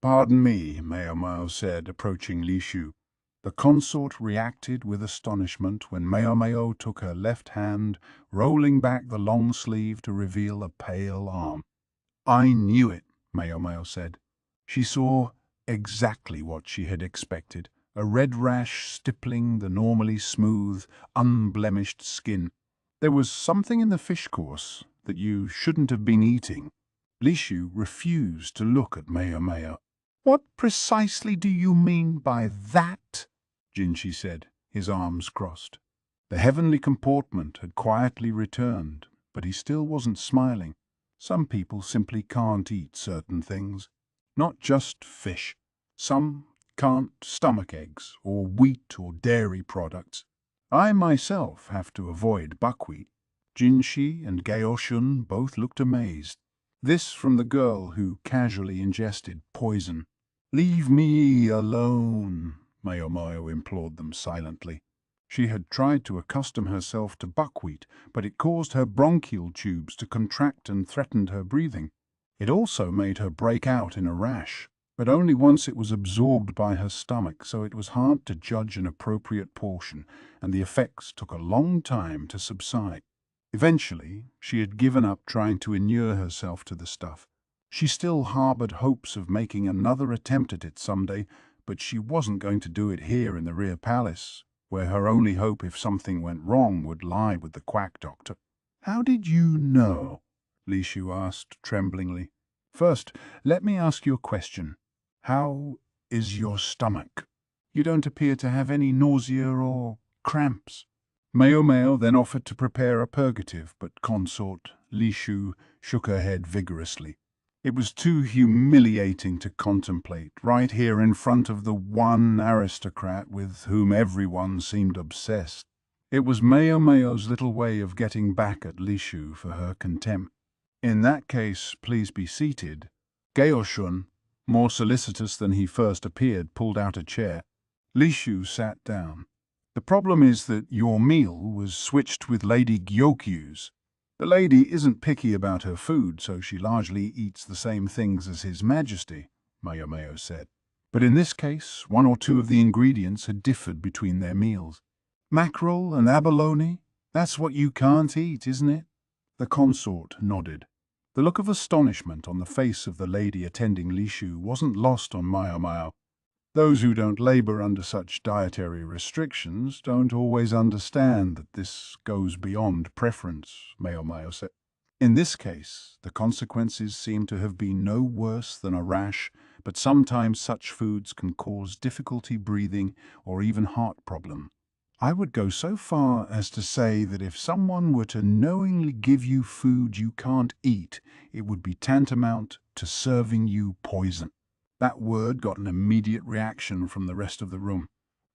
"Pardon me," Maomao said, approaching Lishu. The consort reacted with astonishment when Maomao took her left hand, rolling back the long sleeve to reveal a pale arm. "I knew it," Maomao said. She saw exactly what she had expected. A red rash stippling the normally smooth, unblemished skin. There was something in the fish course that you shouldn't have been eating. Lishu refused to look at Maomao. "What precisely do you mean by that?" Jinshi said, his arms crossed. The heavenly comportment had quietly returned, but he still wasn't smiling. Some people simply can't eat certain things. Not just fish. Some can't stomach eggs, or wheat or dairy products. I myself have to avoid buckwheat. Jinshi and Gaoshun both looked amazed. This from the girl who casually ingested poison. "Leave me alone," Maomao implored them silently. She had tried to accustom herself to buckwheat, but it caused her bronchial tubes to contract and threatened her breathing. It also made her break out in a rash, but only once it was absorbed by her stomach, so it was hard to judge an appropriate portion, and the effects took a long time to subside. Eventually, she had given up trying to inure herself to the stuff. She still harbored hopes of making another attempt at it someday, but she wasn't going to do it here in the rear palace, where her only hope if something went wrong would lie with the quack doctor. "How did you know?" Lishu asked tremblingly. "First, let me ask you a question. How is your stomach? You don't appear to have any nausea or cramps." Maomao then offered to prepare a purgative, but consort Lishu shook her head vigorously. It was too humiliating to contemplate, right here in front of the one aristocrat with whom everyone seemed obsessed. It was Maomao's little way of getting back at Lishu for her contempt. "In that case, please be seated." Gaoshun, more solicitous than he first appeared, pulled out a chair. Lishu sat down. "The problem is that your meal was switched with Lady Gyokyu's. The lady isn't picky about her food, so she largely eats the same things as His Majesty," Maomao said. But in this case, one or two of the ingredients had differed between their meals. "Mackerel and abalone? That's what you can't eat, isn't it?" The consort nodded. The look of astonishment on the face of the lady attending Lishu wasn't lost on Maomao. Those who don't labor under such dietary restrictions don't always understand that this goes beyond preference, Maomao said. In this case, the consequences seem to have been no worse than a rash, but sometimes such foods can cause difficulty breathing or even heart problem. I would go so far as to say that if someone were to knowingly give you food you can't eat, it would be tantamount to serving you poison. That word got an immediate reaction from the rest of the room.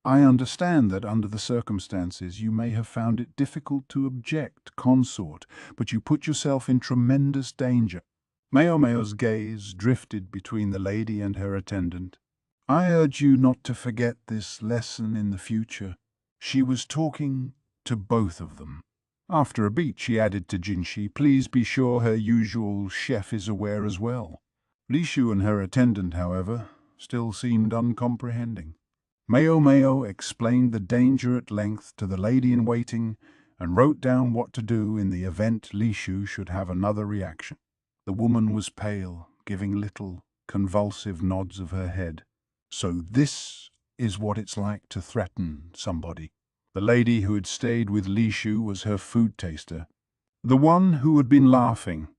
I understand that under the circumstances you may have found it difficult to object, consort, but you put yourself in tremendous danger. Maomao's gaze drifted between the lady and her attendant. I urge you not to forget this lesson in the future. She was talking to both of them. After a beat, she added to Jinshi, please be sure her usual chef is aware as well. Lishu and her attendant, however, still seemed uncomprehending. Maomao explained the danger at length to the lady-in-waiting and wrote down what to do in the event Lishu should have another reaction. The woman was pale, giving little, convulsive nods of her head. So this is what it's like to threaten somebody. The lady who had stayed with Lishu was her food taster, the one who had been laughing.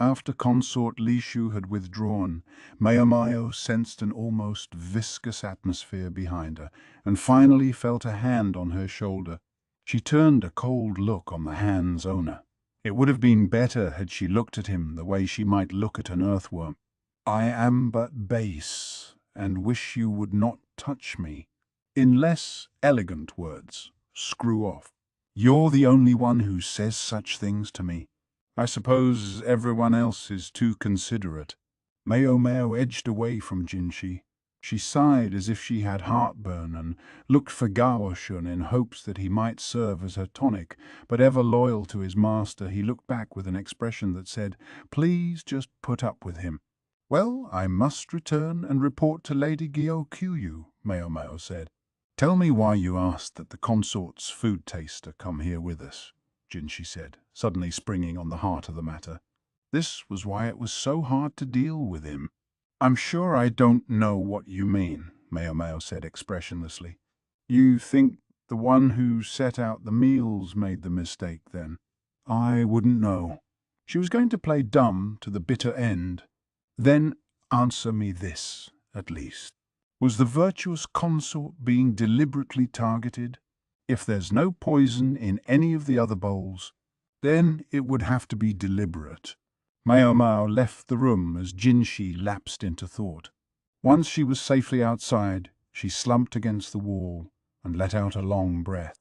After consort Lishu had withdrawn, Maomao sensed an almost viscous atmosphere behind her, and finally felt a hand on her shoulder. She turned a cold look on the hand's owner. It would have been better had she looked at him the way she might look at an earthworm. I am but base, and wish you would not touch me. In less elegant words, screw off. You're the only one who says such things to me. I suppose everyone else is too considerate. Maomao edged away from Jinshi. She sighed as if she had heartburn and looked for Gaoshun in hopes that he might serve as her tonic, but ever loyal to his master, he looked back with an expression that said, please just put up with him. Well, I must return and report to Lady Gyokyu, Maomao said. Tell me why you asked that the consort's food taster come here with us, Jinshi said, suddenly springing on the heart of the matter. This was why it was so hard to deal with him. I'm sure I don't know what you mean, Maomao said expressionlessly. You think the one who set out the meals made the mistake, then? I wouldn't know. She was going to play dumb to the bitter end. Then answer me this, at least. Was the virtuous consort being deliberately targeted? If there's no poison in any of the other bowls, then it would have to be deliberate. Maomao left the room as Jinshi lapsed into thought. Once she was safely outside, she slumped against the wall and let out a long breath.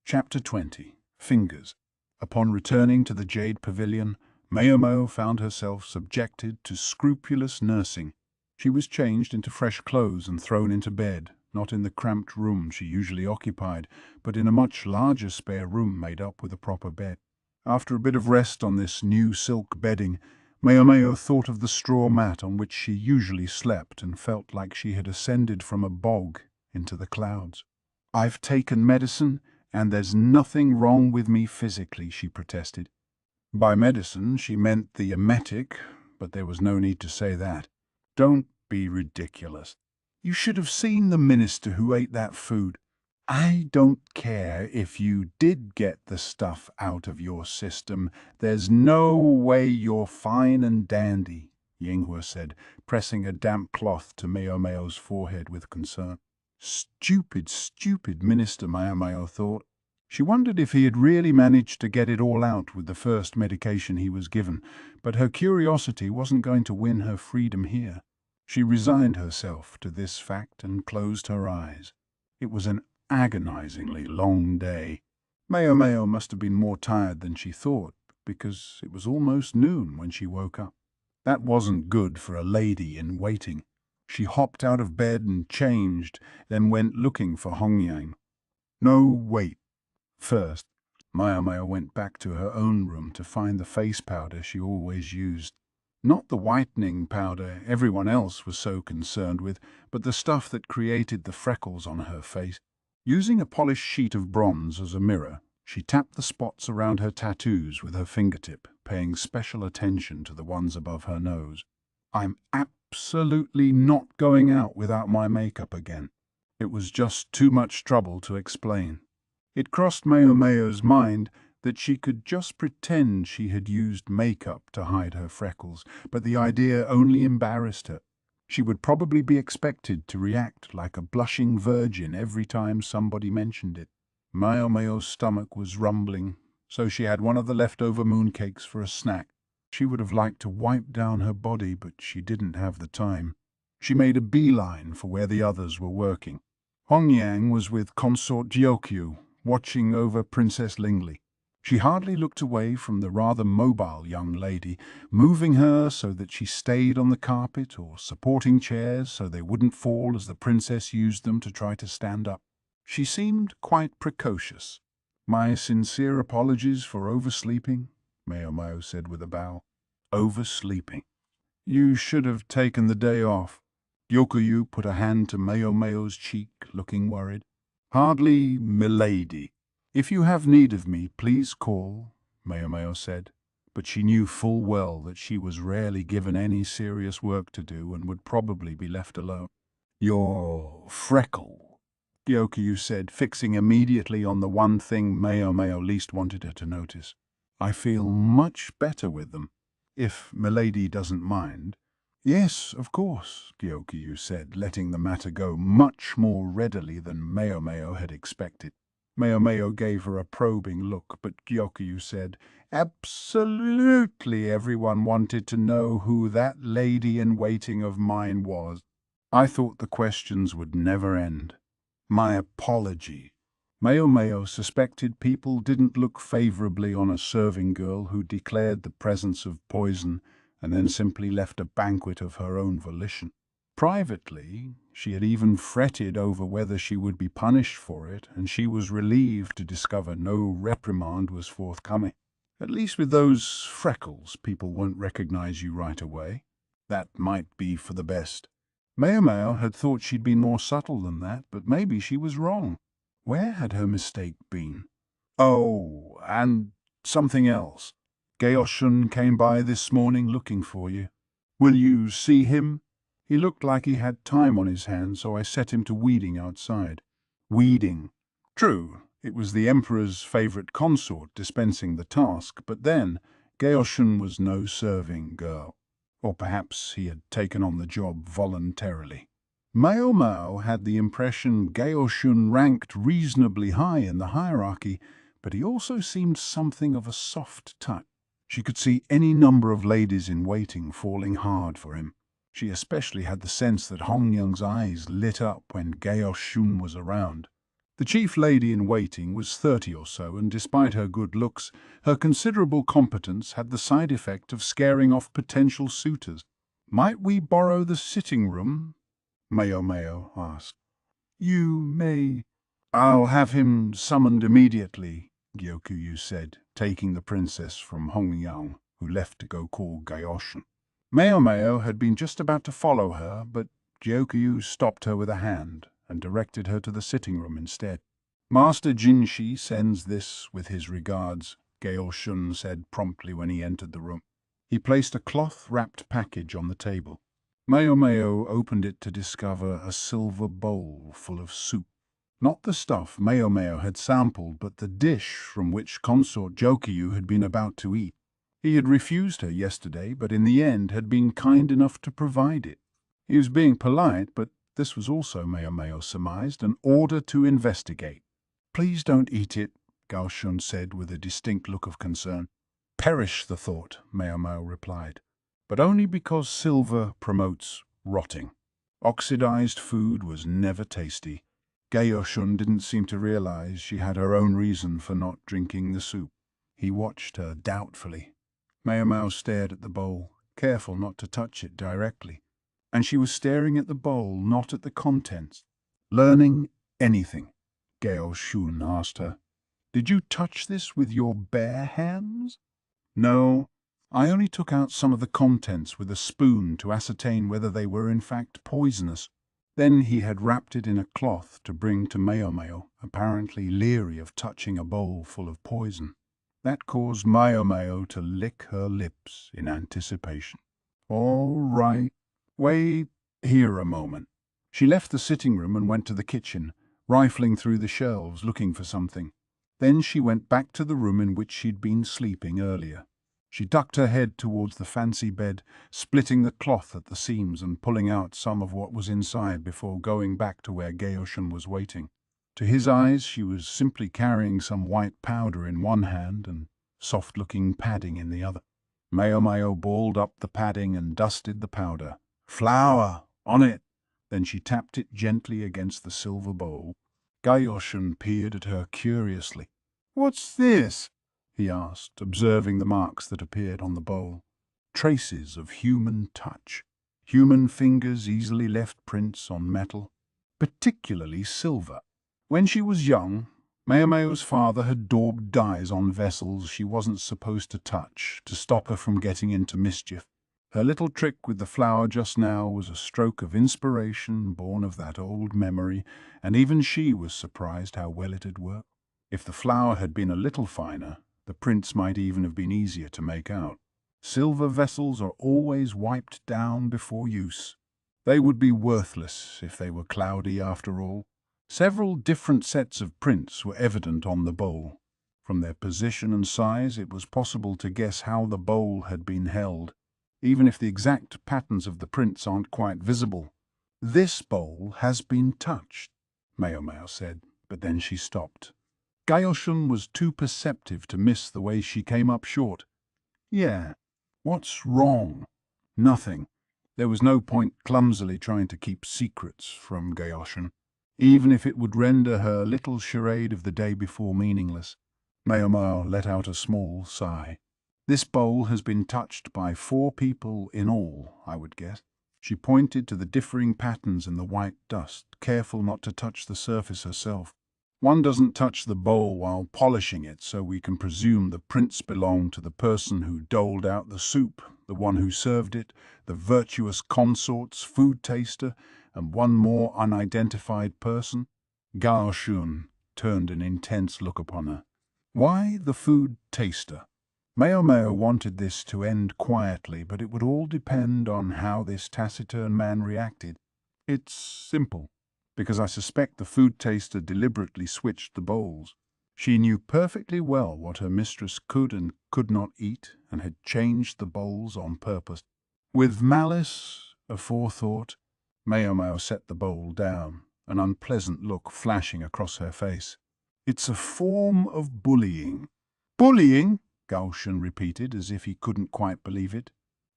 Chapter 20. Fingers. Upon returning to the Jade Pavilion, Maomao found herself subjected to scrupulous nursing. She was changed into fresh clothes and thrown into bed, not in the cramped room she usually occupied, but in a much larger spare room made up with a proper bed. After a bit of rest on this new silk bedding, Maomao thought of the straw mat on which she usually slept and felt like she had ascended from a bog into the clouds. I've taken medicine, and there's nothing wrong with me physically, she protested. By medicine, she meant the emetic, but there was no need to say that. Don't be ridiculous. You should have seen the minister who ate that food. I don't care if you did get the stuff out of your system. There's no way you're fine and dandy, Yinghua said, pressing a damp cloth to Maomao's forehead with concern. Stupid, stupid minister, Maomao thought. She wondered if he had really managed to get it all out with the first medication he was given, but her curiosity wasn't going to win her freedom here. She resigned herself to this fact and closed her eyes. It was an agonizingly long day. Maomao must have been more tired than she thought, because it was almost noon when she woke up. That wasn't good for a lady in waiting. She hopped out of bed and changed, then went looking for Hongyang. No, wait. First, Maomao went back to her own room to find the face powder she always used. Not the whitening powder everyone else was so concerned with, but the stuff that created the freckles on her face. Using a polished sheet of bronze as a mirror, she tapped the spots around her tattoos with her fingertip, paying special attention to the ones above her nose. I'm absolutely not going out without my makeup again. It was just too much trouble to explain. It crossed Maomao's mind that she could just pretend she had used makeup to hide her freckles, but the idea only embarrassed her. She would probably be expected to react like a blushing virgin every time somebody mentioned it. Maomao's stomach was rumbling, so she had one of the leftover mooncakes for a snack. She would have liked to wipe down her body, but she didn't have the time. She made a beeline for where the others were working. Hongyang was with Consort Gyokyu, watching over Princess Lingley. She hardly looked away from the rather mobile young lady, moving her so that she stayed on the carpet or supporting chairs so they wouldn't fall as the princess used them to try to stand up. She seemed quite precocious. "My sincere apologies for oversleeping," Maomao said with a bow. "Oversleeping. You should have taken the day off." Gyokyu put a hand to Maomao's cheek, looking worried. "Hardly, milady. If you have need of me, please call," Maomao said, but she knew full well that she was rarely given any serious work to do and would probably be left alone. "Your freckle," Gyokyu said, fixing immediately on the one thing Maomao least wanted her to notice. "I feel much better with them, if milady doesn't mind." "Yes, of course," Gyokyu said, letting the matter go much more readily than Maomao had expected. Maomao gave her a probing look, but Gyokyu said, "Absolutely everyone wanted to know who that lady-in-waiting of mine was. I thought the questions would never end. My apology." Maomao suspected people didn't look favorably on a serving girl who declared the presence of poison and then simply left a banquet of her own volition. Privately, she had even fretted over whether she would be punished for it, and she was relieved to discover no reprimand was forthcoming. "At least with those freckles, people won't recognize you right away. That might be for the best." Maomao had thought she'd been more subtle than that, but maybe she was wrong. Where had her mistake been? "Oh, and something else. Gaoshun came by this morning looking for you. Will you see him? He looked like he had time on his hands, so I set him to weeding outside." Weeding. True, it was the Emperor's favorite consort dispensing the task, but then Gaoshun was no serving girl. Or perhaps he had taken on the job voluntarily. Maomao had the impression Gaoshun ranked reasonably high in the hierarchy, but he also seemed something of a soft touch. She could see any number of ladies in waiting falling hard for him. She especially had the sense that Hongyang's eyes lit up when Gaoshun was around. The chief lady in waiting was 30 or so, and despite her good looks, her considerable competence had the side effect of scaring off potential suitors. "Might we borrow the sitting room?" Maomao asked. "You may." "I'll have him summoned immediately," Gyokyu said, taking the princess from Hongyang, who left to go call Gaoshun. Maomao had been just about to follow her, but Gyokyu stopped her with a hand and directed her to the sitting room instead. "Master Jinshi sends this with his regards," Gaoshun said promptly when he entered the room. He placed a cloth-wrapped package on the table. Maomao opened it to discover a silver bowl full of soup. Not the stuff Maomao had sampled, but the dish from which Consort Gyokyu had been about to eat. He had refused her yesterday, but in the end had been kind enough to provide it. He was being polite, but this was also, Maomao surmised, an order to investigate. "Please don't eat it," Gaoshun said with a distinct look of concern. "Perish the thought," Maomao replied, "but only because silver promotes rotting. Oxidized food was never tasty." Gaoshun didn't seem to realize she had her own reason for not drinking the soup. He watched her doubtfully. Maomao stared at the bowl, careful not to touch it directly, and she was staring at the bowl, not at the contents. "Learning anything?" Gaoshun asked her. "Did you touch this with your bare hands?" "No, I only took out some of the contents with a spoon to ascertain whether they were in fact poisonous." Then he had wrapped it in a cloth to bring to Maomao, apparently leery of touching a bowl full of poison. That caused Maomao to lick her lips in anticipation. "All right. Wait here a moment." She left the sitting room and went to the kitchen, rifling through the shelves looking for something. Then she went back to the room in which she'd been sleeping earlier. She ducked her head towards the fancy bed, splitting the cloth at the seams and pulling out some of what was inside before going back to where Gaoshun was waiting. To his eyes, she was simply carrying some white powder in one hand and soft-looking padding in the other. Maomao balled up the padding and dusted the powder. "Flour! On it!" Then she tapped it gently against the silver bowl. Gaioshan peered at her curiously. "What's this?" he asked, observing the marks that appeared on the bowl. Traces of human touch. Human fingers easily left prints on metal, particularly silver. When she was young, Maomao's father had daubed dyes on vessels she wasn't supposed to touch to stop her from getting into mischief. Her little trick with the flower just now was a stroke of inspiration born of that old memory, and even she was surprised how well it had worked. If the flower had been a little finer, the prints might even have been easier to make out. Silver vessels are always wiped down before use. They would be worthless if they were cloudy after all. Several different sets of prints were evident on the bowl. From their position and size, it was possible to guess how the bowl had been held, even if the exact patterns of the prints aren't quite visible. "This bowl has been touched," Maomao said, but then she stopped. Gaioshan was too perceptive to miss the way she came up short. "Yeah, what's wrong?" "Nothing." There was no point clumsily trying to keep secrets from Gaioshan, even if it would render her little charade of the day before meaningless. Maomao let out a small sigh. "This bowl has been touched by 4 people in all, I would guess." She pointed to the differing patterns in the white dust, careful not to touch the surface herself. "One doesn't touch the bowl while polishing it, so we can presume the prints belong to the person who doled out the soup, the one who served it, the virtuous consorts, food taster, and one more unidentified person." Gaoshun turned an intense look upon her. "Why the food taster?" Maomao wanted this to end quietly, but it would all depend on how this taciturn man reacted. "It's simple. Because I suspect the food taster deliberately switched the bowls. She knew perfectly well what her mistress could and could not eat, and had changed the bowls on purpose. With malice aforethought." Maomao set the bowl down, an unpleasant look flashing across her face. "It's a form of bullying." "Bullying?" Gaoshan repeated, as if he couldn't quite believe it.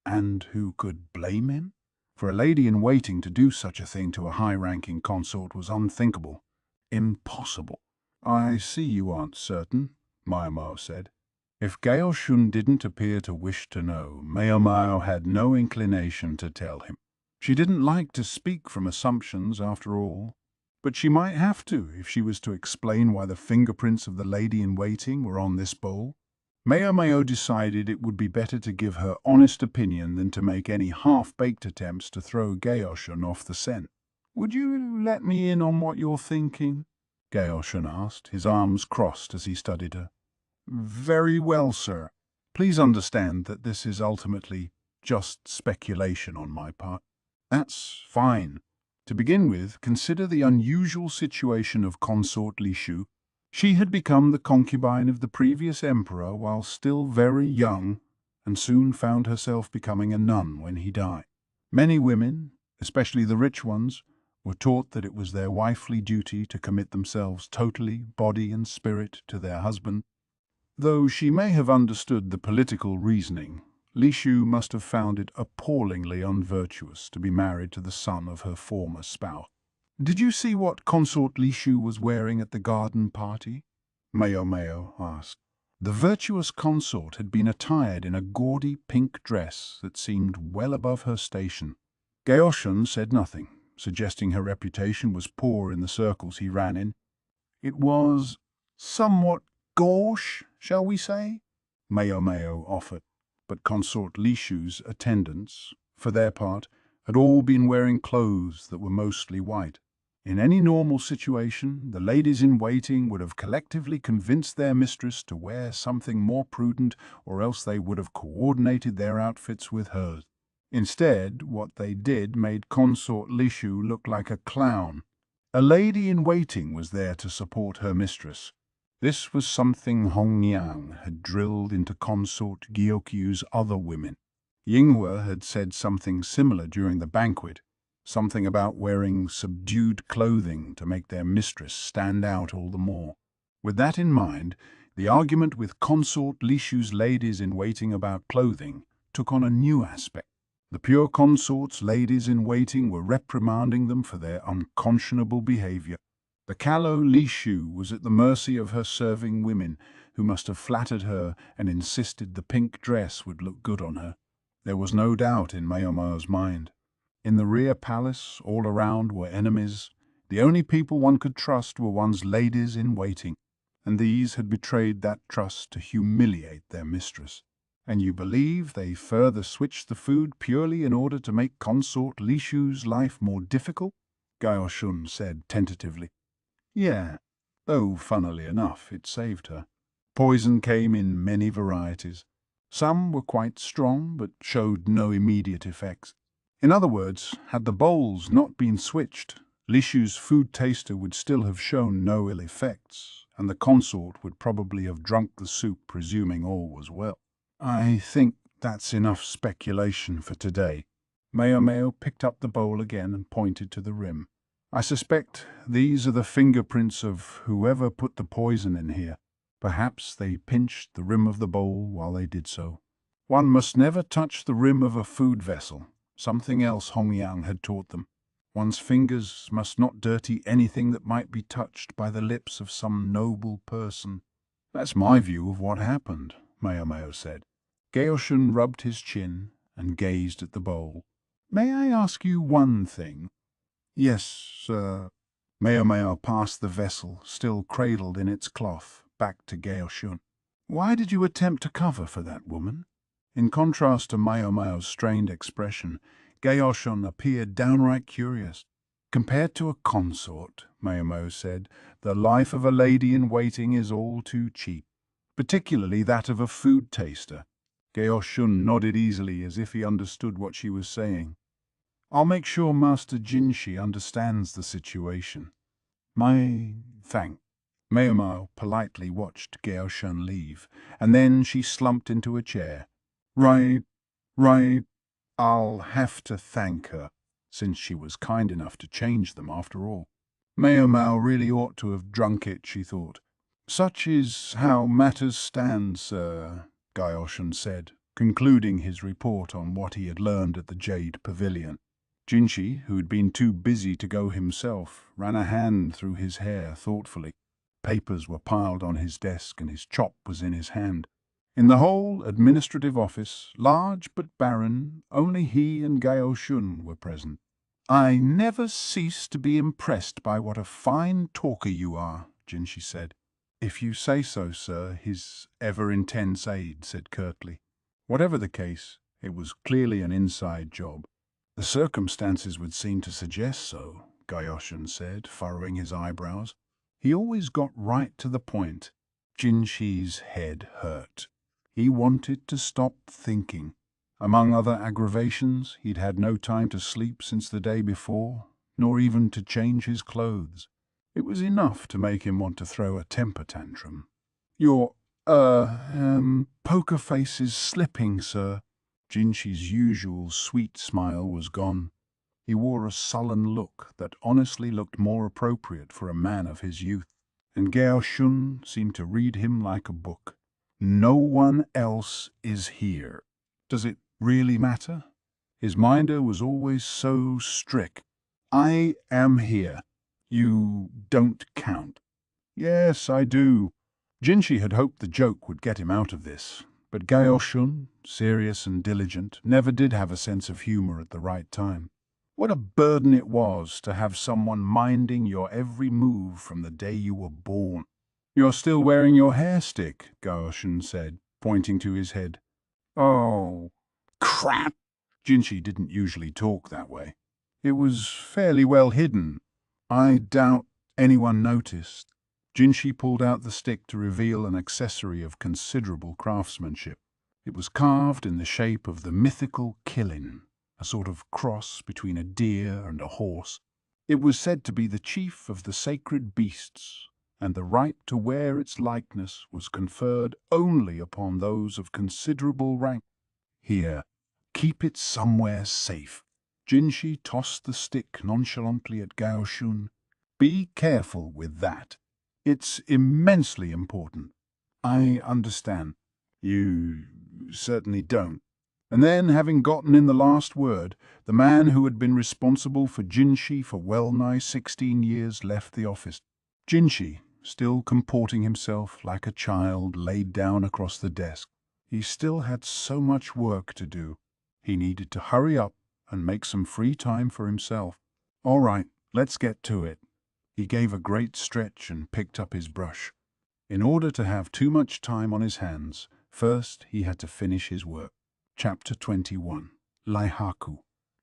And who could blame him? For a lady-in-waiting to do such a thing to a high-ranking consort was unthinkable. Impossible. "I see you aren't certain," Maomao said. If Gaoshun didn't appear to wish to know, Maomao had no inclination to tell him. She didn't like to speak from assumptions, after all, but she might have to if she was to explain why the fingerprints of the lady-in-waiting were on this bowl. Maomao decided it would be better to give her honest opinion than to make any half-baked attempts to throw Gaoshan off the scent. "Would you let me in on what you're thinking?" Gaoshan asked, his arms crossed as he studied her. "Very well, sir. Please understand that this is ultimately just speculation on my part." "That's fine. To begin with, consider the unusual situation of Consort Lishu. She had become the concubine of the previous emperor while still very young, and soon found herself becoming a nun when he died. Many women, especially the rich ones, were taught that it was their wifely duty to commit themselves totally, body and spirit, to their husband. Though she may have understood the political reasoning, Lishu must have found it appallingly unvirtuous to be married to the son of her former spouse. "Did you see what Consort Lishu was wearing at the garden party?" Maomao asked. The virtuous consort had been attired in a gaudy pink dress that seemed well above her station. Gaoshan said nothing, suggesting her reputation was poor in the circles he ran in. "It was somewhat gauche, shall we say?" Maomao offered, but Consort Lishu's attendants, for their part, had all been wearing clothes that were mostly white. In any normal situation, the ladies-in-waiting would have collectively convinced their mistress to wear something more prudent, or else they would have coordinated their outfits with hers. Instead, what they did made Consort Lishu look like a clown. A lady-in-waiting was there to support her mistress. This was something Hongyang had drilled into Consort Gyokyu's other women. Yinghua had said something similar during the banquet, something about wearing subdued clothing to make their mistress stand out all the more. With that in mind, the argument with Consort Lishu's ladies-in-waiting about clothing took on a new aspect. The pure consorts, ladies-in-waiting, were reprimanding them for their unconscionable behavior. The callow Lishu was at the mercy of her serving women, who must have flattered her and insisted the pink dress would look good on her. There was no doubt in Maomao's mind. In the rear palace, all around, were enemies. The only people one could trust were one's ladies-in-waiting, and these had betrayed that trust to humiliate their mistress. And you believe they further switched the food purely in order to make Consort Lishu's life more difficult? Gaoshun said tentatively. Yeah, though funnily enough it saved her. Poison came in many varieties. Some were quite strong but showed no immediate effects. In other words, had the bowls not been switched, Lishu's food taster would still have shown no ill effects, and the consort would probably have drunk the soup presuming all was well. I think that's enough speculation for today. Maomao picked up the bowl again and pointed to the rim. I suspect these are the fingerprints of whoever put the poison in here. Perhaps they pinched the rim of the bowl while they did so. One must never touch the rim of a food vessel, something else Hongyang had taught them. One's fingers must not dirty anything that might be touched by the lips of some noble person. That's my view of what happened, Maomao said. Gaoshun rubbed his chin and gazed at the bowl. May I ask you one thing? Yes, sir. Maomao passed the vessel, still cradled in its cloth, back to Gaoshun. Why did you attempt to cover for that woman? In contrast to Maomao's strained expression, Gaoshun appeared downright curious. Compared to a consort, Maomao said, the life of a lady-in-waiting is all too cheap, particularly that of a food taster. Gaoshun nodded easily as if he understood what she was saying. I'll make sure Master Jinshi understands the situation. My thanks. Maomao politely watched Gaoshun leave, and then she slumped into a chair. Right. I'll have to thank her, since she was kind enough to change them after all. Maomao really ought to have drunk it, she thought. Such is how matters stand, sir, Gaoshun said, concluding his report on what he had learned at the Jade Pavilion. Jinshi, who had been too busy to go himself, ran a hand through his hair thoughtfully. Papers were piled on his desk and his chop was in his hand. In the whole administrative office, large but barren, only he and Gaoshun were present. I never cease to be impressed by what a fine talker you are, Jinshi said. If you say so, sir, his ever-intense aide said curtly. Whatever the case, it was clearly an inside job. The circumstances would seem to suggest so, Gaoshun said, furrowing his eyebrows. He always got right to the point. Jinshi's head hurt. He wanted to stop thinking. Among other aggravations, he'd had no time to sleep since the day before, nor even to change his clothes. It was enough to make him want to throw a temper tantrum. Your, poker face is slipping, sir. Jinshi's usual sweet smile was gone. He wore a sullen look that honestly looked more appropriate for a man of his youth, and Gaoshun seemed to read him like a book. No one else is here. Does it really matter? His minder was always so strict. I am here. You don't count. Yes, I do. Jinshi had hoped the joke would get him out of this, but Gaoshun, serious and diligent, never did have a sense of humor at the right time. What a burden it was to have someone minding your every move from the day you were born. You're still wearing your hair stick, Gaoshun said, pointing to his head. Oh, crap! Jinshi didn't usually talk that way. It was fairly well hidden. I doubt anyone noticed. Jinshi pulled out the stick to reveal an accessory of considerable craftsmanship. It was carved in the shape of the mythical Killin, a sort of cross between a deer and a horse. It was said to be the chief of the sacred beasts, and the right to wear its likeness was conferred only upon those of considerable rank. Here, keep it somewhere safe. Jinshi tossed the stick nonchalantly at Gaoshun. Be careful with that. It's immensely important. I understand. You certainly don't. And then, having gotten in the last word, the man who had been responsible for Jinshi for well-nigh 16 years left the office. Jinshi, still comporting himself like a child, laid down across the desk. He still had so much work to do. He needed to hurry up and make some free time for himself. All right, let's get to it. He gave a great stretch and picked up his brush. In order to have too much time on his hands, first he had to finish his work. Chapter 21. Lihaku.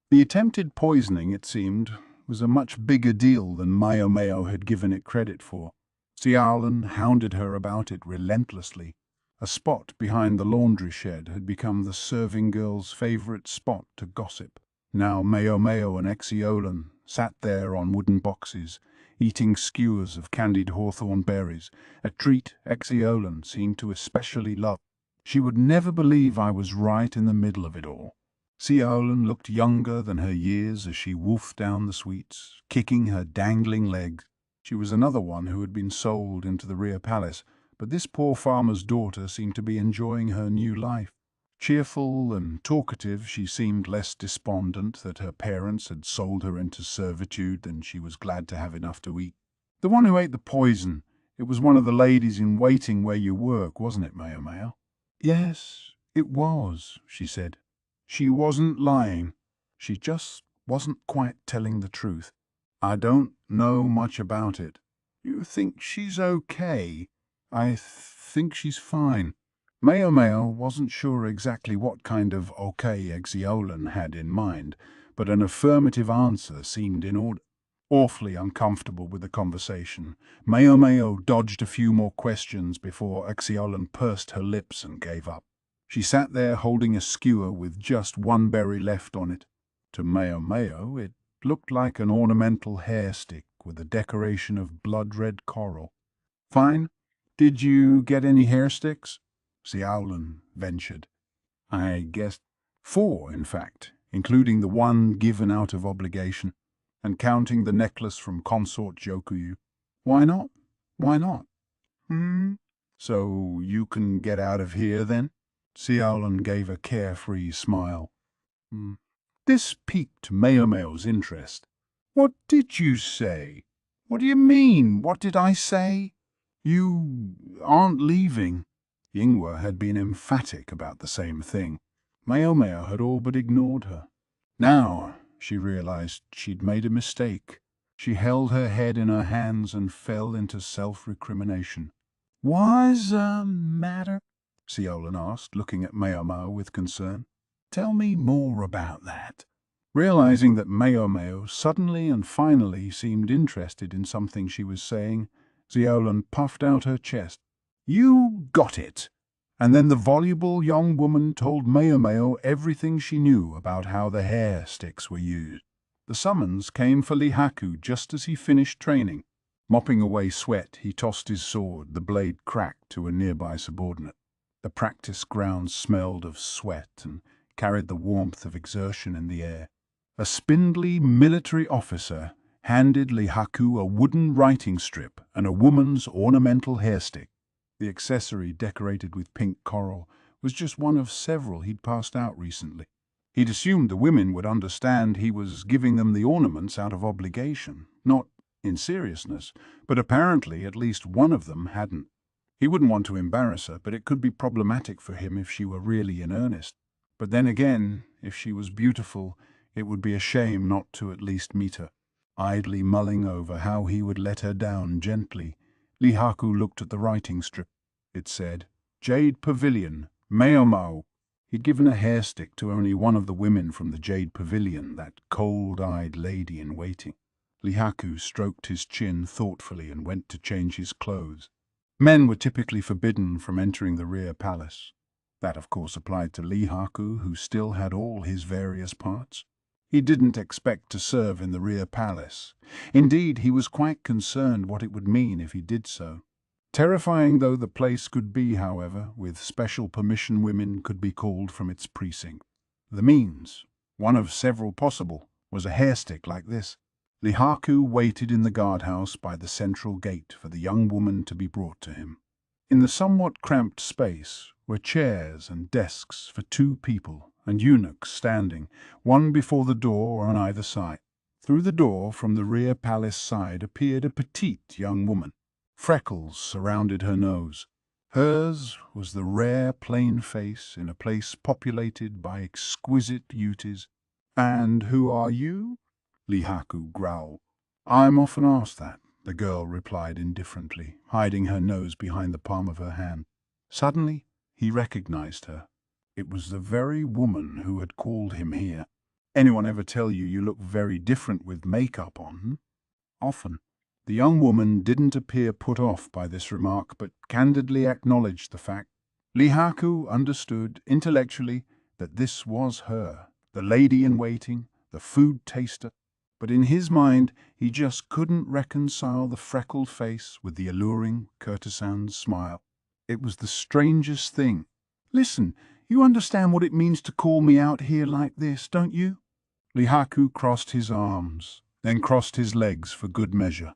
The attempted poisoning, it seemed, was a much bigger deal than Maomao had given it credit for. Xiaolan hounded her about it relentlessly. A spot behind the laundry shed had become the serving girl's favorite spot to gossip. Now Maomao and Xiaolan sat there on wooden boxes, eating skewers of candied hawthorn berries, a treat Xiaolan seemed to especially love. She would never believe I was right in the middle of it all. Xiaolan looked younger than her years as she wolfed down the sweets, kicking her dangling legs. She was another one who had been sold into the rear palace, but this poor farmer's daughter seemed to be enjoying her new life. Cheerful and talkative, she seemed less despondent that her parents had sold her into servitude than she was glad to have enough to eat. The one who ate the poison, it was one of the ladies in waiting where you work, wasn't it, Maomao? Yes, it was, she said. She wasn't lying. She just wasn't quite telling the truth. I don't know much about it. You think she's okay? I think she's fine. Maomao wasn't sure exactly what kind of okay Xiaolan had in mind, but an affirmative answer seemed in order. Awfully uncomfortable with the conversation, Maomao dodged a few more questions before Xiaolan pursed her lips and gave up. She sat there holding a skewer with just one berry left on it. To Maomao, it looked like an ornamental hair stick with a decoration of blood-red coral. Fine. Did you get any hair sticks? Xiaolan ventured. I guess 4, in fact, including the one given out of obligation, and counting the necklace from Consort Jokuyu. Why not? Why not? So you can get out of here, then? Xiaolan gave a carefree smile. This piqued Maomao's interest. What did you say? What do you mean? What did I say? You aren't leaving. Yingwa had been emphatic about the same thing. Maomao had all but ignored her. Now she realized she'd made a mistake. She held her head in her hands and fell into self-recrimination. What's the matter? Xiaolan asked, looking at Maomao with concern. Tell me more about that. Realizing that Maomao suddenly and finally seemed interested in something she was saying, Xiaolan puffed out her chest. You got it! And then the voluble young woman told Maomao everything she knew about how the hair sticks were used. The summons came for Lihaku just as he finished training. Mopping away sweat, he tossed his sword, the blade cracked, to a nearby subordinate. The practice ground smelled of sweat and carried the warmth of exertion in the air. A spindly military officer handed Lihaku a wooden writing strip and a woman's ornamental hairstick. The accessory, decorated with pink coral, was just one of several he'd passed out recently. He'd assumed the women would understand he was giving them the ornaments out of obligation, not in seriousness, but apparently at least one of them hadn't. He wouldn't want to embarrass her, but it could be problematic for him if she were really in earnest. But then again, if she was beautiful, it would be a shame not to at least meet her. Idly mulling over how he would let her down gently, Lihaku looked at the writing strip. It said, Jade Pavilion, Maomao. He'd given a hairstick to only one of the women from the Jade Pavilion, that cold-eyed lady in waiting. Lihaku stroked his chin thoughtfully and went to change his clothes. Men were typically forbidden from entering the rear palace. That, of course, applied to Lihaku, who still had all his various parts. He didn't expect to serve in the rear palace. Indeed, he was quite concerned what it would mean if he did so. Terrifying though the place could be, however, with special permission women could be called from its precinct. The means, one of several possible, was a hairstick like this. Lihaku waited in the guardhouse by the central gate for the young woman to be brought to him. In the somewhat cramped space were chairs and desks for 2 people, and eunuchs standing, one before the door on either side. Through the door from the rear palace side appeared a petite young woman. Freckles surrounded her nose. Hers was the rare plain face in a place populated by exquisite beauties. "And who are you?" Lihaku growled. "I'm often asked that," the girl replied indifferently, hiding her nose behind the palm of her hand. Suddenly, he recognized her. It was the very woman who had called him here. "Anyone ever tell you you look very different with makeup on?" "Often." The young woman didn't appear put off by this remark, but candidly acknowledged the fact. Lihaku understood intellectually that this was her, the lady-in-waiting, the food taster, but in his mind he just couldn't reconcile the freckled face with the alluring courtesan's smile. It was the strangest thing. "Listen, you understand what it means to call me out here like this, don't you?" Lihaku crossed his arms, then crossed his legs for good measure.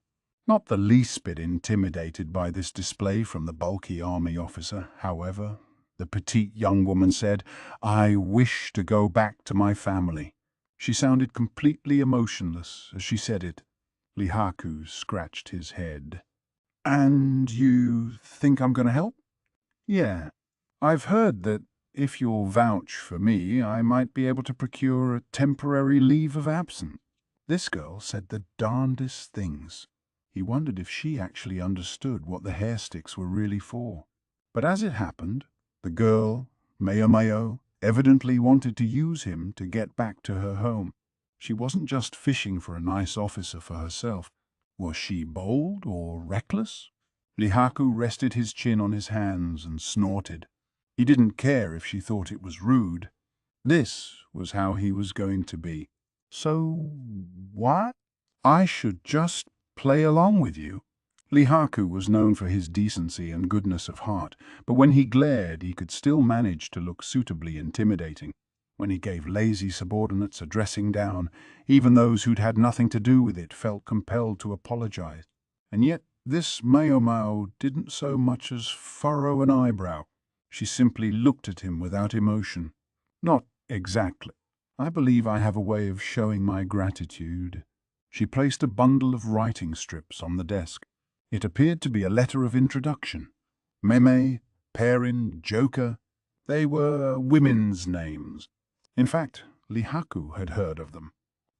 Not the least bit intimidated by this display from the bulky army officer, however, the petite young woman said, "I wish to go back to my family." She sounded completely emotionless as she said it. Lihaku scratched his head. "And you think I'm going to help?" "Yeah. I've heard that if you'll vouch for me, I might be able to procure a temporary leave of absence." This girl said the darndest things. He wondered if she actually understood what the hair sticks were really for. But as it happened, the girl, Maomao, evidently wanted to use him to get back to her home. She wasn't just fishing for a nice officer for herself. Was she bold or reckless? Lihaku rested his chin on his hands and snorted. He didn't care if she thought it was rude. This was how he was going to be. "So, what? I should just play along with you." Lihaku was known for his decency and goodness of heart, but when he glared he could still manage to look suitably intimidating. When he gave lazy subordinates a dressing down, even those who'd had nothing to do with it felt compelled to apologize. And yet this Maomao didn't so much as furrow an eyebrow. She simply looked at him without emotion. "Not exactly. I believe I have a way of showing my gratitude." She placed a bundle of writing strips on the desk. It appeared to be a letter of introduction. Meme, Perrin, Joker, they were women's names. In fact, Lihaku had heard of them.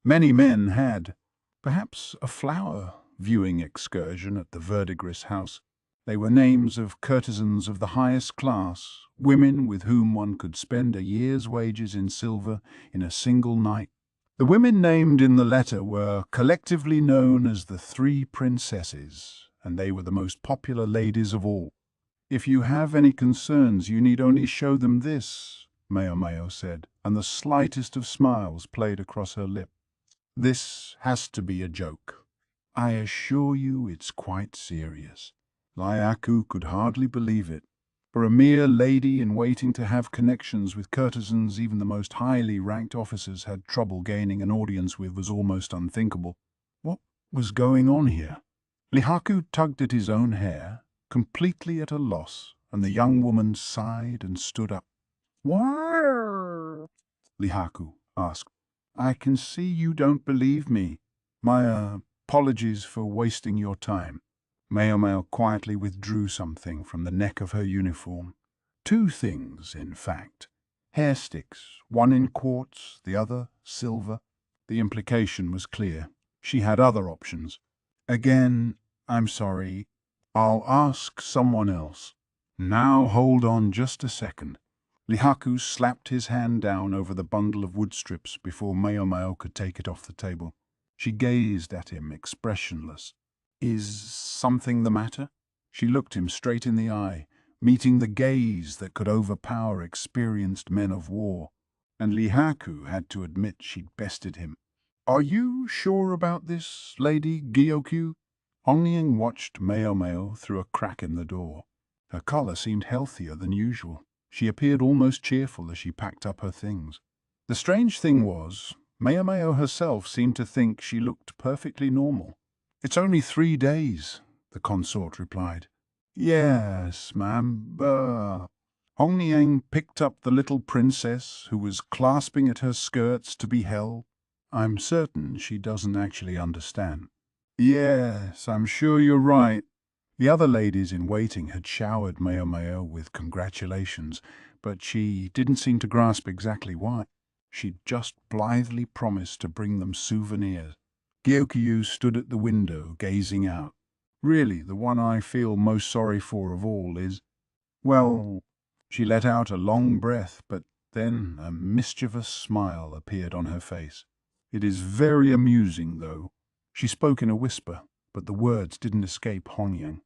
Many men had. Perhaps a flower viewing excursion at the Verdigris house. They were names of courtesans of the highest class, women with whom one could spend a year's wages in silver in a single night. The women named in the letter were collectively known as the Three Princesses, and they were the most popular ladies of all. "If you have any concerns, you need only show them this," Maomao said, and the slightest of smiles played across her lip. "This has to be a joke. I assure you it's quite serious." Lihaku could hardly believe it. For a mere lady-in-waiting to have connections with courtesans even the most highly ranked officers had trouble gaining an audience with was almost unthinkable. What was going on here? Lihaku tugged at his own hair, completely at a loss, and the young woman sighed and stood up. "What?" Lihaku asked. "I can see you don't believe me. My apologies for wasting your time." Maomao quietly withdrew something from the neck of her uniform. Two things, in fact. Hair sticks, one in quartz, the other silver. The implication was clear. She had other options. "Again, I'm sorry. I'll ask someone else." "Now hold on just a second." Lihaku slapped his hand down over the bundle of wood strips before Maomao could take it off the table. She gazed at him, expressionless. "Is something the matter?" She looked him straight in the eye, meeting the gaze that could overpower experienced men of war. And Lihaku had to admit she'd bested him. "Are you sure about this, Lady Gyokyu?" Ongying watched Maomao through a crack in the door. Her color seemed healthier than usual. She appeared almost cheerful as she packed up her things. The strange thing was, Maomao herself seemed to think she looked perfectly normal. "It's only 3 days," the consort replied. "Yes, ma'am, Hong Niang picked up the little princess who was clasping at her skirts to be held. I'm certain she doesn't actually understand. Yes, I'm sure you're right. The other ladies in waiting had showered Maomao with congratulations, but she didn't seem to grasp exactly why. She'd just blithely promised to bring them souvenirs. Gyokyu stood at the window, gazing out. Really, the one I feel most sorry for of all is, well, she let out a long breath, but then a mischievous smile appeared on her face. It is very amusing, though. She spoke in a whisper, but the words didn't escape Hongyang.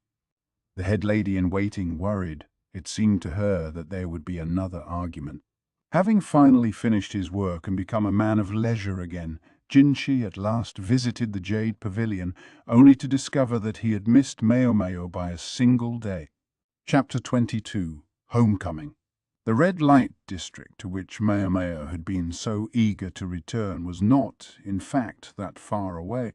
The head lady in waiting worried. It seemed to her that there would be another argument. Having finally finished his work and become a man of leisure again, Jinshi at last visited the Jade Pavilion, only to discover that he had missed Maomao by a single day. Chapter 22. Homecoming. The red light district to which Maomao had been so eager to return was not, in fact, that far away.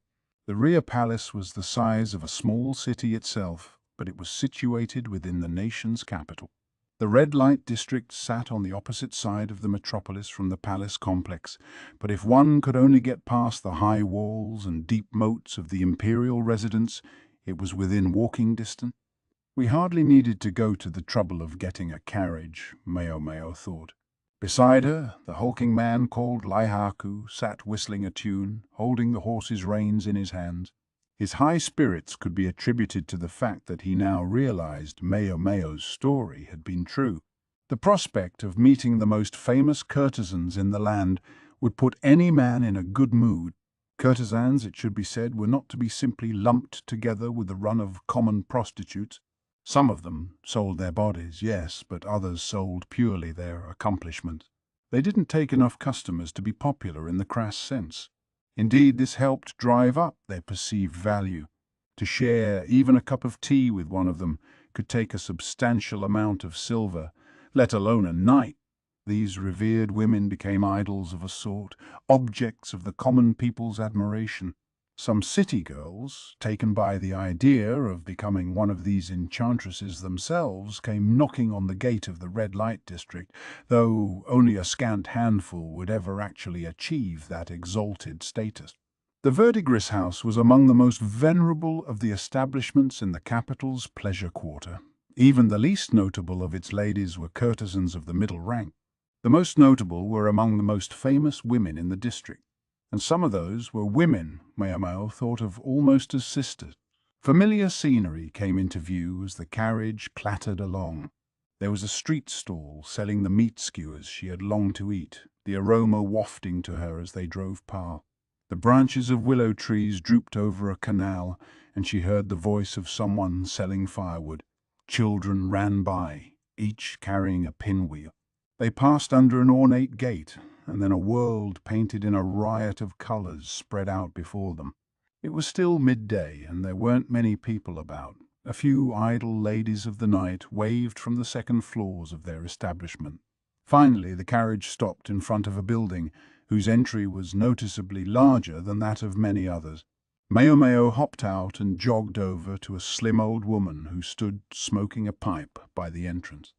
The rear palace was the size of a small city itself, but it was situated within the nation's capital. The red light district sat on the opposite side of the metropolis from the palace complex, but if one could only get past the high walls and deep moats of the imperial residence, it was within walking distance. We hardly needed to go to the trouble of getting a carriage, Maomao thought. Beside her, the hulking man called Lihaku sat whistling a tune, holding the horse's reins in his hands. His high spirits could be attributed to the fact that he now realized Maomao's story had been true. The prospect of meeting the most famous courtesans in the land would put any man in a good mood. Courtesans, it should be said, were not to be simply lumped together with the run of common prostitutes. Some of them sold their bodies, yes, but others sold purely their accomplishments. They didn't take enough customers to be popular in the crass sense. Indeed, this helped drive up their perceived value. To share even a cup of tea with one of them could take a substantial amount of silver, let alone a night. These revered women became idols of a sort, objects of the common people's admiration. Some city girls, taken by the idea of becoming one of these enchantresses themselves, came knocking on the gate of the red light district, though only a scant handful would ever actually achieve that exalted status. The Verdigris house was among the most venerable of the establishments in the capital's pleasure quarter. Even the least notable of its ladies were courtesans of the middle rank. The most notable were among the most famous women in the district, and some of those were women Maomao thought of almost as sisters. Familiar scenery came into view as the carriage clattered along. There was a street stall selling the meat skewers she had longed to eat, the aroma wafting to her as they drove past. The branches of willow trees drooped over a canal, and she heard the voice of someone selling firewood. Children ran by, each carrying a pinwheel. They passed under an ornate gate, and then a world painted in a riot of colors spread out before them. It was still midday, and there weren't many people about. A few idle ladies of the night waved from the second floors of their establishment. Finally, the carriage stopped in front of a building whose entry was noticeably larger than that of many others. Maomao hopped out and jogged over to a slim old woman who stood smoking a pipe by the entrance.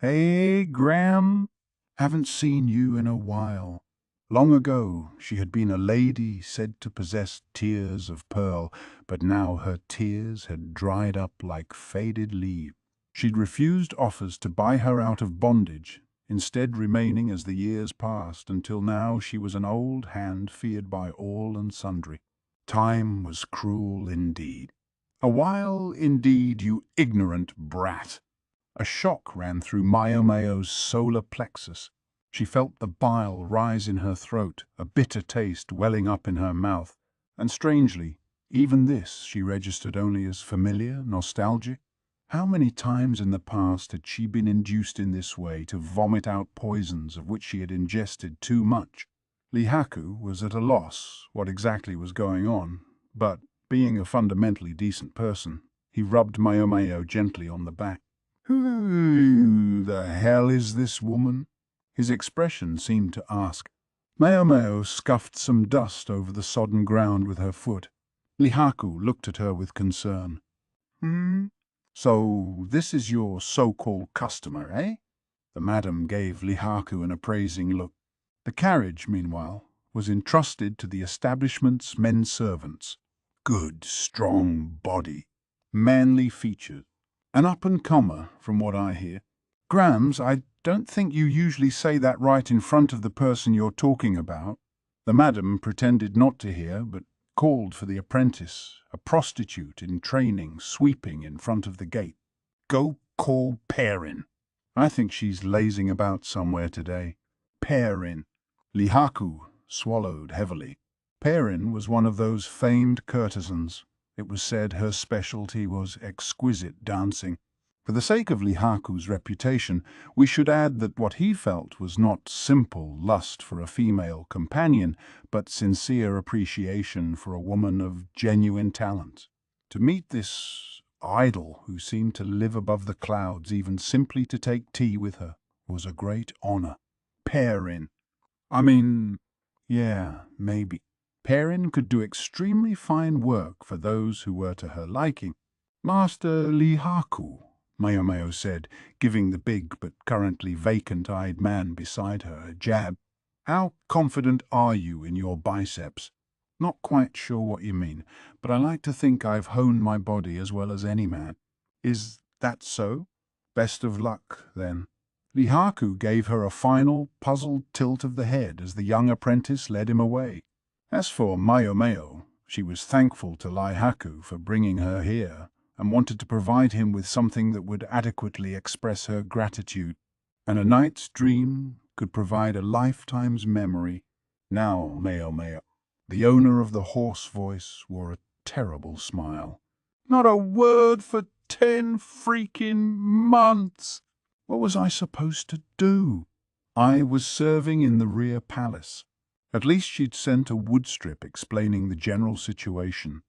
"Hey, Graham, haven't seen you in a while." Long ago, she had been a lady said to possess tears of pearl, but now her tears had dried up like faded leaves. She'd refused offers to buy her out of bondage, instead remaining as the years passed, until now she was an old hand feared by all and sundry. Time was cruel indeed. "A while indeed, you ignorant brat." A shock ran through Maomao's solar plexus. She felt the bile rise in her throat, a bitter taste welling up in her mouth, and strangely, even this she registered only as familiar, nostalgic. How many times in the past had she been induced in this way to vomit out poisons of which she had ingested too much? Lihaku was at a loss what exactly was going on, but, being a fundamentally decent person, he rubbed Maomao gently on the back. "Who the hell is this woman?" His expression seemed to ask. Maomao scuffed some dust over the sodden ground with her foot. Lihaku looked at her with concern. "So this is your so-called customer, eh?" The madam gave Lihaku an appraising look. The carriage, meanwhile, was entrusted to the establishment's men servants. Good, strong body, manly features, an up-and-comer, from what I hear. Grams, I don't think you usually say that right in front of the person you're talking about. The madam pretended not to hear, but called for the apprentice, a prostitute in training, sweeping in front of the gate. Go call Perrin. I think she's lazing about somewhere today. Perrin. Lihaku swallowed heavily. Perrin was one of those famed courtesans. It was said her specialty was exquisite dancing. For the sake of Lihaku's reputation, we should add that what he felt was not simple lust for a female companion, but sincere appreciation for a woman of genuine talent. To meet this idol who seemed to live above the clouds even simply to take tea with her was a great honor. Perrin. Yeah, maybe. Perrin could do extremely fine work for those who were to her liking. Master Lihaku, Maomao said, giving the big but currently vacant-eyed man beside her a jab. How confident are you in your biceps? Not quite sure what you mean, but I like to think I've honed my body as well as any man. Is that so? Best of luck, then. Lihaku gave her a final, puzzled tilt of the head as the young apprentice led him away. As for Maomao, she was thankful to Lihaku for bringing her here, and wanted to provide him with something that would adequately express her gratitude. And a night's dream could provide a lifetime's memory. Now, Maomao, the owner of the hoarse voice, wore a terrible smile. Not a word for 10 freaking months! What was I supposed to do? I was serving in the rear palace. At least she'd sent a wood strip explaining the general situation.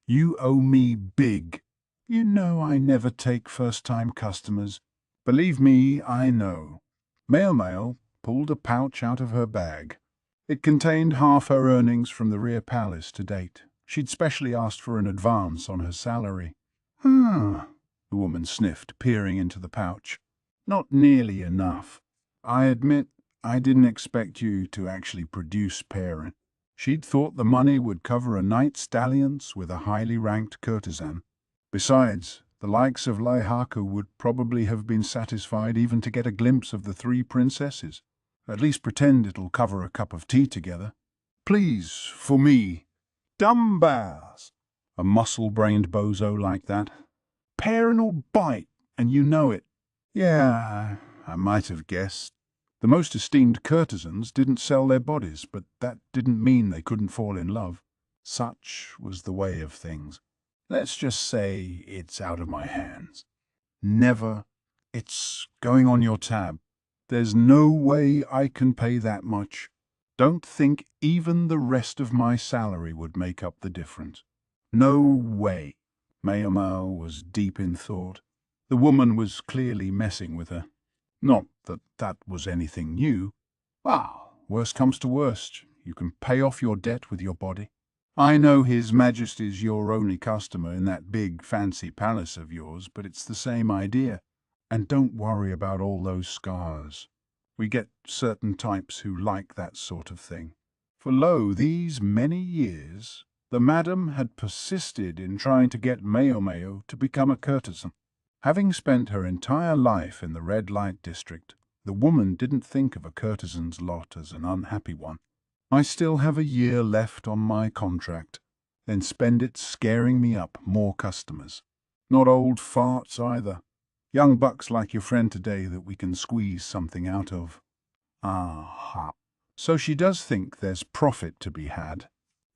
You owe me big. You know I never take first-time customers. Believe me, I know. Maomao pulled a pouch out of her bag. It contained half her earnings from the rear palace to date. She'd specially asked for an advance on her salary. The woman sniffed, peering into the pouch. Not nearly enough. I admit I didn't expect you to actually produce Perrin. She'd thought the money would cover a night's dalliance with a highly ranked courtesan. Besides, the likes of Lihaku would probably have been satisfied even to get a glimpse of the 3 princesses. At least pretend it'll cover a cup of tea together. Please, for me. Dumbass. A muscle-brained bozo like that. Perrin'll bite, and you know it. Yeah, I might have guessed. The most esteemed courtesans didn't sell their bodies, but that didn't mean they couldn't fall in love. Such was the way of things. Let's just say it's out of my hands. Never. It's going on your tab. There's no way I can pay that much. Don't think even the rest of my salary would make up the difference. No way. Maomao was deep in thought. The woman was clearly messing with her. Not that that was anything new. Worst comes to worst, you can pay off your debt with your body. I know His Majesty's your only customer in that big fancy palace of yours, but it's the same idea. And don't worry about all those scars. We get certain types who like that sort of thing. For lo, these many years, the madam had persisted in trying to get Maomao to become a courtesan. Having spent her entire life in the red light district, the woman didn't think of a courtesan's lot as an unhappy one. I still have a year left on my contract, then spend it scaring me up more customers. Not old farts either. Young bucks like your friend today that we can squeeze something out of. Aha. So she does think there's profit to be had.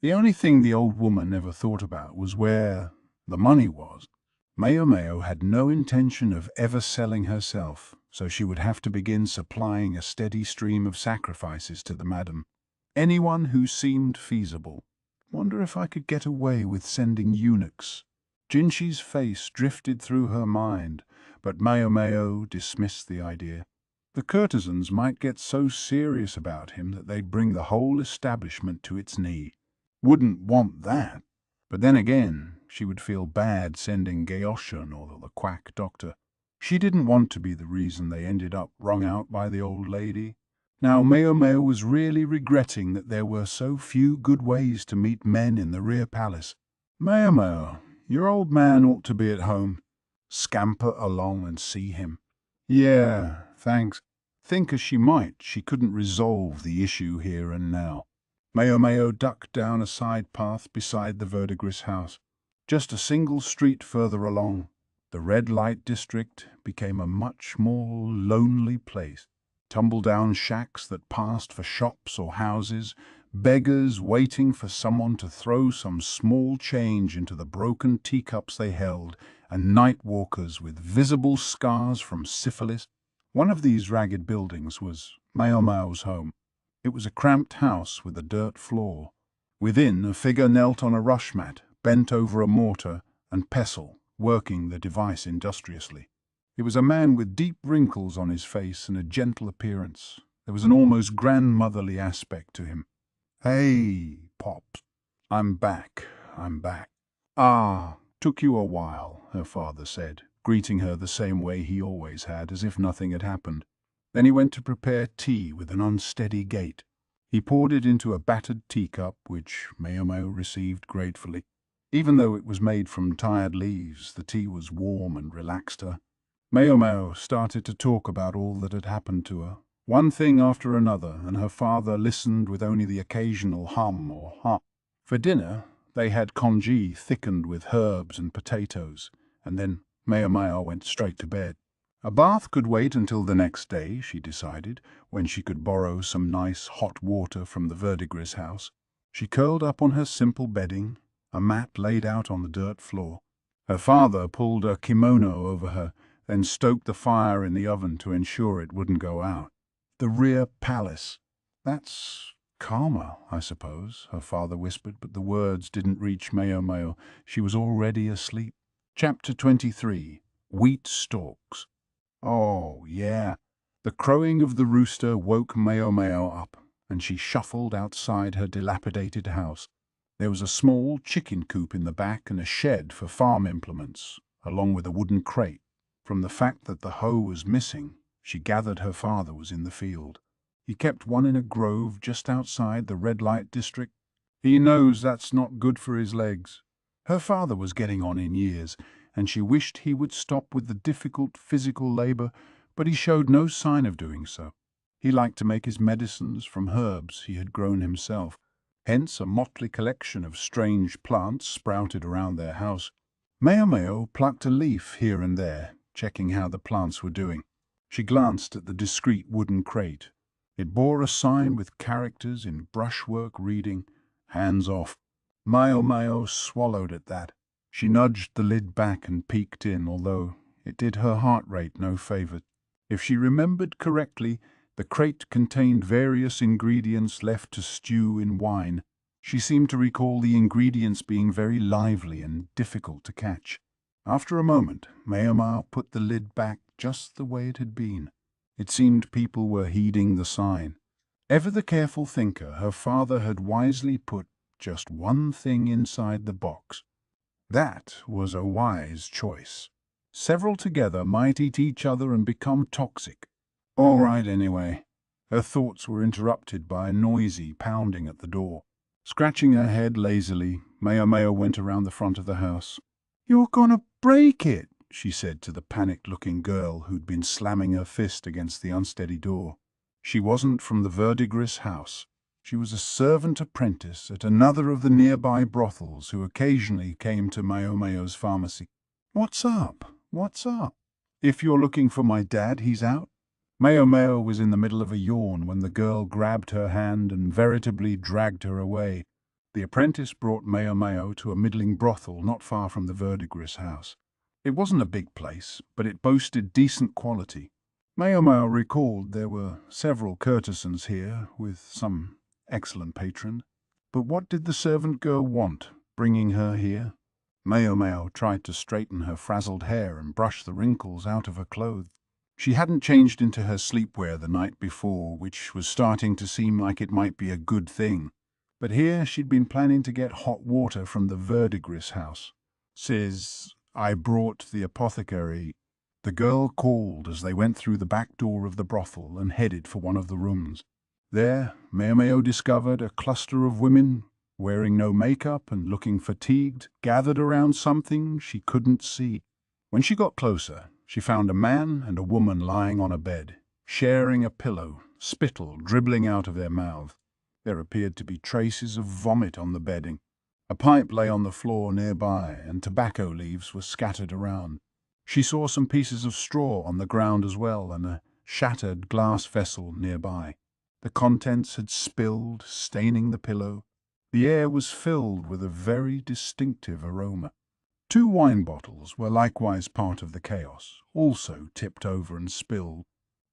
The only thing the old woman never thought about was where the money was. Maomao had no intention of ever selling herself, so she would have to begin supplying a steady stream of sacrifices to the madam. Anyone who seemed feasible. Wonder if I could get away with sending eunuchs. Jinshi's face drifted through her mind, but Maomao dismissed the idea. The courtesans might get so serious about him that they'd bring the whole establishment to its knee. Wouldn't want that. But then again, she would feel bad sending Gaoshan or the quack doctor. She didn't want to be the reason they ended up wrung out by the old lady. Now Maomao was really regretting that there were so few good ways to meet men in the rear palace. "Maomao, your old man ought to be at home. Scamper along and see him." "Yeah, thanks." Think as she might, she couldn't resolve the issue here and now. Maomao ducked down a side path beside the verdigris house. Just a single street further along, the red light district became a much more lonely place. Tumble-down shacks that passed for shops or houses, beggars waiting for someone to throw some small change into the broken teacups they held, and night walkers with visible scars from syphilis. One of these ragged buildings was Maomao's home. It was a cramped house with a dirt floor. Within, a figure knelt on a rush mat, bent over a mortar and pestle, working the device industriously. It was a man with deep wrinkles on his face and a gentle appearance. There was an almost grandmotherly aspect to him. "Hey, Pops. I'm back. "Ah, took you a while," her father said, greeting her the same way he always had, as if nothing had happened. Then he went to prepare tea with an unsteady gait. He poured it into a battered teacup, which Maomao received gratefully. Even though it was made from tired leaves, the tea was warm and relaxed her. Maomao started to talk about all that had happened to her, one thing after another, and her father listened with only the occasional hum or ha. For dinner, they had congee thickened with herbs and potatoes, and then Maomao went straight to bed. A bath could wait until the next day, she decided, when she could borrow some nice hot water from the verdigris house. She curled up on her simple bedding, a mat laid out on the dirt floor. Her father pulled a kimono over her, then stoked the fire in the oven to ensure it wouldn't go out. The rear palace. "That's calmer, I suppose," her father whispered, but the words didn't reach Maomao. She was already asleep. Chapter 23. Wheat Stalks. Oh, yeah. The crowing of the rooster woke Maomao up, and she shuffled outside her dilapidated house. There was a small chicken coop in the back and a shed for farm implements, along with a wooden crate. From the fact that the hoe was missing, she gathered her father was in the field. He kept one in a grove just outside the red light district. He knows that's not good for his legs. Her father was getting on in years, and she wished he would stop with the difficult physical labor, but he showed no sign of doing so. He liked to make his medicines from herbs he had grown himself. Hence a motley collection of strange plants sprouted around their house. Maomao plucked a leaf here and there, checking how the plants were doing. She glanced at the discreet wooden crate. It bore a sign with characters in brushwork reading, "Hands off." Maomao swallowed at that. She nudged the lid back and peeked in, although it did her heart rate no favor. If she remembered correctly, the crate contained various ingredients left to stew in wine. She seemed to recall the ingredients being very lively and difficult to catch. After a moment, Maomao put the lid back just the way it had been. It seemed people were heeding the sign. Ever the careful thinker, her father had wisely put just one thing inside the box. That was a wise choice. Several together might eat each other and become toxic. All right, anyway. Her thoughts were interrupted by a noisy pounding at the door. Scratching her head lazily, Maomao went around the front of the house. "You're gonna break it," she said to the panicked-looking girl who'd been slamming her fist against the unsteady door. She wasn't from the verdigris house. She was a servant apprentice at another of the nearby brothels who occasionally came to Maomao's pharmacy. "What's up? What's up?" "If you're looking for my dad, he's out." Maomao was in the middle of a yawn when the girl grabbed her hand and veritably dragged her away. The apprentice brought Maomao to a middling brothel not far from the verdigris house. It wasn't a big place, but it boasted decent quality. Maomao recalled there were several courtesans here, with some excellent patrons. But what did the servant girl want, bringing her here? Maomao tried to straighten her frazzled hair and brush the wrinkles out of her clothes. She hadn't changed into her sleepwear the night before, which was starting to seem like it might be a good thing. But here she'd been planning to get hot water from the verdigris house. "Says I brought the apothecary." The girl called as they went through the back door of the brothel and headed for one of the rooms. There, Maomao discovered a cluster of women, wearing no makeup and looking fatigued, gathered around something she couldn't see. When she got closer, she found a man and a woman lying on a bed, sharing a pillow, spittle dribbling out of their mouths. There appeared to be traces of vomit on the bedding. A pipe lay on the floor nearby, and tobacco leaves were scattered around. She saw some pieces of straw on the ground as well, and a shattered glass vessel nearby. The contents had spilled, staining the pillow. The air was filled with a very distinctive aroma. 2 wine bottles were likewise part of the chaos, also tipped over and spilled.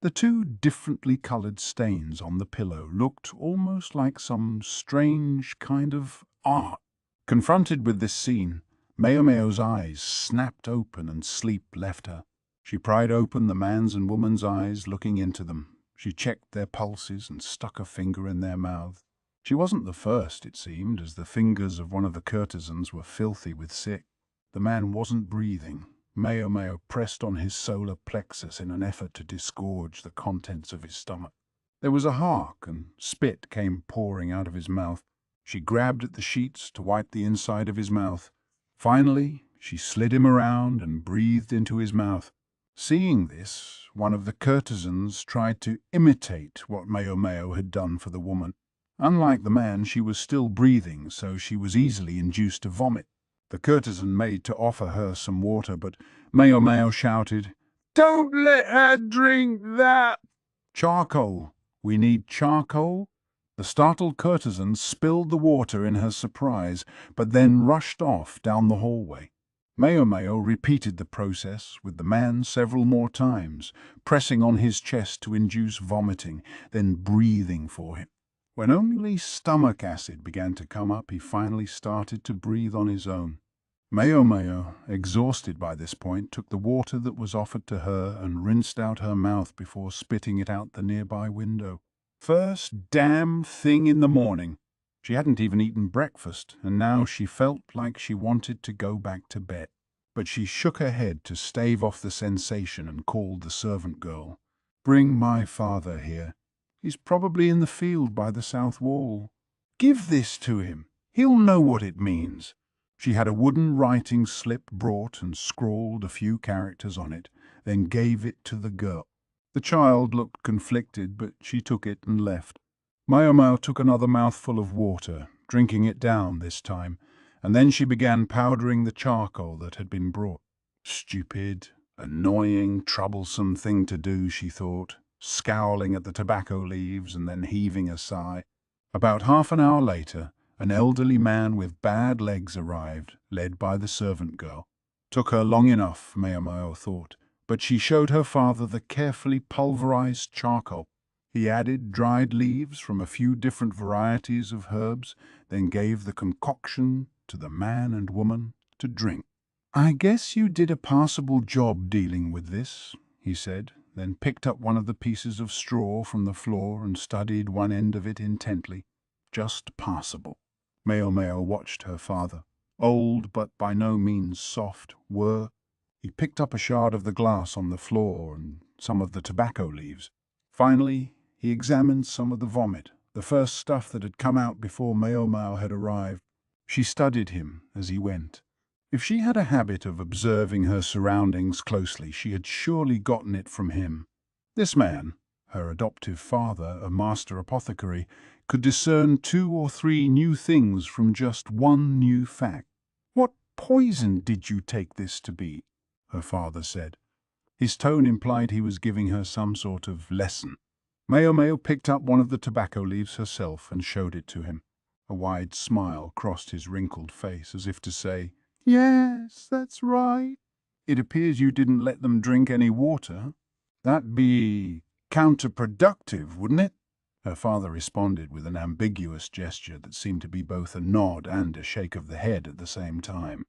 The 2 differently coloured stains on the pillow looked almost like some strange kind of art. Confronted with this scene, Maomao's eyes snapped open and sleep left her. She pried open the man's and woman's eyes, looking into them. She checked their pulses and stuck a finger in their mouth. She wasn't the first, it seemed, as the fingers of one of the courtesans were filthy with sick. The man wasn't breathing. Maomao pressed on his solar plexus in an effort to disgorge the contents of his stomach. There was a hark, and spit came pouring out of his mouth. She grabbed at the sheets to wipe the inside of his mouth. Finally, she slid him around and breathed into his mouth. Seeing this, one of the courtesans tried to imitate what Maomao had done for the woman. Unlike the man, she was still breathing, so she was easily induced to vomit. The courtesan made to offer her some water, but Maomao shouted, "Don't let her drink that!" "Charcoal! We need charcoal!" The startled courtesan spilled the water in her surprise, but then rushed off down the hallway. Maomao repeated the process with the man several more times, pressing on his chest to induce vomiting, then breathing for him. When only stomach acid began to come up, he finally started to breathe on his own. Maomao, exhausted by this point, took the water that was offered to her and rinsed out her mouth before spitting it out the nearby window. First damn thing in the morning. She hadn't even eaten breakfast, and now she felt like she wanted to go back to bed. But she shook her head to stave off the sensation and called the servant girl. "Bring my father here. He's probably in the field by the south wall. Give this to him. He'll know what it means." She had a wooden writing slip brought and scrawled a few characters on it, then gave it to the girl. The child looked conflicted, but she took it and left. Maomao took another mouthful of water, drinking it down this time, and then she began powdering the charcoal that had been brought. Stupid, annoying, troublesome thing to do, she thought, scowling at the tobacco leaves and then heaving a sigh. About half an hour later, an elderly man with bad legs arrived, led by the servant girl. Took her long enough, Maomao thought, but she showed her father the carefully pulverized charcoal. He added dried leaves from a few different varieties of herbs, then gave the concoction to the man and woman to drink. "I guess you did a passable job dealing with this," he said, then picked up one of the pieces of straw from the floor and studied one end of it intently. Just passable. Maomao watched her father. Old, but by no means soft, He picked up a shard of the glass on the floor and some of the tobacco leaves. Finally, he examined some of the vomit, the first stuff that had come out before Maomao had arrived. She studied him as he went. If she had a habit of observing her surroundings closely, she had surely gotten it from him. This man, her adoptive father, a master apothecary, could discern 2 or 3 new things from just one new fact. "What poison did you take this to be?" her father said. His tone implied he was giving her some sort of lesson. Maomao picked up one of the tobacco leaves herself and showed it to him. A wide smile crossed his wrinkled face as if to say, "Yes, that's right. It appears you didn't let them drink any water. That'd be counterproductive, wouldn't it?" Her father responded with an ambiguous gesture that seemed to be both a nod and a shake of the head at the same time.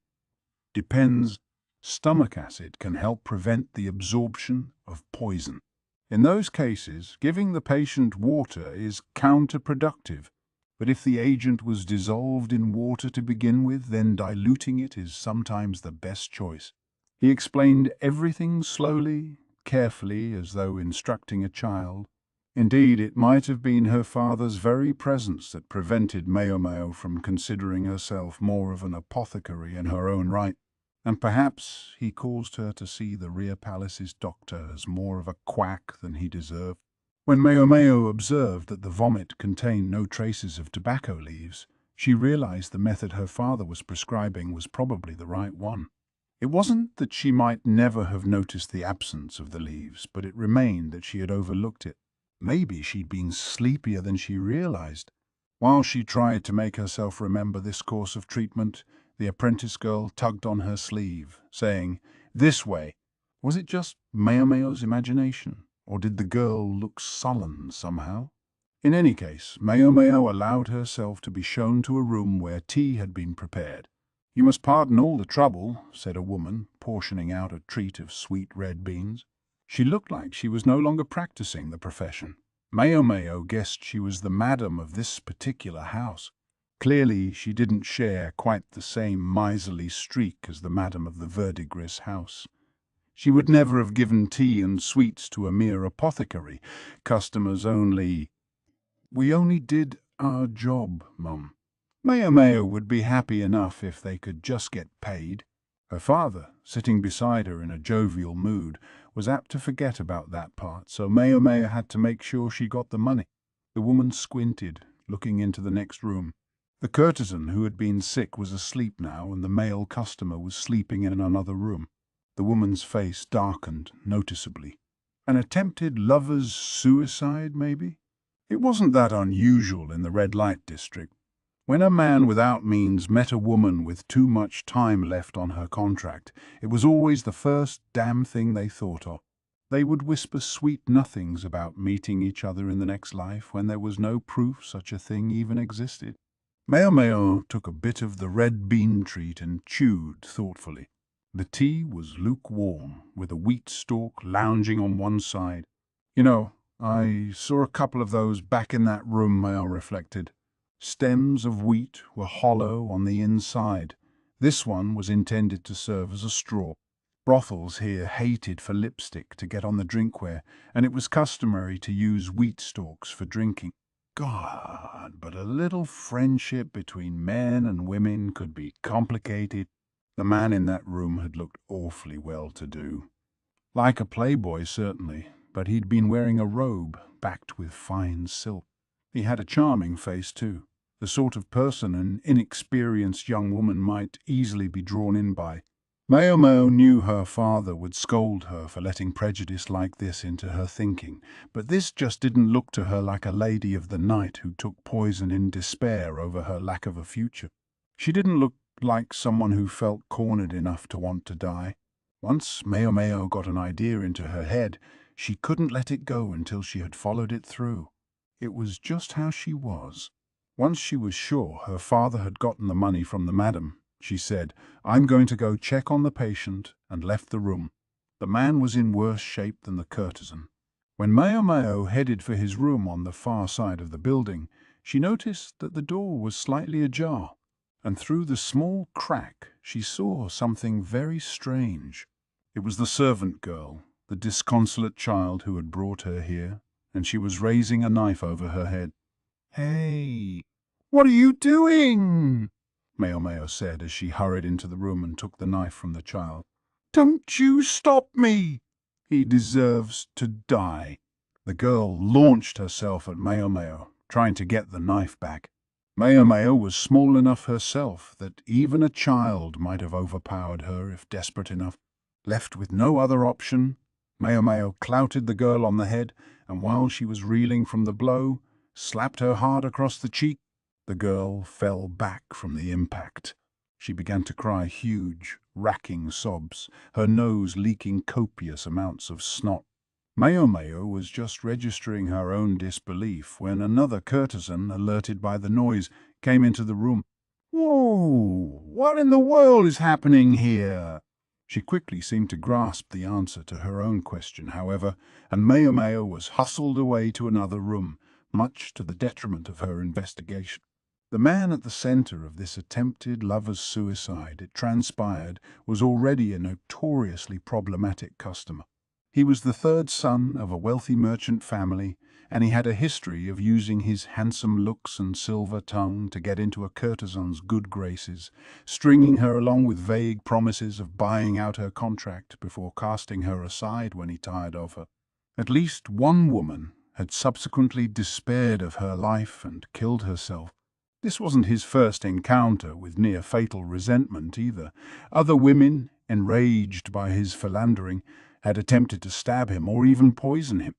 "Depends. Stomach acid can help prevent the absorption of poison. In those cases, giving the patient water is counterproductive. But if the agent was dissolved in water to begin with, then diluting it is sometimes the best choice." He explained everything slowly, carefully, as though instructing a child. Indeed, it might have been her father's very presence that prevented Maomao from considering herself more of an apothecary in her own right, and perhaps he caused her to see the rear palace's doctor as more of a quack than he deserved. When Maomao observed that the vomit contained no traces of tobacco leaves, she realized the method her father was prescribing was probably the right one. It wasn't that she might never have noticed the absence of the leaves, but it remained that she had overlooked it. Maybe she'd been sleepier than she realized. While she tried to make herself remember this course of treatment, the apprentice girl tugged on her sleeve, saying, "This way." Was it just Maomao's imagination, or did the girl look sullen somehow? In any case, Maomao allowed herself to be shown to a room where tea had been prepared. "You must pardon all the trouble," said a woman, portioning out a treat of sweet red beans. She looked like she was no longer practicing the profession. Maomao guessed she was the madam of this particular house. Clearly, she didn't share quite the same miserly streak as the madam of the Verdigris house. She would never have given tea and sweets to a mere apothecary. Customers only— "We only did our job, Mum." Maomao would be happy enough if they could just get paid. Her father, sitting beside her in a jovial mood, was apt to forget about that part, so Maomao had to make sure she got the money. The woman squinted, looking into the next room. The courtesan who had been sick was asleep now, and the male customer was sleeping in another room. The woman's face darkened noticeably. An attempted lover's suicide, maybe? It wasn't that unusual in the red light district. When a man without means met a woman with too much time left on her contract, it was always the first damn thing they thought of. They would whisper sweet nothings about meeting each other in the next life when there was no proof such a thing even existed. Maomao took a bit of the red bean treat and chewed thoughtfully. The tea was lukewarm, with a wheat stalk lounging on one side. "You know, I saw a couple of those back in that room," Mao reflected. Stems of wheat were hollow on the inside. This one was intended to serve as a straw. Brothels here hated for lipstick to get on the drinkware, and it was customary to use wheat stalks for drinking. God, but a little friendship between men and women could be complicated. The man in that room had looked awfully well-to-do. Like a playboy, certainly, but he'd been wearing a robe backed with fine silk. He had a charming face, too, the sort of person an inexperienced young woman might easily be drawn in by. Maomao knew her father would scold her for letting prejudice like this into her thinking, but this just didn't look to her like a lady of the night who took poison in despair over her lack of a future. She didn't look like someone who felt cornered enough to want to die. Once Maomao got an idea into her head, she couldn't let it go until she had followed it through. It was just how she was. Once she was sure her father had gotten the money from the madam, she said, "I'm going to go check on the patient," and left the room. The man was in worse shape than the courtesan. When Maomao headed for his room on the far side of the building, she noticed that the door was slightly ajar, and through the small crack she saw something very strange. It was the servant girl, the disconsolate child who had brought her here, and she was raising a knife over her head. "Hey, what are you doing?" Maomao said as she hurried into the room and took the knife from the child. "Don't you stop me! He deserves to die." The girl launched herself at Maomao, trying to get the knife back. Maomao was small enough herself that even a child might have overpowered her if desperate enough. Left with no other option, Maomao clouted the girl on the head, and while she was reeling from the blow, slapped her hard across the cheek. The girl fell back from the impact. She began to cry huge, racking sobs, her nose leaking copious amounts of snot. Maomao was just registering her own disbelief when another courtesan, alerted by the noise, came into the room. "Whoa! What in the world is happening here?" She quickly seemed to grasp the answer to her own question, however, and Maomao was hustled away to another room, much to the detriment of her investigation. The man at the center of this attempted lover's suicide, it transpired, was already a notoriously problematic customer. He was the third son of a wealthy merchant family, and he had a history of using his handsome looks and silver tongue to get into a courtesan's good graces, stringing her along with vague promises of buying out her contract before casting her aside when he tired of her. At least one woman had subsequently despaired of her life and killed herself. This wasn't his first encounter with near-fatal resentment either. Other women, enraged by his philandering, had attempted to stab him or even poison him.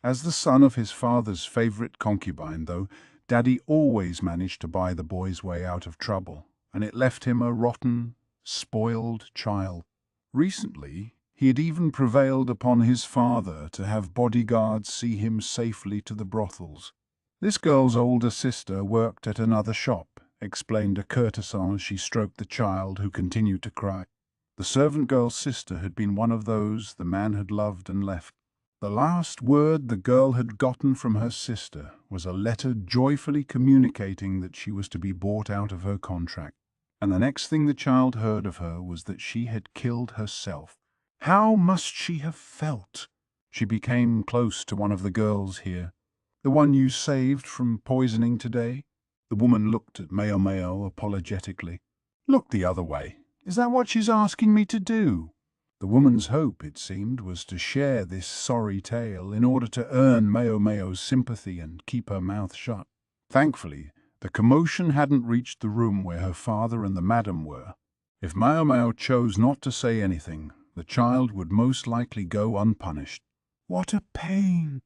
As the son of his father's favorite concubine, though, Daddy always managed to buy the boy's way out of trouble, and it left him a rotten, spoiled child. Recently, he had even prevailed upon his father to have bodyguards see him safely to the brothels. This girl's older sister worked at another shop, explained a courtesan as she stroked the child who continued to cry. The servant girl's sister had been one of those the man had loved and left. The last word the girl had gotten from her sister was a letter joyfully communicating that she was to be bought out of her contract, and the next thing the child heard of her was that she had killed herself. How must she have felt? She became close to one of the girls here. The one you saved from poisoning today? The woman looked at Maomao apologetically. Look the other way. Is that what she's asking me to do? The woman's hope, it seemed, was to share this sorry tale in order to earn Maomao's sympathy and keep her mouth shut. Thankfully, the commotion hadn't reached the room where her father and the madam were. If Maomao chose not to say anything, the child would most likely go unpunished. What a pain!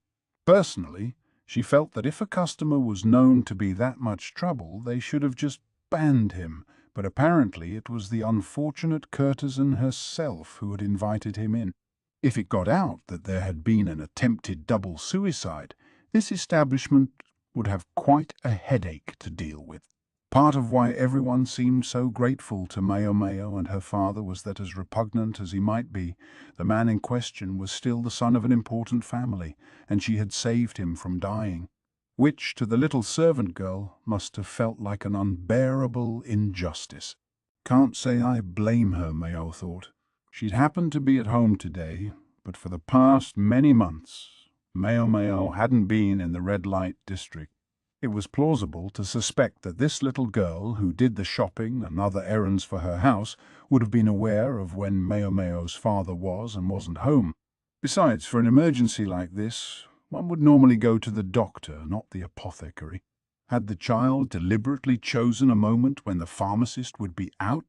Personally, she felt that if a customer was known to be that much trouble, they should have just banned him, but apparently it was the unfortunate courtesan herself who had invited him in. If it got out that there had been an attempted double suicide, this establishment would have quite a headache to deal with. Part of why everyone seemed so grateful to Maomao and her father was that, as repugnant as he might be, the man in question was still the son of an important family, and she had saved him from dying, which to the little servant girl must have felt like an unbearable injustice. Can't say I blame her, Mao thought. She'd happened to be at home today, but for the past many months, Maomao hadn't been in the red light district. It was plausible to suspect that this little girl, who did the shopping and other errands for her house, would have been aware of when Maomao's father was and wasn't home. Besides, for an emergency like this, one would normally go to the doctor, not the apothecary. Had the child deliberately chosen a moment when the pharmacist would be out?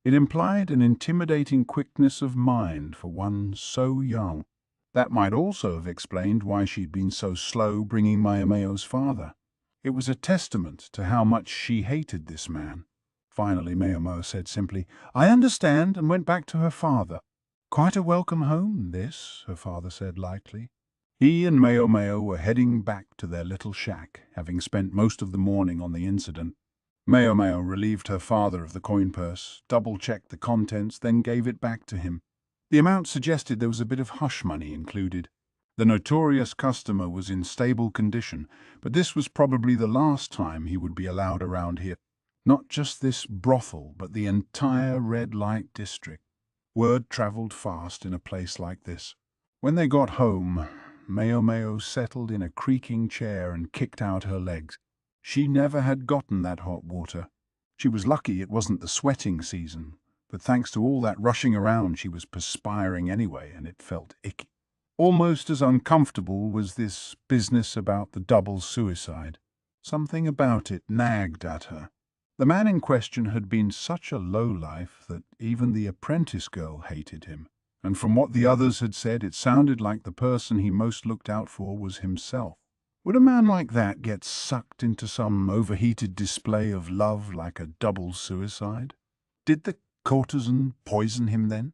It implied an intimidating quickness of mind for one so young. That might also have explained why she'd been so slow bringing Maomao's father. It was a testament to how much she hated this man. Finally, Maomao said simply, "I understand," and went back to her father. "Quite a welcome home, this," her father said lightly. He and Maomao were heading back to their little shack, having spent most of the morning on the incident. Maomao relieved her father of the coin purse, double-checked the contents, then gave it back to him. The amount suggested there was a bit of hush money included. The notorious customer was in stable condition, but this was probably the last time he would be allowed around here. Not just this brothel, but the entire red light district. Word travelled fast in a place like this. When they got home, Maomao settled in a creaking chair and kicked out her legs. She never had gotten that hot water. She was lucky it wasn't the sweating season, but thanks to all that rushing around she was perspiring anyway, and it felt icky. Almost as uncomfortable was this business about the double suicide. Something about it nagged at her. The man in question had been such a lowlife that even the apprentice girl hated him, and from what the others had said, it sounded like the person he most looked out for was himself. Would a man like that get sucked into some overheated display of love like a double suicide? Did the courtesan poison him then?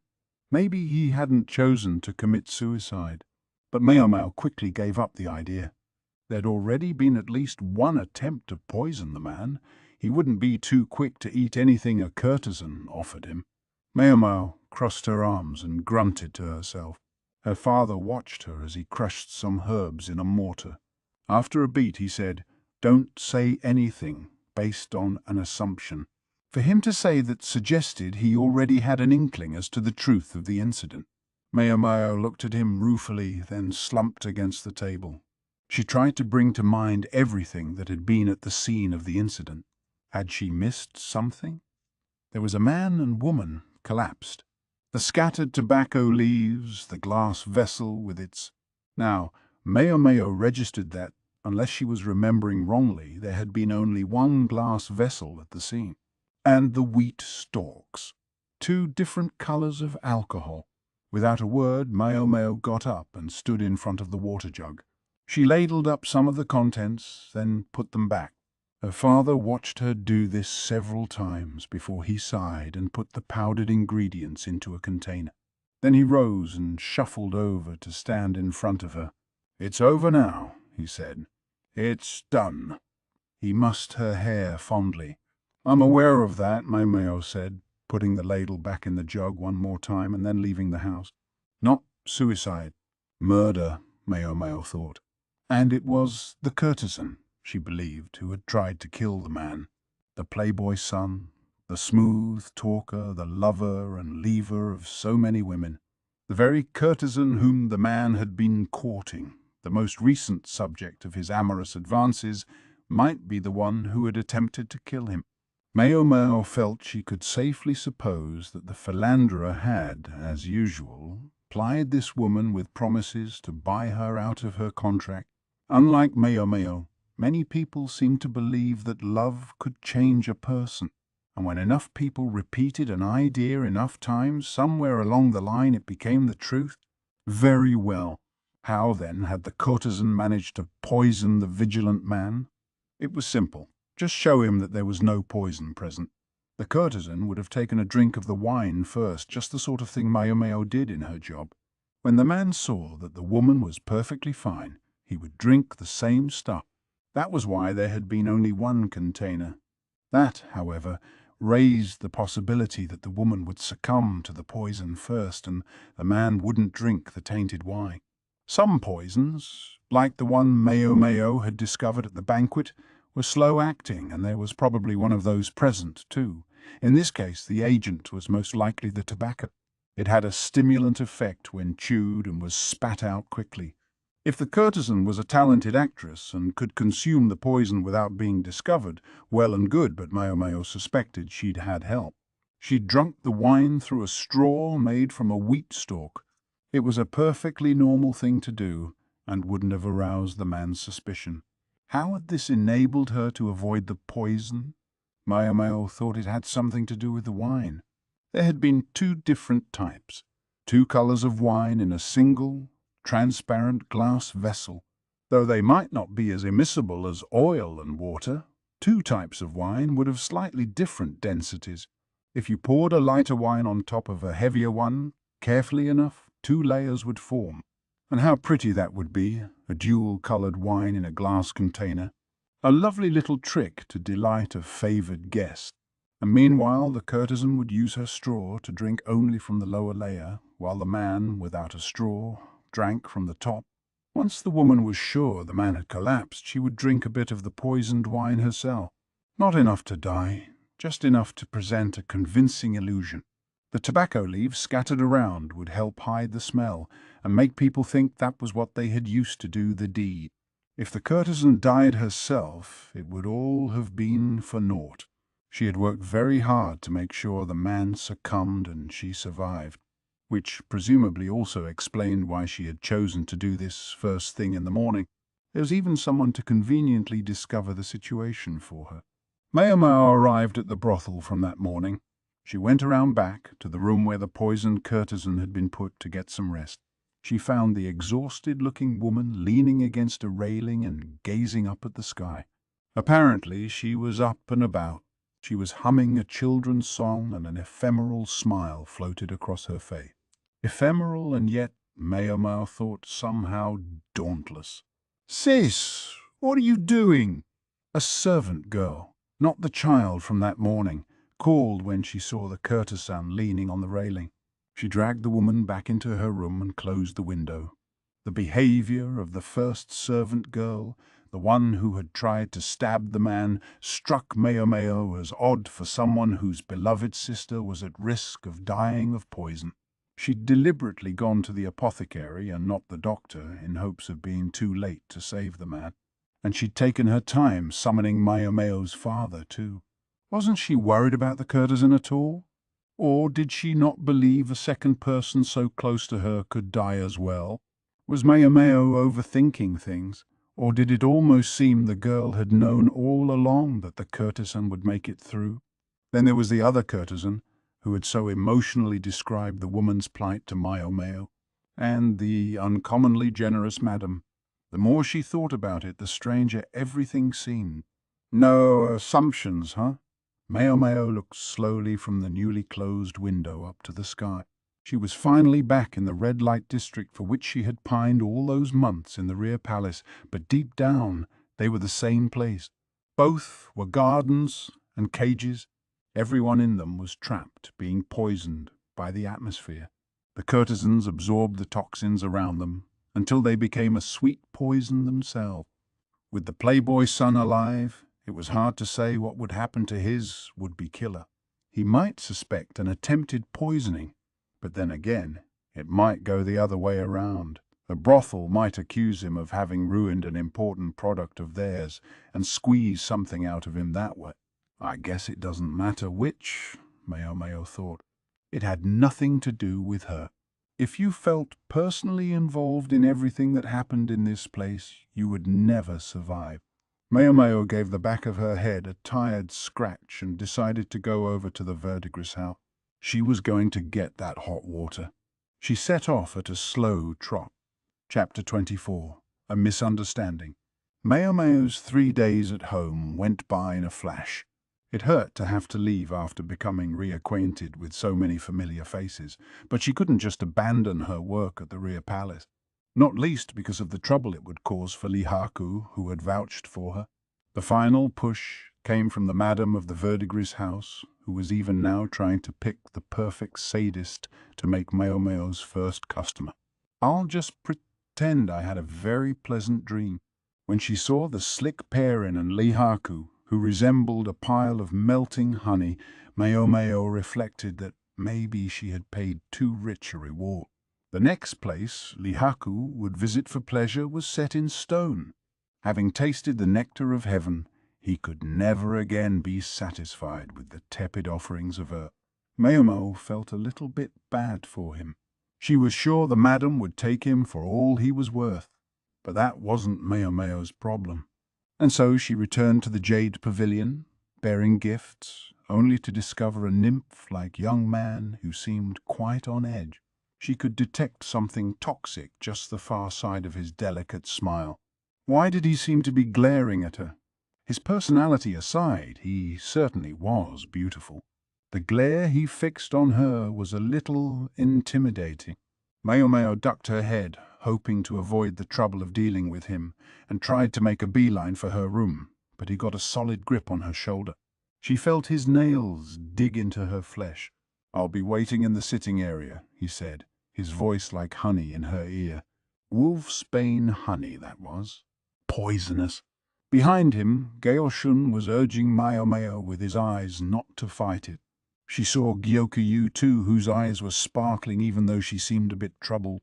Maybe he hadn't chosen to commit suicide, but Maomao quickly gave up the idea. There'd already been at least one attempt to poison the man. He wouldn't be too quick to eat anything a courtesan offered him. Maomao crossed her arms and grunted to herself. Her father watched her as he crushed some herbs in a mortar. After a beat he said, "Don't say anything. based on an assumption. For him to say that suggested he already had an inkling as to the truth of the incident. Maomao looked at him ruefully, then slumped against the table. She tried to bring to mind everything that had been at the scene of the incident. Had she missed something? There was a man and woman collapsed. The scattered tobacco leaves, the glass vessel with its... Now, Maomao registered that, unless she was remembering wrongly, there had been only one glass vessel at the scene. And the wheat stalks. 2 different colors of alcohol. Without a word, Maomao got up and stood in front of the water jug. She ladled up some of the contents, then put them back. Her father watched her do this several times before he sighed and put the powdered ingredients into a container. Then he rose and shuffled over to stand in front of her. "It's over now," he said. "It's done." He mussed her hair fondly. "I'm aware of that," Maomao said, putting the ladle back in the jug one more time and then leaving the house. Not suicide. Murder, Maomao thought. And it was the courtesan, she believed, who had tried to kill the man. The playboy son, the smooth talker, the lover and leaver of so many women. The very courtesan whom the man had been courting, the most recent subject of his amorous advances, might be the one who had attempted to kill him. Maomao felt she could safely suppose that the philanderer had, as usual, plied this woman with promises to buy her out of her contract. Unlike Maomao, many people seemed to believe that love could change a person, and when enough people repeated an idea enough times, somewhere along the line it became the truth. Very well. How, then, had the courtesan managed to poison the vigilant man? It was simple. Just show him that there was no poison present. The courtesan would have taken a drink of the wine first, just the sort of thing Maomao did in her job. When the man saw that the woman was perfectly fine, he would drink the same stuff. That was why there had been only one container. That, however, raised the possibility that the woman would succumb to the poison first and the man wouldn't drink the tainted wine. Some poisons, like the one Maomao had discovered at the banquet, were slow-acting, and there was probably one of those present, too. In this case, the agent was most likely the tobacco. It had a stimulant effect when chewed and was spat out quickly. If the courtesan was a talented actress and could consume the poison without being discovered, well and good, but Maomao suspected she'd had help. She'd drunk the wine through a straw made from a wheat stalk. It was a perfectly normal thing to do, and wouldn't have aroused the man's suspicion. How had this enabled her to avoid the poison? Maomao thought it had something to do with the wine. There had been 2 different types, 2 colors of wine in a single, transparent glass vessel. Though they might not be as immiscible as oil and water, 2 types of wine would have slightly different densities. If you poured a lighter wine on top of a heavier one, carefully enough, 2 layers would form. And how pretty that would be, a dual-colored wine in a glass container. A lovely little trick to delight a favored guest. And meanwhile, the courtesan would use her straw to drink only from the lower layer, while the man, without a straw, drank from the top. Once the woman was sure the man had collapsed, she would drink a bit of the poisoned wine herself. Not enough to die, just enough to present a convincing illusion. The tobacco leaves scattered around would help hide the smell and make people think that was what they had used to do the deed. If the courtesan died herself, it would all have been for naught. She had worked very hard to make sure the man succumbed and she survived, which presumably also explained why she had chosen to do this first thing in the morning. There was even someone to conveniently discover the situation for her. Maomao arrived at the brothel from that morning. She went around back to the room where the poisoned courtesan had been put to get some rest. She found the exhausted-looking woman leaning against a railing and gazing up at the sky. Apparently she was up and about. She was humming a children's song, and an ephemeral smile floated across her face. Ephemeral and yet, Maomao thought, somehow dauntless. "Sis, what are you doing?" A servant girl, not the child from that morning, called when she saw the courtesan leaning on the railing. She dragged the woman back into her room and closed the window. The behavior of the first servant girl, the one who had tried to stab the man, struck Maomao as odd for someone whose beloved sister was at risk of dying of poison. She'd deliberately gone to the apothecary and not the doctor in hopes of being too late to save the man. And she'd taken her time summoning Maomao's father, too. Wasn't she worried about the courtesan at all? Or did she not believe a second person so close to her could die as well? Was Maomao overthinking things? Or did it almost seem the girl had known all along that the courtesan would make it through? Then there was the other courtesan, who had so emotionally described the woman's plight to Maomao, and the uncommonly generous madam. The more she thought about it, the stranger everything seemed. No assumptions, huh? Maomao looked slowly from the newly closed window up to the sky. She was finally back in the red light district for which she had pined all those months in the rear palace, but deep down they were the same place. Both were gardens and cages. Everyone in them was trapped, being poisoned by the atmosphere. The courtesans absorbed the toxins around them until they became a sweet poison themselves. With the playboy son alive, it was hard to say what would happen to his would-be killer. He might suspect an attempted poisoning, but then again, it might go the other way around. The brothel might accuse him of having ruined an important product of theirs and squeeze something out of him that way. I guess it doesn't matter which, Maomao thought. It had nothing to do with her. If you felt personally involved in everything that happened in this place, you would never survive. Maomao gave the back of her head a tired scratch and decided to go over to the verdigris house. She was going to get that hot water. She set off at a slow trot. Chapter 24. A Misunderstanding. Maomao's 3 days at home went by in a flash. It hurt to have to leave after becoming reacquainted with so many familiar faces, but she couldn't just abandon her work at the rear palace, not least because of the trouble it would cause for Lihaku, who had vouched for her. The final push came from the madam of the verdigris house, who was even now trying to pick the perfect sadist to make Maomao's first customer. I'll just pretend I had a very pleasant dream. When she saw the slick pairing and Lihaku, who resembled a pile of melting honey, Maomao reflected that maybe she had paid too rich a reward. The next place Lihaku would visit for pleasure was set in stone. Having tasted the nectar of heaven, he could never again be satisfied with the tepid offerings of earth. Maomao felt a little bit bad for him. She was sure the madam would take him for all he was worth, but that wasn't Maomao's problem. And so she returned to the Jade Pavilion, bearing gifts, only to discover a nymph-like young man who seemed quite on edge. She could detect something toxic just the far side of his delicate smile. Why did he seem to be glaring at her? His personality aside, he certainly was beautiful. The glare he fixed on her was a little intimidating. Maomao ducked her head, hoping to avoid the trouble of dealing with him, and tried to make a beeline for her room, but he got a solid grip on her shoulder. She felt his nails dig into her flesh. "I'll be waiting in the sitting area," he said, his voice like honey in her ear. Wolfsbane honey, that was. Poisonous. Behind him, Gaoshun was urging Maomao with his eyes not to fight it. She saw Gyokuyu too, whose eyes were sparkling even though she seemed a bit troubled.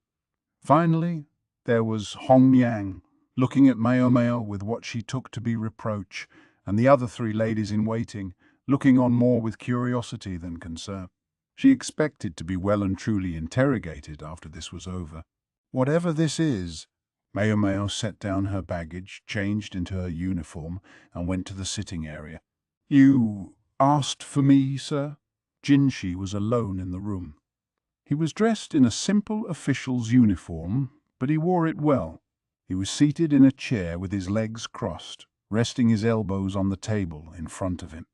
Finally, there was Hongyang, looking at Maomao with what she took to be reproach, and the other 3 ladies in waiting, looking on more with curiosity than concern. She expected to be well and truly interrogated after this was over. Whatever this is, Maomao set down her baggage, changed into her uniform, and went to the sitting area. "You asked for me, sir?" Jinshi was alone in the room. He was dressed in a simple official's uniform, but he wore it well. He was seated in a chair with his legs crossed, resting his elbows on the table in front of him.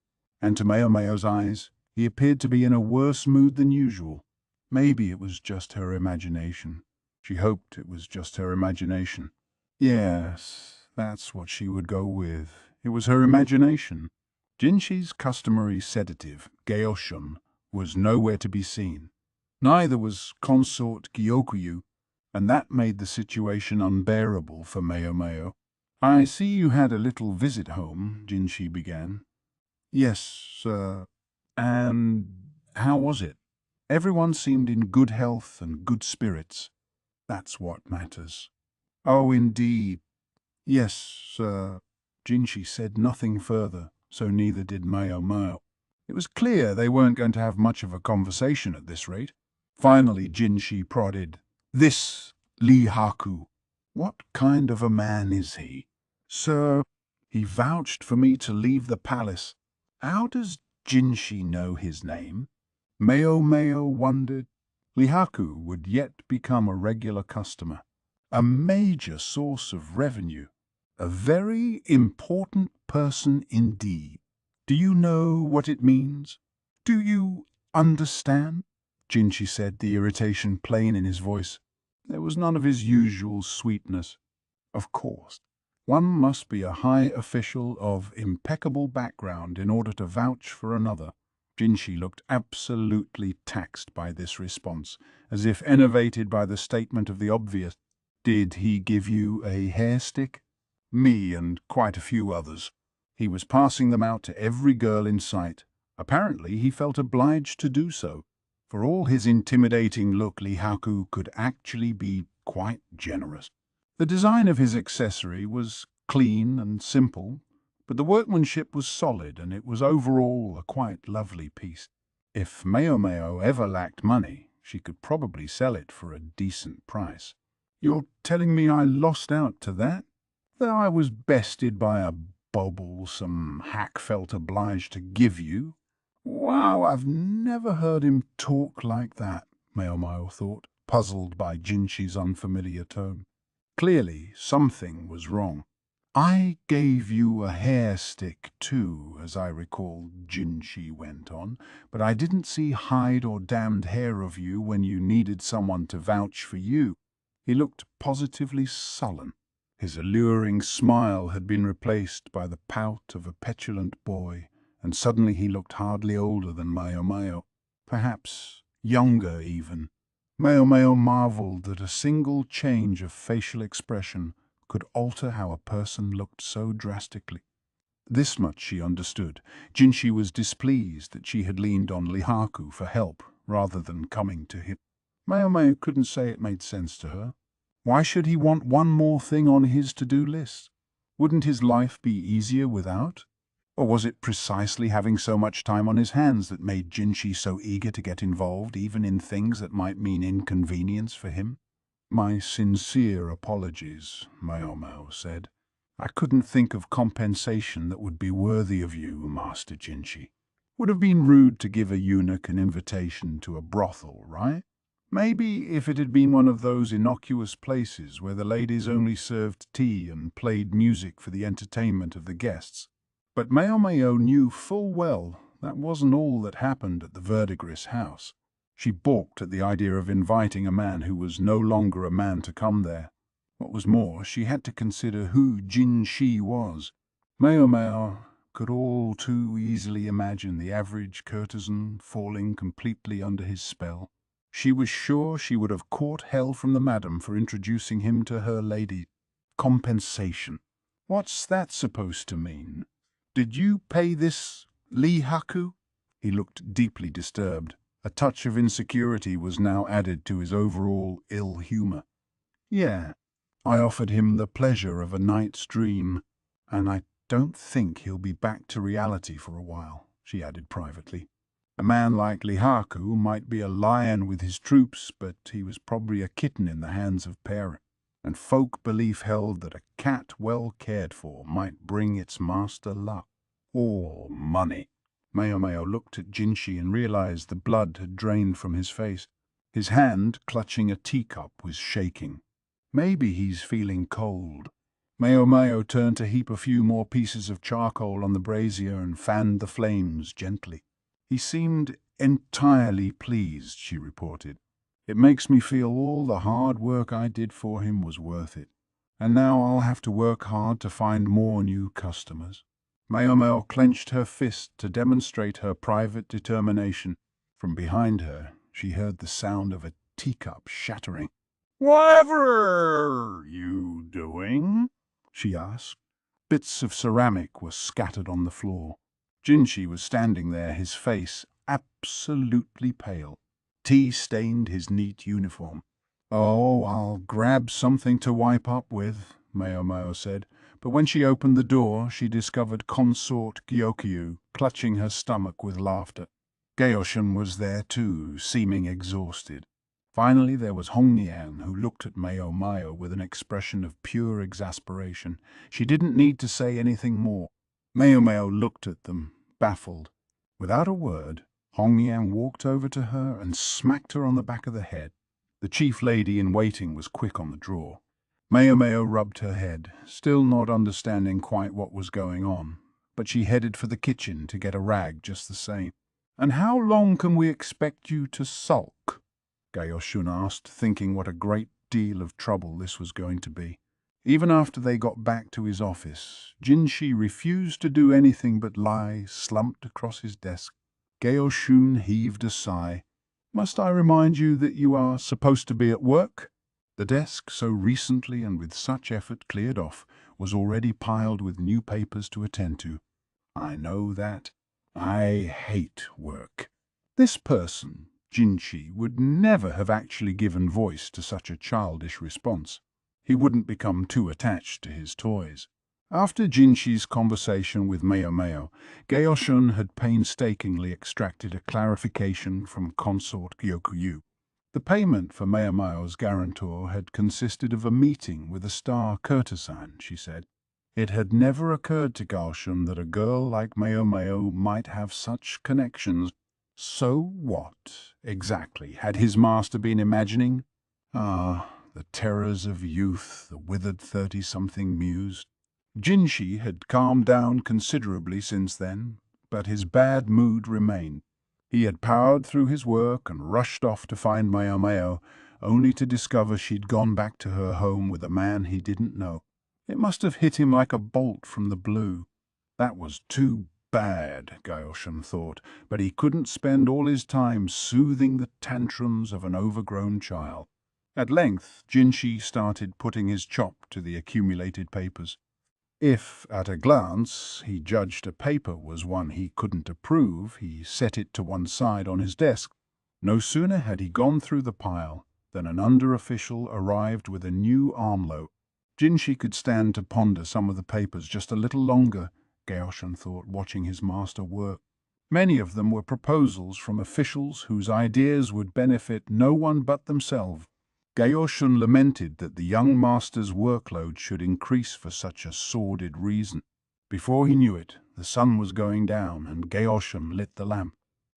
And to Maomao's eyes, he appeared to be in a worse mood than usual. Maybe it was just her imagination. She hoped it was just her imagination. Yes, that's what she would go with. It was her imagination. Jinshi's customary sedative, Gaoshun, was nowhere to be seen. Neither was consort Gyokuyu, and that made the situation unbearable for Maomao. I see you had a little visit home, Jinshi began. Yes, sir. And how was it? Everyone seemed in good health and good spirits. That's what matters. Oh, indeed. Yes, sir. Jinshi said nothing further, so neither did Maomao. It was clear they weren't going to have much of a conversation at this rate. Finally, Jinshi prodded, "This Lihaku, what kind of a man is he?" "Sir, he vouched for me to leave the palace." "How does Jinshi know his name?" Maomao wondered. Lihaku would yet become a regular customer, a major source of revenue, a very important person indeed. "Do you know what it means? Do you understand?" Jinshi said, the irritation plain in his voice. There was none of his usual sweetness. Of course, one must be a high official of impeccable background in order to vouch for another. Jinshi looked absolutely taxed by this response, as if enervated by the statement of the obvious. "Did he give you a hair stick?" "Me and quite a few others. He was passing them out to every girl in sight. Apparently he felt obliged to do so. For all his intimidating look, Lihaku could actually be quite generous. The design of his accessory was clean and simple, but the workmanship was solid and it was overall a quite lovely piece. If Maomao ever lacked money, she could probably sell it for a decent price. "You're telling me I lost out to that? That I was bested by a bauble some hack felt obliged to give you? Wow, I've never heard him talk like that," Maomao thought, puzzled by Jinshi's unfamiliar tone. Clearly, something was wrong. "I gave you a hair stick too, as I recall," Jinshi went on, "but I didn't see hide or damned hair of you when you needed someone to vouch for you." He looked positively sullen. His alluring smile had been replaced by the pout of a petulant boy, and suddenly he looked hardly older than Maomao, perhaps younger even. Maomao marveled that a single change of facial expression could alter how a person looked so drastically. This much she understood. Jinshi was displeased that she had leaned on Lihaku for help rather than coming to him. Maomao couldn't say it made sense to her. Why should he want one more thing on his to-do list? Wouldn't his life be easier without? Or was it precisely having so much time on his hands that made Jinshi so eager to get involved even in things that might mean inconvenience for him? "My sincere apologies," Maomao said. "I couldn't think of compensation that would be worthy of you, Master Jinshi. Would have been rude to give a eunuch an invitation to a brothel, right? Maybe if it had been one of those innocuous places where the ladies only served tea and played music for the entertainment of the guests." But Maomao knew full well that wasn't all that happened at the Verdigris house. She balked at the idea of inviting a man who was no longer a man to come there. What was more, she had to consider who Jinshi was. Maomao could all too easily imagine the average courtesan falling completely under his spell. She was sure she would have caught hell from the madam for introducing him to her lady. Compensation. What's that supposed to mean? "Did you pay this, Lihaku?" He looked deeply disturbed. A touch of insecurity was now added to his overall ill humor. "Yeah, I offered him the pleasure of a night's dream, and I don't think he'll be back to reality for a while," she added privately. A man like Lihaku might be a lion with his troops, but he was probably a kitten in the hands of parents. And folk belief held that a cat well cared for might bring its master luck. Or money. Maomao looked at Jinshi and realized the blood had drained from his face. His hand, clutching a teacup, was shaking. Maybe he's feeling cold. Maomao turned to heap a few more pieces of charcoal on the brazier and fanned the flames gently. "He seemed entirely pleased," she reported. "It makes me feel all the hard work I did for him was worth it. And now I'll have to work hard to find more new customers." Maomao clenched her fist to demonstrate her private determination. From behind her, she heard the sound of a teacup shattering. "Whatever are you doing?" she asked. Bits of ceramic were scattered on the floor. Jinshi was standing there, his face absolutely pale. Tea stained his neat uniform. "Oh, I'll grab something to wipe up with," Maomao said, but when she opened the door, she discovered Consort Gyokyu clutching her stomach with laughter. Gaoshan was there too, seeming exhausted. Finally there was Hongnian, who looked at Maomao with an expression of pure exasperation. She didn't need to say anything more. Maomao looked at them, baffled. Without a word, Hongnian walked over to her and smacked her on the back of the head. The chief lady in waiting was quick on the draw. Maomao rubbed her head, still not understanding quite what was going on, but she headed for the kitchen to get a rag just the same. "And how long can we expect you to sulk?" Gaoshun asked, thinking what a great deal of trouble this was going to be. Even after they got back to his office, Jinshi refused to do anything but lie slumped across his desk. Gaoshun heaved a sigh. "Must I remind you that you are supposed to be at work?" The desk, so recently and with such effort cleared off, was already piled with new papers to attend to. "I know that. I hate work." This person, Jinshi, would never have actually given voice to such a childish response. He wouldn't become too attached to his toys. After Jinshi's conversation with Maomao, Gaoshun had painstakingly extracted a clarification from Consort Gyokyu. The payment for Maomao's guarantor had consisted of a meeting with a star courtesan, she said. It had never occurred to Gaoshun that a girl like Maomao might have such connections. So what, exactly, had his master been imagining? Ah, the terrors of youth, the withered 30-something mused. Jinshi had calmed down considerably since then, but his bad mood remained. He had powered through his work and rushed off to find Maomao, only to discover she'd gone back to her home with a man he didn't know. It must have hit him like a bolt from the blue. That was too bad, Gaoshun thought, but he couldn't spend all his time soothing the tantrums of an overgrown child. At length, Jinshi started putting his chop to the accumulated papers. If, at a glance, he judged a paper was one he couldn't approve, he set it to one side on his desk. No sooner had he gone through the pile than an under-official arrived with a new armload. Jinshi could stand to ponder some of the papers just a little longer, Gaoshun thought, watching his master work. Many of them were proposals from officials whose ideas would benefit no one but themselves. Gaoshun lamented that the young master's workload should increase for such a sordid reason. Before he knew it, the sun was going down, and Gaoshun lit the lamp.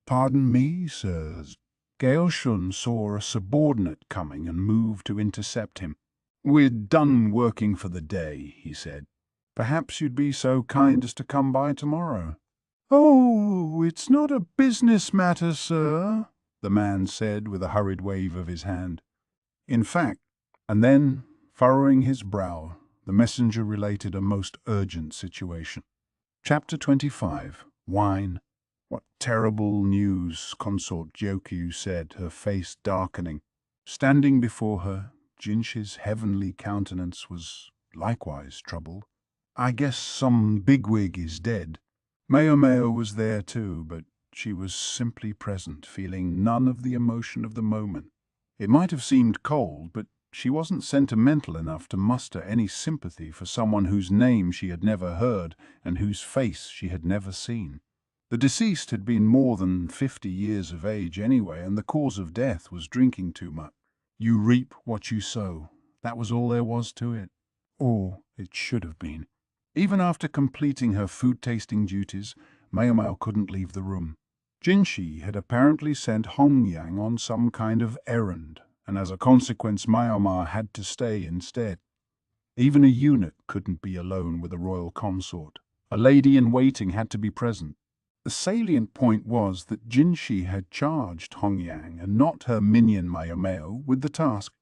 "Pardon me, sirs." Gaoshun saw a subordinate coming and moved to intercept him. "We're done working for the day," he said. "Perhaps you'd be so kind as to come by tomorrow." "Oh, it's not a business matter, sir," the man said with a hurried wave of his hand. "In fact," and then, furrowing his brow, the messenger related a most urgent situation. Chapter 25. Wine. "What terrible news," Consort Gyokyu said, her face darkening. Standing before her, Jinshi's heavenly countenance was likewise troubled. "I guess some bigwig is dead." Maomao was there too, but she was simply present, feeling none of the emotion of the moment. It might have seemed cold, but she wasn't sentimental enough to muster any sympathy for someone whose name she had never heard and whose face she had never seen. The deceased had been more than 50 years of age anyway, and the cause of death was drinking too much. You reap what you sow. That was all there was to it. Or it should have been. Even after completing her food-tasting duties, Maomao couldn't leave the room. Jinshi had apparently sent Hongyang on some kind of errand, and as a consequence Maomao had to stay instead. Even a eunuch couldn't be alone with a royal consort. A lady-in-waiting had to be present. The salient point was that Jinshi had charged Hongyang and not her minion Maomao with the task.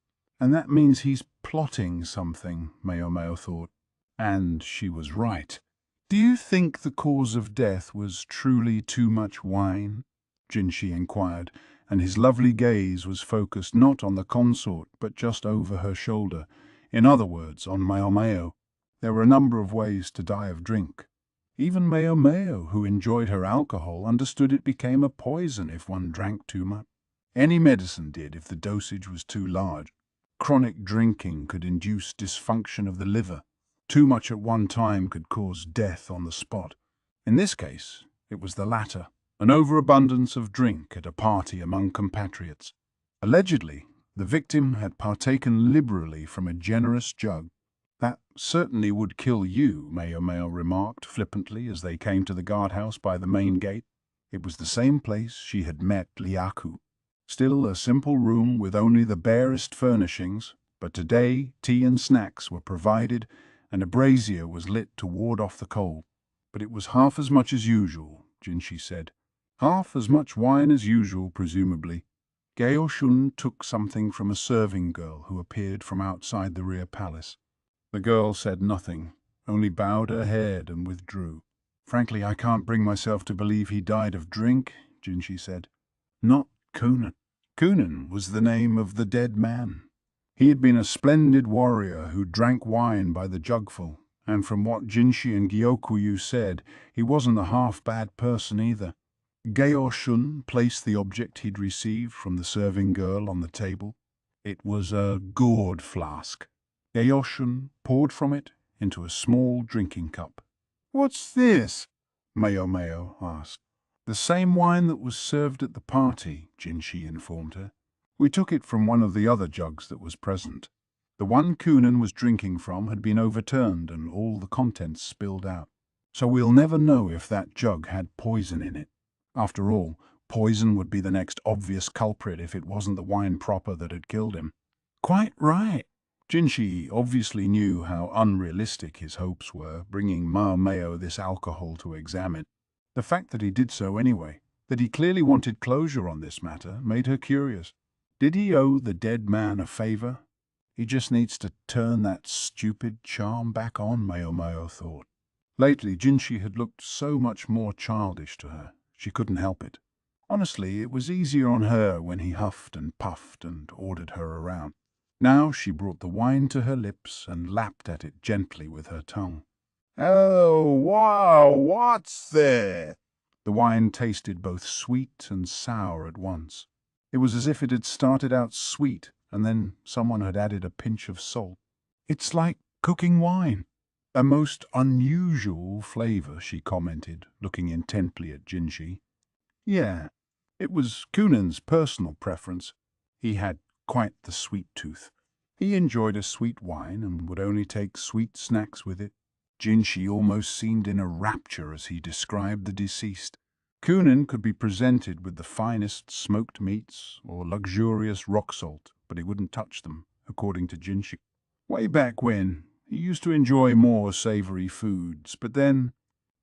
And that means he's plotting something, Maomao thought. And she was right. "Do you think the cause of death was truly too much wine?" Jinshi inquired, and his lovely gaze was focused not on the consort but just over her shoulder, in other words, on Maomao. There were a number of ways to die of drink. Even Maomao, who enjoyed her alcohol, understood it became a poison if one drank too much. Any medicine did if the dosage was too large. Chronic drinking could induce dysfunction of the liver. Too much at one time could cause death on the spot. In this case, it was the latter, an overabundance of drink at a party among compatriots. Allegedly, the victim had partaken liberally from a generous jug. "That certainly would kill you," Maomao remarked flippantly as they came to the guardhouse by the main gate. It was the same place she had met Lihaku. Still a simple room with only the barest furnishings, but today tea and snacks were provided and a brazier was lit to ward off the cold. But it was half as much as usual, Jinshi said. Half as much wine as usual, presumably. Gaoshun took something from a serving girl who appeared from outside the rear palace. The girl said nothing, only bowed her head and withdrew. "Frankly, I can't bring myself to believe he died of drink," Jinshi said. "Not Kunan." Kunan was the name of the dead man. He had been a splendid warrior who drank wine by the jugful, and from what Jinshi and Gyokuyu said, he wasn't a half-bad person either. Gaoshun placed the object he'd received from the serving girl on the table. It was a gourd flask. Gaoshun poured from it into a small drinking cup. "What's this?" Maomao asked. "The same wine that was served at the party," Jinshi informed her. "We took it from one of the other jugs that was present. The one Kunan was drinking from had been overturned and all the contents spilled out. So we'll never know if that jug had poison in it. After all, poison would be the next obvious culprit if it wasn't the wine proper that had killed him." "Quite right." Jinshi obviously knew how unrealistic his hopes were, bringing Maomao this alcohol to examine. The fact that he did so anyway, that he clearly wanted closure on this matter, made her curious. Did he owe the dead man a favor? He just needs to turn that stupid charm back on, Maomao thought. Lately, Jinshi had looked so much more childish to her. She couldn't help it. Honestly, it was easier on her when he huffed and puffed and ordered her around. Now she brought the wine to her lips and lapped at it gently with her tongue. "Oh, wow, what's there?" The wine tasted both sweet and sour at once. It was as if it had started out sweet and then someone had added a pinch of salt. "It's like cooking wine." "A most unusual flavor," she commented, looking intently at Jinshi. "Yeah, it was Kunan's personal preference. He had quite the sweet tooth. He enjoyed a sweet wine and would only take sweet snacks with it." Jinshi almost seemed in a rapture as he described the deceased. Kunan could be presented with the finest smoked meats or luxurious rock salt, but he wouldn't touch them, according to Jinshi. Way back when, he used to enjoy more savory foods, but then,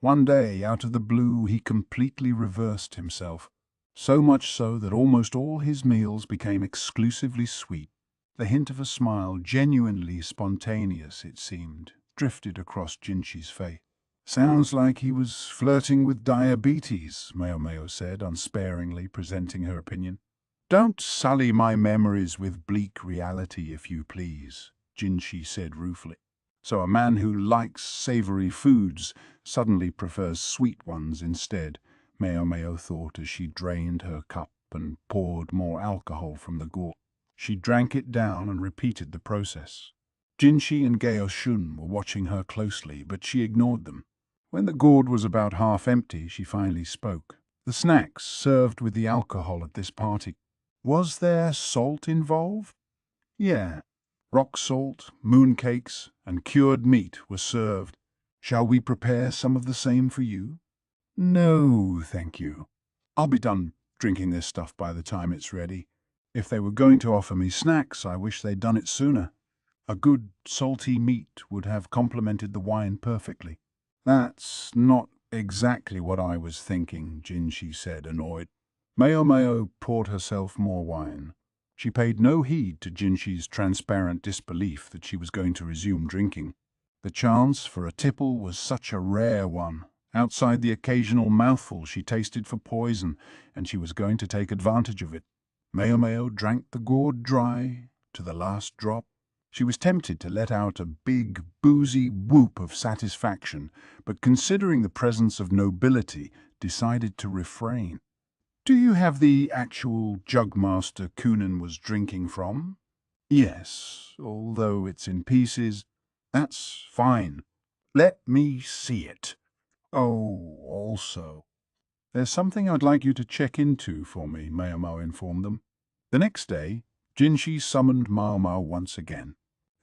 one day, out of the blue, he completely reversed himself. So much so that almost all his meals became exclusively sweet. The hint of a smile, genuinely spontaneous it seemed, drifted across Jinshi's face. "Sounds like he was flirting with diabetes," Maomao said, unsparingly presenting her opinion. "Don't sully my memories with bleak reality, if you please," Jinshi said ruefully. "So a man who likes savory foods suddenly prefers sweet ones instead," Maomao thought as she drained her cup and poured more alcohol from the gourd. She drank it down and repeated the process. Jinshi and Gaoshun were watching her closely, but she ignored them. When the gourd was about half empty, she finally spoke. "The snacks served with the alcohol at this party. Was there salt involved?" "Yeah. Rock salt, mooncakes, and cured meat were served. Shall we prepare some of the same for you?" "No, thank you. I'll be done drinking this stuff by the time it's ready. If they were going to offer me snacks, I wish they'd done it sooner. A good salty meat would have complemented the wine perfectly." "That's not exactly what I was thinking," Jinshi said, annoyed. Maomao poured herself more wine. She paid no heed to Jinshi's transparent disbelief that she was going to resume drinking. The chance for a tipple was such a rare one. Outside the occasional mouthful she tasted for poison, and she was going to take advantage of it. Maomao drank the gourd dry, to the last drop. She was tempted to let out a big, boozy whoop of satisfaction, but considering the presence of nobility, decided to refrain. "Do you have the actual jugmaster Coonan was drinking from?" "Yes, although it's in pieces." "That's fine. Let me see it." "Oh, also, there's something I'd like you to check into for me," Maomao informed them. The next day, Jinshi summoned Maomao once again.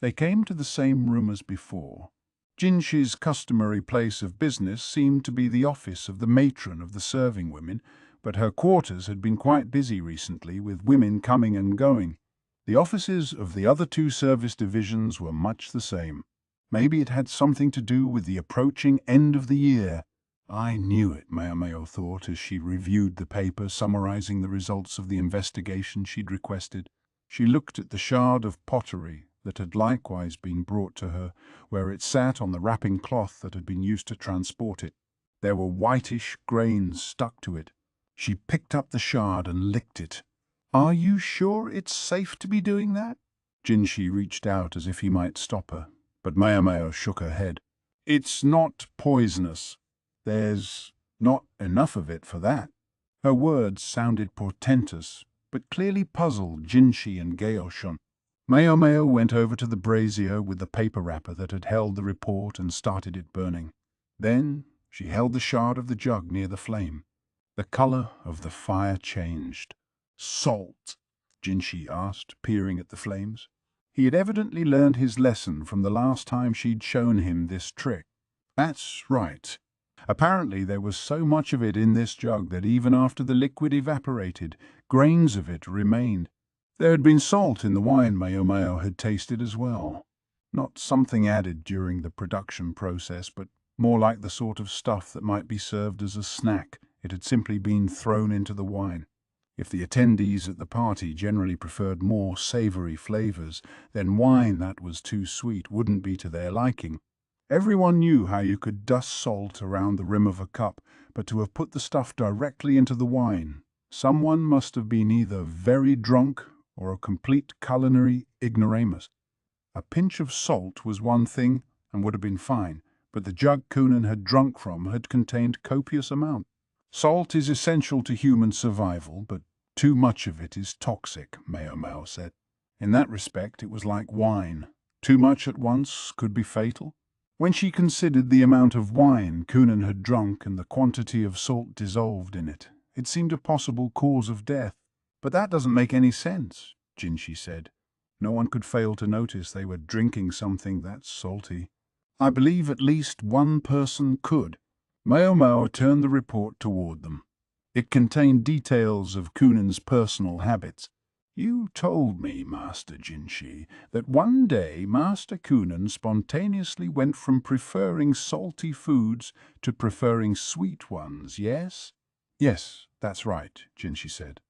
They came to the same room as before. Jinshi's customary place of business seemed to be the office of the matron of the serving women, but her quarters had been quite busy recently, with women coming and going. The offices of the other two service divisions were much the same. Maybe it had something to do with the approaching end of the year. "I knew it," Maomao thought as she reviewed the paper summarizing the results of the investigation she'd requested. She looked at the shard of pottery that had likewise been brought to her, where it sat on the wrapping cloth that had been used to transport it. There were whitish grains stuck to it. She picked up the shard and licked it. "Are you sure it's safe to be doing that?" Jinshi reached out as if he might stop her, but Maomao shook her head. "It's not poisonous. There's not enough of it for that." Her words sounded portentous, but clearly puzzled Jinshi and Gaoshun. Maomao went over to the brazier with the paper wrapper that had held the report and started it burning. Then she held the shard of the jug near the flame. The color of the fire changed. "Salt?" Jinshi asked, peering at the flames. He had evidently learned his lesson from the last time she'd shown him this trick. "That's right. Apparently there was so much of it in this jug that even after the liquid evaporated, grains of it remained. There had been salt in the wine Maomao had tasted as well. Not something added during the production process, but more like the sort of stuff that might be served as a snack. It had simply been thrown into the wine. If the attendees at the party generally preferred more savory flavors, then wine that was too sweet wouldn't be to their liking. Everyone knew how you could dust salt around the rim of a cup, but to have put the stuff directly into the wine, someone must have been either very drunk or a complete culinary ignoramus. A pinch of salt was one thing and would have been fine, but the jug Coonan had drunk from had contained copious amount. "Salt is essential to human survival, but too much of it is toxic," Maomao said. In that respect, it was like wine. Too much at once could be fatal. When she considered the amount of wine Coonan had drunk and the quantity of salt dissolved in it, it seemed a possible cause of death. "But that doesn't make any sense," Jinshi said. No one could fail to notice they were drinking something that salty. "I believe at least one person could." Maomao turned the report toward them. It contained details of Coonan's personal habits. "You told me, Master Jinshi, that one day Master Coonan spontaneously went from preferring salty foods to preferring sweet ones, yes?" "Yes, that's right," Jinshi said.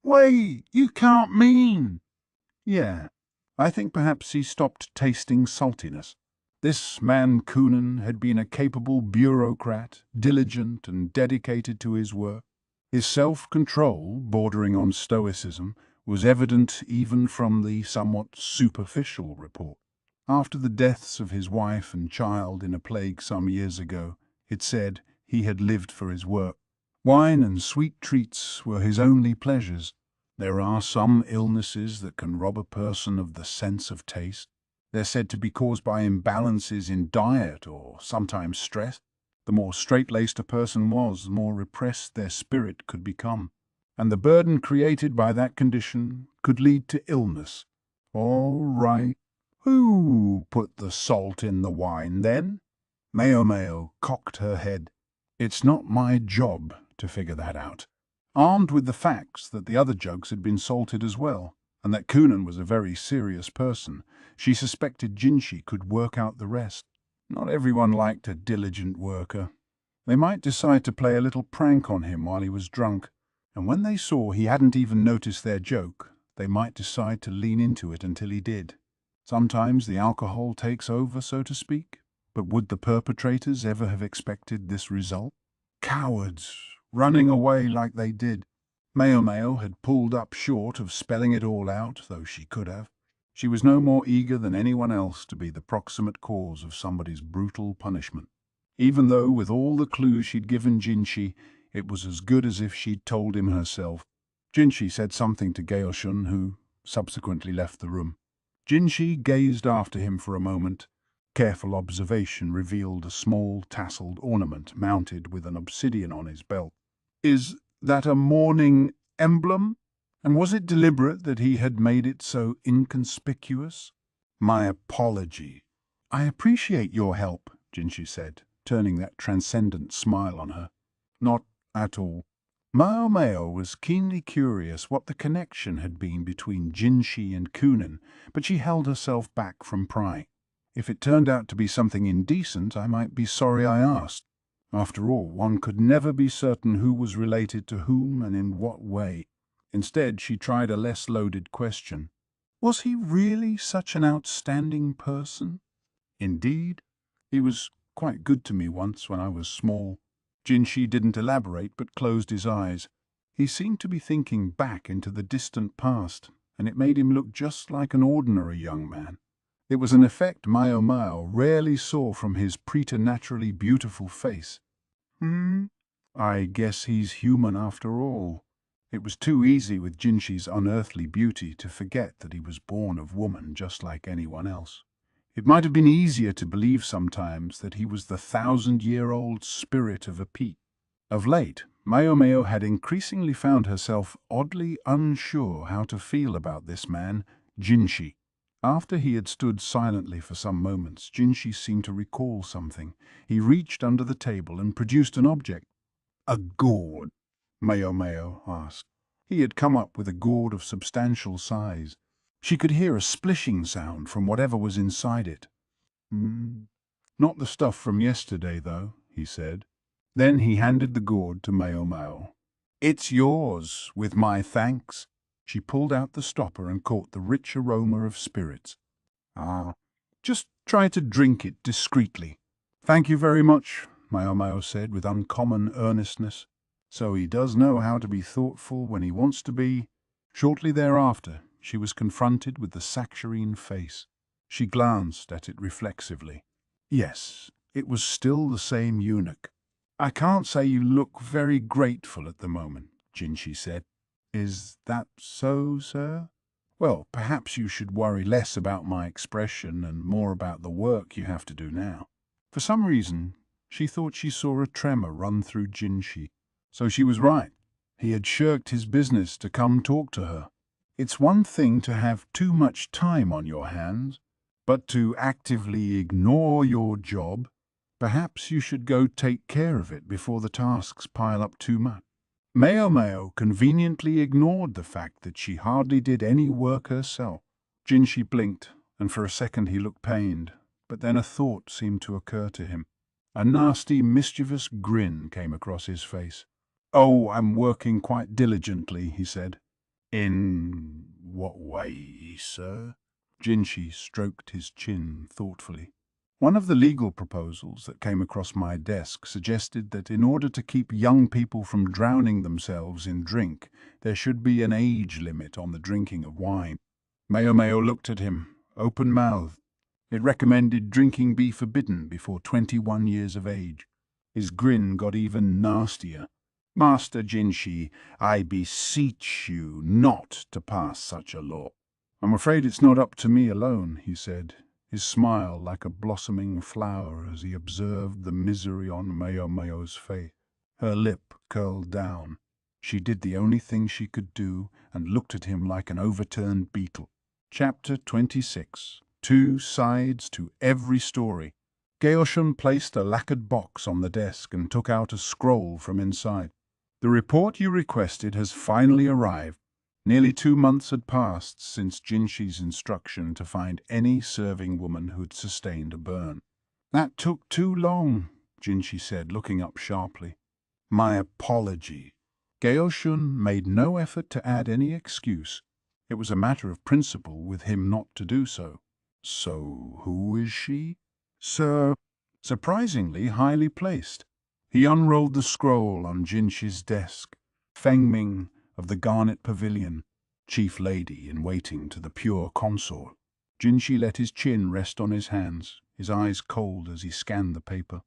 "Wait, you can't mean—" "Yeah, I think perhaps he stopped tasting saltiness. This man Coonan had been a capable bureaucrat, diligent and dedicated to his work. His self-control, bordering on stoicism, was evident even from the somewhat superficial report. After the deaths of his wife and child in a plague some years ago, it said he had lived for his work. Wine and sweet treats were his only pleasures. There are some illnesses that can rob a person of the sense of taste. They're said to be caused by imbalances in diet or sometimes stress. The more straight-laced a person was, the more repressed their spirit could become. And the burden created by that condition could lead to illness. All right. Who put the salt in the wine, then? Maomao cocked her head. It's not my job to figure that out. Armed with the facts that the other jugs had been salted as well, and that Coonan was a very serious person, she suspected Jinshi could work out the rest. Not everyone liked a diligent worker. They might decide to play a little prank on him while he was drunk, and when they saw he hadn't even noticed their joke, they might decide to lean into it until he did. Sometimes the alcohol takes over, so to speak, but would the perpetrators ever have expected this result? Cowards, running away like they did. Maomao had pulled up short of spelling it all out, though she could have. She was no more eager than anyone else to be the proximate cause of somebody's brutal punishment. Even though, with all the clues she'd given Jinshi, it was as good as if she'd told him herself. Jinshi said something to Gaoshun, who subsequently left the room. Jinshi gazed after him for a moment. Careful observation revealed a small tasseled ornament mounted with an obsidian on his belt. "Is that a mourning emblem? And was it deliberate that he had made it so inconspicuous?" "My apology." "I appreciate your help," Jinshi said, turning that transcendent smile on her. "Not at all." Maomao was keenly curious what the connection had been between Jinshi and Kunin, but she held herself back from prying. If it turned out to be something indecent, I might be sorry I asked. After all, one could never be certain who was related to whom and in what way. Instead, she tried a less loaded question. "Was he really such an outstanding person?" "Indeed. He was quite good to me once when I was small." Jinshi didn't elaborate but closed his eyes. He seemed to be thinking back into the distant past, and it made him look just like an ordinary young man. It was an effect Maomao rarely saw from his preternaturally beautiful face. I guess he's human after all." It was too easy with Jinshi's unearthly beauty to forget that he was born of woman just like anyone else. It might have been easier to believe sometimes that he was the 1,000-year-old spirit of a peak. Of late, Maomao had increasingly found herself oddly unsure how to feel about this man, Jinshi. After he had stood silently for some moments, Jinshi seemed to recall something. He reached under the table and produced an object. "A gourd?" Maomao asked. He had come up with a gourd of substantial size. She could hear a splishing sound from whatever was inside it. "Not the stuff from yesterday, though," he said. Then he handed the gourd to Maomao. "It's yours, with my thanks." She pulled out the stopper and caught the rich aroma of spirits. Just try to drink it discreetly." "Thank you very much," Maomao said with uncommon earnestness. "So he does know how to be thoughtful when he wants to be." Shortly thereafter, she was confronted with the saccharine face. She glanced at it reflexively. Yes, it was still the same eunuch. "I can't say you look very grateful at the moment," Jinshi said. "Is that so, sir? Well, perhaps you should worry less about my expression and more about the work you have to do now." For some reason, she thought she saw a tremor run through Jinshi. So she was right. He had shirked his business to come talk to her. It's one thing to have too much time on your hands, but to actively ignore your job, perhaps you should go take care of it before the tasks pile up too much. Maomao conveniently ignored the fact that she hardly did any work herself. Jinshi blinked, and for a second he looked pained, but then a thought seemed to occur to him. A nasty, mischievous grin came across his face. "Oh, I'm working quite diligently," he said. "In what way, sir?" Jinshi stroked his chin thoughtfully. "One of the legal proposals that came across my desk suggested that in order to keep young people from drowning themselves in drink, there should be an age limit on the drinking of wine." Maomao looked at him, open-mouthed. It recommended drinking be forbidden before 21 years of age. His grin got even nastier. "Master Jinshi, I beseech you not to pass such a law." "I'm afraid it's not up to me alone," he said, his smile like a blossoming flower as he observed the misery on Maomao's face. Her lip curled down. She did the only thing she could do and looked at him like an overturned beetle. Chapter 26. Two sides to every story. Gaoshun placed a lacquered box on the desk and took out a scroll from inside. "The report you requested has finally arrived. Nearly 2 months had passed since Jinshi's instruction to find any serving woman who'd sustained a burn." "That took too long," Jinshi said, looking up sharply. "My apology." Gaoshun made no effort to add any excuse. It was a matter of principle with him not to do so. "So who is she?" "Sir, surprisingly highly placed." He unrolled the scroll on Jinshi's desk. "Fengming of the Garnet Pavilion, chief lady in waiting to the Pure Consort." Jinshi let his chin rest on his hands, his eyes cold as he scanned the paper.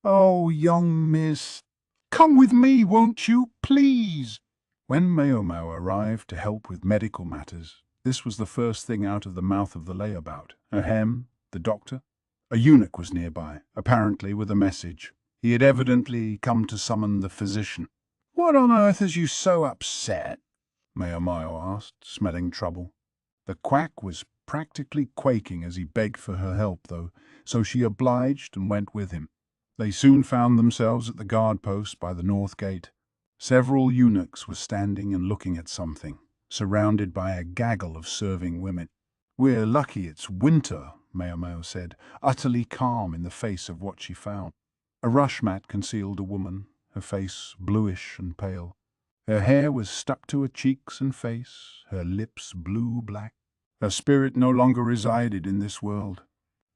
"Oh, young miss, come with me, won't you, please?" When Maomao arrived to help with medical matters, this was the first thing out of the mouth of the layabout. Ahem, the doctor. A eunuch was nearby, apparently with a message. He had evidently come to summon the physician. "What on earth has you so upset?" Maomao asked, smelling trouble. The quack was practically quaking as he begged for her help, though, so she obliged and went with him. They soon found themselves at the guard post by the north gate. Several eunuchs were standing and looking at something, surrounded by a gaggle of serving women. "We're lucky it's winter," Maomao said, utterly calm in the face of what she found. A rush mat concealed a woman, her face bluish and pale. Her hair was stuck to her cheeks and face, her lips blue-black. Her spirit no longer resided in this world.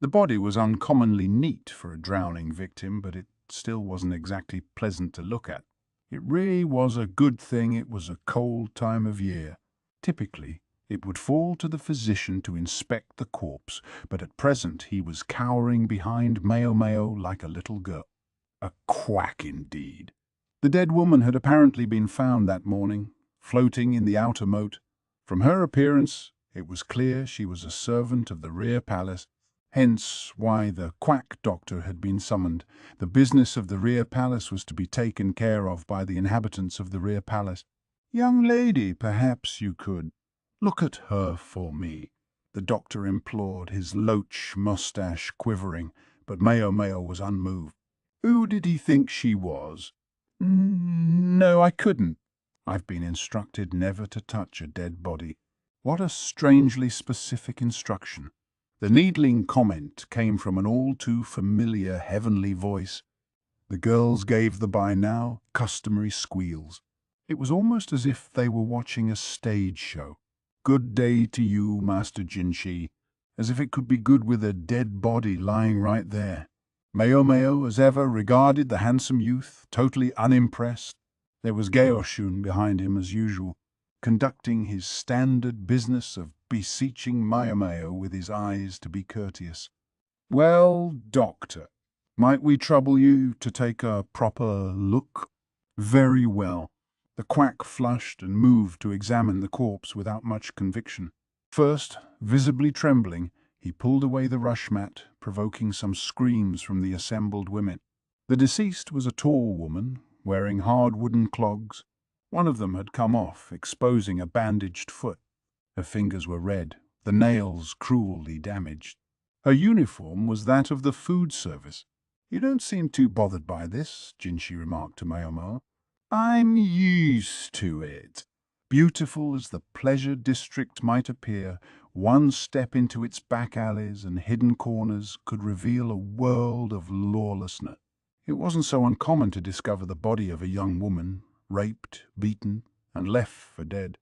The body was uncommonly neat for a drowning victim, but it still wasn't exactly pleasant to look at. It really was a good thing it was a cold time of year. Typically, it would fall to the physician to inspect the corpse, but at present he was cowering behind Maomao like a little girl. A quack indeed. The dead woman had apparently been found that morning, floating in the outer moat. From her appearance, it was clear she was a servant of the rear palace, hence why the quack doctor had been summoned. The business of the rear palace was to be taken care of by the inhabitants of the rear palace. "Young lady, perhaps you could look at her for me," the doctor implored, his loach mustache quivering, but Maomao was unmoved. "Who did he think she was?" "No, I couldn't. I've been instructed never to touch a dead body." What a strangely specific instruction. The needling comment came from an all-too-familiar heavenly voice. The girls gave the by now customary squeals. It was almost as if they were watching a stage show. "Good day to you, Master Jinshi," as if it could be good with a dead body lying right there. Maomao, as ever, regarded the handsome youth, totally unimpressed. There was Gaoshun behind him as usual, conducting his standard business of beseeching Maomao with his eyes to be courteous. "Well, doctor, might we trouble you to take a proper look?" "Very well." The quack flushed and moved to examine the corpse without much conviction. First, visibly trembling, he pulled away the rush mat, provoking some screams from the assembled women. The deceased was a tall woman, wearing hard wooden clogs. One of them had come off, exposing a bandaged foot. Her fingers were red, the nails cruelly damaged. Her uniform was that of the food service. "You don't seem too bothered by this," Jinshi remarked to Maomao. "I'm used to it." Beautiful as the pleasure district might appear, one step into its back alleys and hidden corners could reveal a world of lawlessness. It wasn't so uncommon to discover the body of a young woman, raped, beaten, and left for dead.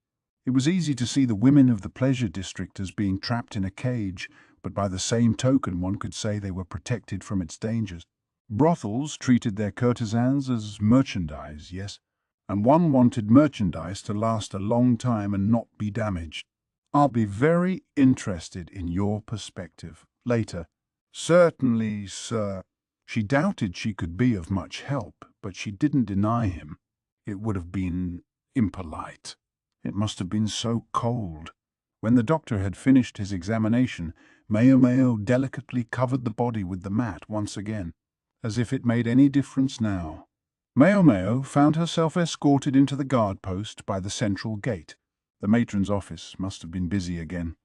It was easy to see the women of the pleasure district as being trapped in a cage, but by the same token one could say they were protected from its dangers. Brothels treated their courtesans as merchandise, yes, and one wanted merchandise to last a long time and not be damaged. "I'll be very interested in your perspective later." "Certainly, sir." She doubted she could be of much help, but she didn't deny him. It would have been impolite. It must have been so cold. When the doctor had finished his examination, Maomao delicately covered the body with the mat once again, as if it made any difference now. Maomao found herself escorted into the guard post by the central gate. The matron's office must have been busy again.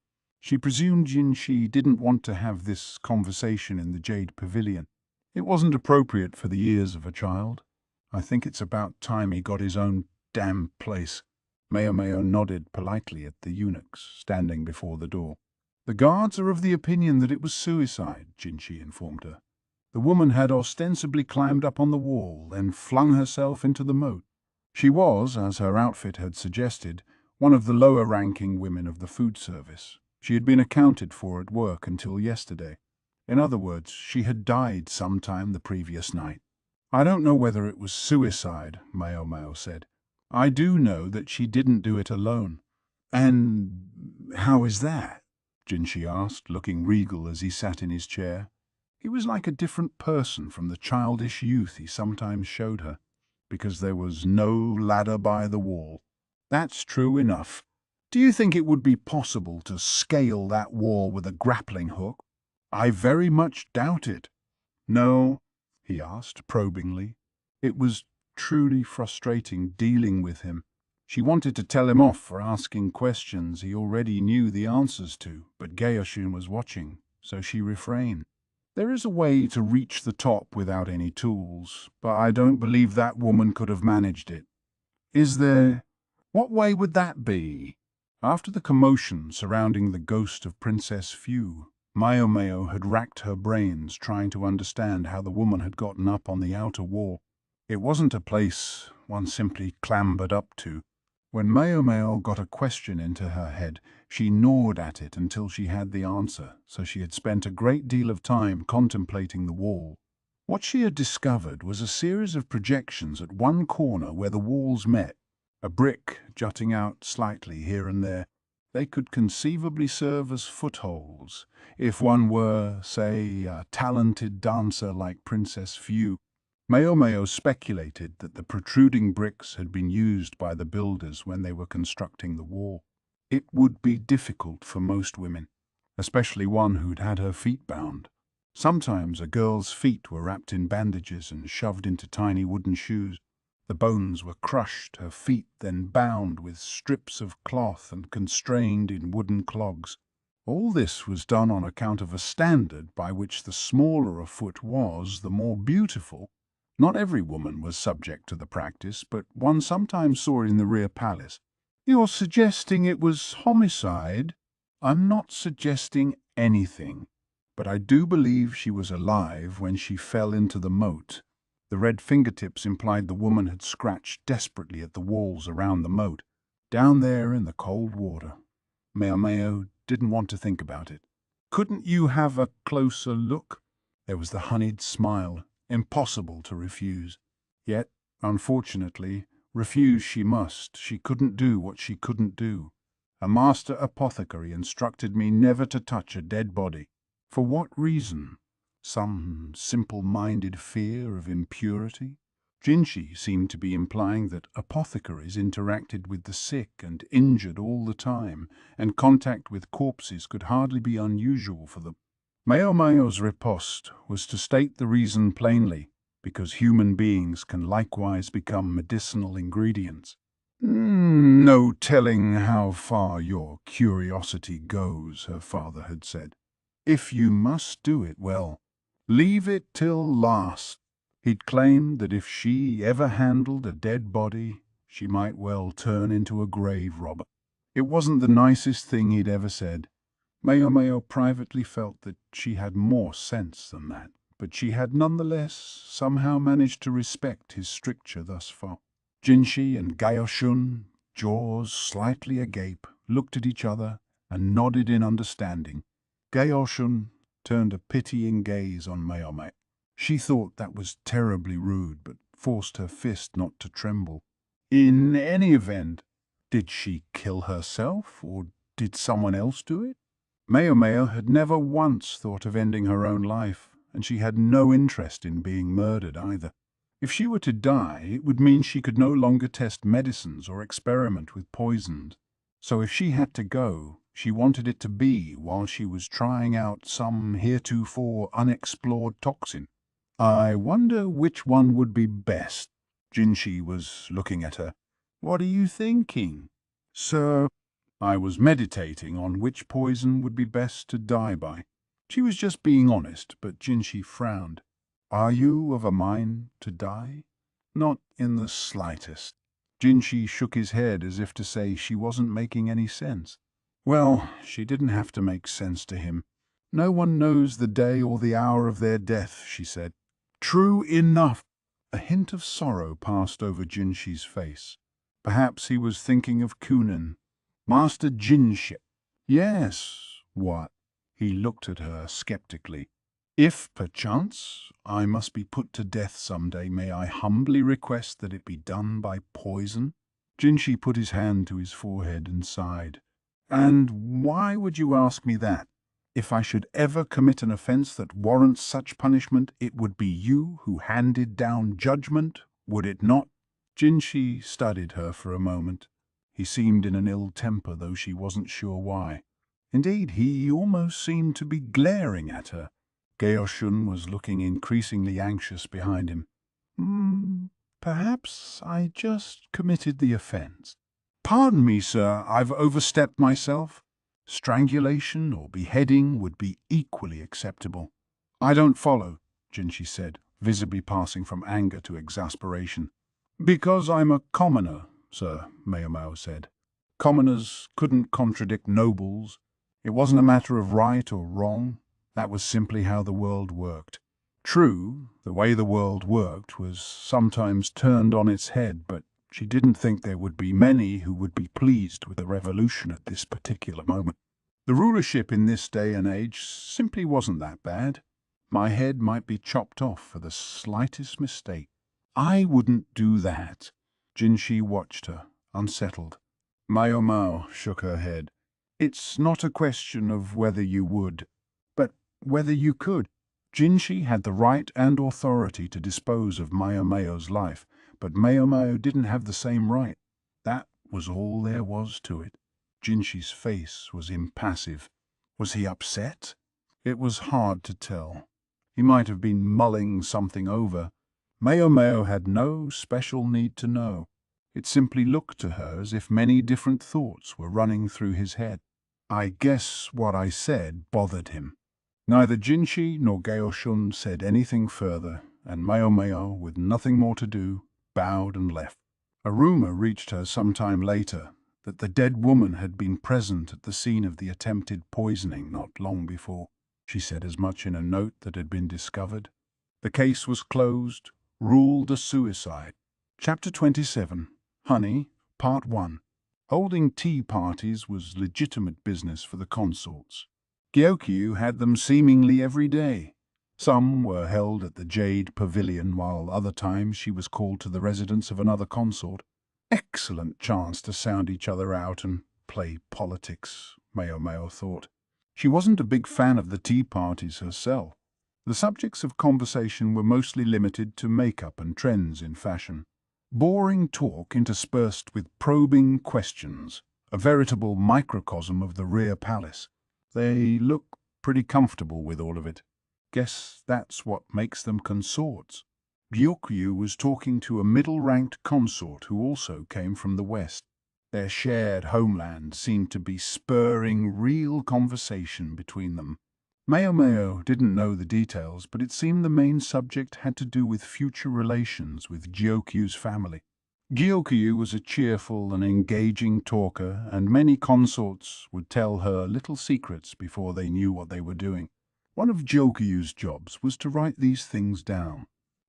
She presumed Jinshi didn't want to have this conversation in the Jade Pavilion. It wasn't appropriate for the ears of a child. "I think it's about time he got his own damn place." Maomao nodded politely at the eunuchs standing before the door. "The guards are of the opinion that it was suicide," Jinshi informed her. "The woman had ostensibly climbed up on the wall, then flung herself into the moat. She was, as her outfit had suggested, one of the lower-ranking women of the food service. She had been accounted for at work until yesterday. In other words, she had died sometime the previous night." "I don't know whether it was suicide," Maomao said. "I do know that she didn't do it alone." "And how is that?" Jinshi asked, looking regal as he sat in his chair. He was like a different person from the childish youth he sometimes showed her, because there was no ladder by the wall. That's true enough. Do you think it would be possible to scale that wall with a grappling hook? I very much doubt it. No, he asked probingly. It was truly frustrating dealing with him. She wanted to tell him off for asking questions he already knew the answers to, but Gaoshun was watching, so she refrained. There is a way to reach the top without any tools, but I don't believe that woman could have managed it. Is there? What way would that be? After the commotion surrounding the ghost of Princess Fu, Maomao had racked her brains trying to understand how the woman had gotten up on the outer wall. It wasn't a place one simply clambered up to. When Maomao got a question into her head, she gnawed at it until she had the answer, so she had spent a great deal of time contemplating the wall. What she had discovered was a series of projections at one corner where the walls met, a brick jutting out slightly here and there. They could conceivably serve as footholds, if one were, say, a talented dancer like Princess Fu. Maomao speculated that the protruding bricks had been used by the builders when they were constructing the wall. It would be difficult for most women, especially one who'd had her feet bound. Sometimes a girl's feet were wrapped in bandages and shoved into tiny wooden shoes. The bones were crushed, her feet then bound with strips of cloth and constrained in wooden clogs. All this was done on account of a standard by which the smaller a foot was, the more beautiful. Not every woman was subject to the practice, but one sometimes saw it in the rear palace. You're suggesting it was homicide? I'm not suggesting anything, but I do believe she was alive when she fell into the moat. The red fingertips implied the woman had scratched desperately at the walls around the moat, down there in the cold water. Maomao didn't want to think about it. Couldn't you have a closer look? There was the honeyed smile, impossible to refuse. Yet, unfortunately, refuse she must. She couldn't do what she couldn't do. A master apothecary instructed me never to touch a dead body. For what reason? Some simple-minded fear of impurity? Jinshi seemed to be implying that apothecaries interacted with the sick and injured all the time, and contact with corpses could hardly be unusual for them. Maomao's riposte was to state the reason plainly, because human beings can likewise become medicinal ingredients. No telling how far your curiosity goes, her father had said. If you must do it, well, leave it till last. He'd claimed that if she ever handled a dead body, she might well turn into a grave robber. It wasn't the nicest thing he'd ever said. Maomao privately felt that she had more sense than that, but she had nonetheless somehow managed to respect his stricture thus far. Jinshi and Gaoshun, jaws slightly agape, looked at each other and nodded in understanding. Gaoshun turned a pitying gaze on Maomao. She thought that was terribly rude, but forced her fist not to tremble. In any event, did she kill herself, or did someone else do it? Maomao had never once thought of ending her own life, and she had no interest in being murdered either. If she were to die, it would mean she could no longer test medicines or experiment with poisons. So if she had to go, she wanted it to be while she was trying out some heretofore unexplored toxin. I wonder which one would be best. Jinshi was looking at her. What are you thinking? Sir, I was meditating on which poison would be best to die by. She was just being honest, but Jinshi frowned. Are you of a mind to die? Not in the slightest. Jinshi shook his head as if to say she wasn't making any sense. Well, she didn't have to make sense to him. No one knows the day or the hour of their death, she said. True enough. A hint of sorrow passed over Jinshi's face. Perhaps he was thinking of Kunin. Master Jinshi. Yes, what? He looked at her skeptically. If, perchance, I must be put to death some day, may I humbly request that it be done by poison? Jinshi put his hand to his forehead and sighed. And why would you ask me that? If I should ever commit an offense that warrants such punishment, it would be you who handed down judgment, would it not? Jinshi studied her for a moment. He seemed in an ill temper, though she wasn't sure why. Indeed, he almost seemed to be glaring at her. Gaoshun was looking increasingly anxious behind him. Perhaps I just committed the offense. Pardon me, sir, I've overstepped myself. Strangulation or beheading would be equally acceptable. I don't follow, Jinshi said, visibly passing from anger to exasperation. Because I'm a commoner, sir, Maomao said. Commoners couldn't contradict nobles. It wasn't a matter of right or wrong. That was simply how the world worked. True, the way the world worked was sometimes turned on its head, but she didn't think there would be many who would be pleased with the revolution at this particular moment. The rulership in this day and age simply wasn't that bad. My head might be chopped off for the slightest mistake. I wouldn't do that. Jinshi watched her, unsettled. Maomao shook her head. It's not a question of whether you would, but whether you could. Jinshi had the right and authority to dispose of Maomao's life, but Maomao didn't have the same right. That was all there was to it. Jinshi's face was impassive. Was he upset? It was hard to tell. He might have been mulling something over. Maomao had no special need to know. It simply looked to her as if many different thoughts were running through his head. I guess what I said bothered him. Neither Jinshi nor Gaoshun said anything further, and Maomao, with nothing more to do, bowed and left. A rumor reached her some time later that the dead woman had been present at the scene of the attempted poisoning not long before. She said as much in a note that had been discovered. The case was closed, ruled a suicide. Chapter 27, Honey, Part 1. Holding tea parties was legitimate business for the consorts. Gyokyu had them seemingly every day. Some were held at the Jade Pavilion, while other times she was called to the residence of another consort. Excellent chance to sound each other out and play politics, Maomao thought. She wasn't a big fan of the tea parties herself. The subjects of conversation were mostly limited to makeup and trends in fashion. Boring talk interspersed with probing questions, a veritable microcosm of the rear palace. They look pretty comfortable with all of it. Guess that's what makes them consorts. Gyokyu was talking to a middle-ranked consort who also came from the west. Their shared homeland seemed to be spurring real conversation between them. Maomao didn't know the details, but it seemed the main subject had to do with future relations with Gyokyu's family. Gyokyu was a cheerful and engaging talker, and many consorts would tell her little secrets before they knew what they were doing. One of Gyokyu's jobs was to write these things down.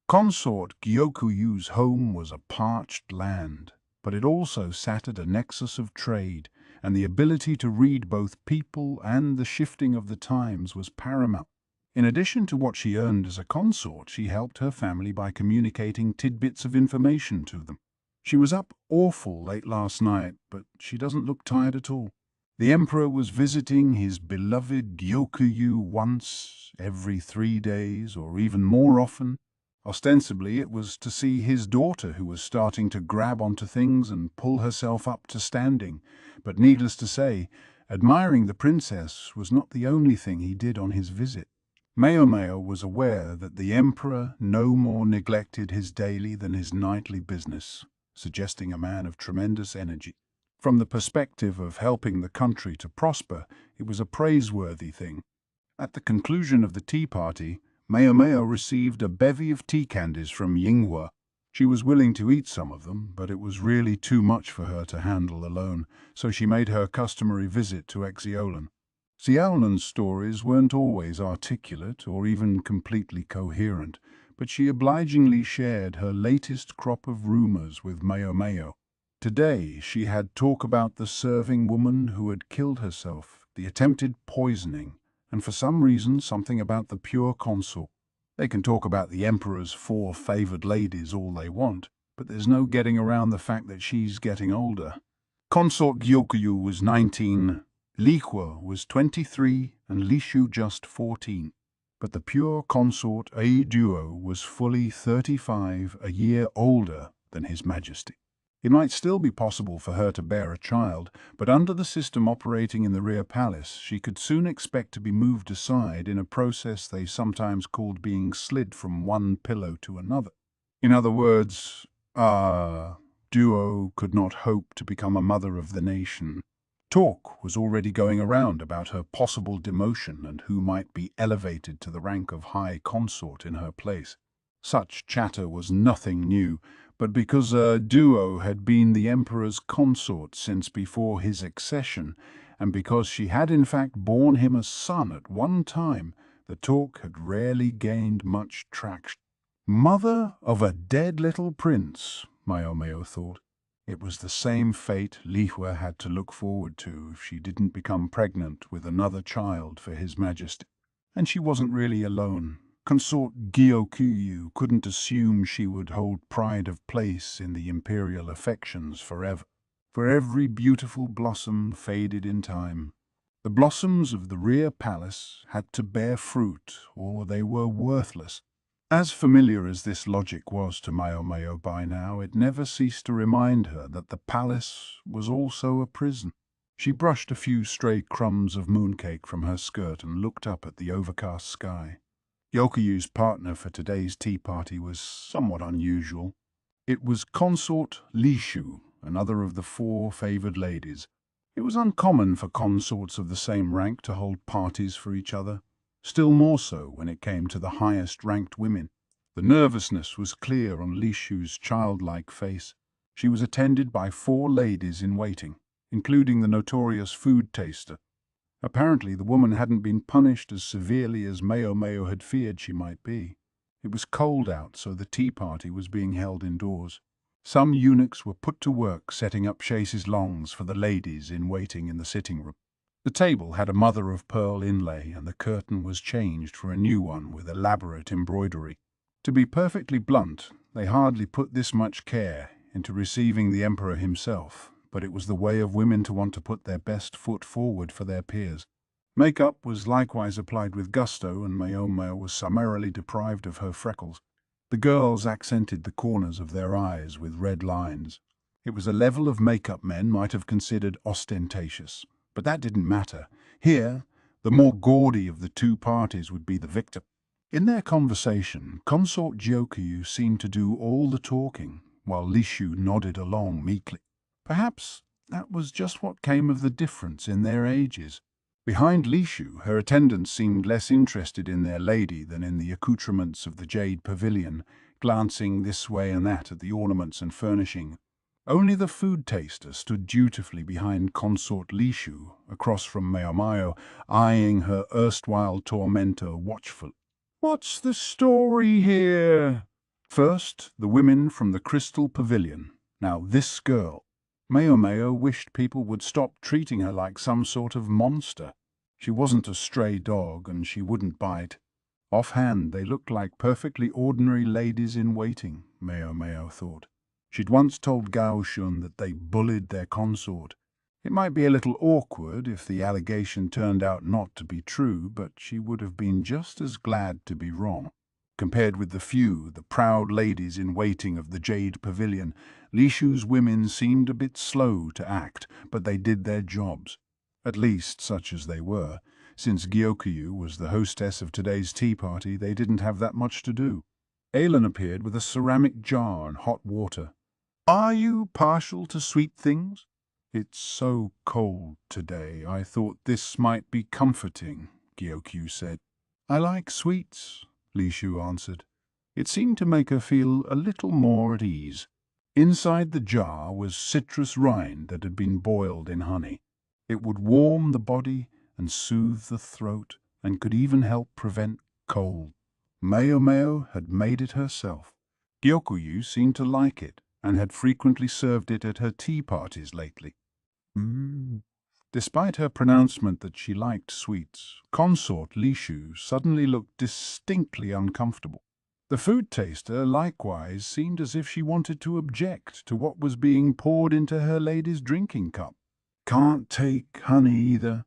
Consort Gyokuyu's home was a parched land, but it also sat at a nexus of trade, and the ability to read both people and the shifting of the times was paramount. In addition to what she earned as a consort, she helped her family by communicating tidbits of information to them. She was up awful late last night, but she doesn't look tired at all. The Emperor was visiting his beloved Gyokuyu once every 3 days, or even more often. Ostensibly, it was to see his daughter, who was starting to grab onto things and pull herself up to standing. But needless to say, admiring the princess was not the only thing he did on his visit. Maomao was aware that the Emperor no more neglected his daily than his nightly business, suggesting a man of tremendous energy. From the perspective of helping the country to prosper, it was a praiseworthy thing. At the conclusion of the tea party, Maomao received a bevy of tea candies from Yinghua. She was willing to eat some of them, but it was really too much for her to handle alone, so she made her customary visit to Exiolan. Xiaolan's stories weren't always articulate or even completely coherent, but she obligingly shared her latest crop of rumors with Maomao. Today she had talk about the serving woman who had killed herself, the attempted poisoning, and for some reason something about the pure consort. They can talk about the Emperor's 4 favored ladies all they want, but there's no getting around the fact that she's getting older. Consort Gyokyu was 19, Lihaku was 23 and Lishu just 14. But the pure consort A duo was fully 35, a year older than His Majesty. It might still be possible for her to bear a child, but under the system operating in the rear palace, she could soon expect to be moved aside in a process they sometimes called being slid from one pillow to another. In other words, duo could not hope to become a mother of the nation. Talk was already going around about her possible demotion and who might be elevated to the rank of high consort in her place. Such chatter was nothing new, but because duo had been the emperor's consort since before his accession, and because she had in fact borne him a son at one time, the talk had rarely gained much traction. Mother of a dead little prince, Maomao thought. It was the same fate Lihaku had to look forward to if she didn't become pregnant with another child for His Majesty. And she wasn't really alone. Consort Gyokuyu couldn't assume she would hold pride of place in the imperial affections forever. For every beautiful blossom faded in time. The blossoms of the rear palace had to bear fruit, or they were worthless. As familiar as this logic was to Maomao by now, it never ceased to remind her that the palace was also a prison. She brushed a few stray crumbs of mooncake from her skirt and looked up at the overcast sky. Gyokuyu's partner for today's tea party was somewhat unusual. It was Consort Lishu, another of the 4 favored ladies. It was uncommon for consorts of the same rank to hold parties for each other. Still more so when it came to the highest-ranked women. The nervousness was clear on Lishu's childlike face. She was attended by 4 ladies-in-waiting, including the notorious food taster. Apparently the woman hadn't been punished as severely as Maomao had feared she might be. It was cold out, so the tea party was being held indoors. Some eunuchs were put to work setting up chaises longs for the ladies-in-waiting in the sitting room. The table had a mother-of-pearl inlay, and the curtain was changed for a new one with elaborate embroidery. To be perfectly blunt, they hardly put this much care into receiving the emperor himself, but it was the way of women to want to put their best foot forward for their peers. Makeup was likewise applied with gusto, and Maomao was summarily deprived of her freckles. The girls accented the corners of their eyes with red lines. It was a level of makeup men might have considered ostentatious. But that didn't matter. Here, the more gaudy of the 2 parties would be the victor. In their conversation, Consort Gyokuyu seemed to do all the talking, while Lishu nodded along meekly. Perhaps that was just what came of the difference in their ages. Behind Lishu, her attendants seemed less interested in their lady than in the accoutrements of the jade pavilion, glancing this way and that at the ornaments and furnishing. Only the food taster stood dutifully behind Consort Lishu, across from Maomao, eyeing her erstwhile tormentor watchfully. "What's the story here?" First, the women from the Crystal Pavilion. Now this girl. Maomao wished people would stop treating her like some sort of monster. She wasn't a stray dog, and she wouldn't bite. Offhand, they looked like perfectly ordinary ladies-in-waiting, Maomao thought. She'd once told Gaoshun that they bullied their consort. It might be a little awkward if the allegation turned out not to be true, but she would have been just as glad to be wrong. Compared with the proud ladies-in-waiting of the Jade Pavilion, Lishu's women seemed a bit slow to act, but they did their jobs. At least such as they were. Since Gyokuyu was the hostess of today's tea party, they didn't have that much to do. Aelin appeared with a ceramic jar and hot water. "Are you partial to sweet things?" "It's so cold today, I thought this might be comforting," Gyokyu said. "I like sweets," Lishu answered. It seemed to make her feel a little more at ease. Inside the jar was citrus rind that had been boiled in honey. It would warm the body and soothe the throat, and could even help prevent cold. Maomao had made it herself. Gyokuyu seemed to like it, and had frequently served it at her tea parties lately. Despite her pronouncement that she liked sweets, Consort Lishu suddenly looked distinctly uncomfortable. The food taster likewise seemed as if she wanted to object to what was being poured into her lady's drinking cup. Can't take honey either,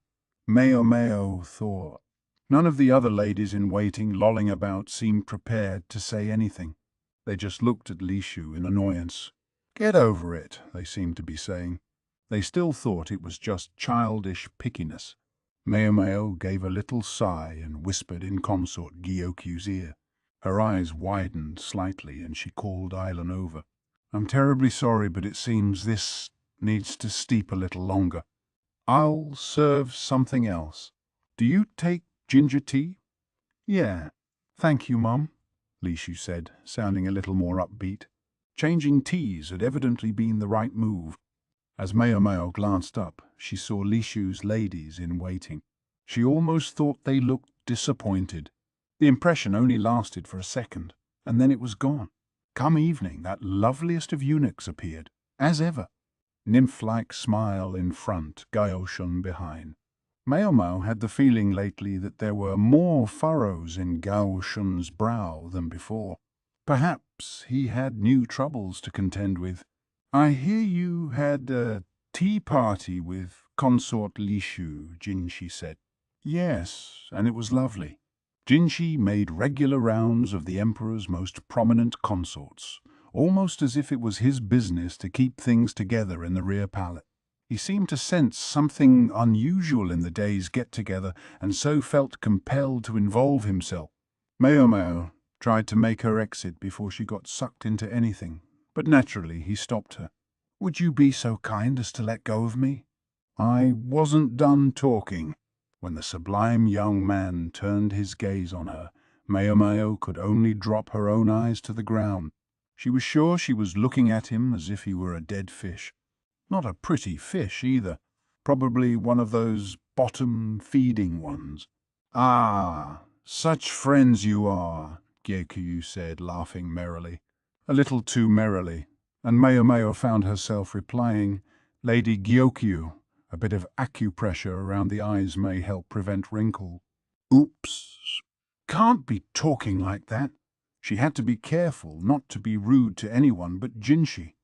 Maomao thought. None of the other ladies in waiting lolling about seemed prepared to say anything. They just looked at Lishu in annoyance. Get over it, they seemed to be saying. They still thought it was just childish pickiness. Maomao gave a little sigh and whispered in Consort Gyoku's ear. Her eyes widened slightly and she called Islan over. I'm terribly sorry, but it seems this needs to steep a little longer. I'll serve something else. Do you take ginger tea? Yeah. Thank you, Mum, Lishu said, sounding a little more upbeat. Changing teas had evidently been the right move. As Maomao glanced up, she saw Lishu's ladies in waiting. She almost thought they looked disappointed. The impression only lasted for a second, and then it was gone. Come evening, that loveliest of eunuchs appeared, as ever. Nymph-like smile in front, Gaoshun behind. Maomao had the feeling lately that there were more furrows in Gaoshun's brow than before. Perhaps he had new troubles to contend with. I hear you had a tea party with Consort Lishu, Jinshi said. Yes, and it was lovely. Jinshi made regular rounds of the Emperor's most prominent consorts, almost as if it was his business to keep things together in the rear pallet. He seemed to sense something unusual in the day's get-together and so felt compelled to involve himself. Maomao tried to make her exit before she got sucked into anything, but naturally he stopped her. Would you be so kind as to let go of me? I wasn't done talking. When the sublime young man turned his gaze on her, Maomao could only drop her own eyes to the ground. She was sure she was looking at him as if he were a dead fish. Not a pretty fish either, probably one of those bottom-feeding ones. Ah, such friends you are, Gyoku said, laughing merrily. A little too merrily, and Maomao found herself replying, Lady Gyoku, a bit of acupressure around the eyes may help prevent wrinkle. Oops. Can't be talking like that. She had to be careful not to be rude to anyone but Jinshi.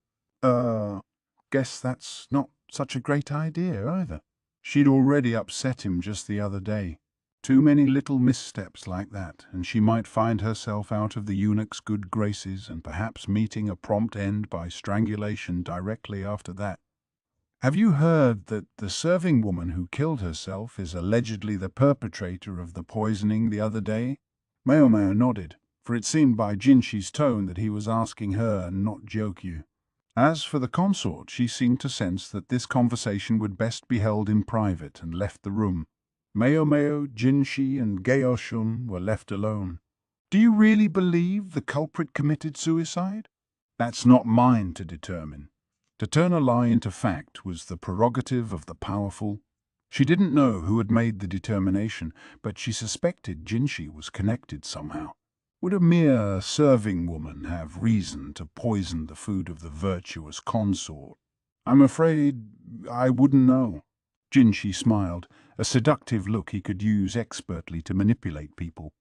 Guess that's not such a great idea either. She'd already upset him just the other day. Too many little missteps like that, and she might find herself out of the eunuch's good graces and perhaps meeting a prompt end by strangulation directly after that. Have you heard that the serving woman who killed herself is allegedly the perpetrator of the poisoning the other day? Maomao nodded, for it seemed by Jinshi's tone that he was asking her and not Gyokyu. As for the consort, she seemed to sense that this conversation would best be held in private and left the room. Maomao, Jinshi, and Gaoshun were left alone. Do you really believe the culprit committed suicide? That's not mine to determine. To turn a lie into fact was the prerogative of the powerful. She didn't know who had made the determination, but she suspected Jinshi was connected somehow. Would a mere serving woman have reason to poison the food of the virtuous consort? I'm afraid I wouldn't know. Jinshi smiled, a seductive look he could use expertly to manipulate people.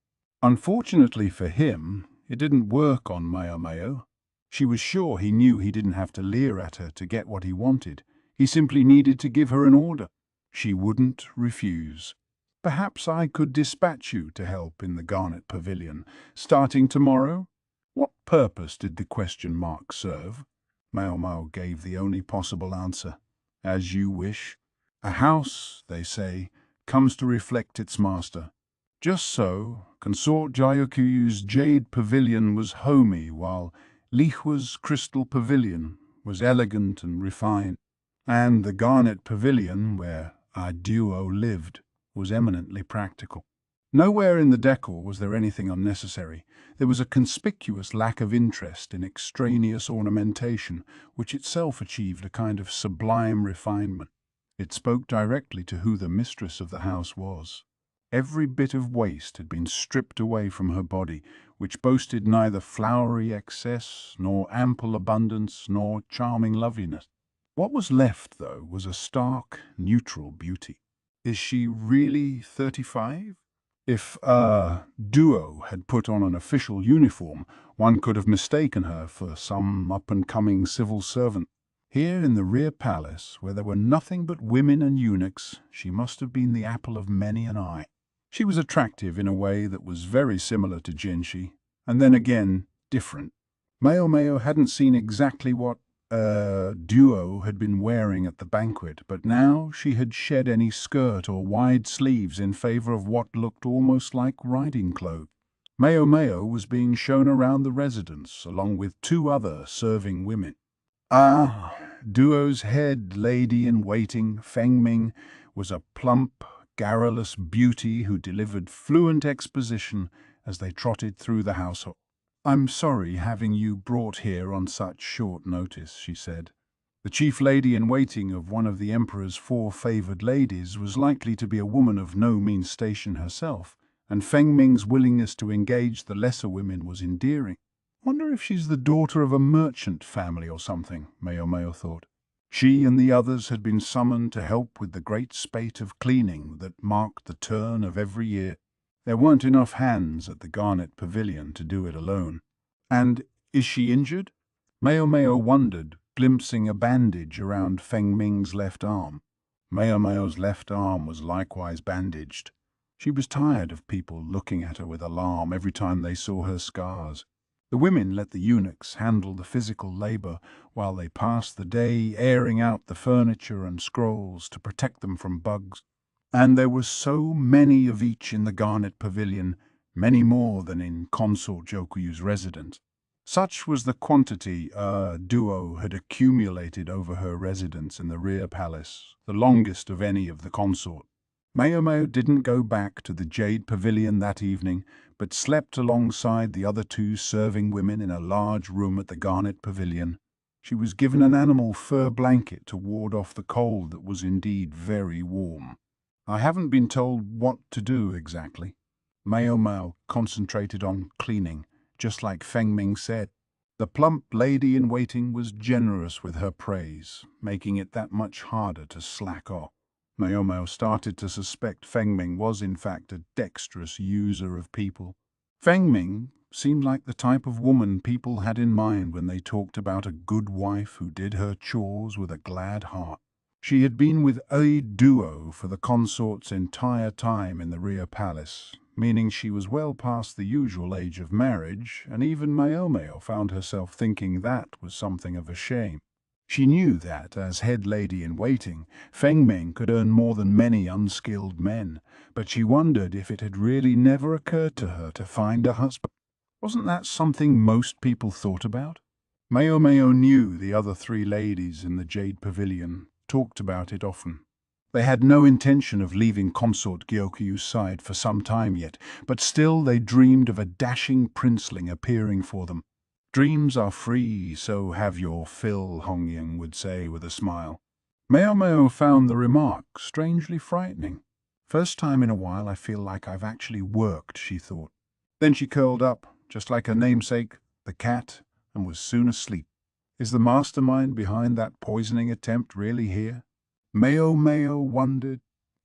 Unfortunately for him, it didn't work on Maomao. She was sure he knew he didn't have to leer at her to get what he wanted. He simply needed to give her an order. She wouldn't refuse. Perhaps I could dispatch you to help in the Garnet Pavilion, starting tomorrow? What purpose did the question mark serve? Maomao gave the only possible answer. As you wish. A house, they say, comes to reflect its master. Just so, Consort Gyokuyu's Jade Pavilion was homey, while Lihua's Crystal Pavilion was elegant and refined. And the Garnet Pavilion, where our duo lived, was eminently practical. Nowhere in the decor was there anything unnecessary. There was a conspicuous lack of interest in extraneous ornamentation, which itself achieved a kind of sublime refinement. It spoke directly to who the mistress of the house was. Every bit of waste had been stripped away from her body, which boasted neither flowery excess, nor ample abundance, nor charming loveliness. What was left, though, was a stark, neutral beauty. Is she really 35? If a duo had put on an official uniform, one could have mistaken her for some up-and-coming civil servant. Here in the rear palace, where there were nothing but women and eunuchs, she must have been the apple of many an eye. She was attractive in a way that was very similar to Jinshi, and then again, different. Maomao hadn't seen exactly what duo had been wearing at the banquet, but now she had shed any skirt or wide sleeves in favor of what looked almost like riding clothes. Maomao was being shown around the residence, along with two other serving women. Duo's head lady-in-waiting, Feng Ming, was a plump, garrulous beauty who delivered fluent exposition as they trotted through the household. "I'm sorry having you brought here on such short notice," she said. The chief lady-in-waiting of one of the Emperor's 4 favored ladies was likely to be a woman of no mean station herself, and Feng Ming's willingness to engage the lesser women was endearing. "Wonder if she's the daughter of a merchant family or something," Maomao thought. She and the others had been summoned to help with the great spate of cleaning that marked the turn of every year. There weren't enough hands at the Garnet Pavilion to do it alone. "And is she injured?" Maomao wondered, glimpsing a bandage around Feng Ming's left arm. Maomao's left arm was likewise bandaged. She was tired of people looking at her with alarm every time they saw her scars. The women let the eunuchs handle the physical labor while they passed the day airing out the furniture and scrolls to protect them from bugs. And there were so many of each in the Garnet Pavilion, many more than in Consort Jokuyu's residence. Such was the quantity Duo had accumulated over her residence in the rear palace, the longest of any of the consort. Maomao didn't go back to the Jade Pavilion that evening, but slept alongside the other 2 serving women in a large room at the Garnet Pavilion. She was given an animal fur blanket to ward off the cold that was indeed very warm. "I haven't been told what to do exactly." Maomao concentrated on cleaning, just like Feng Ming said. The plump lady-in-waiting was generous with her praise, making it that much harder to slack off. Maomao started to suspect Feng Ming was in fact a dexterous user of people. Feng Ming seemed like the type of woman people had in mind when they talked about a good wife who did her chores with a glad heart. She had been with a duo for the consort's entire time in the rear palace, meaning she was well past the usual age of marriage, and even Maomao found herself thinking that was something of a shame. She knew that, as head lady-in-waiting, Feng Ming could earn more than many unskilled men, but she wondered if it had really never occurred to her to find a husband. Wasn't that something most people thought about? Maomao knew the other 3 ladies in the Jade Pavilion talked about it often. They had no intention of leaving Consort Gyokuyu's side for some time yet, but still they dreamed of a dashing princeling appearing for them. "Dreams are free, so have your fill," Hongyang would say with a smile. Maomao found the remark strangely frightening. "First time in a while I feel like I've actually worked," she thought. Then she curled up, just like her namesake, the cat, and was soon asleep. Is the mastermind behind that poisoning attempt really here? Maomao wondered.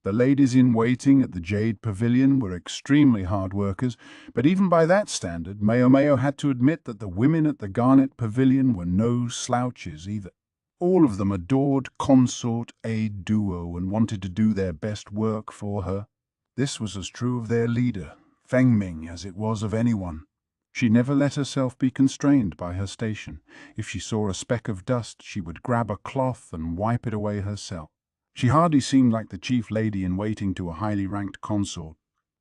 The ladies-in-waiting at the Jade Pavilion were extremely hard workers, but even by that standard, Maomao had to admit that the women at the Garnet Pavilion were no slouches either. All of them adored Consort A Duo and wanted to do their best work for her. This was as true of their leader, Feng Ming, as it was of anyone. She never let herself be constrained by her station. If she saw a speck of dust, she would grab a cloth and wipe it away herself. She hardly seemed like the chief lady-in-waiting to a highly ranked consort.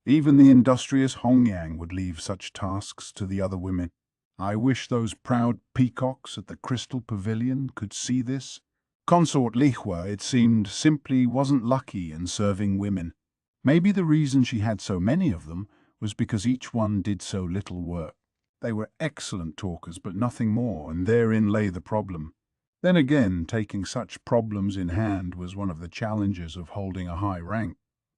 Even the industrious Hongyang would leave such tasks to the other women. I wish those proud peacocks at the Crystal Pavilion could see this. Consort Lihua, it seemed, simply wasn't lucky in serving women. Maybe the reason she had so many of them was because each one did so little work. They were excellent talkers, but nothing more, and therein lay the problem. Then again, taking such problems in hand was one of the challenges of holding a high rank.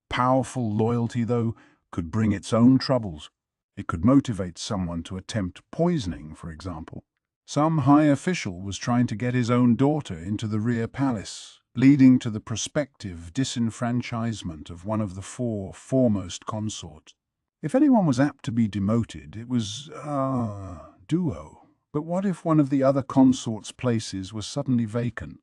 Powerful loyalty, though, could bring its own troubles. It could motivate someone to attempt poisoning, for example. Some high official was trying to get his own daughter into the rear palace, leading to the prospective disenfranchisement of one of the 4 foremost consorts. If anyone was apt to be demoted, it was, Duo. But what if one of the other consorts' places was suddenly vacant?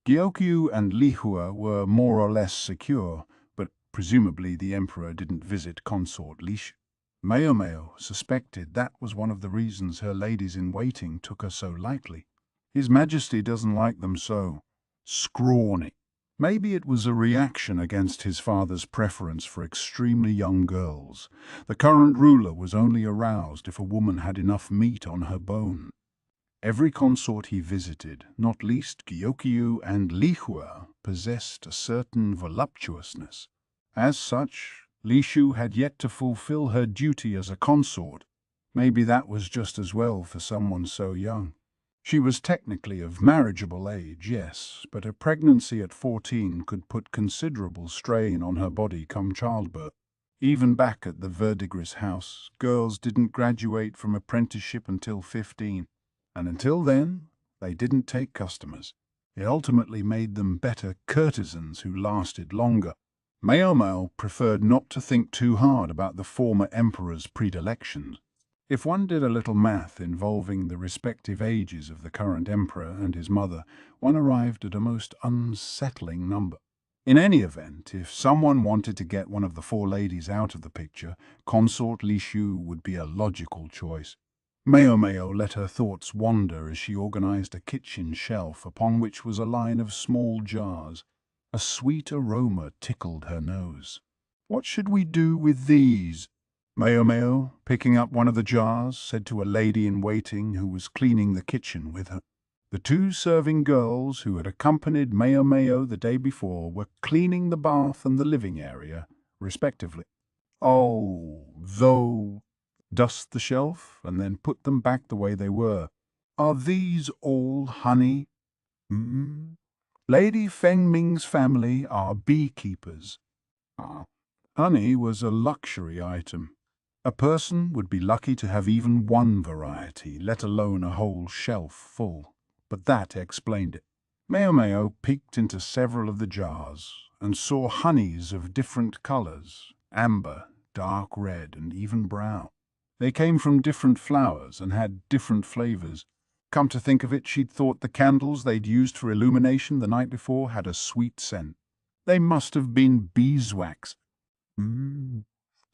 Gyokyu and Lihua were more or less secure, but presumably the emperor didn't visit consort Lishu. Maomao suspected that was one of the reasons her ladies-in-waiting took her so lightly. His Majesty doesn't like them so scrawny. Maybe it was a reaction against his father's preference for extremely young girls. The current ruler was only aroused if a woman had enough meat on her bone. Every consort he visited, not least Gyokyu and Lihua, possessed a certain voluptuousness. As such, Lishu had yet to fulfill her duty as a consort. Maybe that was just as well for someone so young. She was technically of marriageable age, yes, but a pregnancy at 14 could put considerable strain on her body come childbirth. Even back at the Verdigris house, girls didn't graduate from apprenticeship until 15, and until then, they didn't take customers. It ultimately made them better courtesans who lasted longer. Maomao preferred not to think too hard about the former emperor's predilections. If one did a little math involving the respective ages of the current emperor and his mother, one arrived at a most unsettling number. In any event, if someone wanted to get one of the four ladies out of the picture, consort Lishu would be a logical choice. Maomao let her thoughts wander as she organized a kitchen shelf upon which was a line of small jars. A sweet aroma tickled her nose. "What should we do with these?" Maomao, picking up one of the jars, said to a lady-in-waiting who was cleaning the kitchen with her. The two serving girls who had accompanied Maomao the day before were cleaning the bath and the living area, respectively. "Oh, though," dust the shelf and then put them back the way they were. "Are these all honey?" Lady Fengming's family are beekeepers. Honey was a luxury item. A person would be lucky to have even one variety, let alone a whole shelf full. But that explained it. Maomao peeked into several of the jars and saw honeys of different colors, amber, dark red, and even brown. They came from different flowers and had different flavors. Come to think of it, she'd thought the candles they'd used for illumination the night before had a sweet scent. They must have been beeswax.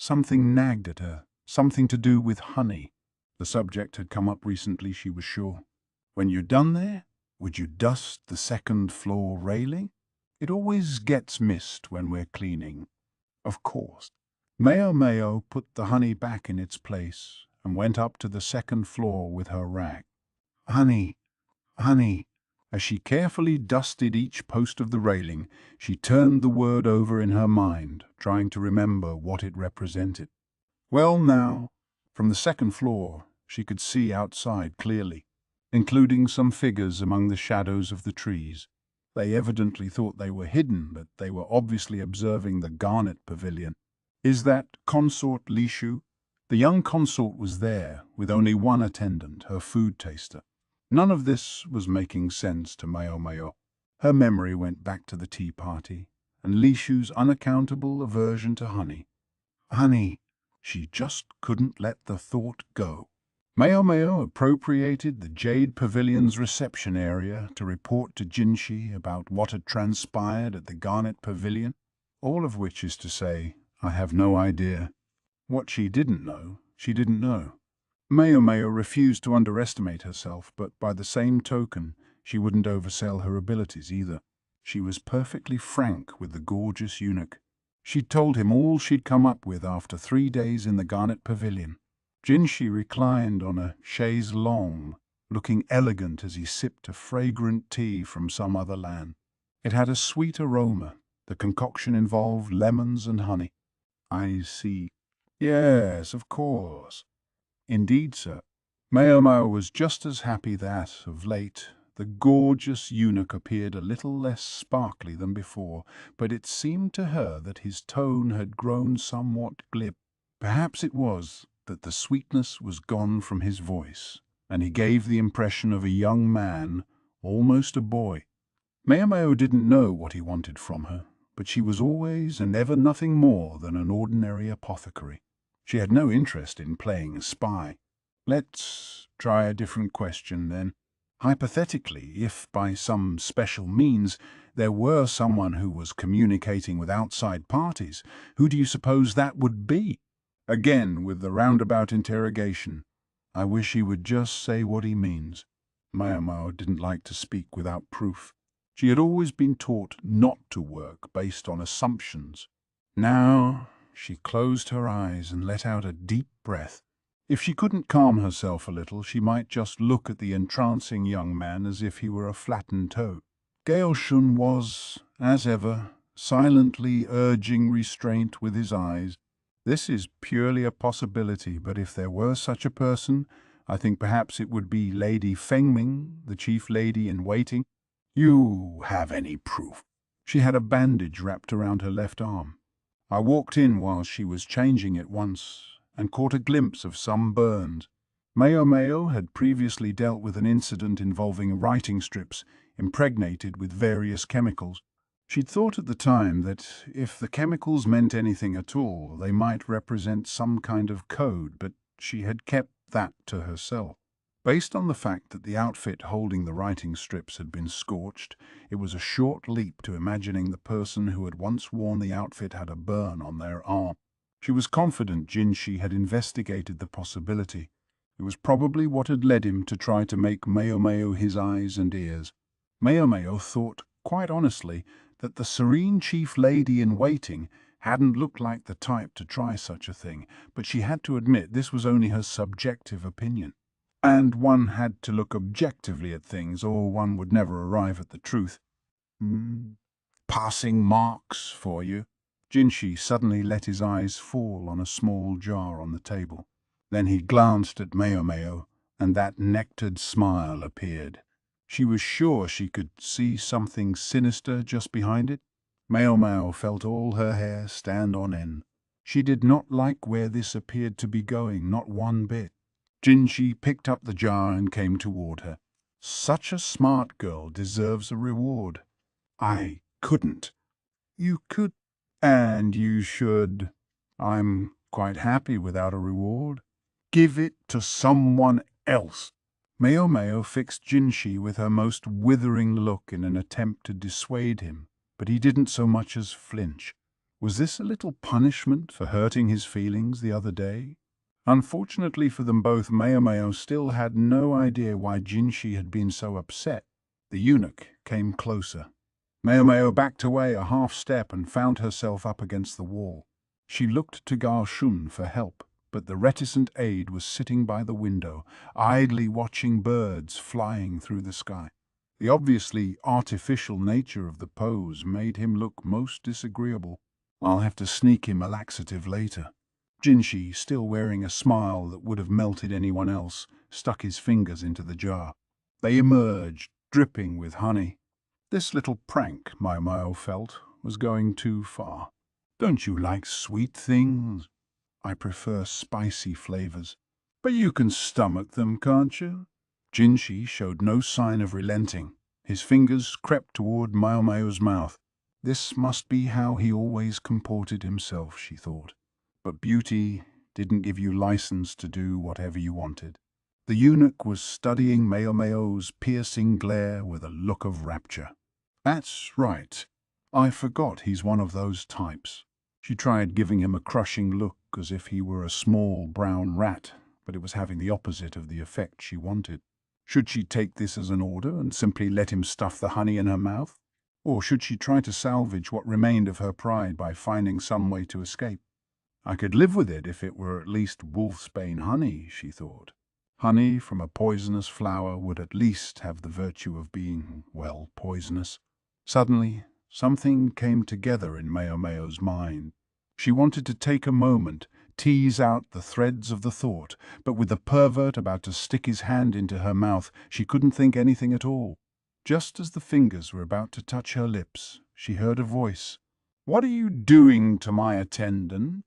Something nagged at her, something to do with honey. The subject had come up recently, she was sure. "When you're done there, would you dust the second floor railing? It always gets missed when we're cleaning." Of course. Maomao put the honey back in its place and went up to the second floor with her rag. "Honey, honey." As she carefully dusted each post of the railing, she turned the word over in her mind, trying to remember what it represented. Well now, from the second floor, she could see outside clearly, including some figures among the shadows of the trees. They evidently thought they were hidden, but they were obviously observing the garnet pavilion. Is that consort Lishu? The young consort was there, with only one attendant, her food taster. None of this was making sense to Maomao. Her memory went back to the tea party, and Lishu's unaccountable aversion to honey. Honey, she just couldn't let the thought go. Maomao appropriated the Jade Pavilion's reception area to report to Jinshi about what had transpired at the Garnet Pavilion, all of which is to say, I have no idea. What she didn't know, she didn't know. Maomao refused to underestimate herself, but by the same token, she wouldn't oversell her abilities either. She was perfectly frank with the gorgeous eunuch. She'd told him all she'd come up with after 3 days in the Garnet Pavilion. Jinshi reclined on a chaise longue, looking elegant as he sipped a fragrant tea from some other land. It had a sweet aroma. The concoction involved lemons and honey. I see. Yes, of course. Indeed, sir. Maomao was just as happy that, of late, the gorgeous eunuch appeared a little less sparkly than before, but it seemed to her that his tone had grown somewhat glib. Perhaps it was that the sweetness was gone from his voice, and he gave the impression of a young man, almost a boy. Maomao didn't know what he wanted from her, but she was always and ever nothing more than an ordinary apothecary. She had no interest in playing a spy. Let's try a different question then. Hypothetically, if by some special means there were someone who was communicating with outside parties, who do you suppose that would be? Again, with the roundabout interrogation. I wish he would just say what he means. Maomao didn't like to speak without proof. She had always been taught not to work based on assumptions. Now she closed her eyes and let out a deep breath. If she couldn't calm herself a little, she might just look at the entrancing young man as if he were a flattened toad. Gaoshun was, as ever, silently urging restraint with his eyes. This is purely a possibility, but if there were such a person, I think perhaps it would be Lady Fengming, the chief lady in waiting. You have any proof? She had a bandage wrapped around her left arm. I walked in while she was changing it once, and caught a glimpse of some burns. Maomao had previously dealt with an incident involving writing strips impregnated with various chemicals. She'd thought at the time that if the chemicals meant anything at all, they might represent some kind of code, but she had kept that to herself. Based on the fact that the outfit holding the writing strips had been scorched, it was a short leap to imagining the person who had once worn the outfit had a burn on their arm. She was confident Jinshi had investigated the possibility. It was probably what had led him to try to make Maomao his eyes and ears. Maomao thought, quite honestly, that the serene chief lady in waiting hadn't looked like the type to try such a thing, but she had to admit this was only her subjective opinion. And one had to look objectively at things, or one would never arrive at the truth. Passing marks for you. Jinshi suddenly let his eyes fall on a small jar on the table. Then he glanced at Maomao, and that nectared smile appeared. She was sure she could see something sinister just behind it. Maomao felt all her hair stand on end. She did not like where this appeared to be going, not one bit. Jinshi picked up the jar and came toward her. Such a smart girl deserves a reward. I couldn't. You could. And you should. I'm quite happy without a reward. Give it to someone else. Maomao fixed Jinshi with her most withering look in an attempt to dissuade him, but he didn't so much as flinch. Was this a little punishment for hurting his feelings the other day? Unfortunately for them both, Maomao still had no idea why Jinshi had been so upset. The eunuch came closer. Maomao backed away a half step and found herself up against the wall. She looked to Gaoshun for help, but the reticent aide was sitting by the window, idly watching birds flying through the sky. The obviously artificial nature of the pose made him look most disagreeable. I'll have to sneak him a laxative later. Jinshi, still wearing a smile that would have melted anyone else, stuck his fingers into the jar. They emerged, dripping with honey. This little prank, Maomao felt, was going too far. Don't you like sweet things? I prefer spicy flavors. But you can stomach them, can't you? Jinshi showed no sign of relenting. His fingers crept toward Maomao's mouth. This must be how he always comported himself, she thought. But beauty didn't give you license to do whatever you wanted. The eunuch was studying Maomao's piercing glare with a look of rapture. That's right. I forgot he's one of those types. She tried giving him a crushing look as if he were a small brown rat, but it was having the opposite of the effect she wanted. Should she take this as an order and simply let him stuff the honey in her mouth? Or should she try to salvage what remained of her pride by finding some way to escape? I could live with it if it were at least wolfsbane honey, she thought. Honey from a poisonous flower would at least have the virtue of being, well, poisonous. Suddenly, something came together in Maomao's mind. She wanted to take a moment, tease out the threads of the thought, but with the pervert about to stick his hand into her mouth, she couldn't think anything at all. Just as the fingers were about to touch her lips, she heard a voice. "What are you doing to my attendant?"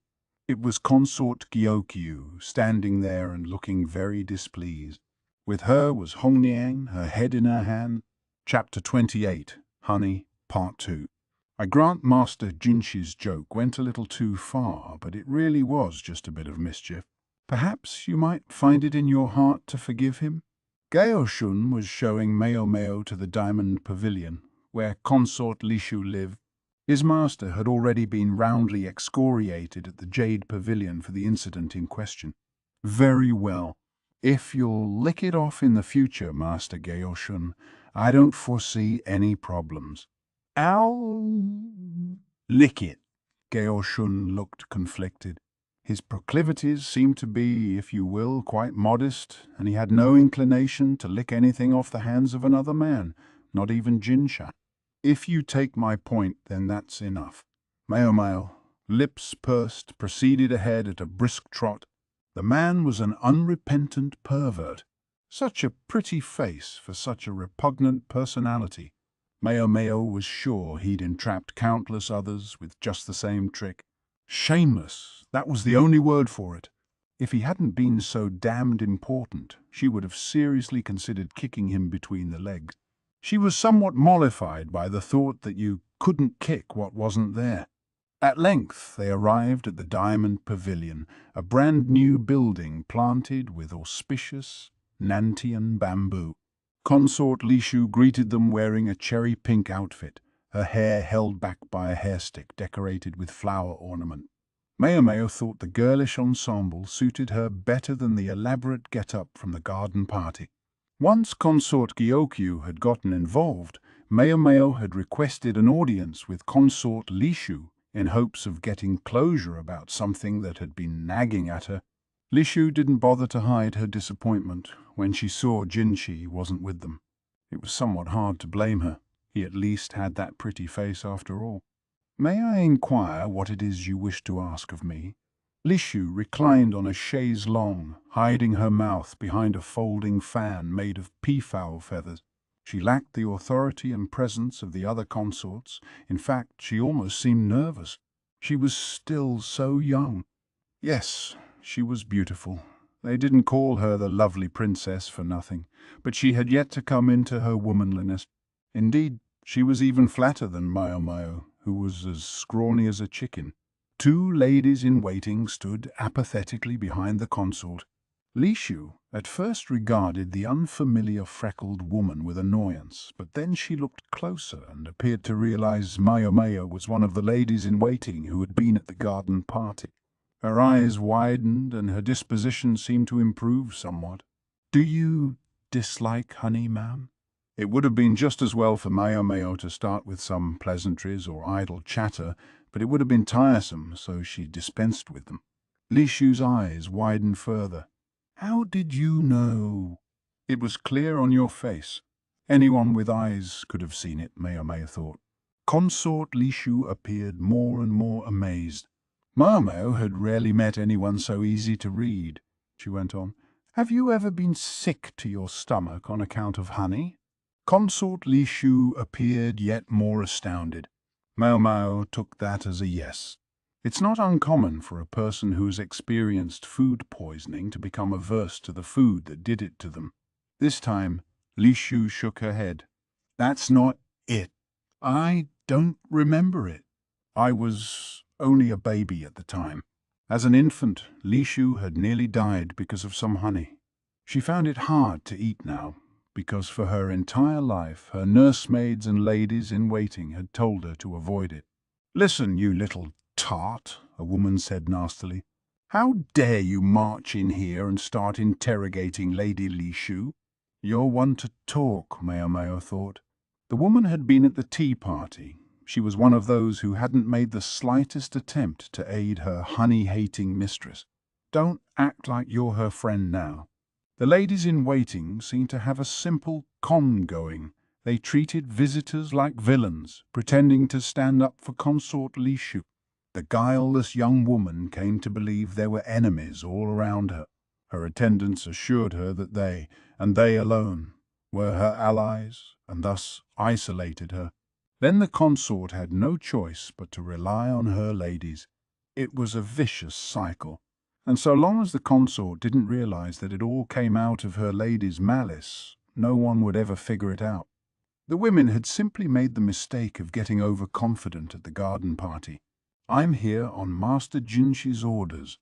It was Consort Gyokyu, standing there and looking very displeased. With her was Hongniang, her head in her hand. Chapter 28, Honey, Part 2. I grant Master Jinshi's joke went a little too far, but it really was just a bit of mischief. Perhaps you might find it in your heart to forgive him? Gaoshun was showing Maomao to the Diamond Pavilion, where Consort Lishu lived. His master had already been roundly excoriated at the Jade Pavilion for the incident in question. Very well. If you'll lick it off in the future, Master Gaoshun, I don't foresee any problems. Ow! Lick it. Gaoshun looked conflicted. His proclivities seemed to be, if you will, quite modest, and he had no inclination to lick anything off the hands of another man, not even Jinshi. If you take my point, then that's enough. Maomao, lips pursed, proceeded ahead at a brisk trot. The man was an unrepentant pervert. Such a pretty face for such a repugnant personality. Maomao was sure he'd entrapped countless others with just the same trick. Shameless, that was the only word for it. If he hadn't been so damned important, she would have seriously considered kicking him between the legs. She was somewhat mollified by the thought that you couldn't kick what wasn't there. At length they arrived at the Diamond Pavilion, a brand-new building planted with auspicious Nantian bamboo. Consort Lishu greeted them wearing a cherry-pink outfit, her hair held back by a hairstick decorated with flower ornament. Maomao thought the girlish ensemble suited her better than the elaborate get-up from the garden party. Once Consort Gyokyu had gotten involved, Maomao had requested an audience with Consort Lishu in hopes of getting closure about something that had been nagging at her. Lishu didn't bother to hide her disappointment when she saw Jinshi wasn't with them. It was somewhat hard to blame her. He at least had that pretty face after all. May I inquire what it is you wish to ask of me? Lishu reclined on a chaise longue, hiding her mouth behind a folding fan made of peafowl feathers. She lacked the authority and presence of the other consorts. In fact, she almost seemed nervous. She was still so young. Yes, she was beautiful. They didn't call her the lovely princess for nothing, but she had yet to come into her womanliness. Indeed, she was even flatter than Maomao, who was as scrawny as a chicken. Two ladies in waiting stood apathetically behind the consort. Lishu at first regarded the unfamiliar freckled woman with annoyance, but then she looked closer and appeared to realize Maomao was one of the ladies in waiting who had been at the garden party. Her eyes widened and her disposition seemed to improve somewhat. "Do you dislike honey, ma'am?" It would have been just as well for Maomao to start with some pleasantries or idle chatter, but it would have been tiresome, so she dispensed with them. Lishu's eyes widened further. "How did you know?" "It was clear on your face. Anyone with eyes could have seen it," Maomao thought. Consort Lishu appeared more and more amazed. Maomao had rarely met anyone so easy to read. She went on, "Have you ever been sick to your stomach on account of honey?" Consort Lishu appeared yet more astounded. Maomao took that as a yes. It's not uncommon for a person who's experienced food poisoning to become averse to the food that did it to them. This time, Lishu shook her head. "That's not it. I don't remember it. I was only a baby at the time. As an infant, Lishu had nearly died because of some honey. She found it hard to eat now, because for her entire life her nursemaids and ladies in waiting had told her to avoid it. "Listen, you little tart," a woman said nastily. "How dare you march in here and start interrogating Lady Lishu?" "You're one to talk," Maomao thought. The woman had been at the tea party. She was one of those who hadn't made the slightest attempt to aid her honey-hating mistress. "Don't act like you're her friend now." The ladies in waiting seemed to have a simple con going. They treated visitors like villains, pretending to stand up for Consort Lishu. The guileless young woman came to believe there were enemies all around her. Her attendants assured her that they, and they alone, were her allies, and thus isolated her. Then the consort had no choice but to rely on her ladies. It was a vicious cycle. And so long as the consort didn't realize that it all came out of her lady's malice, no one would ever figure it out. The women had simply made the mistake of getting overconfident at the garden party. "I'm here on Master Jinshi's orders."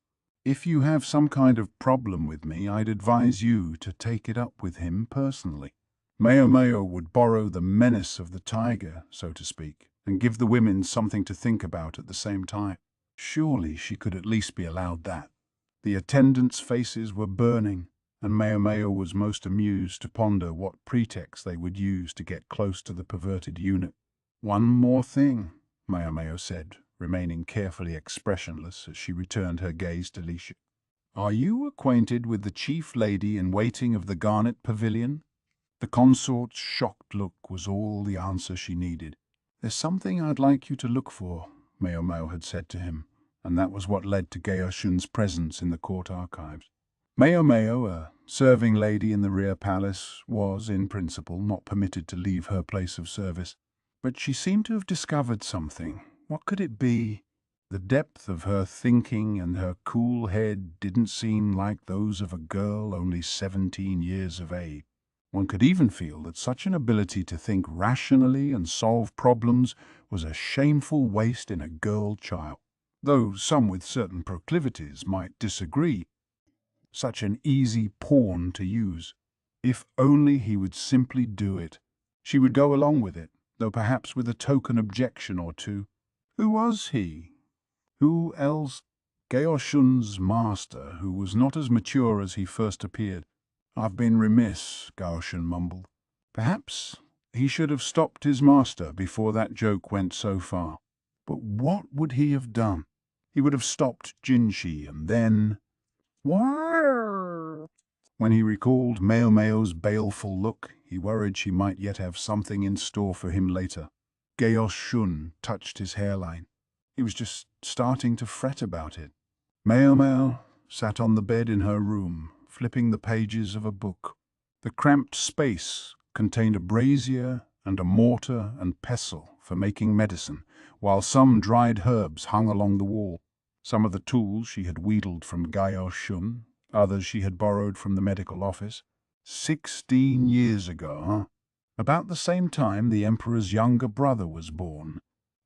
If you have some kind of problem with me, I'd advise you to take it up with him personally. Maomao would borrow the menace of the tiger, so to speak, and give the women something to think about at the same time. Surely she could at least be allowed that. The attendants' faces were burning, and Maomao was most amused to ponder what pretext they would use to get close to the perverted eunuch. One more thing, Maomao said, remaining carefully expressionless as she returned her gaze to Lisha. Are you acquainted with the chief lady in waiting of the Garnet Pavilion? The consort's shocked look was all the answer she needed. There's something I'd like you to look for, Maomao had said to him, and that was what led to Gaoshun's presence in the court archives. Maomao, a serving lady in the rear palace, was, in principle, not permitted to leave her place of service. But she seemed to have discovered something. What could it be? The depth of her thinking and her cool head didn't seem like those of a girl only 17 years of age. One could even feel that such an ability to think rationally and solve problems was a shameful waste in a girl child. Though some with certain proclivities might disagree, such an easy pawn to use. If only he would simply do it. She would go along with it, though perhaps with a token objection or two. Who was he? Who else? Gaoshun's master, who was not as mature as he first appeared. I've been remiss, Gaoshun mumbled. Perhaps he should have stopped his master before that joke went so far. But what would he have done? He would have stopped Jinshi and then... When he recalled Maomao's baleful look, he worried she might yet have something in store for him later. Gaoshun touched his hairline. He was just starting to fret about it. Maomao sat on the bed in her room, flipping the pages of a book. The cramped space contained a brazier and a mortar and pestle for making medicine, while some dried herbs hung along the wall. Some of the tools she had wheedled from Gaoshun, others she had borrowed from the medical office. 16 years ago, huh? About the same time the Emperor's younger brother was born.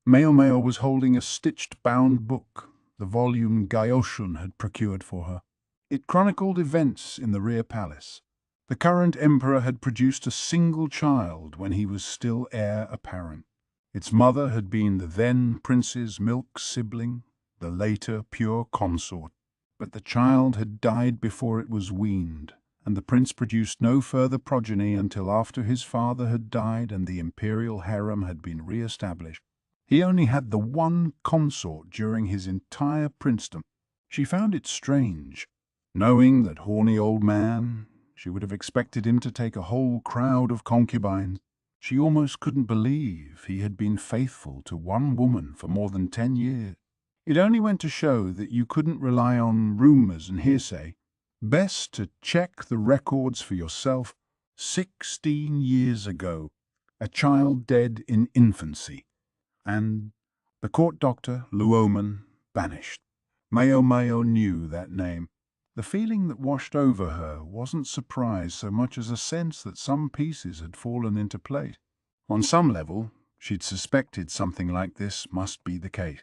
Maomao was holding a stitched-bound book, the volume Gaoshun had procured for her. It chronicled events in the rear palace. The current emperor had produced a single child when he was still heir apparent. Its mother had been the then prince's milk sibling, the later pure consort. But the child had died before it was weaned, and the prince produced no further progeny until after his father had died and the imperial harem had been re-established. He only had the one consort during his entire princedom. She found it strange. Knowing that horny old man, she would have expected him to take a whole crowd of concubines. She almost couldn't believe he had been faithful to one woman for more than 10 years. It only went to show that you couldn't rely on rumors and hearsay. Best to check the records for yourself. 16 years ago, a child dead in infancy. And the court doctor, Luoman, banished. Maomao knew that name. The feeling that washed over her wasn't surprise so much as a sense that some pieces had fallen into place. On some level, she'd suspected something like this must be the case.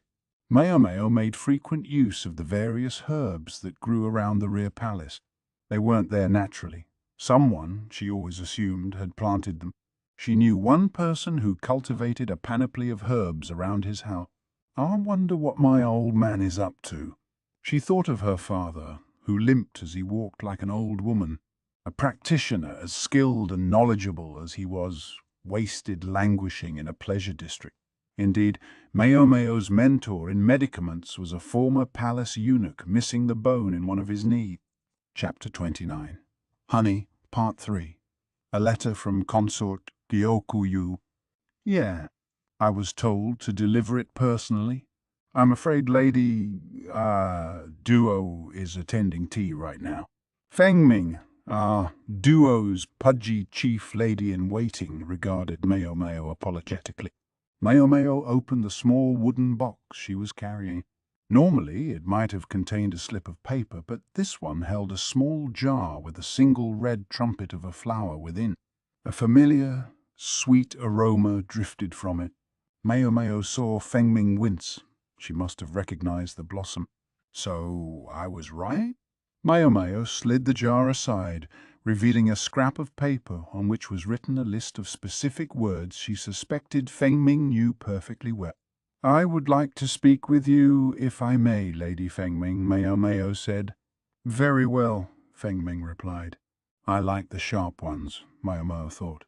Maomao made frequent use of the various herbs that grew around the rear palace. They weren't there naturally. Someone, she always assumed, had planted them. She knew one person who cultivated a panoply of herbs around his house. I wonder what my old man is up to. She thought of her father, who limped as he walked like an old woman, a practitioner as skilled and knowledgeable as he was wasted languishing in a pleasure district. Indeed, Maomao's mentor in medicaments was a former palace eunuch missing the bone in one of his knees. Chapter 29. Honey, Part 3. A letter from Consort Gyokuyu. Yeah, I was told to deliver it personally. I'm afraid Lady, Duo is attending tea right now. Fengming, Duo's pudgy chief lady-in-waiting, regarded Maomao apologetically. Maomao opened the small wooden box she was carrying. Normally, it might have contained a slip of paper, but this one held a small jar with a single red trumpet of a flower within. A familiar, sweet aroma drifted from it. Maomao saw Fengming wince. She must have recognized the blossom. So I was right? Maomao slid the jar aside, revealing a scrap of paper on which was written a list of specific words she suspected Feng Ming knew perfectly well. I would like to speak with you, if I may, Lady Feng Ming, Maomao said. Very well, Feng Ming replied. I like the sharp ones, Maomao thought.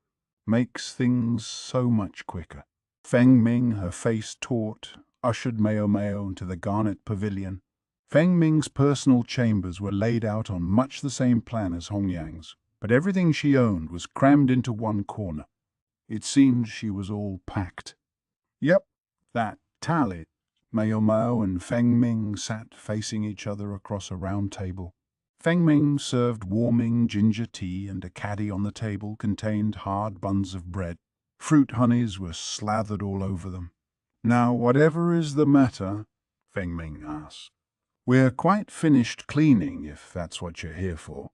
Makes things so much quicker. Feng Ming, her face taut, ushered Maomao into the garnet pavilion. Feng Ming's personal chambers were laid out on much the same plan as Hongyang's, but everything she owned was crammed into one corner. It seemed she was all packed. Yep, that tallied. Maomao and Feng Ming sat facing each other across a round table. Feng Ming served warming ginger tea, and a caddy on the table contained hard buns of bread. Fruit honeys were slathered all over them. Now, whatever is the matter? Feng Ming asked. We're quite finished cleaning, if that's what you're here for.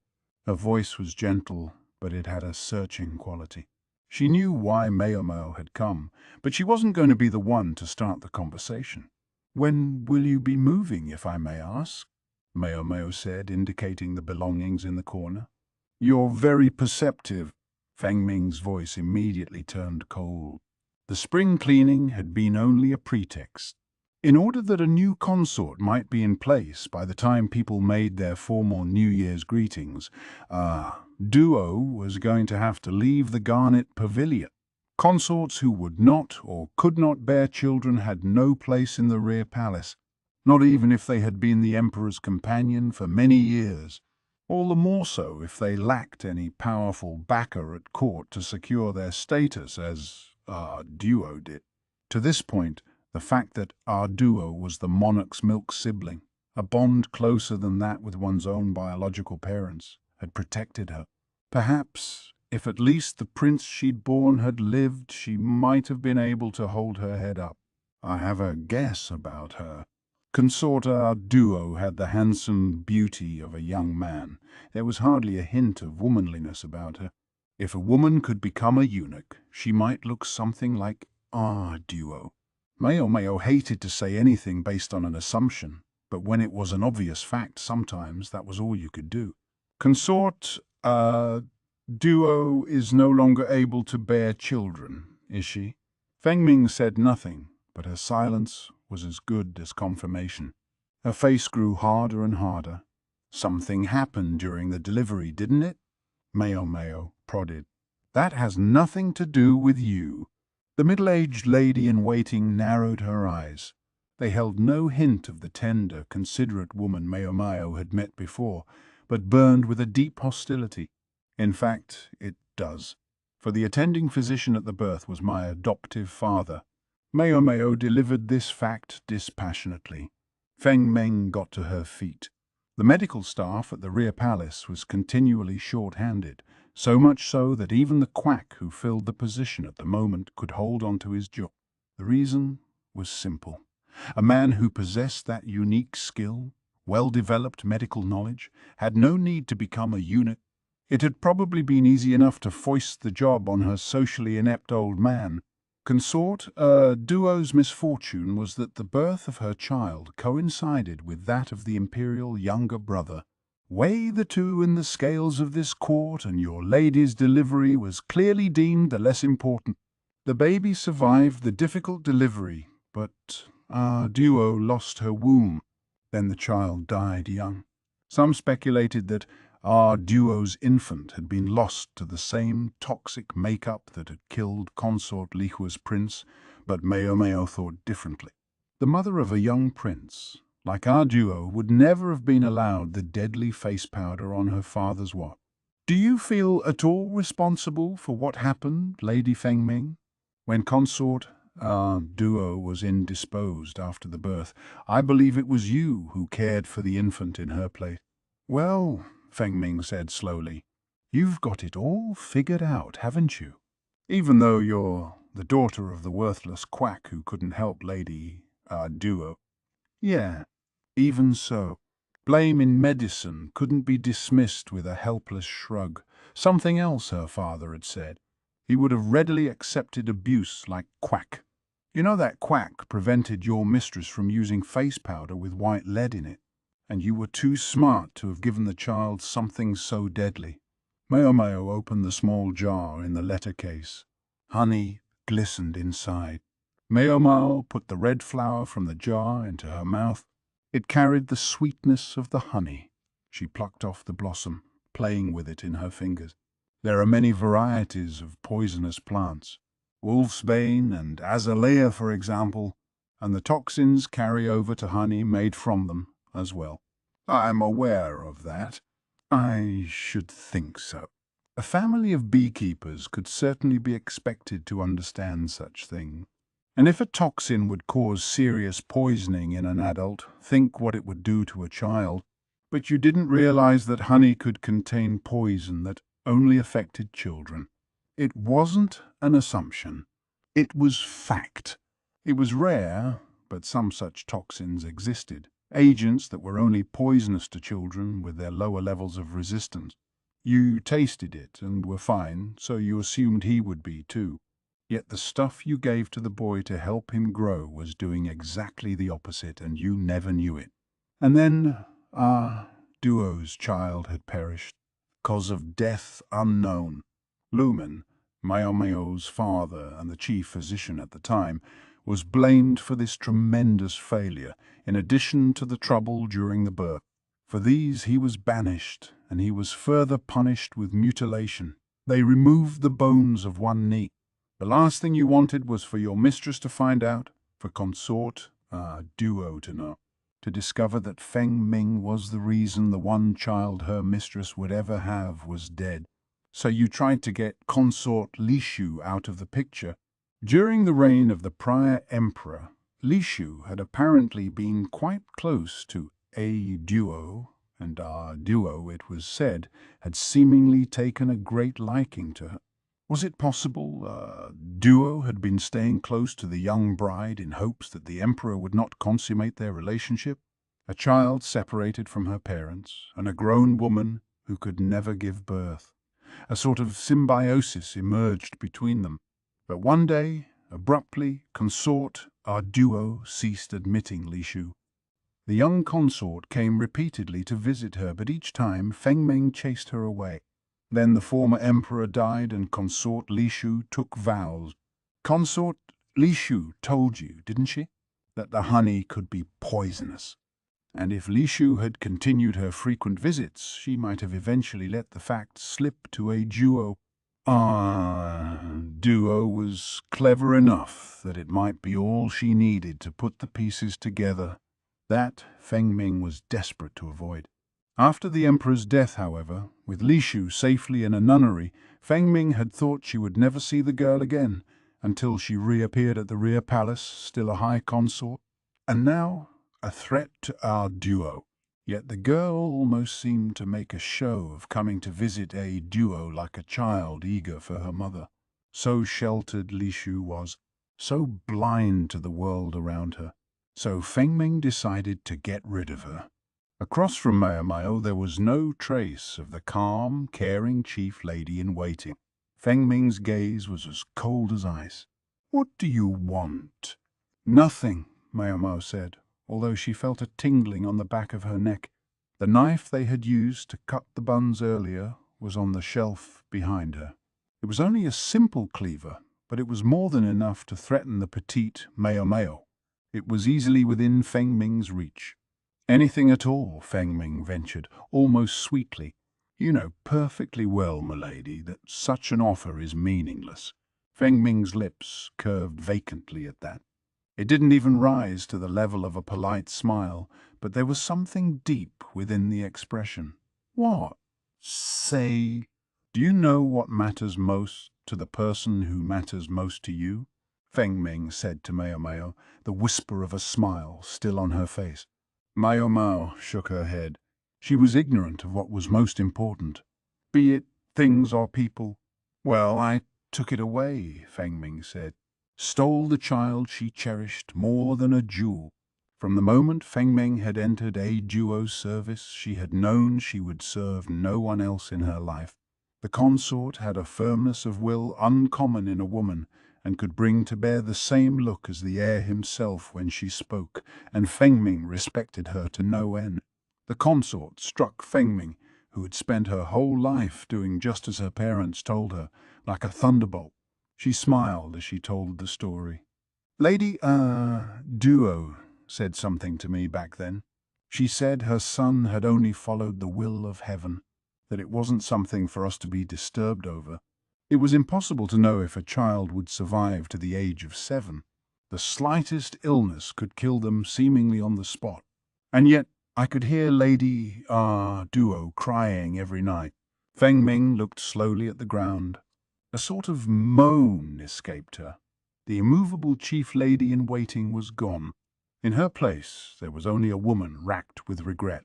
Her voice was gentle, but it had a searching quality. She knew why Maomao had come, but she wasn't going to be the one to start the conversation. When will you be moving, if I may ask? Maomao said, indicating the belongings in the corner. You're very perceptive. Feng Ming's voice immediately turned cold. The spring cleaning had been only a pretext. In order that a new consort might be in place by the time people made their formal New Year's greetings, Duo was going to have to leave the Garnet Pavilion. Consorts who would not or could not bear children had no place in the rear palace, not even if they had been the Emperor's companion for many years. All the more so if they lacked any powerful backer at court to secure their status, as Duo did. To this point, the fact that our duo was the monarch's milk sibling, a bond closer than that with one's own biological parents, had protected her. Perhaps, if at least the prince she'd borne had lived, she might have been able to hold her head up. I have a guess about her. Consort our duo had the handsome beauty of a young man. There was hardly a hint of womanliness about her. If a woman could become a eunuch, she might look something like our duo. Maomao hated to say anything based on an assumption, but when it was an obvious fact, sometimes that was all you could do. Consort, Duo is no longer able to bear children, is she? Feng Ming said nothing, but her silence was as good as confirmation. Her face grew harder and harder. Something happened during the delivery, didn't it? Maomao prodded. That has nothing to do with you. The middle-aged lady-in-waiting narrowed her eyes. They held no hint of the tender, considerate woman Maomao had met before, but burned with a deep hostility. In fact, it does, for the attending physician at the birth was my adoptive father. Maomao delivered this fact dispassionately. Feng Ming got to her feet. The medical staff at the rear palace was continually short-handed, so much so that even the quack who filled the position at the moment could hold on to his jaw. The reason was simple. A man who possessed that unique skill, well-developed medical knowledge, had no need to become a eunuch. It had probably been easy enough to foist the job on her socially inept old man. Consort, Duo's misfortune was that the birth of her child coincided with that of the imperial younger brother. Weigh the two in the scales of this court, and your lady's delivery was clearly deemed the less important. The baby survived the difficult delivery, but Duo lost her womb. Then the child died young. Some speculated that Duo's infant had been lost to the same toxic makeup that had killed consort Lihua's prince, but Maomao thought differently. The mother of a young prince, like our duo, would never have been allowed the deadly face powder on her father's watch. Do you feel at all responsible for what happened, Lady Feng Ming? When consort Duo was indisposed after the birth, I believe it was you who cared for the infant in her place. Well, Feng Ming said slowly, you've got it all figured out, haven't you? Even though you're the daughter of the worthless quack who couldn't help Lady Duo. Yeah, even so. Blame in medicine couldn't be dismissed with a helpless shrug. Something else, her father had said. He would have readily accepted abuse like quack. You know that quack prevented your mistress from using face powder with white lead in it. and you were too smart to have given the child something so deadly. Maomao opened the small jar in the letter case. Honey glistened inside. Maomao put the red flower from the jar into her mouth. It carried the sweetness of the honey. She plucked off the blossom, playing with it in her fingers. There are many varieties of poisonous plants, wolfsbane and azalea, for example, and the toxins carry over to honey made from them as well. I'm aware of that. I should think so. A family of beekeepers could certainly be expected to understand such things. And if a toxin would cause serious poisoning in an adult, think what it would do to a child. But you didn't realize that honey could contain poison that only affected children. It wasn't an assumption. It was fact. It was rare, but some such toxins existed. Agents that were only poisonous to children with their lower levels of resistance. You tasted it and were fine, so you assumed he would be too. Yet the stuff you gave to the boy to help him grow was doing exactly the opposite, and you never knew it. And then, Duo's child had perished, cause of death unknown. Lumen, Maomao's father and the chief physician at the time, was blamed for this tremendous failure, in addition to the trouble during the birth. For these he was banished, and he was further punished with mutilation. They removed the bones of one knee. The last thing you wanted was for your mistress to find out, for consort, Duo to know, to discover that Feng Ming was the reason the one child her mistress would ever have was dead. So you tried to get consort Lishu out of the picture. During the reign of the prior emperor, Lishu had apparently been quite close to a Duo, and Duo, it was said, had seemingly taken a great liking to her. Was it possible Duo had been staying close to the young bride in hopes that the emperor would not consummate their relationship? A child separated from her parents, and a grown woman who could never give birth. A sort of symbiosis emerged between them. But one day, abruptly, consort Duo ceased admitting Lishu. The young consort came repeatedly to visit her, but each time Feng Ming chased her away. Then the former emperor died and consort Lishu took vows. Consort Lishu told you, didn't she, that the honey could be poisonous. And if Lishu had continued her frequent visits, she might have eventually let the fact slip to a Duo. Duo was clever enough that it might be all she needed to put the pieces together. That Feng Ming was desperate to avoid. After the emperor's death, however, with Lishu safely in a nunnery, Feng Ming had thought she would never see the girl again, until she reappeared at the rear palace, still a high consort, and now a threat to our Duo. Yet the girl almost seemed to make a show of coming to visit a Duo like a child eager for her mother. So sheltered Lishu was, so blind to the world around her. So Feng Ming decided to get rid of her. Across from Maomao there was no trace of the calm, caring chief lady in waiting. Feng Ming's gaze was as cold as ice. "What do you want?" "Nothing," Maomao said, although she felt a tingling on the back of her neck. The knife they had used to cut the buns earlier was on the shelf behind her. It was only a simple cleaver, but it was more than enough to threaten the petite Maomao. It was easily within Feng Ming's reach. "Anything at all," Feng Ming ventured, almost sweetly. "You know perfectly well, milady, that such an offer is meaningless." Feng Ming's lips curved vacantly at that. It didn't even rise to the level of a polite smile, but there was something deep within the expression. "What? Say, do you know what matters most to the person who matters most to you?" Feng Ming said to Maomao, the whisper of a smile still on her face. Maomao shook her head. She was ignorant of what was most important. "Be it things or people." "Well, I took it away," Feng Ming said. "Stole the child she cherished more than a jewel." From the moment Feng Ming had entered a Duo's service, she had known she would serve no one else in her life. The consort had a firmness of will uncommon in a woman, and could bring to bear the same look as the heir himself when she spoke, and Feng Ming respected her to no end. The consort struck Fengming, who had spent her whole life doing just as her parents told her, like a thunderbolt. She smiled as she told the story. Lady, Duo said something to me back then. She said her son had only followed the will of heaven, that it wasn't something for us to be disturbed over. It was impossible to know if a child would survive to the age of 7. The slightest illness could kill them seemingly on the spot. And yet I could hear Lady Duo crying every night. Feng Ming looked slowly at the ground. A sort of moan escaped her. The immovable chief lady in waiting was gone. In her place there was only a woman racked with regret.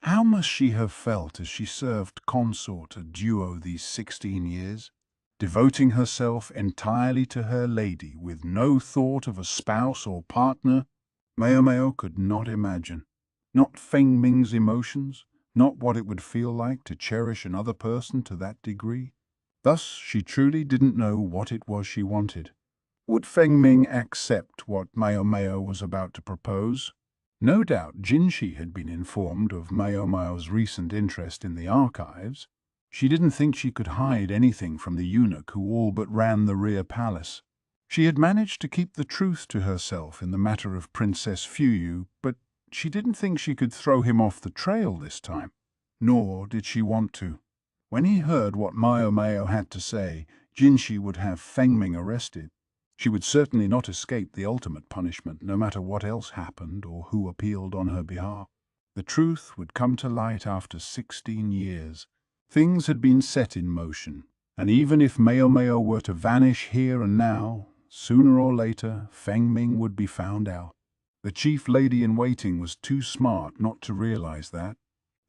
How must she have felt as she served consort a duo these 16 years, devoting herself entirely to her lady with no thought of a spouse or partner? Maomao could not imagine. Not Feng Ming's emotions, not what it would feel like to cherish another person to that degree. Thus she truly didn't know what it was she wanted. Would Feng Ming accept what Maomao was about to propose? No doubt Jinshi had been informed of Maomao's recent interest in the archives. She didn't think she could hide anything from the eunuch who all but ran the rear palace. She had managed to keep the truth to herself in the matter of Princess Fuyu, but she didn't think she could throw him off the trail this time. Nor did she want to. When he heard what Maomao had to say, Jinshi would have Feng Ming arrested. She would certainly not escape the ultimate punishment, no matter what else happened or who appealed on her behalf. The truth would come to light after 16 years. Things had been set in motion, and even if Maomao were to vanish here and now, sooner or later Feng Ming would be found out. The chief lady in waiting was too smart not to realize that.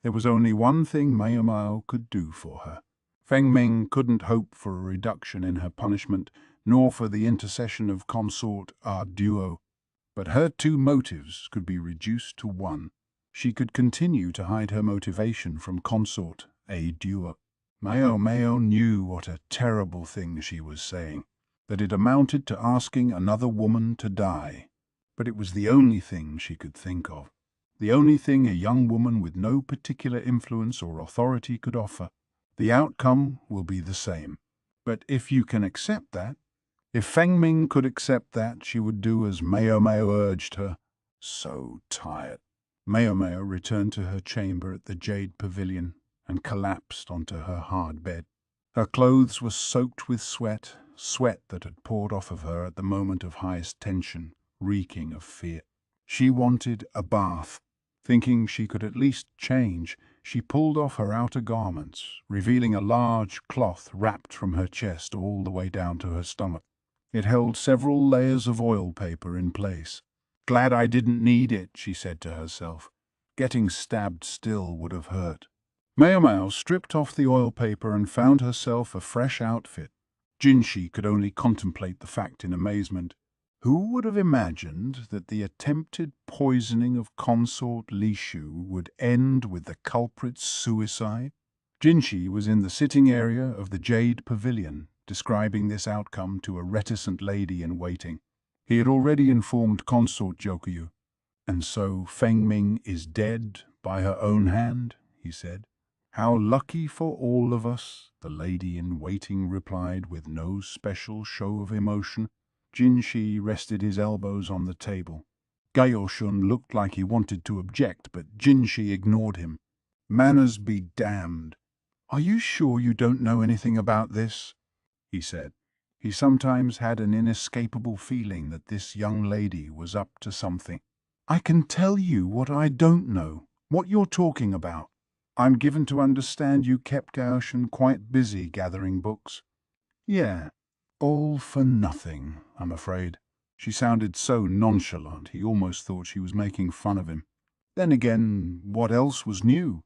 There was only one thing Maomao could do for her. Feng Ming couldn't hope for a reduction in her punishment, nor for the intercession of consort Duo. But her two motives could be reduced to one. She could continue to hide her motivation from consort Duo. Maomao knew what a terrible thing she was saying, that it amounted to asking another woman to die. But it was the only thing she could think of. The only thing a young woman with no particular influence or authority could offer. The outcome will be the same. But if you can accept that, if Feng Ming could accept that, she would do as Maomao urged her. So tired. Maomao returned to her chamber at the Jade Pavilion and collapsed onto her hard bed. Her clothes were soaked with sweat, sweat that had poured off of her at the moment of highest tension, reeking of fear. She wanted a bath. Thinking she could at least change, she pulled off her outer garments, revealing a large cloth wrapped from her chest all the way down to her stomach. It held several layers of oil paper in place. Glad I didn't need it, she said to herself. Getting stabbed still would have hurt. Maomao stripped off the oil paper and found herself a fresh outfit. Jinshi could only contemplate the fact in amazement. Who would have imagined that the attempted poisoning of consort Lishu would end with the culprit's suicide? Jinshi was in the sitting area of the Jade Pavilion, describing this outcome to a reticent lady in waiting. He had already informed consort Jokuyu. And so Feng Ming is dead by her own hand, he said. How lucky for all of us, the lady in waiting replied with no special show of emotion. Jinshi rested his elbows on the table. Gaoshun looked like he wanted to object, but Jinshi ignored him. Manners be damned. Are you sure you don't know anything about this? He said. He sometimes had an inescapable feeling that this young lady was up to something. I can tell you what I don't know, what you're talking about. I'm given to understand you kept Gaoshun quite busy gathering books. Yeah. All for nothing, I'm afraid. She sounded so nonchalant, he almost thought she was making fun of him. Then again, what else was new?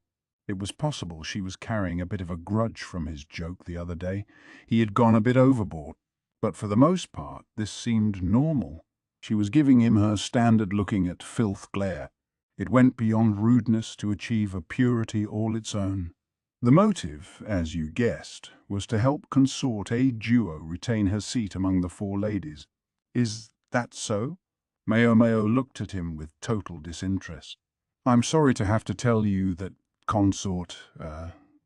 It was possible she was carrying a bit of a grudge from his joke the other day. He had gone a bit overboard. But for the most part, this seemed normal. She was giving him her standard looking at filth glare. It went beyond rudeness to achieve a purity all its own. The motive, as you guessed, was to help consort Duo retain her seat among the 4 ladies. Is that so? Maomao looked at him with total disinterest. I'm sorry to have to tell you that consort,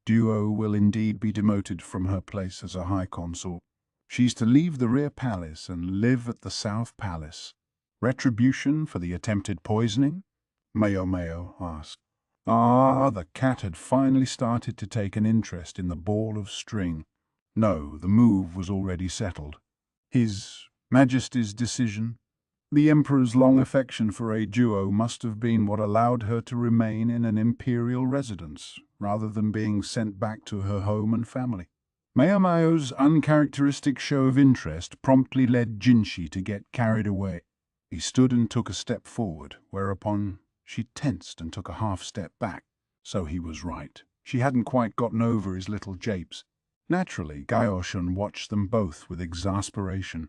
Duo will indeed be demoted from her place as a high consort. She's to leave the rear palace and live at the south palace. Retribution for the attempted poisoning? Maomao asked. Ah, the cat had finally started to take an interest in the ball of string. No, the move was already settled. His Majesty's decision? The Emperor's long affection for a duo must have been what allowed her to remain in an imperial residence, rather than being sent back to her home and family. Maomao's uncharacteristic show of interest promptly led Jinshi to get carried away. He stood and took a step forward, whereupon she tensed and took a half-step back. So he was right. She hadn't quite gotten over his little japes. Naturally, Gaoshun watched them both with exasperation.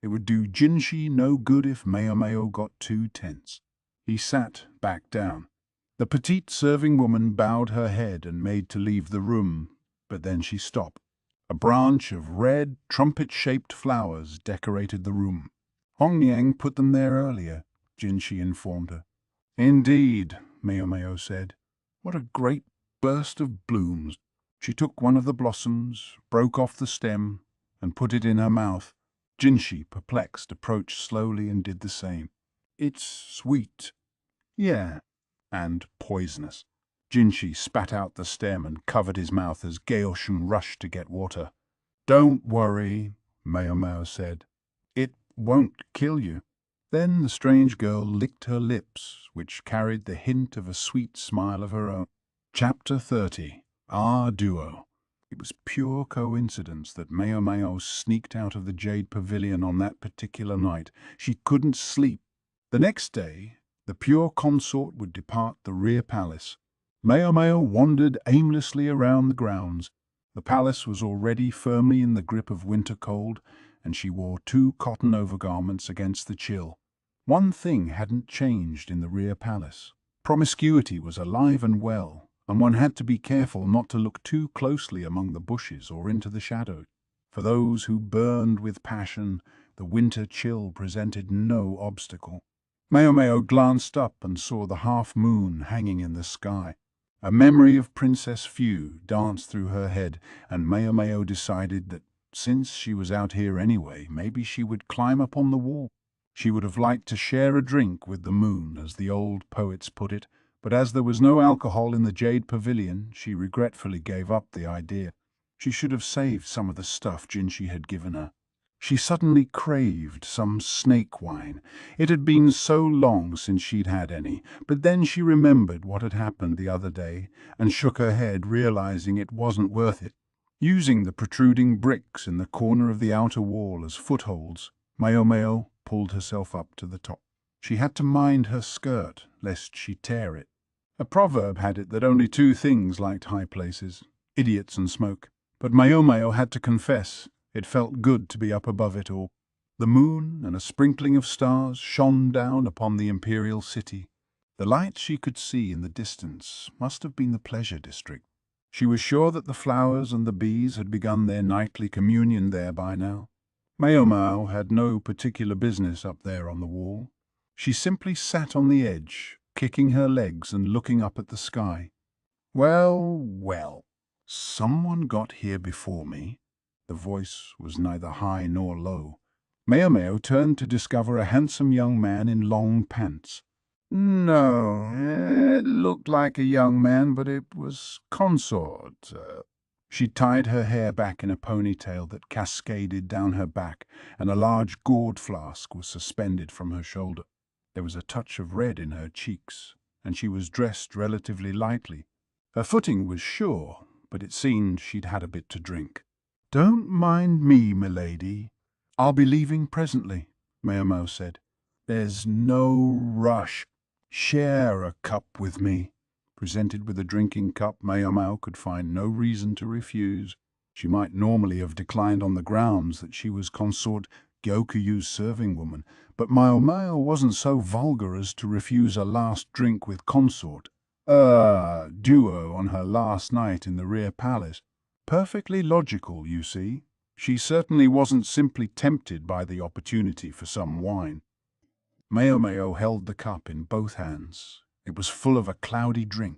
It would do Jinshi no good if Maomao got too tense. He sat back down. The petite serving woman bowed her head and made to leave the room, but then she stopped. A branch of red, trumpet-shaped flowers decorated the room. Hongyang put them there earlier, Jinshi informed her. Indeed, Maomao said. What a great burst of blooms. She took one of the blossoms, broke off the stem, and put it in her mouth. Jinshi, perplexed, approached slowly and did the same. It's sweet. Yeah, and poisonous. Jinshi spat out the stem and covered his mouth as Gaoshun rushed to get water. Don't worry, Maomao said. It won't kill you. Then the strange girl licked her lips, which carried the hint of a sweet smile of her own. Chapter 30. Our Duo. It was pure coincidence that Maomao sneaked out of the Jade Pavilion on that particular night. She couldn't sleep. The next day, the pure consort would depart the rear palace. Maomao wandered aimlessly around the grounds. The palace was already firmly in the grip of winter cold, and she wore 2 cotton overgarments against the chill. One thing hadn't changed in the rear palace. Promiscuity was alive and well, and one had to be careful not to look too closely among the bushes or into the shadows. For those who burned with passion, the winter chill presented no obstacle. Maomao glanced up and saw the half-moon hanging in the sky. A memory of Princess Fu danced through her head, and Maomao decided that since she was out here anyway, maybe she would climb up on the wall. She would have liked to share a drink with the moon, as the old poets put it, but as there was no alcohol in the Jade Pavilion, she regretfully gave up the idea. She should have saved some of the stuff Jinshi had given her. She suddenly craved some snake wine. It had been so long since she'd had any, but then she remembered what had happened the other day and shook her head, realizing it wasn't worth it. Using the protruding bricks in the corner of the outer wall as footholds, Maomao pulled herself up to the top. She had to mind her skirt, lest she tear it. A proverb had it that only 2 things liked high places, idiots and smoke. But Maomao had to confess, it felt good to be up above it all. The moon and a sprinkling of stars shone down upon the imperial city. The lights she could see in the distance must have been the pleasure district. She was sure that the flowers and the bees had begun their nightly communion there by now. Maomao had no particular business up there on the wall. She simply sat on the edge, kicking her legs and looking up at the sky. Well, well, someone got here before me. The voice was neither high nor low. Maomao turned to discover a handsome young man in long pants. No, it looked like a young man, but it was consort. She tied her hair back in a ponytail that cascaded down her back, and a large gourd flask was suspended from her shoulder. There was a touch of red in her cheeks, and she was dressed relatively lightly. Her footing was sure, but it seemed she'd had a bit to drink. Don't mind me, milady. I'll be leaving presently, Maomao said. There's no rush. Share a cup with me. Presented with a drinking cup, Maomao could find no reason to refuse. She might normally have declined on the grounds that she was consort Gyokuyu's serving woman, but Maomao wasn't so vulgar as to refuse a last drink with consort. Duo on her last night in the rear palace. Perfectly logical, you see. She certainly wasn't simply tempted by the opportunity for some wine. Maomao held the cup in both hands. It was full of a cloudy drink.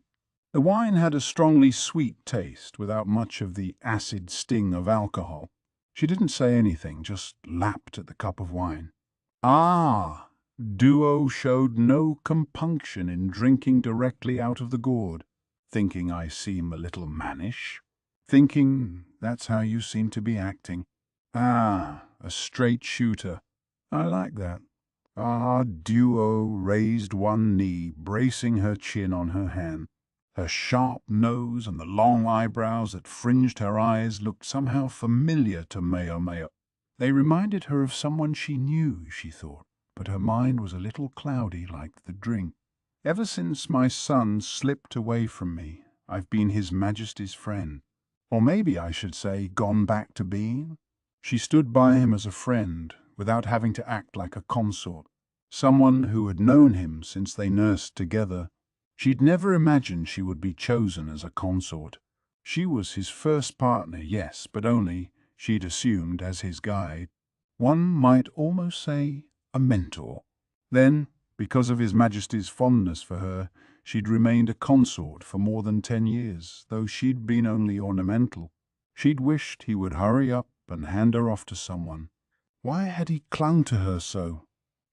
The wine had a strongly sweet taste without much of the acid sting of alcohol. She didn't say anything, just lapped at the cup of wine. Ah! Duo showed no compunction in drinking directly out of the gourd. Thinking I seem a little mannish? Thinking that's how you seem to be acting. Ah, a straight shooter. I like that. Ah, Duo raised one knee, bracing her chin on her hand. Her sharp nose and the long eyebrows that fringed her eyes looked somehow familiar to Maomao. They reminded her of someone she knew, she thought, but her mind was a little cloudy like the drink. Ever since my son slipped away from me, I've been His Majesty's friend. Or maybe I should say gone back to being. She stood by him as a friend, without having to act like a consort. Someone who had known him since they nursed together. She'd never imagined she would be chosen as a consort. She was his first partner, yes, but only, she'd assumed, as his guide. One might almost say a mentor. Then, because of His Majesty's fondness for her, she'd remained a consort for more than 10 years, though she'd been only ornamental. She'd wished he would hurry up and hand her off to someone. Why had he clung to her so?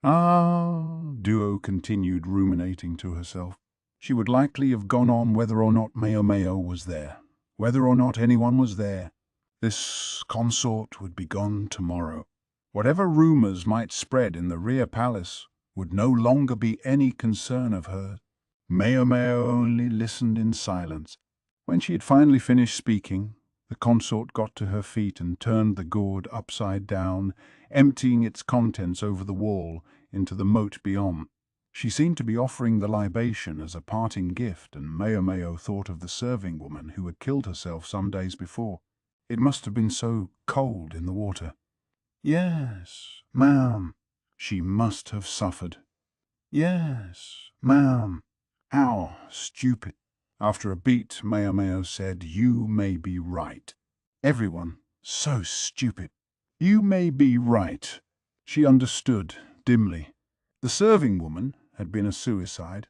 Ah, Duo continued, ruminating to herself. She would likely have gone on whether or not Maomao was there, whether or not anyone was there. This consort would be gone tomorrow. Whatever rumors might spread in the rear palace would no longer be any concern of hers. Maomao only listened in silence. When she had finally finished speaking, the consort got to her feet and turned the gourd upside down, emptying its contents over the wall into the moat beyond. She seemed to be offering the libation as a parting gift, and Maomao thought of the serving woman who had killed herself some days before. It must have been so cold in the water. Yes, ma'am. She must have suffered. Yes, ma'am. How stupid. After a beat, Maomao said, "You may be right." Everyone, so stupid. You may be right. She understood, dimly. The serving woman had been a suicide,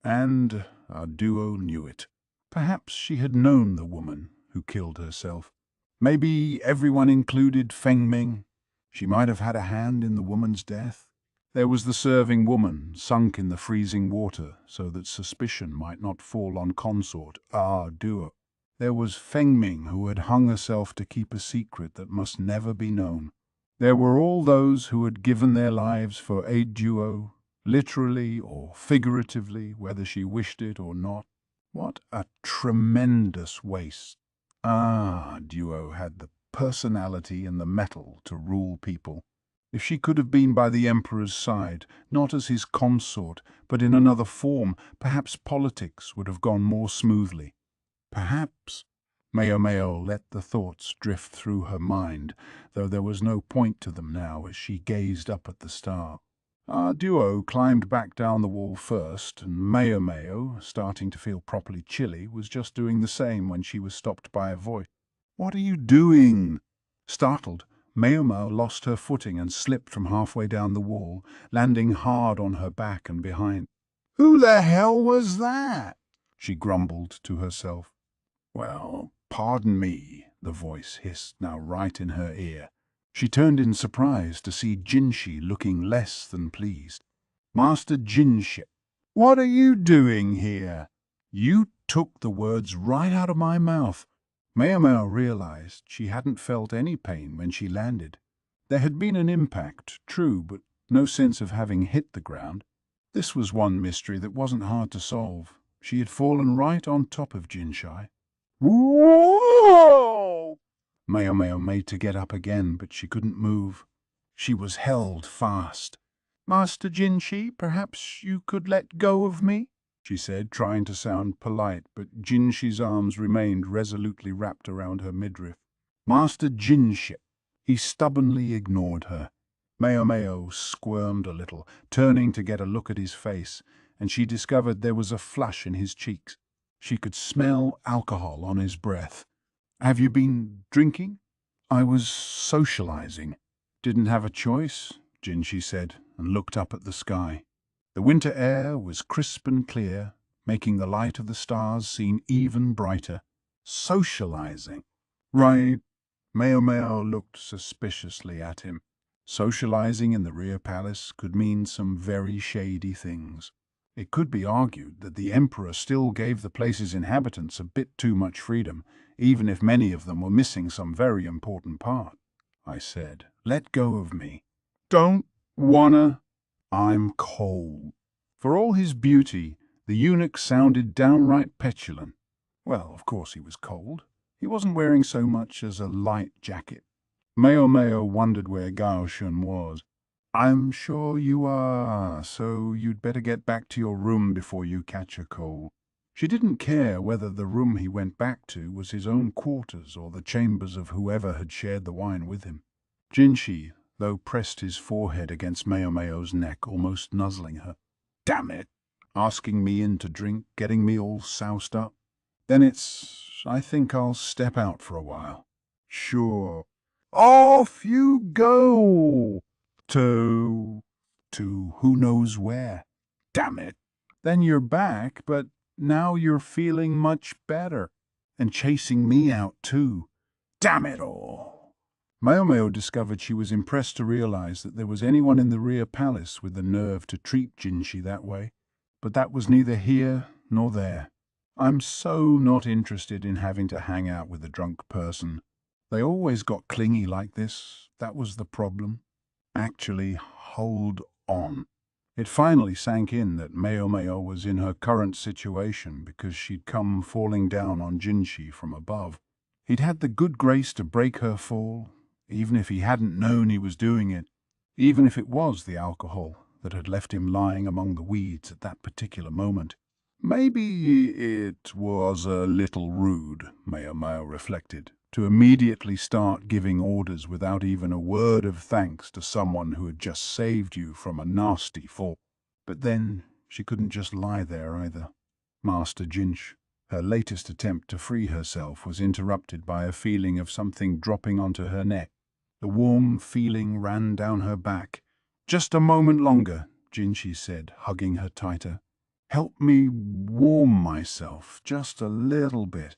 and our Duo knew it. Perhaps she had known the woman who killed herself. Maybe everyone included Feng Ming. She might have had a hand in the woman's death. There was the serving woman, sunk in the freezing water, so that suspicion might not fall on consort Duo. There was Feng Ming, who had hung herself to keep a secret that must never be known. There were all those who had given their lives for a Duo, literally or figuratively, whether she wished it or not. What a tremendous waste. Duo had the personality and the mettle to rule people. If she could have been by the Emperor's side, not as his consort, but in another form, perhaps politics would have gone more smoothly. Perhaps. Maomao let the thoughts drift through her mind, though there was no point to them now as she gazed up at the star. Our Duo climbed back down the wall first, and Maomao, starting to feel properly chilly, was just doing the same when she was stopped by a voice. "What are you doing?" Startled, Maomao lost her footing and slipped from halfway down the wall, landing hard on her back and behind. "Who the hell was that?" she grumbled to herself. "Well, pardon me," the voice hissed, now right in her ear. She turned in surprise to see Jinshi looking less than pleased. "Master Jinshi, what are you doing here?" "You took the words right out of my mouth." Maomao realized she hadn't felt any pain when she landed. There had been an impact, true, but no sense of having hit the ground. This was one mystery that wasn't hard to solve. She had fallen right on top of Jinshi. "Whoa!" Maomao made to get up again, but she couldn't move. She was held fast. "Master Jinshi, perhaps you could let go of me?" she said, trying to sound polite, but Jinshi's arms remained resolutely wrapped around her midriff. Master Jinshi. He stubbornly ignored her. Maomao squirmed a little, turning to get a look at his face, and she discovered there was a flush in his cheeks. She could smell alcohol on his breath. "Have you been drinking?" "I was socializing." "Didn't have a choice," Jinshi said, and looked up at the sky. The winter air was crisp and clear, making the light of the stars seem even brighter. Socializing. Right. Maomao looked suspiciously at him. Socializing in the rear palace could mean some very shady things. It could be argued that the emperor still gave the place's inhabitants a bit too much freedom, even if many of them were missing some very important part. I said, "Let go of me." "Don't wanna." "I'm cold." For all his beauty, the eunuch sounded downright petulant. Well, of course he was cold. He wasn't wearing so much as a light jacket. Maomao wondered where Gaoshun was. "I'm sure you are, so you'd better get back to your room before you catch a cold." She didn't care whether the room he went back to was his own quarters or the chambers of whoever had shared the wine with him. Jinshi, though, pressed his forehead against Maomao's neck, almost nuzzling her. "Damn it! Asking me in to drink, getting me all soused up. Then I think I'll step out for a while." "Sure." "Off you go!" To who knows where." "Damn it." "Then you're back, but now you're feeling much better. And chasing me out too. Damn it all." Maomao discovered she was impressed to realize that there was anyone in the rear palace with the nerve to treat Jinshi that way. But that was neither here nor there. "I'm so not interested in having to hang out with a drunk person. They always got clingy like this. That was the problem." Actually, hold on. It finally sank in that Maomao was in her current situation because she'd come falling down on Jinshi from above. He'd had the good grace to break her fall, even if he hadn't known he was doing it, even if it was the alcohol that had left him lying among the weeds at that particular moment. Maybe it was a little rude, Maomao reflected, to immediately start giving orders without even a word of thanks to someone who had just saved you from a nasty fall. But then she couldn't just lie there either. Master Jinsh, her latest attempt to free herself, was interrupted by a feeling of something dropping onto her neck. The warm feeling ran down her back. "Just a moment longer," Jinshi said, hugging her tighter. "Help me warm myself just a little bit."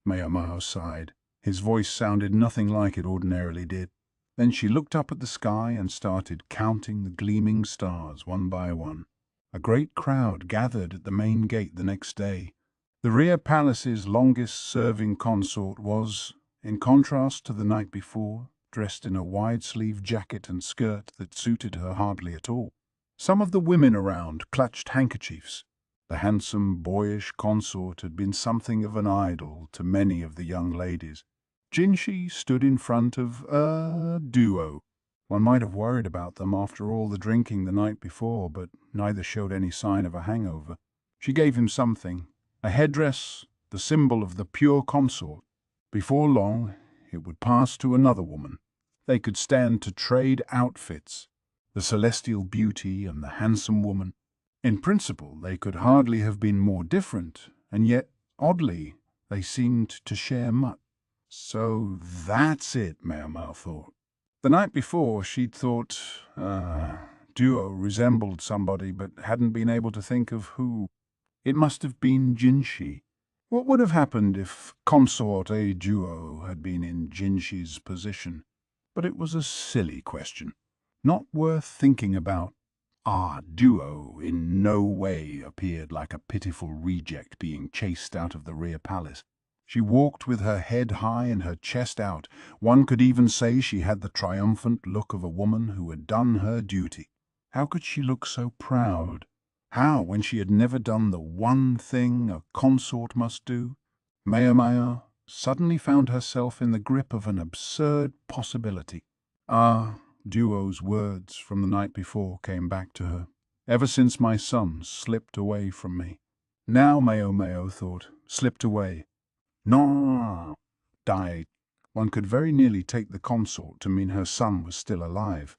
Maomao sighed. His voice sounded nothing like it ordinarily did. Then she looked up at the sky and started counting the gleaming stars one by one. A great crowd gathered at the main gate the next day. The rear palace's longest-serving consort was, in contrast to the night before, dressed in a wide-sleeved jacket and skirt that suited her hardly at all. Some of the women around clutched handkerchiefs. The handsome, boyish consort had been something of an idol to many of the young ladies. Jinshi stood in front of a duo. One might have worried about them after all the drinking the night before, but neither showed any sign of a hangover. She gave him something, a headdress, the symbol of the pure consort. Before long, it would pass to another woman. They could stand to trade outfits, the celestial beauty and the handsome woman. In principle, they could hardly have been more different, and yet, oddly, they seemed to share much. So that's it, Maomao thought. The night before, she'd thought, Duo resembled somebody but hadn't been able to think of who. It must have been Jinshi. What would have happened if Consort A Duo had been in Jinshi's position? But it was a silly question, not worth thinking about. Duo in no way appeared like a pitiful reject being chased out of the rear palace. She walked with her head high and her chest out. One could even say she had the triumphant look of a woman who had done her duty. How could she look so proud? How, when she had never done the one thing a consort must do? Maomao suddenly found herself in the grip of an absurd possibility. Duo's words from the night before came back to her. "Ever since my son slipped away from me." Now, Maomao thought, slipped away. No, died. One could very nearly take the consort to mean her son was still alive.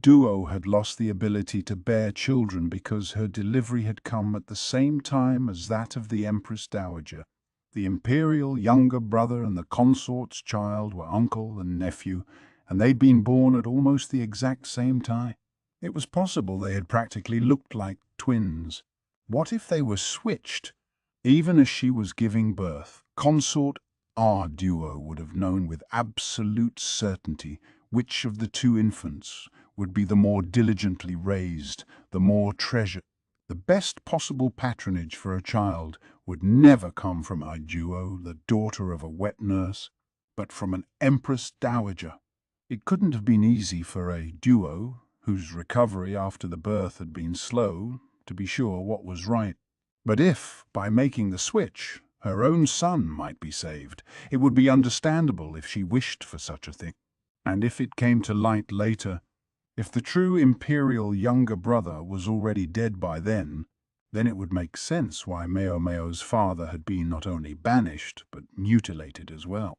Duo had lost the ability to bear children because her delivery had come at the same time as that of the Empress Dowager. The imperial younger brother and the consort's child were uncle and nephew, and they'd been born at almost the exact same time. It was possible they had practically looked like twins. What if they were switched? Even as she was giving birth, Consort our duo would have known with absolute certainty which of the two infants would be the more diligently raised, the more treasured. The best possible patronage for a child would never come from our duo, the daughter of a wet nurse, but from an empress dowager. It couldn't have been easy for a duo, whose recovery after the birth had been slow, to be sure what was right. But if, by making the switch, her own son might be saved, it would be understandable if she wished for such a thing. And if it came to light later, if the true imperial younger brother was already dead by then it would make sense why Maomao's father had been not only banished, but mutilated as well,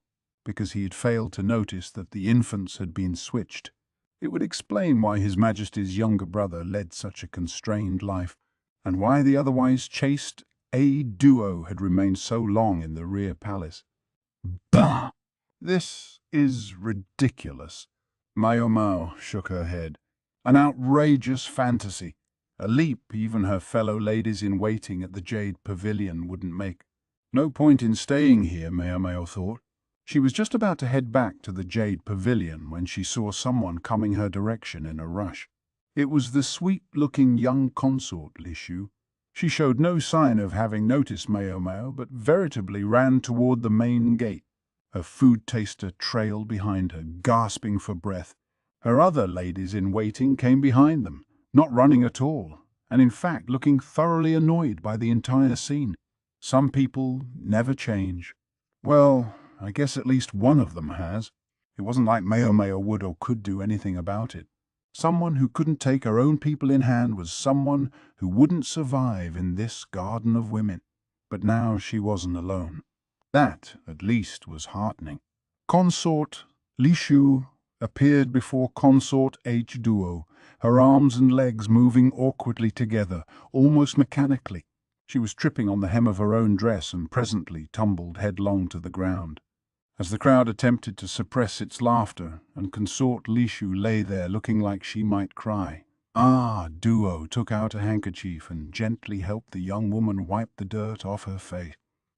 because he had failed to notice that the infants had been switched. It would explain why His Majesty's younger brother led such a constrained life, and why the otherwise chaste duo had remained so long in the rear palace. Bah! This is ridiculous. Maomao shook her head. An outrageous fantasy. A leap even her fellow ladies-in-waiting at the Jade Pavilion wouldn't make. No point in staying here, Maomao thought. She was just about to head back to the Jade Pavilion when she saw someone coming her direction in a rush. It was the sweet-looking young consort, Lishu. She showed no sign of having noticed Maomao, but veritably ran toward the main gate. Her food taster trailed behind her, gasping for breath. Her other ladies-in-waiting came behind them, not running at all, and in fact looking thoroughly annoyed by the entire scene. Some people never change. Well, I guess at least one of them has. It wasn't like Maomao would or could do anything about it. Someone who couldn't take her own people in hand was someone who wouldn't survive in this garden of women. But now she wasn't alone. That, at least, was heartening. Consort Lishu appeared before Consort H. Duo, her arms and legs moving awkwardly together, almost mechanically. She was tripping on the hem of her own dress and presently tumbled headlong to the ground. As the crowd attempted to suppress its laughter, and Consort Lishu lay there looking like she might cry, Duo took out a handkerchief and gently helped the young woman wipe the dirt off her face.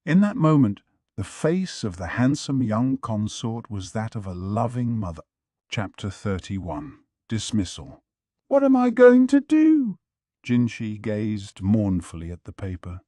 In that moment, the face of the handsome young consort was that of a loving mother. Chapter 31. Dismissal. What am I going to do? Jinshi gazed mournfully at the paper.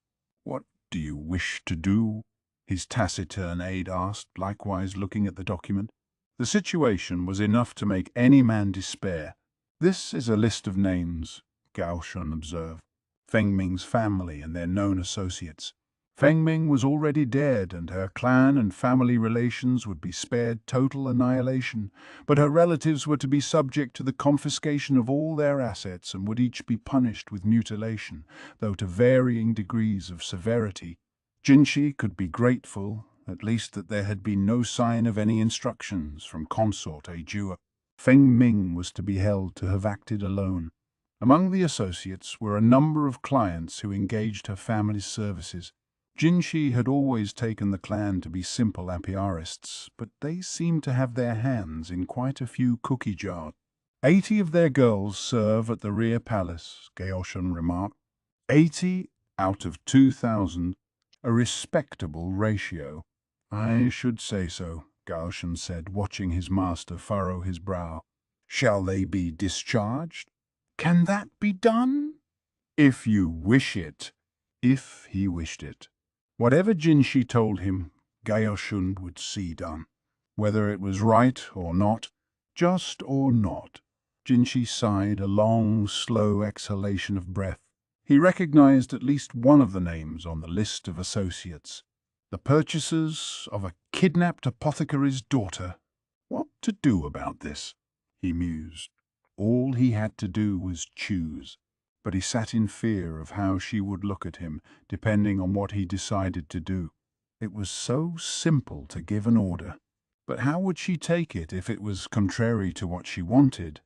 What do you wish to do? His taciturn aide asked, likewise looking at the document. The situation was enough to make any man despair. This is a list of names, Gaoshun observed. Feng Ming's family and their known associates. Feng Ming was already dead, and her clan and family relations would be spared total annihilation, but her relatives were to be subject to the confiscation of all their assets and would each be punished with mutilation, though to varying degrees of severity. Jinshi could be grateful, at least, that there had been no sign of any instructions from Consort Ajua. Feng Ming was to be held to have acted alone. Among the associates were a number of clients who engaged her family's services. Jinshi had always taken the clan to be simple apiarists, but they seemed to have their hands in quite a few cookie jars. 80 of their girls serve at the rear palace, Gaoshun remarked. 80 out of 2,000, a respectable ratio. I should say so, Gaoshun said, watching his master furrow his brow. Shall they be discharged? Can that be done? If you wish it. If he wished it. Whatever Jinshi told him, Gaoshun would see done. Whether it was right or not, just or not. Jinshi sighed a long, slow exhalation of breath. He recognized at least one of the names on the list of associates. The purchasers of a kidnapped apothecary's daughter. What to do about this? He mused. All he had to do was choose. But he sat in fear of how she would look at him, depending on what he decided to do. It was so simple to give an order. But how would she take it if it was contrary to what she wanted?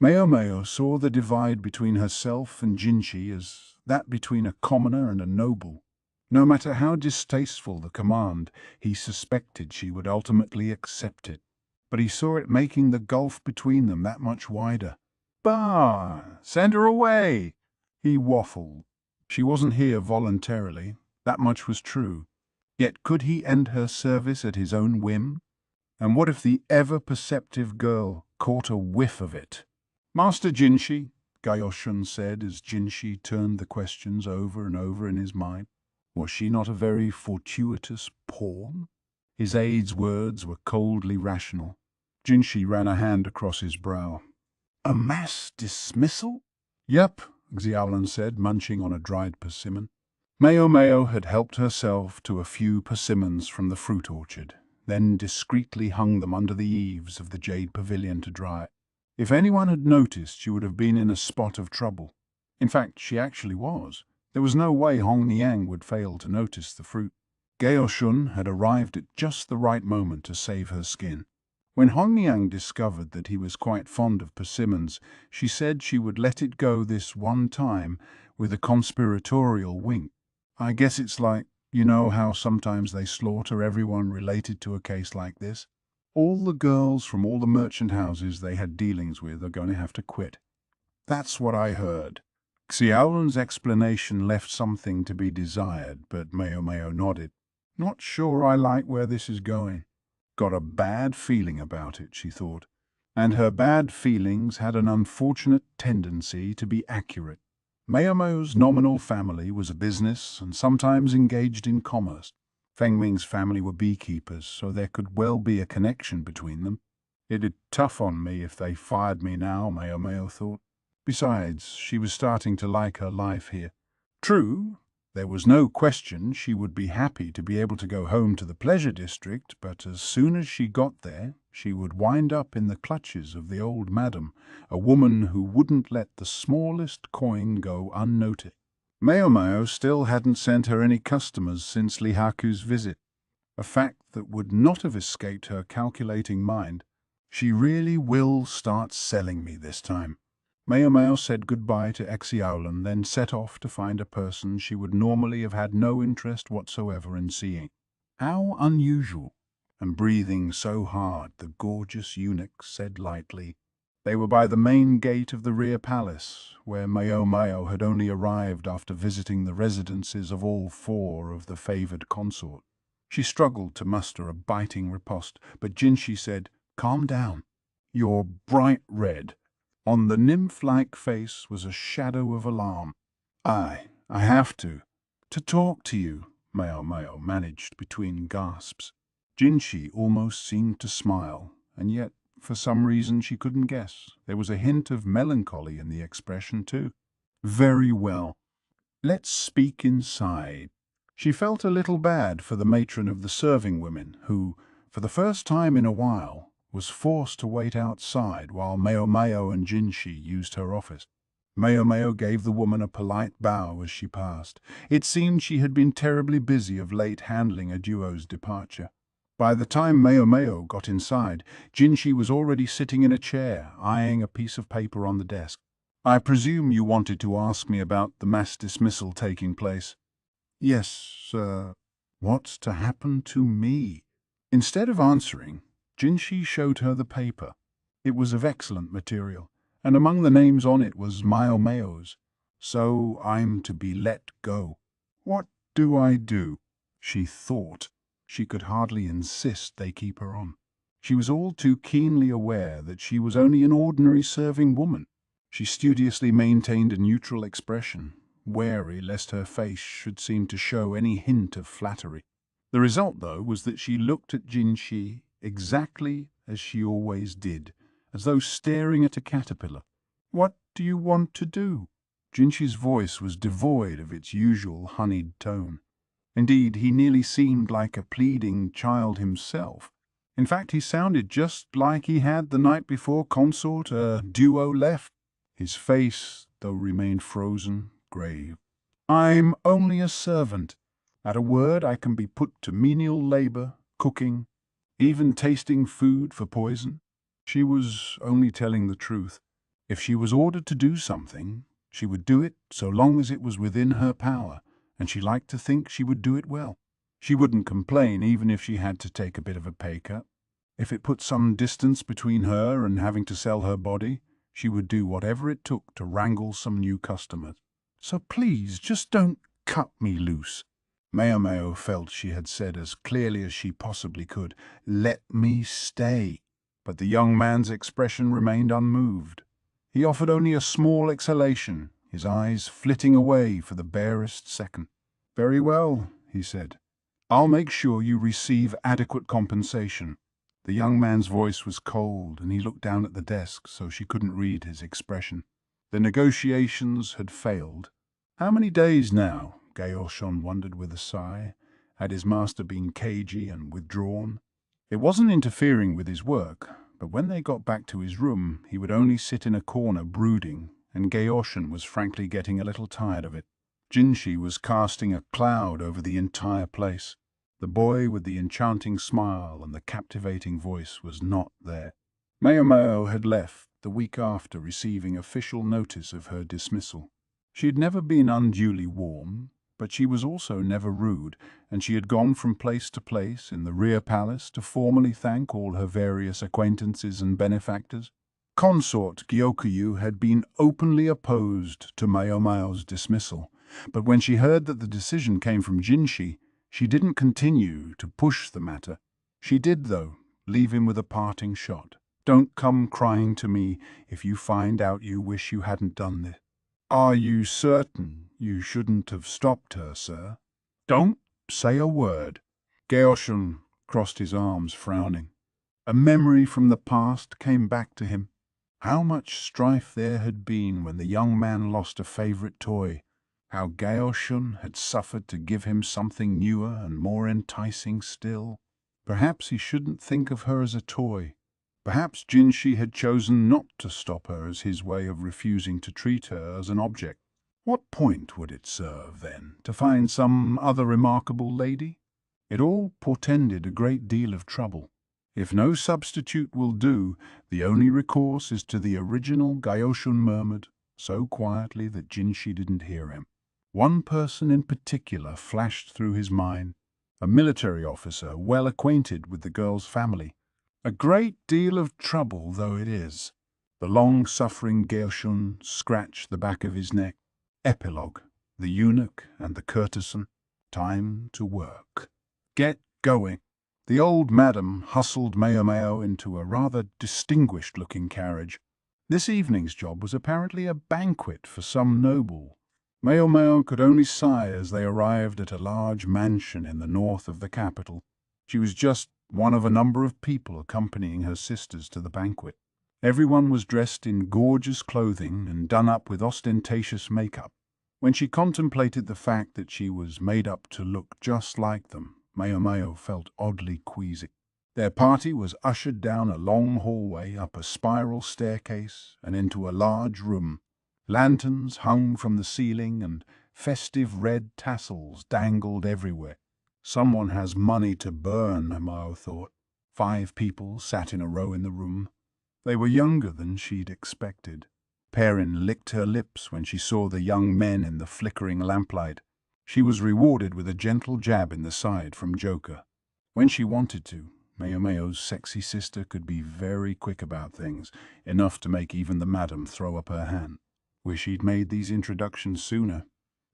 Maomao saw the divide between herself and Jinshi as that between a commoner and a noble. No matter how distasteful the command, he suspected she would ultimately accept it. But he saw it making the gulf between them that much wider. Bah! Send her away! He waffled. She wasn't here voluntarily, that much was true. Yet could he end her service at his own whim? And what if the ever-perceptive girl caught a whiff of it? Master Jinshi, Gaioshun said as Jinshi turned the questions over and over in his mind. Was she not a very fortuitous pawn? His aide's words were coldly rational. Jinshi ran a hand across his brow. A mass dismissal? Yep, Xiaolan said, munching on a dried persimmon. Maomao had helped herself to a few persimmons from the fruit orchard, then discreetly hung them under the eaves of the jade pavilion to dry. If anyone had noticed, she would have been in a spot of trouble. In fact, she actually was. There was no way Hong Niang would fail to notice the fruit. Gaoshun had arrived at just the right moment to save her skin. When Hong Niang discovered that he was quite fond of persimmons, she said she would let it go this one time with a conspiratorial wink. I guess it's like, you know how sometimes they slaughter everyone related to a case like this? All the girls from all the merchant houses they had dealings with are going to have to quit. That's what I heard. Xiaolan's explanation left something to be desired, but Maomao nodded. Not sure I like where this is going. Got a bad feeling about it, she thought. And her bad feelings had an unfortunate tendency to be accurate. Maomao's nominal family was a business and sometimes engaged in commerce. Feng Ming's family were beekeepers, so there could well be a connection between them. It'd tough on me if they fired me now, Maomao thought. Besides, she was starting to like her life here. True, there was no question she would be happy to be able to go home to the pleasure district, but as soon as she got there, she would wind up in the clutches of the old madam, a woman who wouldn't let the smallest coin go unnoticed. Maomao still hadn't sent her any customers since Lihaku's visit, a fact that would not have escaped her calculating mind. She really will start selling me this time. Maomao said goodbye to Xiaolan, then set off to find a person she would normally have had no interest whatsoever in seeing. How unusual! And breathing so hard, the gorgeous eunuch said lightly. They were by the main gate of the rear palace, where Maomao had only arrived after visiting the residences of all four of the favoured consort. She struggled to muster a biting riposte, but Jinshi said, "Calm down. You're bright red." On the nymph-like face was a shadow of alarm. I have to talk to you," Maomao managed between gasps. Jinshi almost seemed to smile, and yet, for some reason she couldn't guess, there was a hint of melancholy in the expression too. "Very well. Let's speak inside." She felt a little bad for the matron of the serving women, who, for the first time in a while, was forced to wait outside while Maomao and Jinshi used her office. Maomao gave the woman a polite bow as she passed. It seemed she had been terribly busy of late handling a duo's departure. By the time Maomao got inside, Jinshi was already sitting in a chair, eyeing a piece of paper on the desk. "I presume you wanted to ask me about the mass dismissal taking place." "Yes, sir." "What's to happen to me?" Instead of answering, Jinshi showed her the paper. It was of excellent material, and among the names on it was Maomao's. "So I'm to be let go. What do I do?" she thought. She could hardly insist they keep her on. She was all too keenly aware that she was only an ordinary serving woman. She studiously maintained a neutral expression, wary lest her face should seem to show any hint of flattery. The result, though, was that she looked at Jinshi exactly as she always did, as though staring at a caterpillar. "What do you want to do?" Jinshi's voice was devoid of its usual honeyed tone. Indeed, he nearly seemed like a pleading child himself. In fact, he sounded just like he had the night before consort duo left. His face, though, remained frozen, grave. "I'm only a servant. At a word I can be put to menial labour, cooking, even tasting food for poison." She was only telling the truth. If she was ordered to do something, she would do it so long as it was within her power, and she liked to think she would do it well. She wouldn't complain even if she had to take a bit of a pay cut. If it put some distance between her and having to sell her body, She would do whatever it took to wrangle some new customers. "So please, just don't cut me loose." Maomao felt she had said as clearly as she possibly could, "Let me stay." But the young man's expression remained unmoved. He offered only a small exhalation, his eyes flitting away for the barest second. "Very well," he said. "I'll make sure you receive adequate compensation." The young man's voice was cold, and he looked down at the desk so she couldn't read his expression. The negotiations had failed. How many days now? Gaoshon wondered with a sigh. Had his master been cagey and withdrawn? It wasn't interfering with his work, but when they got back to his room, he would only sit in a corner brooding, and Gaoshon was frankly getting a little tired of it. Jinshi was casting a cloud over the entire place. The boy with the enchanting smile and the captivating voice was not there. Maomao had left the week after receiving official notice of her dismissal. She had never been unduly warm, but she was also never rude, and she had gone from place to place in the rear palace to formally thank all her various acquaintances and benefactors. Consort Gyokuyu had been openly opposed to Maomao's dismissal, but when she heard that the decision came from Jinshi, she didn't continue to push the matter. She did, though, leave him with a parting shot. "Don't come crying to me if you find out you wish you hadn't done this." "Are you certain you shouldn't have stopped her, sir?" "Don't say a word." Gaoshun crossed his arms, frowning. A memory from the past came back to him. How much strife there had been when the young man lost a favorite toy. How Gaoshun had suffered to give him something newer and more enticing still. Perhaps he shouldn't think of her as a toy. Perhaps Jinshi had chosen not to stop her as his way of refusing to treat her as an object. What point would it serve, then, to find some other remarkable lady? It all portended a great deal of trouble. If no substitute will do, the only recourse is to the original, Gaoshun murmured, so quietly that Jinshi didn't hear him. One person in particular flashed through his mind, a military officer well acquainted with the girl's family. "A great deal of trouble, though it is." The long-suffering Gaoshun scratched the back of his neck. Epilogue, the Eunuch and the Courtesan. Time to work. Get going. The old madam hustled Maomao into a rather distinguished-looking carriage. This evening's job was apparently a banquet for some noble. Maomao could only sigh as they arrived at a large mansion in the north of the capital. She was just one of a number of people accompanying her sisters to the banquet. Everyone was dressed in gorgeous clothing and done up with ostentatious makeup. When she contemplated the fact that she was made up to look just like them, Maomao felt oddly queasy. Their party was ushered down a long hallway, up a spiral staircase, and into a large room. Lanterns hung from the ceiling and festive red tassels dangled everywhere. Someone has money to burn, Maomao thought. 5 people sat in a row in the room. They were younger than she'd expected. Perrin licked her lips when she saw the young men in the flickering lamplight. She was rewarded with a gentle jab in the side from Joker. When she wanted to, Maomao's sexy sister could be very quick about things, enough to make even the madam throw up her hand. Wish he'd made these introductions sooner.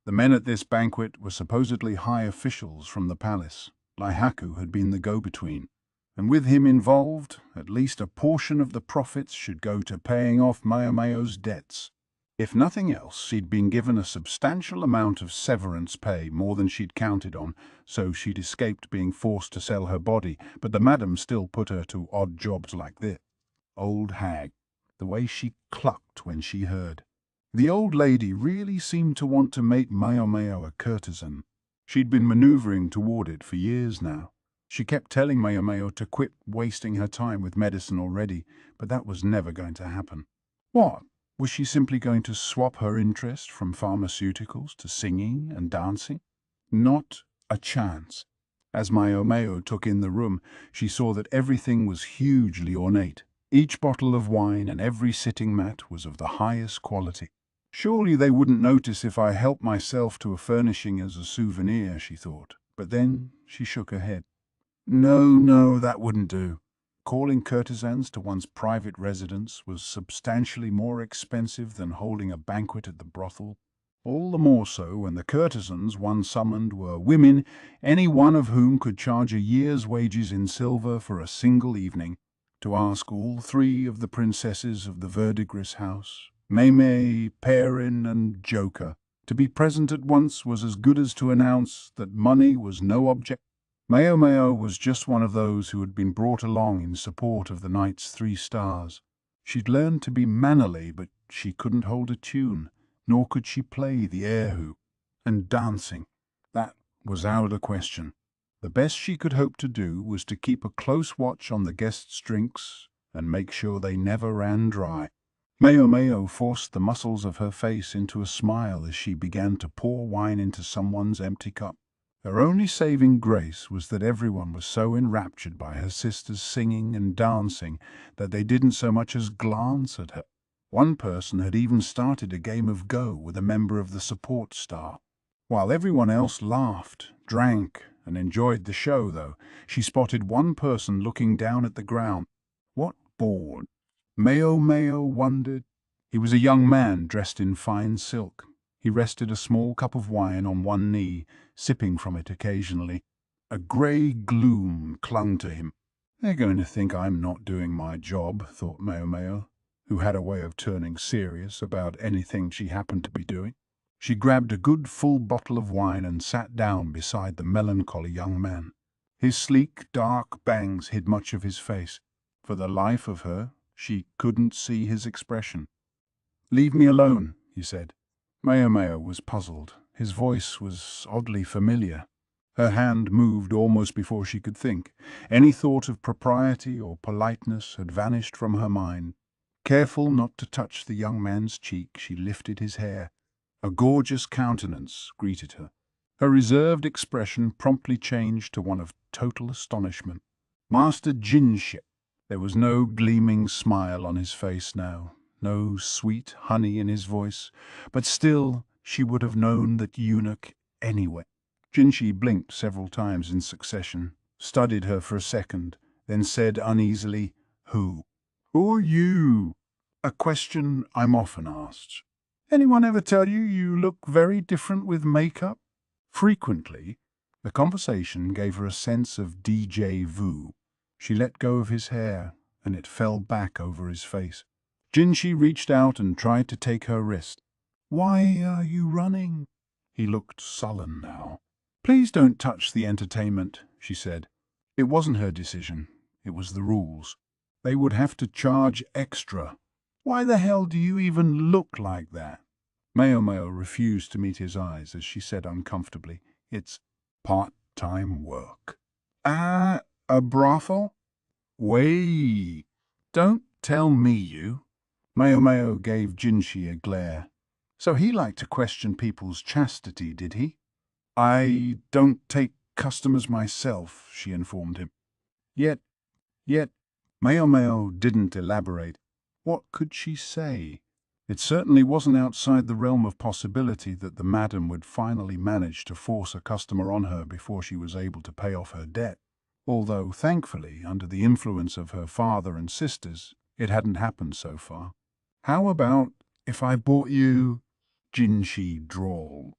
The men at this banquet were supposedly high officials from the palace. Lihaku had been the go-between, and with him involved, at least a portion of the profits should go to paying off Maomao's debts. If nothing else, she'd been given a substantial amount of severance pay, more than she'd counted on, so she'd escaped being forced to sell her body, but the madam still put her to odd jobs like this. Old hag. The way she clucked when she heard. The old lady really seemed to want to make Maomao a courtesan. She'd been maneuvering toward it for years now. She kept telling Maomao to quit wasting her time with medicine already, but that was never going to happen. What? Was she simply going to swap her interest from pharmaceuticals to singing and dancing? Not a chance. As Maomao took in the room, she saw that everything was hugely ornate. Each bottle of wine and every sitting mat was of the highest quality. Surely they wouldn't notice if I helped myself to a furnishing as a souvenir, she thought. But then she shook her head. No, that wouldn't do. calling courtesans to one's private residence was substantially more expensive than holding a banquet at the brothel. All the more so when the courtesans one summoned were women, any one of whom could charge a year's wages in silver for a single evening. To ask all three of the princesses of the verdigris house, Maomao, Perrin, and Joker, to be present at once was as good as to announce that money was no object. Maomao was just one of those who had been brought along in support of the knight's 3 stars. She'd learned to be mannerly, but she couldn't hold a tune, nor could she play the erhu. And dancing, that was out of the question. The best she could hope to do was to keep a close watch on the guests' drinks and make sure they never ran dry. Maomao forced the muscles of her face into a smile as she began to pour wine into someone's empty cup. Her only saving grace was that everyone was so enraptured by her sister's singing and dancing that they didn't so much as glance at her. One person had even started a game of Go with a member of the support staff. While everyone else laughed, drank, and enjoyed the show, though, she spotted one person looking down at the ground. What bored? Maomao wondered. He was a young man dressed in fine silk. He rested a small cup of wine on one knee, sipping from it occasionally. A grey gloom clung to him. They're going to think I'm not doing my job, thought Maomao, who had a way of turning serious about anything she happened to be doing. She grabbed a good full bottle of wine and sat down beside the melancholy young man. His sleek, dark bangs hid much of his face. For the life of her, she couldn't see his expression. "Leave me alone," he said. Maomao was puzzled. His voice was oddly familiar. Her hand moved almost before she could think. Any thought of propriety or politeness had vanished from her mind. Careful not to touch the young man's cheek, she lifted his hair. A gorgeous countenance greeted her. Her reserved expression promptly changed to one of total astonishment. Master Jinshi. There was no gleaming smile on his face now, no sweet honey in his voice, but still she would have known that eunuch anyway. Jinshi blinked several times in succession, studied her for a second, then said uneasily, "Who? Who are you?" A question I'm often asked. Anyone ever tell you you look very different with makeup? Frequently. The conversation gave her a sense of déjà vu. She let go of his hair, and it fell back over his face. Jinshi reached out and tried to take her wrist. "Why are you running?" He looked sullen now. "Please don't touch the entertainment," she said. It wasn't her decision. It was the rules. They would have to charge extra. "Why the hell do you even look like that?" Maomao refused to meet his eyes as she said uncomfortably, "It's part-time work." "A brothel?" "Wait. Don't tell me you." Maomao gave Jinshi a glare. So he liked to question people's chastity, did he? "I don't take customers myself," she informed him. Yet, Maomao didn't elaborate. What could she say? It certainly wasn't outside the realm of possibility that the madam would finally manage to force a customer on her before she was able to pay off her debt. Although, thankfully, under the influence of her father and sisters, it hadn't happened so far. "How about if I bought you?" Jinshi drawled.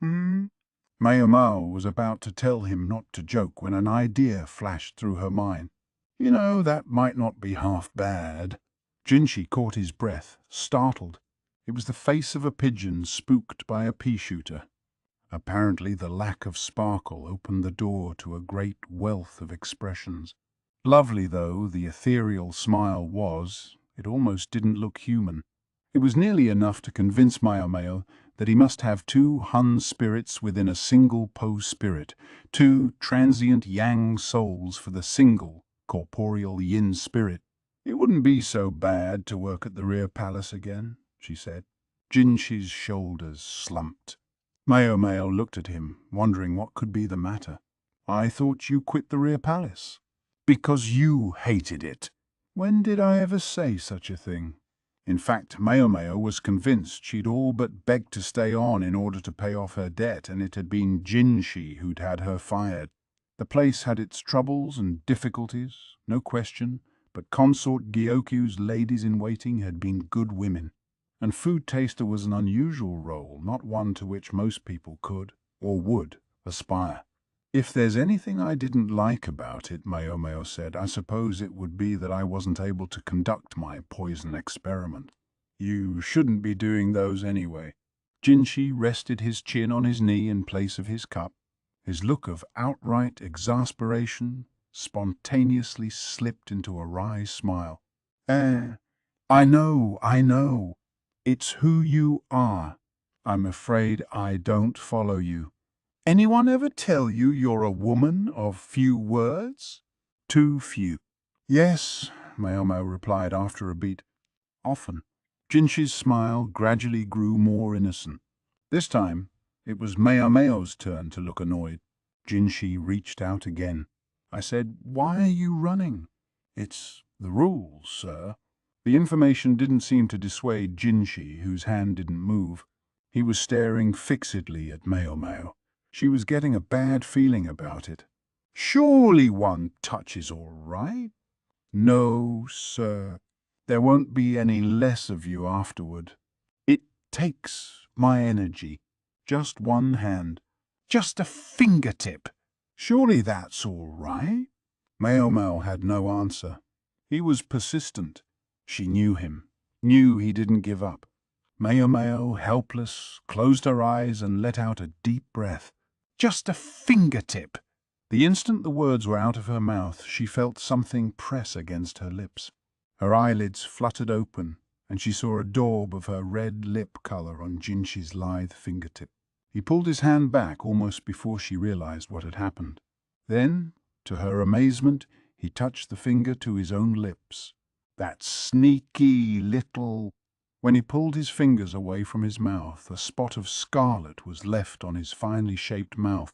Maomao was about to tell him not to joke when an idea flashed through her mind. "You know, that might not be half bad." Jinshi caught his breath, startled. It was the face of a pigeon spooked by a pea-shooter. Apparently the lack of sparkle opened the door to a great wealth of expressions. Lovely though the ethereal smile was, it almost didn't look human. It was nearly enough to convince Maomao that he must have 2 Hun spirits within a single Po spirit, 2 transient Yang souls for the single corporeal Yin spirit. "It wouldn't be so bad to work at the rear palace again," she said. Jinshi's shoulders slumped. Maomao looked at him, wondering what could be the matter. "I thought you quit the rear palace." "Because you hated it." "When did I ever say such a thing?" In fact, Maomao was convinced she'd all but begged to stay on in order to pay off her debt, and it had been Jinshi who'd had her fired. The place had its troubles and difficulties, no question, but Consort Gyoku's ladies-in-waiting had been good women, and food taster was an unusual role, not one to which most people could, or would, aspire. "If there's anything I didn't like about it," Maomao said, "I suppose it would be that I wasn't able to conduct my poison experiment." "You shouldn't be doing those anyway." Jinshi rested his chin on his knee in place of his cup. His look of outright exasperation spontaneously slipped into a wry smile. I know. It's who you are. I'm afraid I don't follow you." "Anyone ever tell you you're a woman of few words?" "Too few." "Yes," Maomao replied after a beat. "Often." Jinshi's smile gradually grew more innocent. This time, it was Maomao's turn to look annoyed. Jinshi reached out again. "I said, why are you running?" "It's the rules, sir." The information didn't seem to dissuade Jinshi, whose hand didn't move. He was staring fixedly at Maomao. She was getting a bad feeling about it. "Surely one touch is all right." "No, sir. There won't be any less of you afterward. It takes my energy. Just one hand. Just a fingertip. Surely that's all right?" Maomao had no answer. He was persistent. She knew him, knew he didn't give up. Maomao, helpless, closed her eyes and let out a deep breath. "Just a fingertip." The instant the words were out of her mouth, she felt something press against her lips. Her eyelids fluttered open, and she saw a daub of her red lip color on Jinshi's lithe fingertip. He pulled his hand back almost before she realized what had happened. Then, to her amazement, he touched the finger to his own lips. That sneaky little... When he pulled his fingers away from his mouth, a spot of scarlet was left on his finely shaped mouth.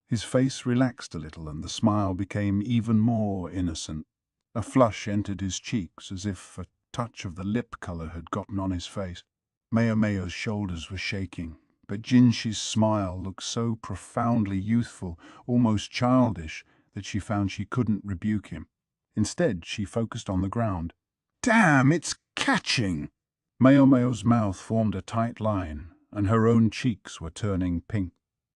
His face relaxed a little, and the smile became even more innocent. A flush entered his cheeks, as if a touch of the lip color had gotten on his face. Maomao's shoulders were shaking, but Jinshi's smile looked so profoundly youthful, almost childish, that she found she couldn't rebuke him. Instead, she focused on the ground. "Damn, it's catching!" Maomao's mouth formed a tight line, and her own cheeks were turning pink.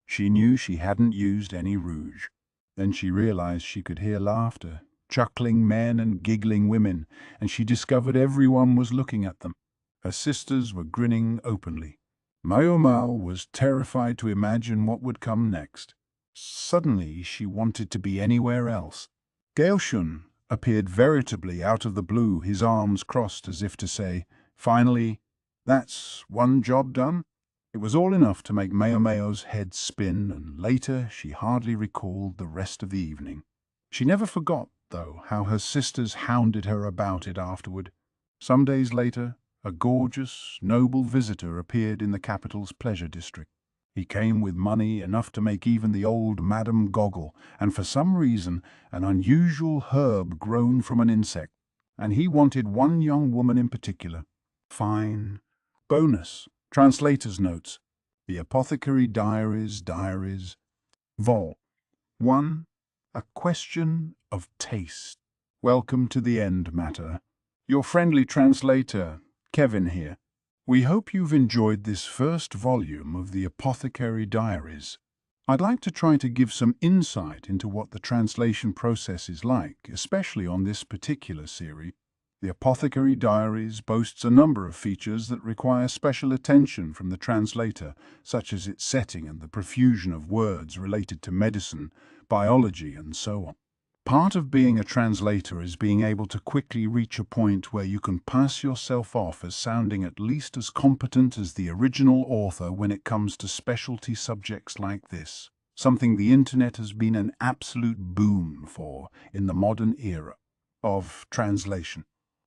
She knew she hadn't used any rouge. Then she realized she could hear laughter, chuckling men and giggling women, and she discovered everyone was looking at them. Her sisters were grinning openly. Maomao was terrified to imagine what would come next. Suddenly she wanted to be anywhere else. Gaoshun appeared veritably out of the blue, his arms crossed as if to say, "Finally, that's one job done." It was all enough to make Maomao's head spin, and later she hardly recalled the rest of the evening. She never forgot, though, how her sisters hounded her about it afterward. Some days later, a gorgeous, noble visitor appeared in the capital's pleasure district. He came with money enough to make even the old madam goggle, and for some reason an unusual herb grown from an insect, and he wanted one young woman in particular. Fine. Bonus. Translator's notes. The Apothecary Diaries, Vol. 1. A question of taste. Welcome to the end matter. Your friendly translator, Kevin here. We hope you've enjoyed this first volume of the Apothecary Diaries. I'd like to try to give some insight into what the translation process is like, especially on this particular series. The Apothecary Diaries boasts a number of features that require special attention from the translator, such as its setting and the profusion of words related to medicine, biology, and so on. Part of being a translator is being able to quickly reach a point where you can pass yourself off as sounding at least as competent as the original author when it comes to specialty subjects like this, something the internet has been an absolute boon for in the modern era of translation.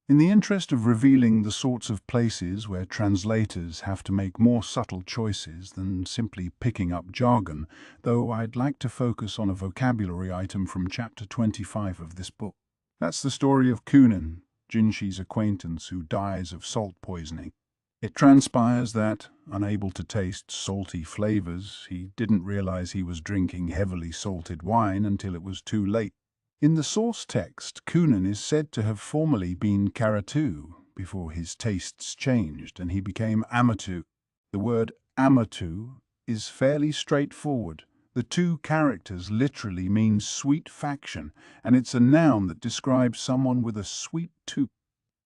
In the interest of revealing the sorts of places where translators have to make more subtle choices than simply picking up jargon, though I'd like to focus on a vocabulary item from chapter 25 of this book. That's the story of Kunin, Jinshi's acquaintance who dies of salt poisoning. It transpires that, unable to taste salty flavors. He didn't realize he was drinking heavily salted wine until it was too late. In the source text, Cunan is said to have formerly been Caratu before his tastes changed and he became Amatu. The word Amatu is fairly straightforward. The two characters literally mean sweet faction, and it's a noun that describes someone with a sweet tooth.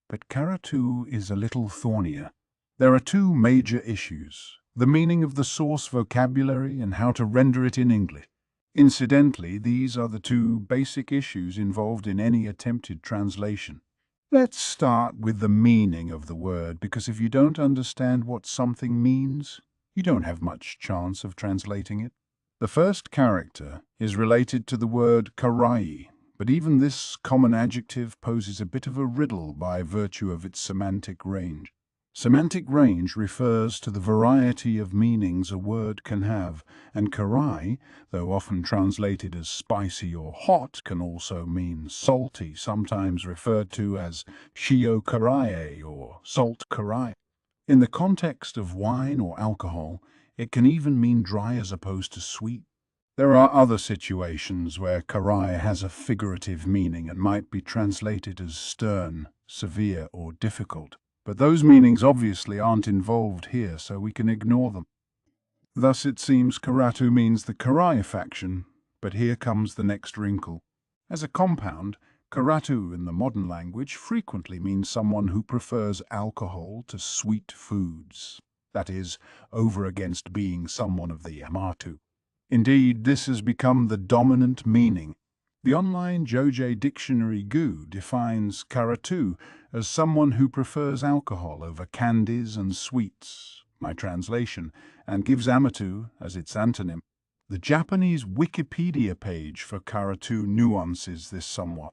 But Caratu is a little thornier. There are two major issues: the meaning of the source vocabulary and how to render it in English. Incidentally, these are the two basic issues involved in any attempted translation. Let's start with the meaning of the word, because if you don't understand what something means, you don't have much chance of translating it. The first character is related to the word karai, but even this common adjective poses a bit of a riddle by virtue of its semantic range. Semantic range refers to the variety of meanings a word can have, and karai, though often translated as spicy or hot, can also mean salty, sometimes referred to as shio karai or salt karai. In the context of wine or alcohol, it can even mean dry as opposed to sweet. There are other situations where karai has a figurative meaning and might be translated as stern, severe, or difficult. But those meanings obviously aren't involved here, so we can ignore them. Thus it seems Karatu means the Karai faction, but here comes the next wrinkle. As a compound, Karatu in the modern language frequently means someone who prefers alcohol to sweet foods, that is, over against being someone of the Amatu. Indeed, this has become the dominant meaning. The online Jojei dictionary Gu defines Karatu as someone who prefers alcohol over candies and sweets, my translation, and gives Amatu as its antonym. The Japanese Wikipedia page for Karatu nuances this somewhat.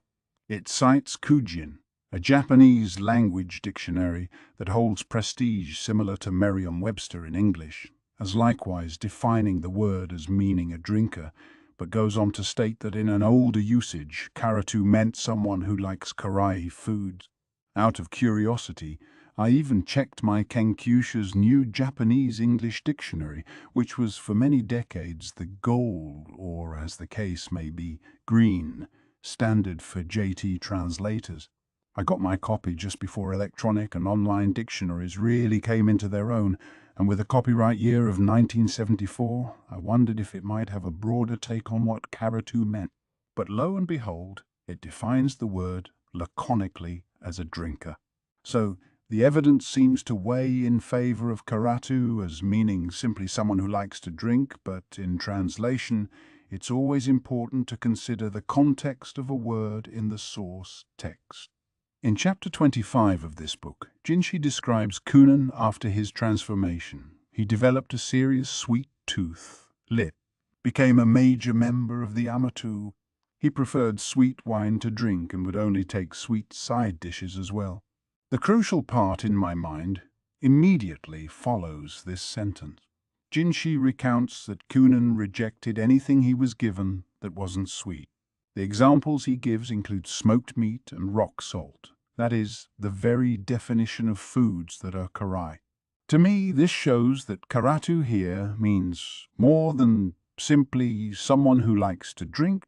It cites Kujin, a Japanese language dictionary that holds prestige similar to Merriam-Webster in English, as likewise defining the word as meaning a drinker, but goes on to state that in an older usage, Karatu meant someone who likes karai foods. Out of curiosity, I even checked my Kenkyusha's new Japanese-English dictionary, which was for many decades the gold, or as the case may be, green, standard for JT translators. I got my copy just before electronic and online dictionaries really came into their own, and with a copyright year of 1974, I wondered if it might have a broader take on what Karatu meant. But lo and behold, it defines the word laconically as a drinker. So the evidence seems to weigh in favor of Karatu as meaning simply someone who likes to drink, but in translation, it's always important to consider the context of a word in the source text. In chapter 25 of this book, Jinshi describes Cunan after his transformation. He developed a serious sweet tooth, lip, became a major member of the Amatu. He preferred sweet wine to drink and would only take sweet side dishes as well. The crucial part in my mind immediately follows this sentence. Jinshi recounts that Cunan rejected anything he was given that wasn't sweet. The examples he gives include smoked meat and rock salt. That is, the very definition of foods that are karai. To me, this shows that Karatu here means more than simply someone who likes to drink.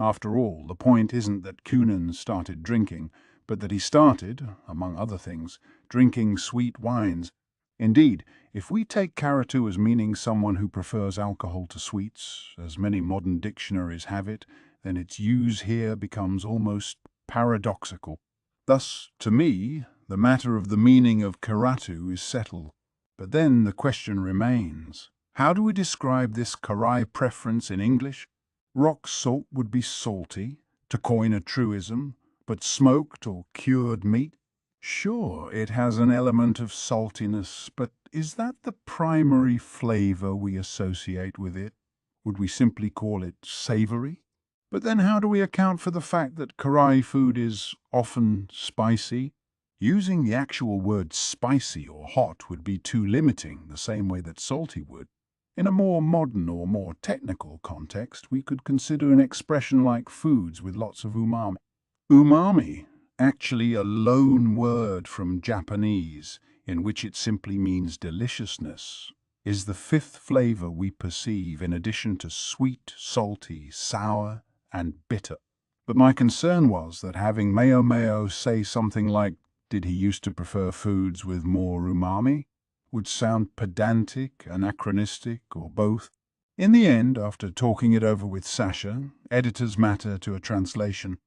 After all, the point isn't that Cunan started drinking, but that he started, among other things, drinking sweet wines. Indeed, if we take Karatu as meaning someone who prefers alcohol to sweets, as many modern dictionaries have it, then its use here becomes almost paradoxical. Thus, to me, the matter of the meaning of Karatu is settled. But then the question remains, how do we describe this karai preference in English? Rock salt would be salty, to coin a truism, but smoked or cured meat? Sure, it has an element of saltiness, but is that the primary flavor we associate with it? Would we simply call it savory? But then how do we account for the fact that karai food is often spicy? Using the actual word spicy or hot would be too limiting, the same way that salty would. In a more modern or more technical context, we could consider an expression like foods with lots of umami. Umami, actually a loan word from Japanese, in which it simply means deliciousness, is the fifth flavor we perceive in addition to sweet, salty, sour, and bitter. But my concern was that having Maomao say something like, "Did he used to prefer foods with more umami?" would sound pedantic, anachronistic, or both. In the end, after talking it over with Sasha, editor's matter to a translation,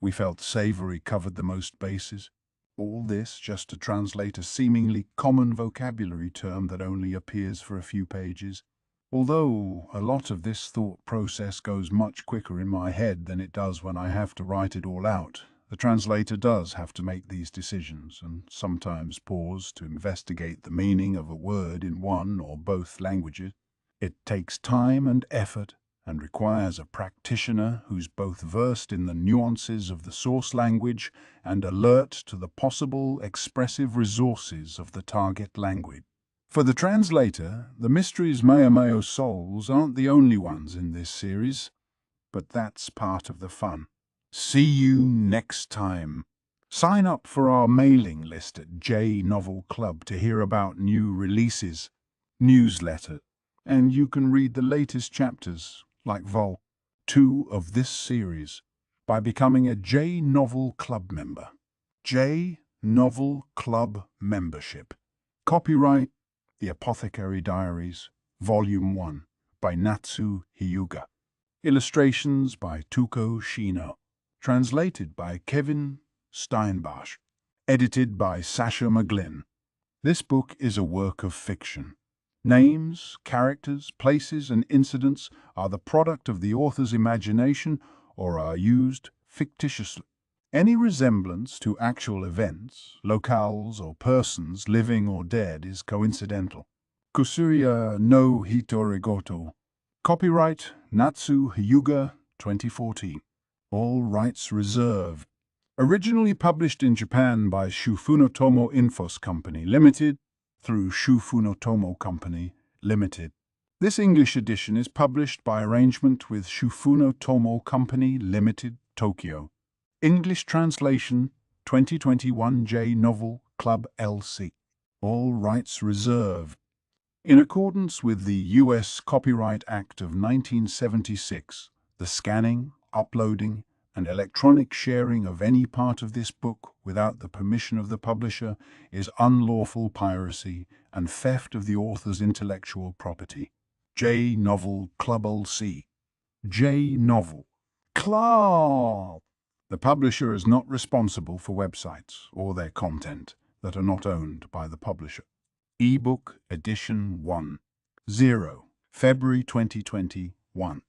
we felt Savory covered the most bases. All this just to translate a seemingly common vocabulary term that only appears for a few pages. Although a lot of this thought process goes much quicker in my head than it does when I have to write it all out, the translator does have to make these decisions and sometimes pause to investigate the meaning of a word in one or both languages. It takes time and effort and requires a practitioner who's both versed in the nuances of the source language and alert to the possible expressive resources of the target language. For the translator, the mysteries Maomao solves aren't the only ones in this series, but that's part of the fun. See you next time. Sign up for our mailing list at J Novel Club to hear about new releases, newsletter, and you can read the latest chapters, like Vol. 2 of this series, by becoming a J Novel Club member. J Novel Club membership. Copyright The Apothecary Diaries, Volume 1, by Natsu Hyuga. Illustrations by Tuko Shino. Translated by Kevin Steinbach. Edited by Sasha McGlynn. This book is a work of fiction. Names, characters, places, and incidents are the product of the author's imagination or are used fictitiously. Any resemblance to actual events, locales, or persons, living or dead, is coincidental. Kusuria no Hitorigoto. Copyright Natsu Hyuga 2014. All rights reserved. Originally published in Japan by Shufunotomo Infos Company Limited through Shufunotomo Company Limited. This English edition is published by arrangement with Shufunotomo Company Limited, Tokyo. English translation 2021 J Novel Club LC. All rights reserved. In accordance with the U.S. Copyright Act of 1976, the scanning, uploading, and electronic sharing of any part of this book without the permission of the publisher is unlawful piracy and theft of the author's intellectual property. J Novel Club LC. J Novel Club. The publisher is not responsible for websites or their content that are not owned by the publisher. Ebook Edition 1. 0. February 2021.